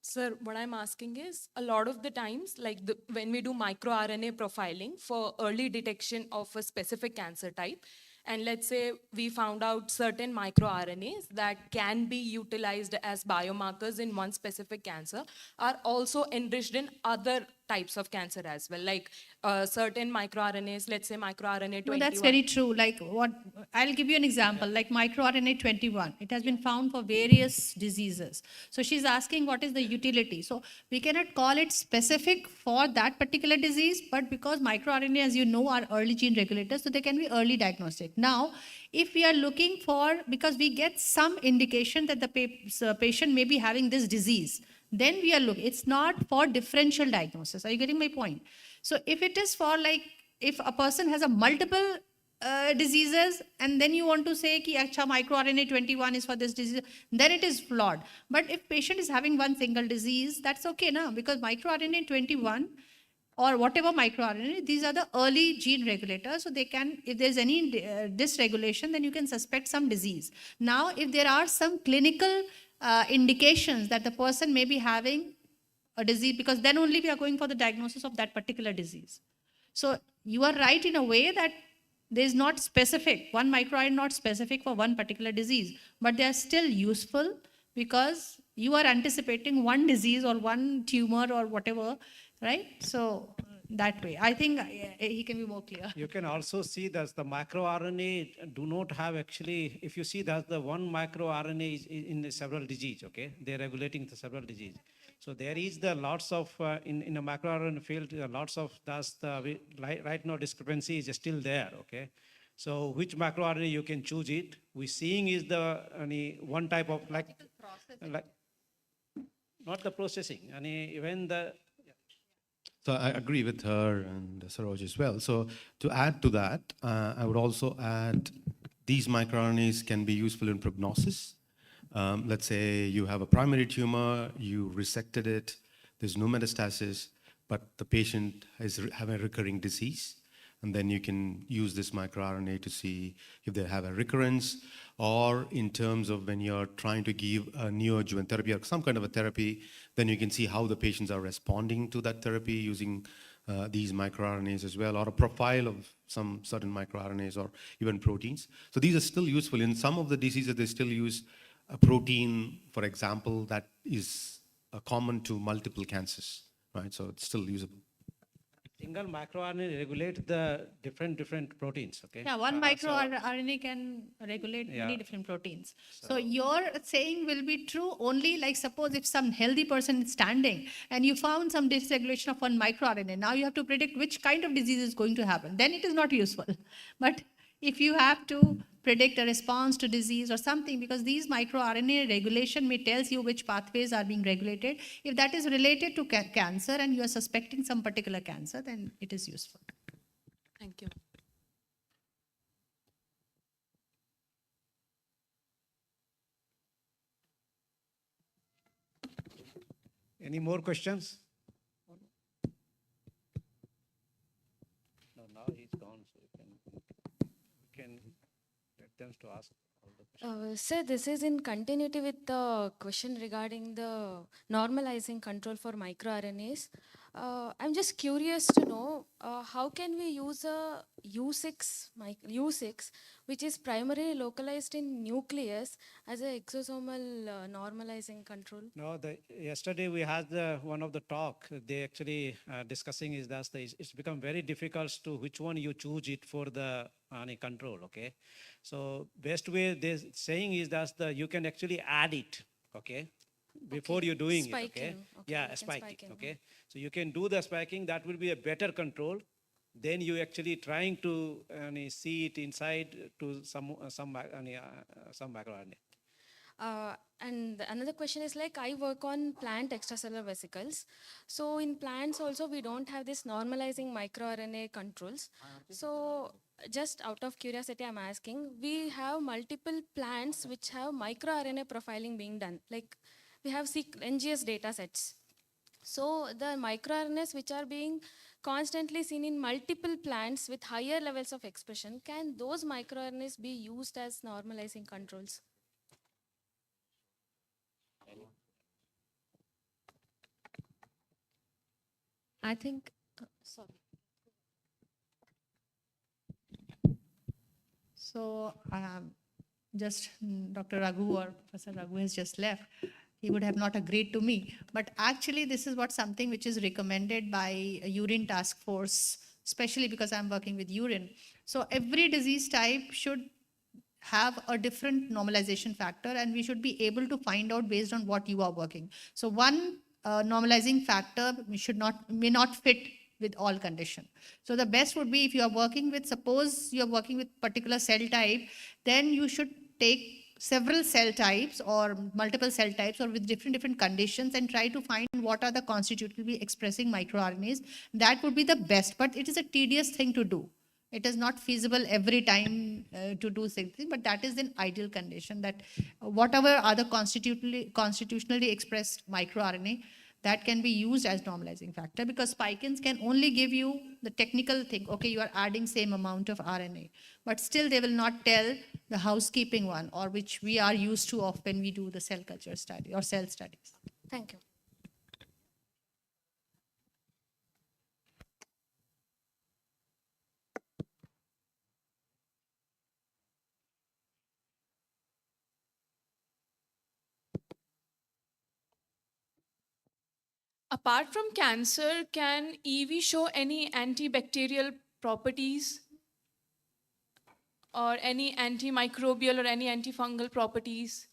Sir, what I'm asking is, a lot of the times, like when we do microRNA profiling for early detection of a specific cancer type, and let's say we found out certain microRNAs that can be utilized as biomarkers in one specific cancer, are also enriched in other types of cancer as well, like certain microRNAs, let's say microRNA 21. No, that's very true. Like what, I'll give you an example, like microRNA 21. It has been found for various diseases. So she's asking what is the utility. So we cannot call it specific for that particular disease, but because microRNA, as you know, are early gene regulators, so they can be early diagnostic. Now, if we are looking for, because we get some indication that the patient may be having this disease, then we are looking, it's not for differential diagnosis. Are you getting my point? So if it is for like, if a person has a multiple diseases and then you want to say ki acha microRNA 21 is for this disease, then it is flawed. But if patient is having one single disease, that's okay now, because microRNA 21 or whatever microRNA, these are the early gene regulators. So they can, if there's any dysregulation, then you can suspect some disease. Now, if there are some clinical indications that the person may be having a disease, because then only we are going for the diagnosis of that particular disease. So you are right in a way that there is not specific, one microRNA not specific for one particular disease, but they are still useful because you are anticipating one disease or one tumor or whatever, right? So that way, I think he can be more clear. You can also see that the microRNA do not have actually, if you see that the one microRNA is in the several disease, okay? They're regulating the several disease. So there is the lots of, in a microRNA field, lots of, that's the, right now discrepancy is still there, okay? So which microRNA you can choose it. We're seeing is the, one type of like not the processing, even the, So I agree with her and Saroj as well. So to add to that, I would also add these microRNAs can be useful in prognosis. Let's say you have a primary tumor, you resected it, there's no metastasis, but the patient is having a recurring disease. And then you can use this microRNA to see if they have a recurrence, or in terms of when you're trying to give a neoadjuvant therapy or some kind of a therapy, then you can see how the patients are responding to that therapy using these microRNAs as well, or a profile of some certain microRNAs or even proteins. So these are still useful. In some of the diseases, they still use a protein, for example, that is common to multiple cancers, right? So it's still usable. Single microRNA regulate the different proteins, okay? Yeah, one microRNA can regulate many different proteins. So your saying will be true only, like suppose if some healthy person is standing and you found some dysregulation of one microRNA, now you have to predict which kind of disease is going to happen. Then it is not useful. But if you have to predict a response to disease or something, because these microRNA regulation may tells you which pathways are being regulated. If that is related to cancer and you are suspecting some particular cancer, then it is useful. Thank you. Any more questions? No, now he's gone, so you can let them to ask all the questions. Sir, this is in continuity with the question regarding the normalizing control for microRNAs. I'm just curious to know how can we use a U6, which is primarily localized in nucleus, as an exosomal normalizing control? No, yesterday we had one of the talk. They actually discussing is that it's become very difficult to which one you choose it for the control. Okay, so best way they're saying is that you can actually add it. Okay, before you're doing Spiking. it. Okay, yeah, spiking. Okay, so you can do the spiking. That will be a better control. Then you actually trying to see it inside to some microRNA. And another question is like, I work on plant extracellular vesicles. So in plants also we don't have this normalizing microRNA controls. So just out of curiosity I'm asking, we have multiple plants which have microRNA profiling being done. Like we have NGS data sets. So the microRNAs which are being constantly seen in multiple plants with higher levels of expression, can those microRNAs be used as normalizing controls? I think, Sorry. So just Dr. Raghu or Professor Raghu has just left. he would have not agreed to me. But actually, this is what something which is recommended by a urine task force, especially because I'm working with urine. So every disease type should have a different normalization factor, and we should be able to find out based on what you are working. So one normalizing factor may not fit with all condition. So the best would be if you are working with, suppose you are working with particular cell type, then you should take several cell types or multiple cell types or with different conditions and try to find what are the constitutively expressing microRNAs. That would be the best, but it is a tedious thing to do. It is not feasible every time to do something, but that is an ideal condition, that whatever other constitutionally expressed microRNA, that can be used as normalizing factor, because spikins can only give you the technical thing. Okay, you are adding same amount of RNA, but still they will not tell the housekeeping one, or which we are used to of when we do the cell culture study or cell studies. Thank you. Apart from cancer, can EV show any antibacterial properties or any antimicrobial or any antifungal properties?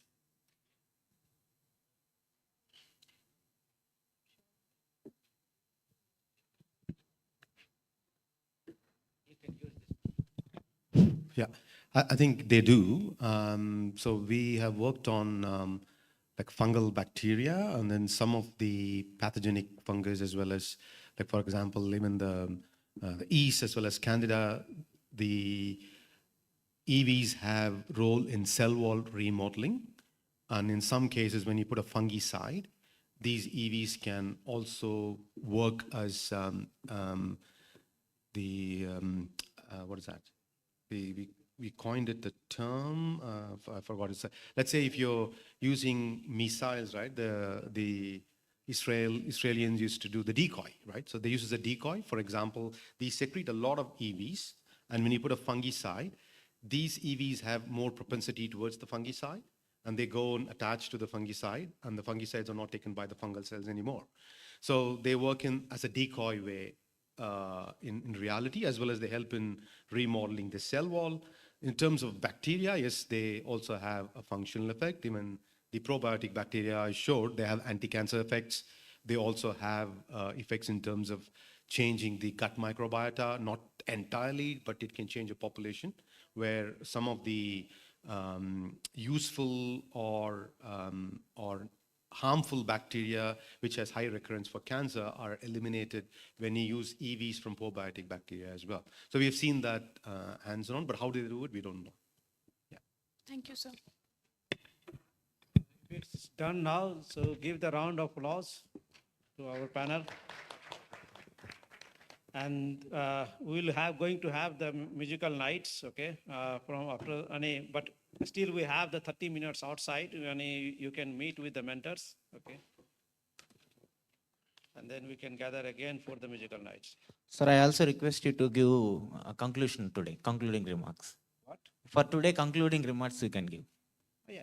Yeah, I think they do. So we have worked on like fungal bacteria, and then some of the pathogenic fungus, as well as, like, for example, even the yeast as well as candida. The EVs have role in cell wall remodeling, and in some cases when you put a fungicide, these EVs can also work as what is that? We coined it the term, I forgot it. Let's say if you're using missiles, right? The Israelis used to do the decoy, right? So they use as a decoy. For example, these secrete a lot of EVs, and when you put a fungicide, these EVs have more propensity towards the fungicide, and they go and attach to the fungicide, and the fungicides are not taken by the fungal cells anymore. So they work as a decoy way in reality, as well as they help in remodeling the cell wall. In terms of bacteria, yes, they also have a functional effect. Even the probiotic bacteria I showed, they have anti-cancer effects. They also have effects in terms of changing the gut microbiota, not entirely, but it can change a population, where some of the useful or harmful bacteria, which has high recurrence for cancer, are eliminated when you use EVs from probiotic bacteria as well. So we have seen that hands-on, but how they do it, we don't know. Yeah. Thank you, sir. It's done now, so give the round of applause to our panel. And we'll going to have the musical nights, okay, from after, but still we have the 30 minutes outside, you can meet with the mentors, okay? And then we can gather again for the musical nights. Sir, I also request you to give a conclusion today, concluding remarks. What? For today, concluding remarks you can give. Oh, yeah.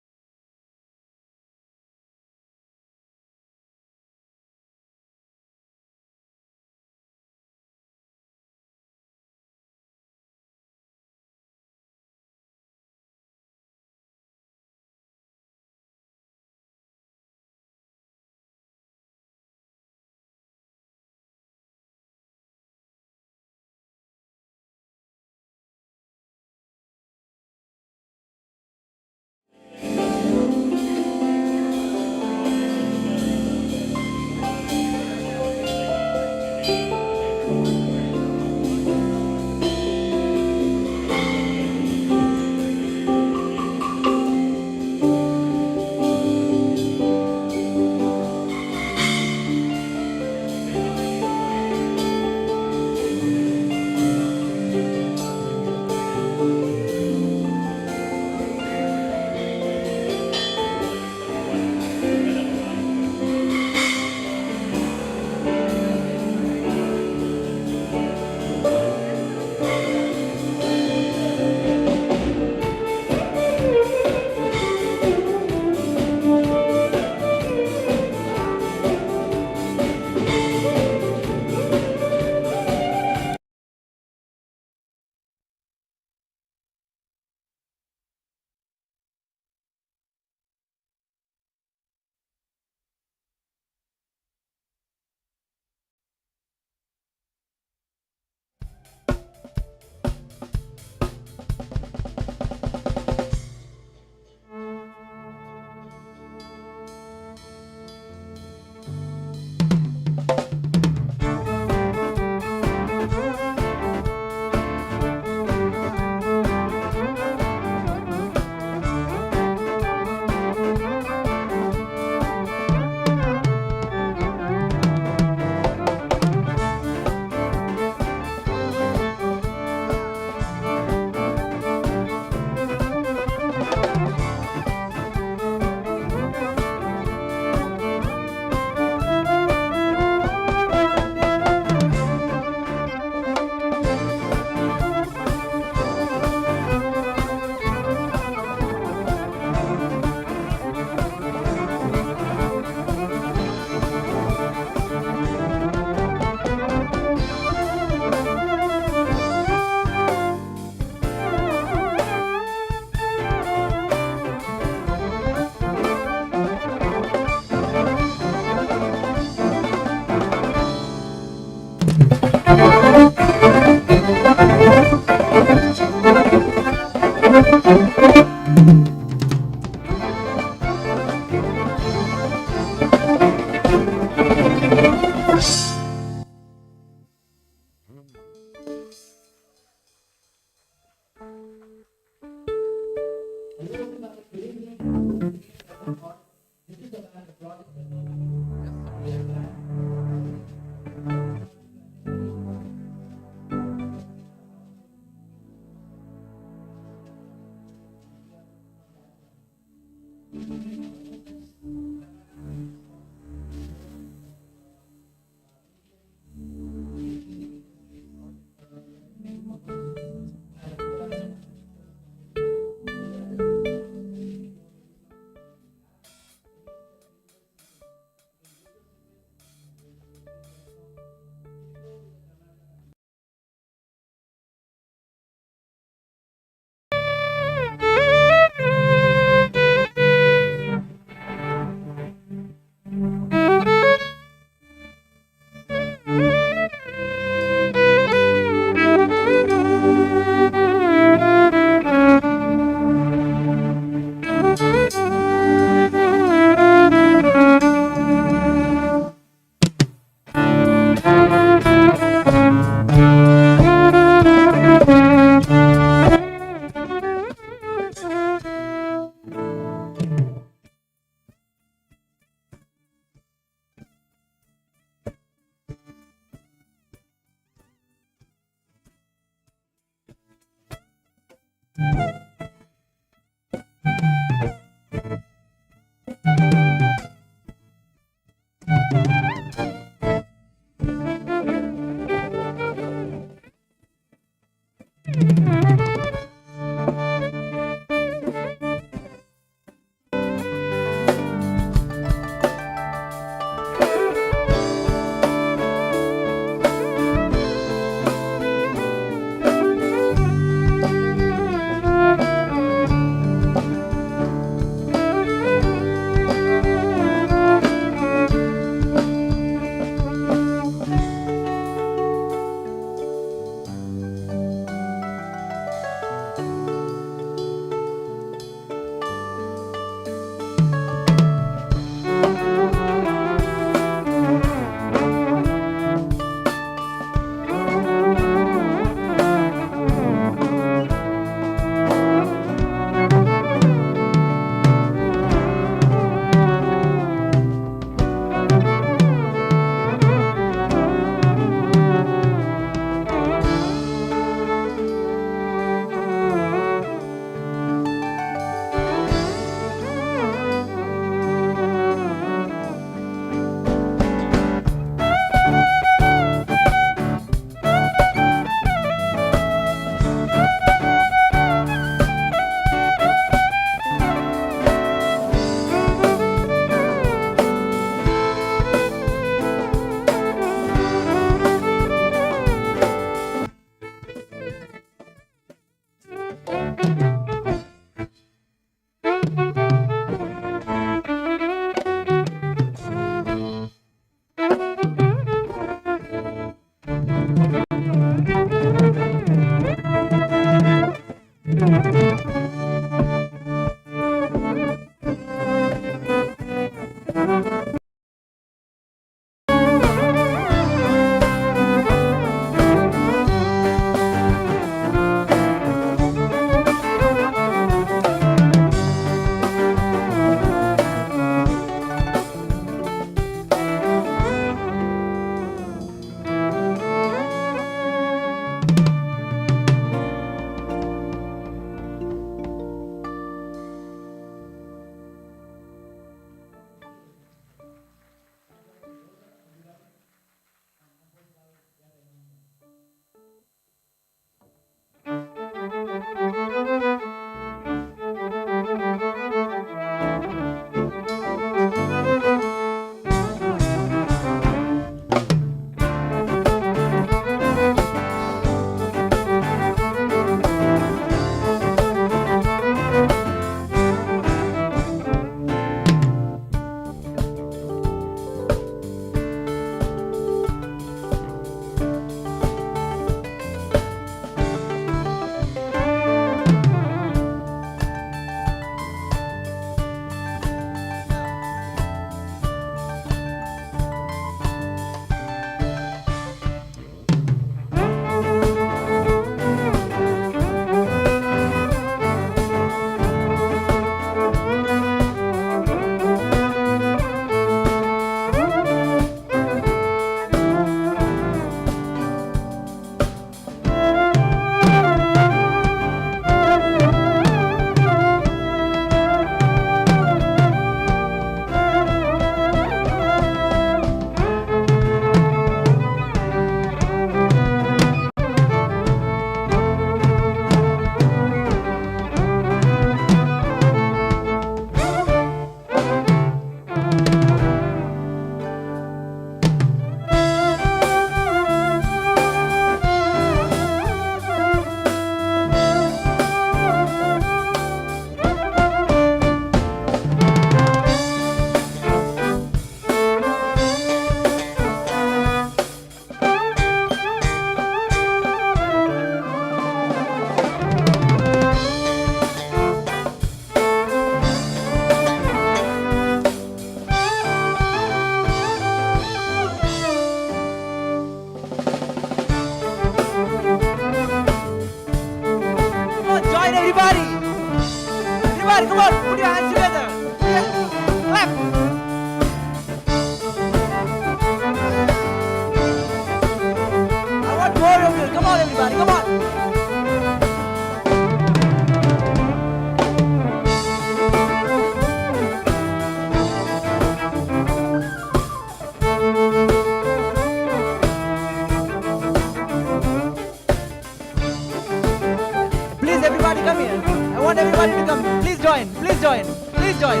here. I want everybody to come. Please join. Please join. Please join.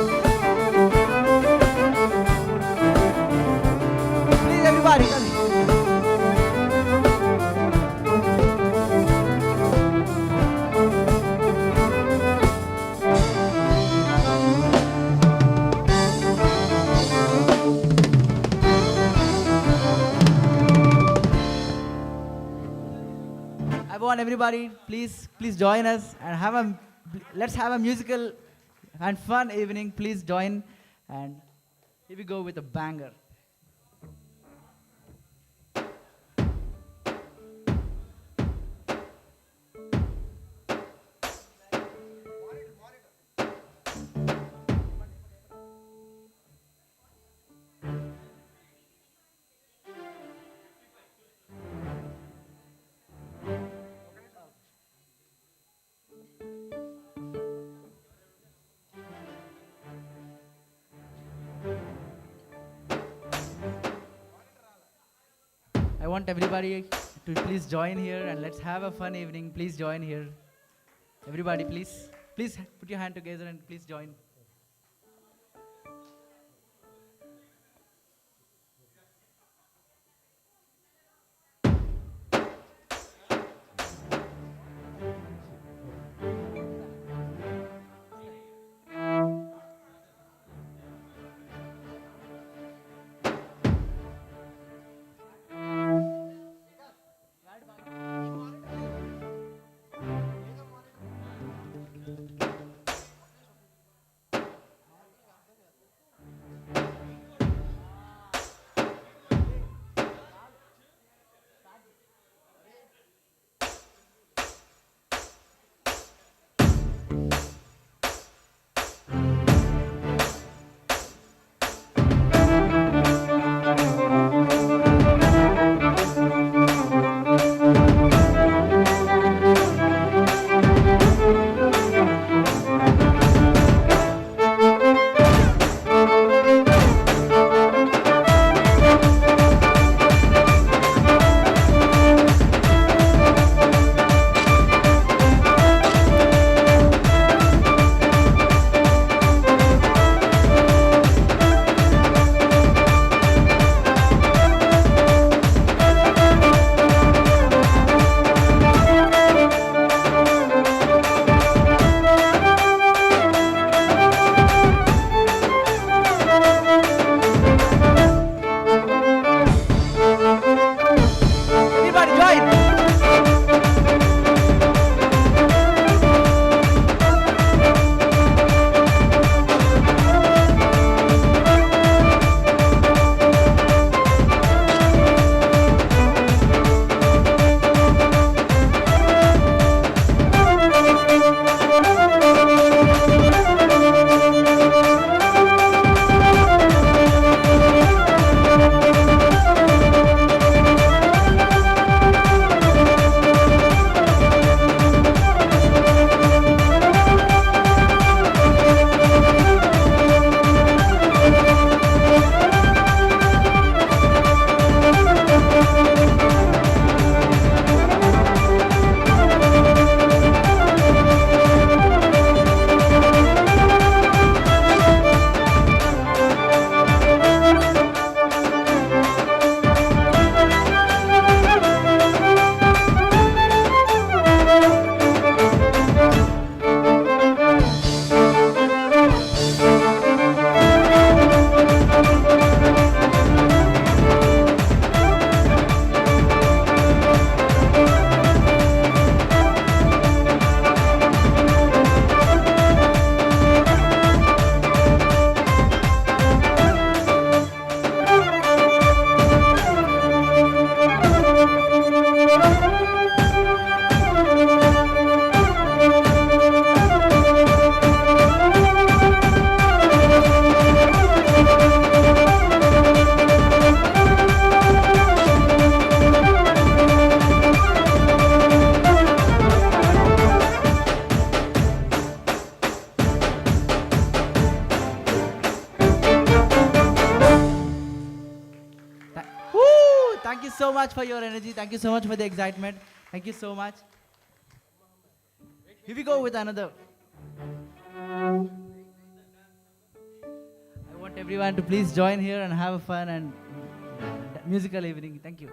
Please, everybody, come here. I want everybody, please join us and let's have a musical and fun evening. Please join, and here we go with a banger. I want everybody to please join here and let's have a fun evening. Please join here. Everybody, please put your hand together and please join. so much for your energy. Thank you so much for the excitement. Thank you so much. Here we go with another. I want everyone to please join here and have a fun and musical evening. Thank you.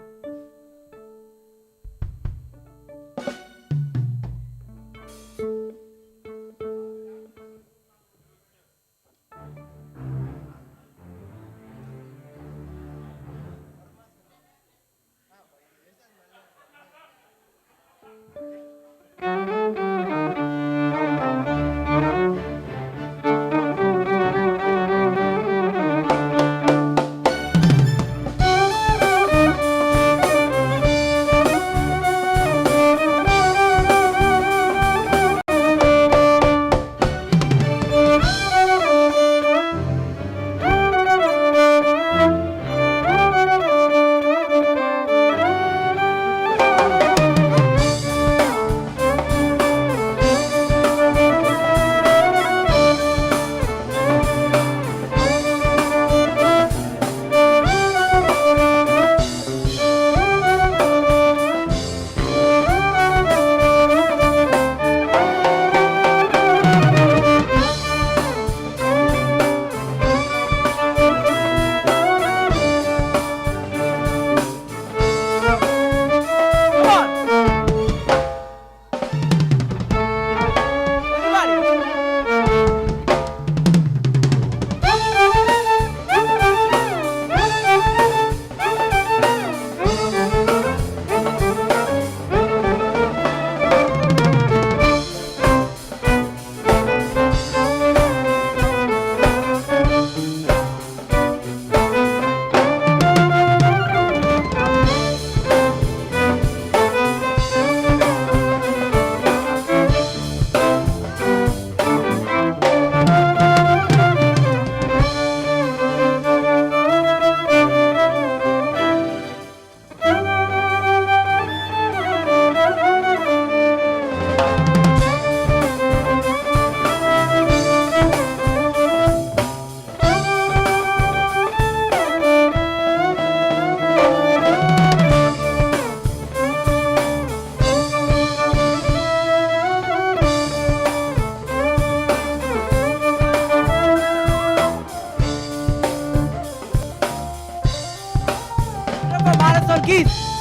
Marathon Keith.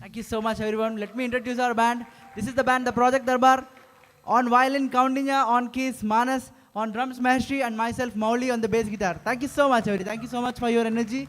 Thank you so much, everyone. Let me introduce our band. This is the band, the Project Darbar. On violin, Kaundinya. On keys, Manas. On drums, Maheshri. And myself, Mauli, on the bass guitar. Thank you so much, everybody. Thank you so much for your energy.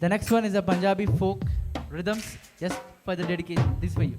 The next one is a Punjabi folk rhythms, just for the dedication. This is for you.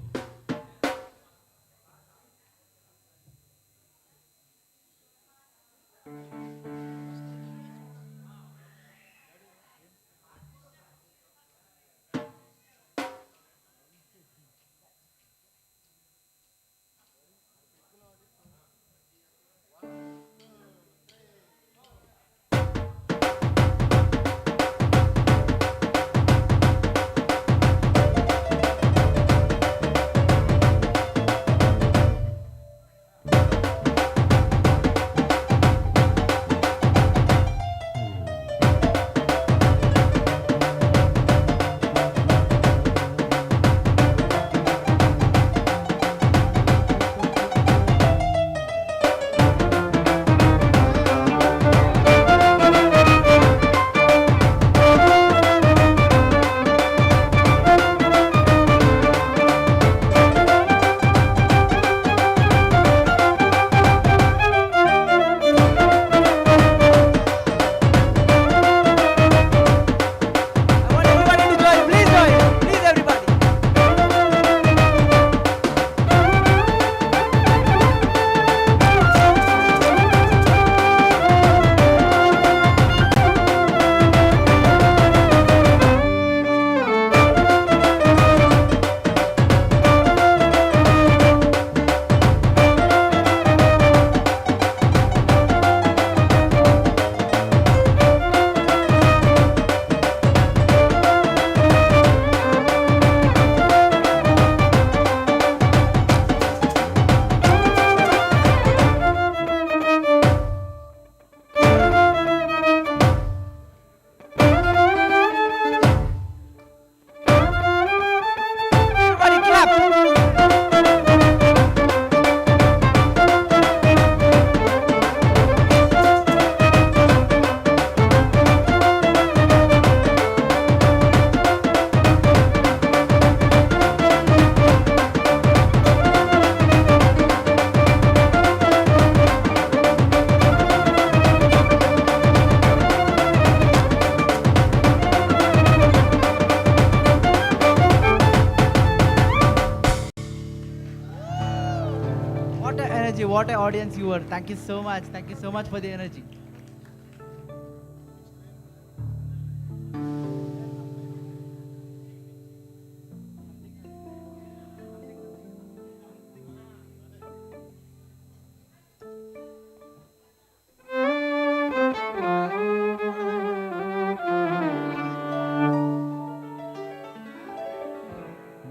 What an audience you were. Thank you so much. Thank you so much for the energy.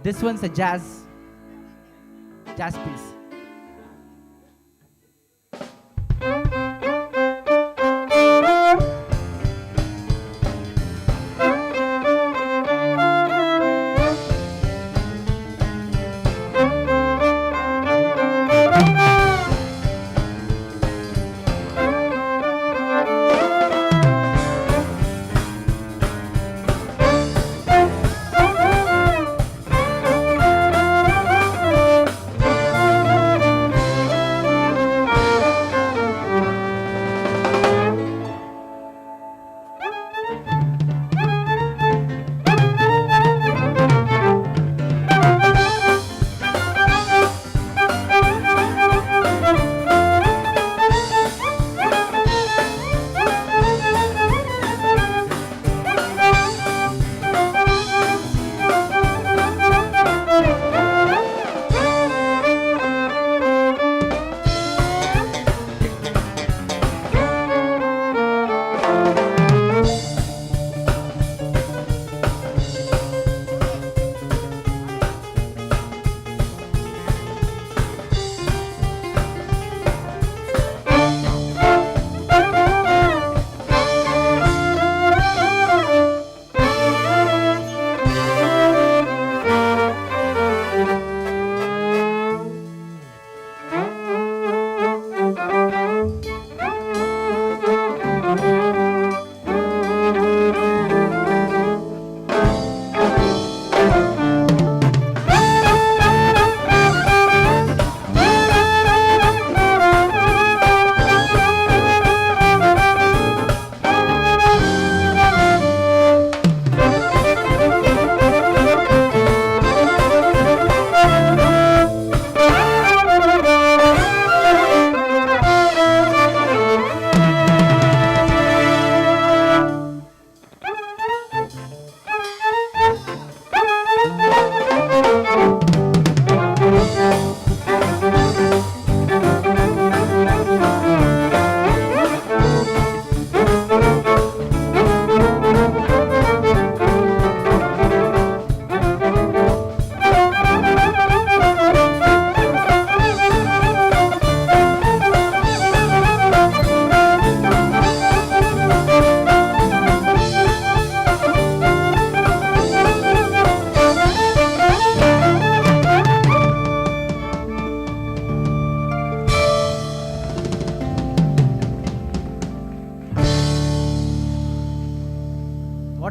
This one's a jazz piece.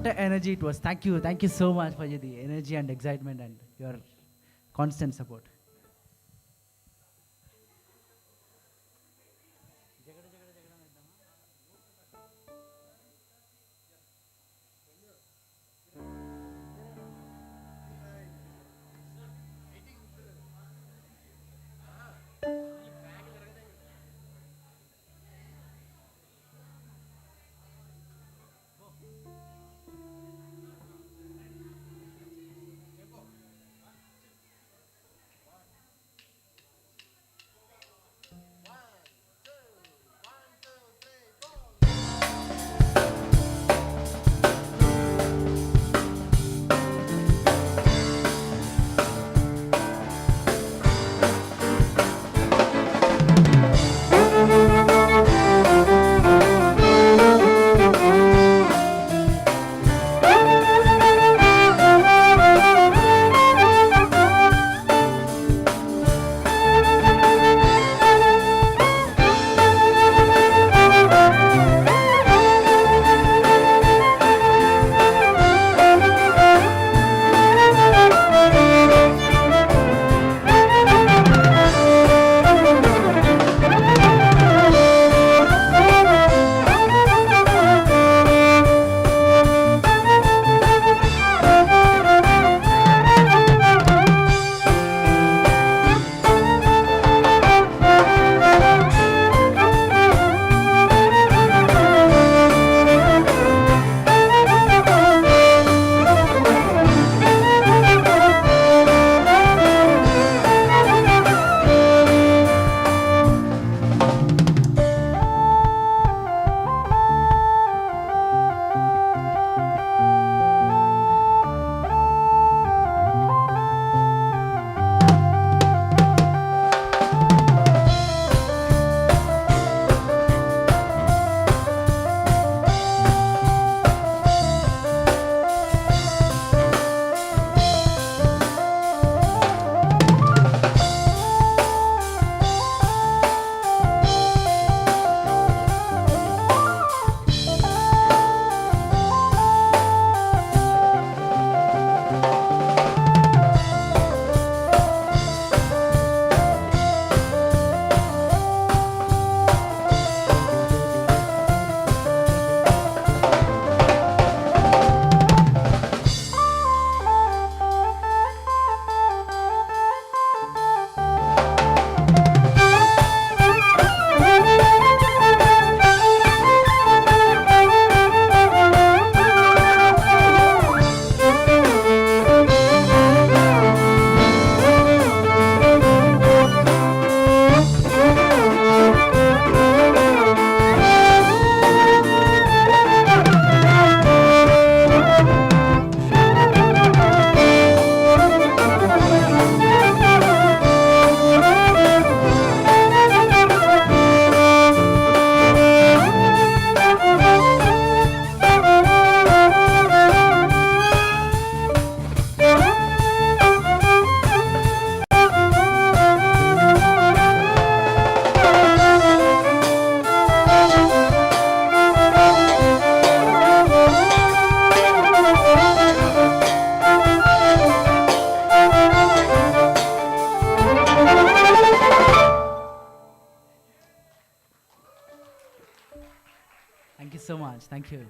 what an energy it was. Thank you. Thank you so much for the energy and excitement and your constant support. Thank you so much. Thank you.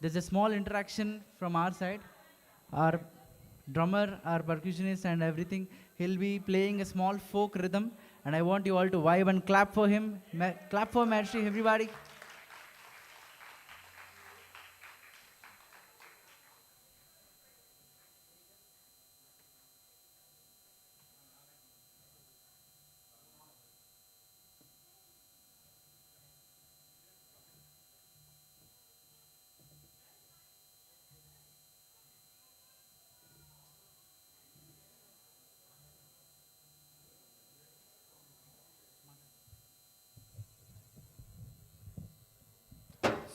There's a small interaction from our side. Our drummer, our percussionist and everything. He'll be playing a small folk rhythm and I want you all to vibe and clap for him. Clap for Maheshri, everybody.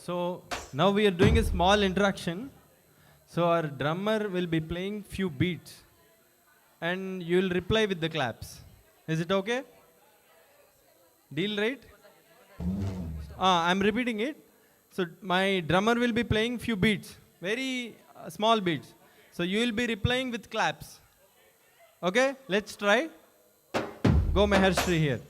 So now we are doing a small interaction. So our drummer will be playing few beats and you will reply with the claps. Is it okay? Deal, right? I'm repeating it. So my drummer will be playing few beats, very small beats. So you will be replying with claps. Okay, let's try. Go Maharshri here.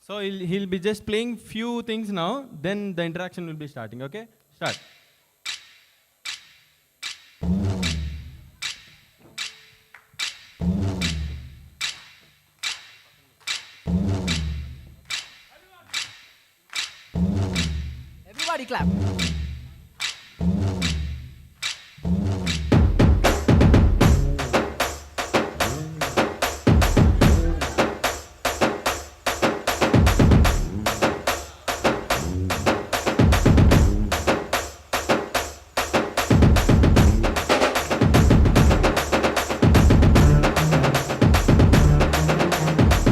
So he'll be just playing few things now, then the interaction will be starting, okay? Start. Everybody clap.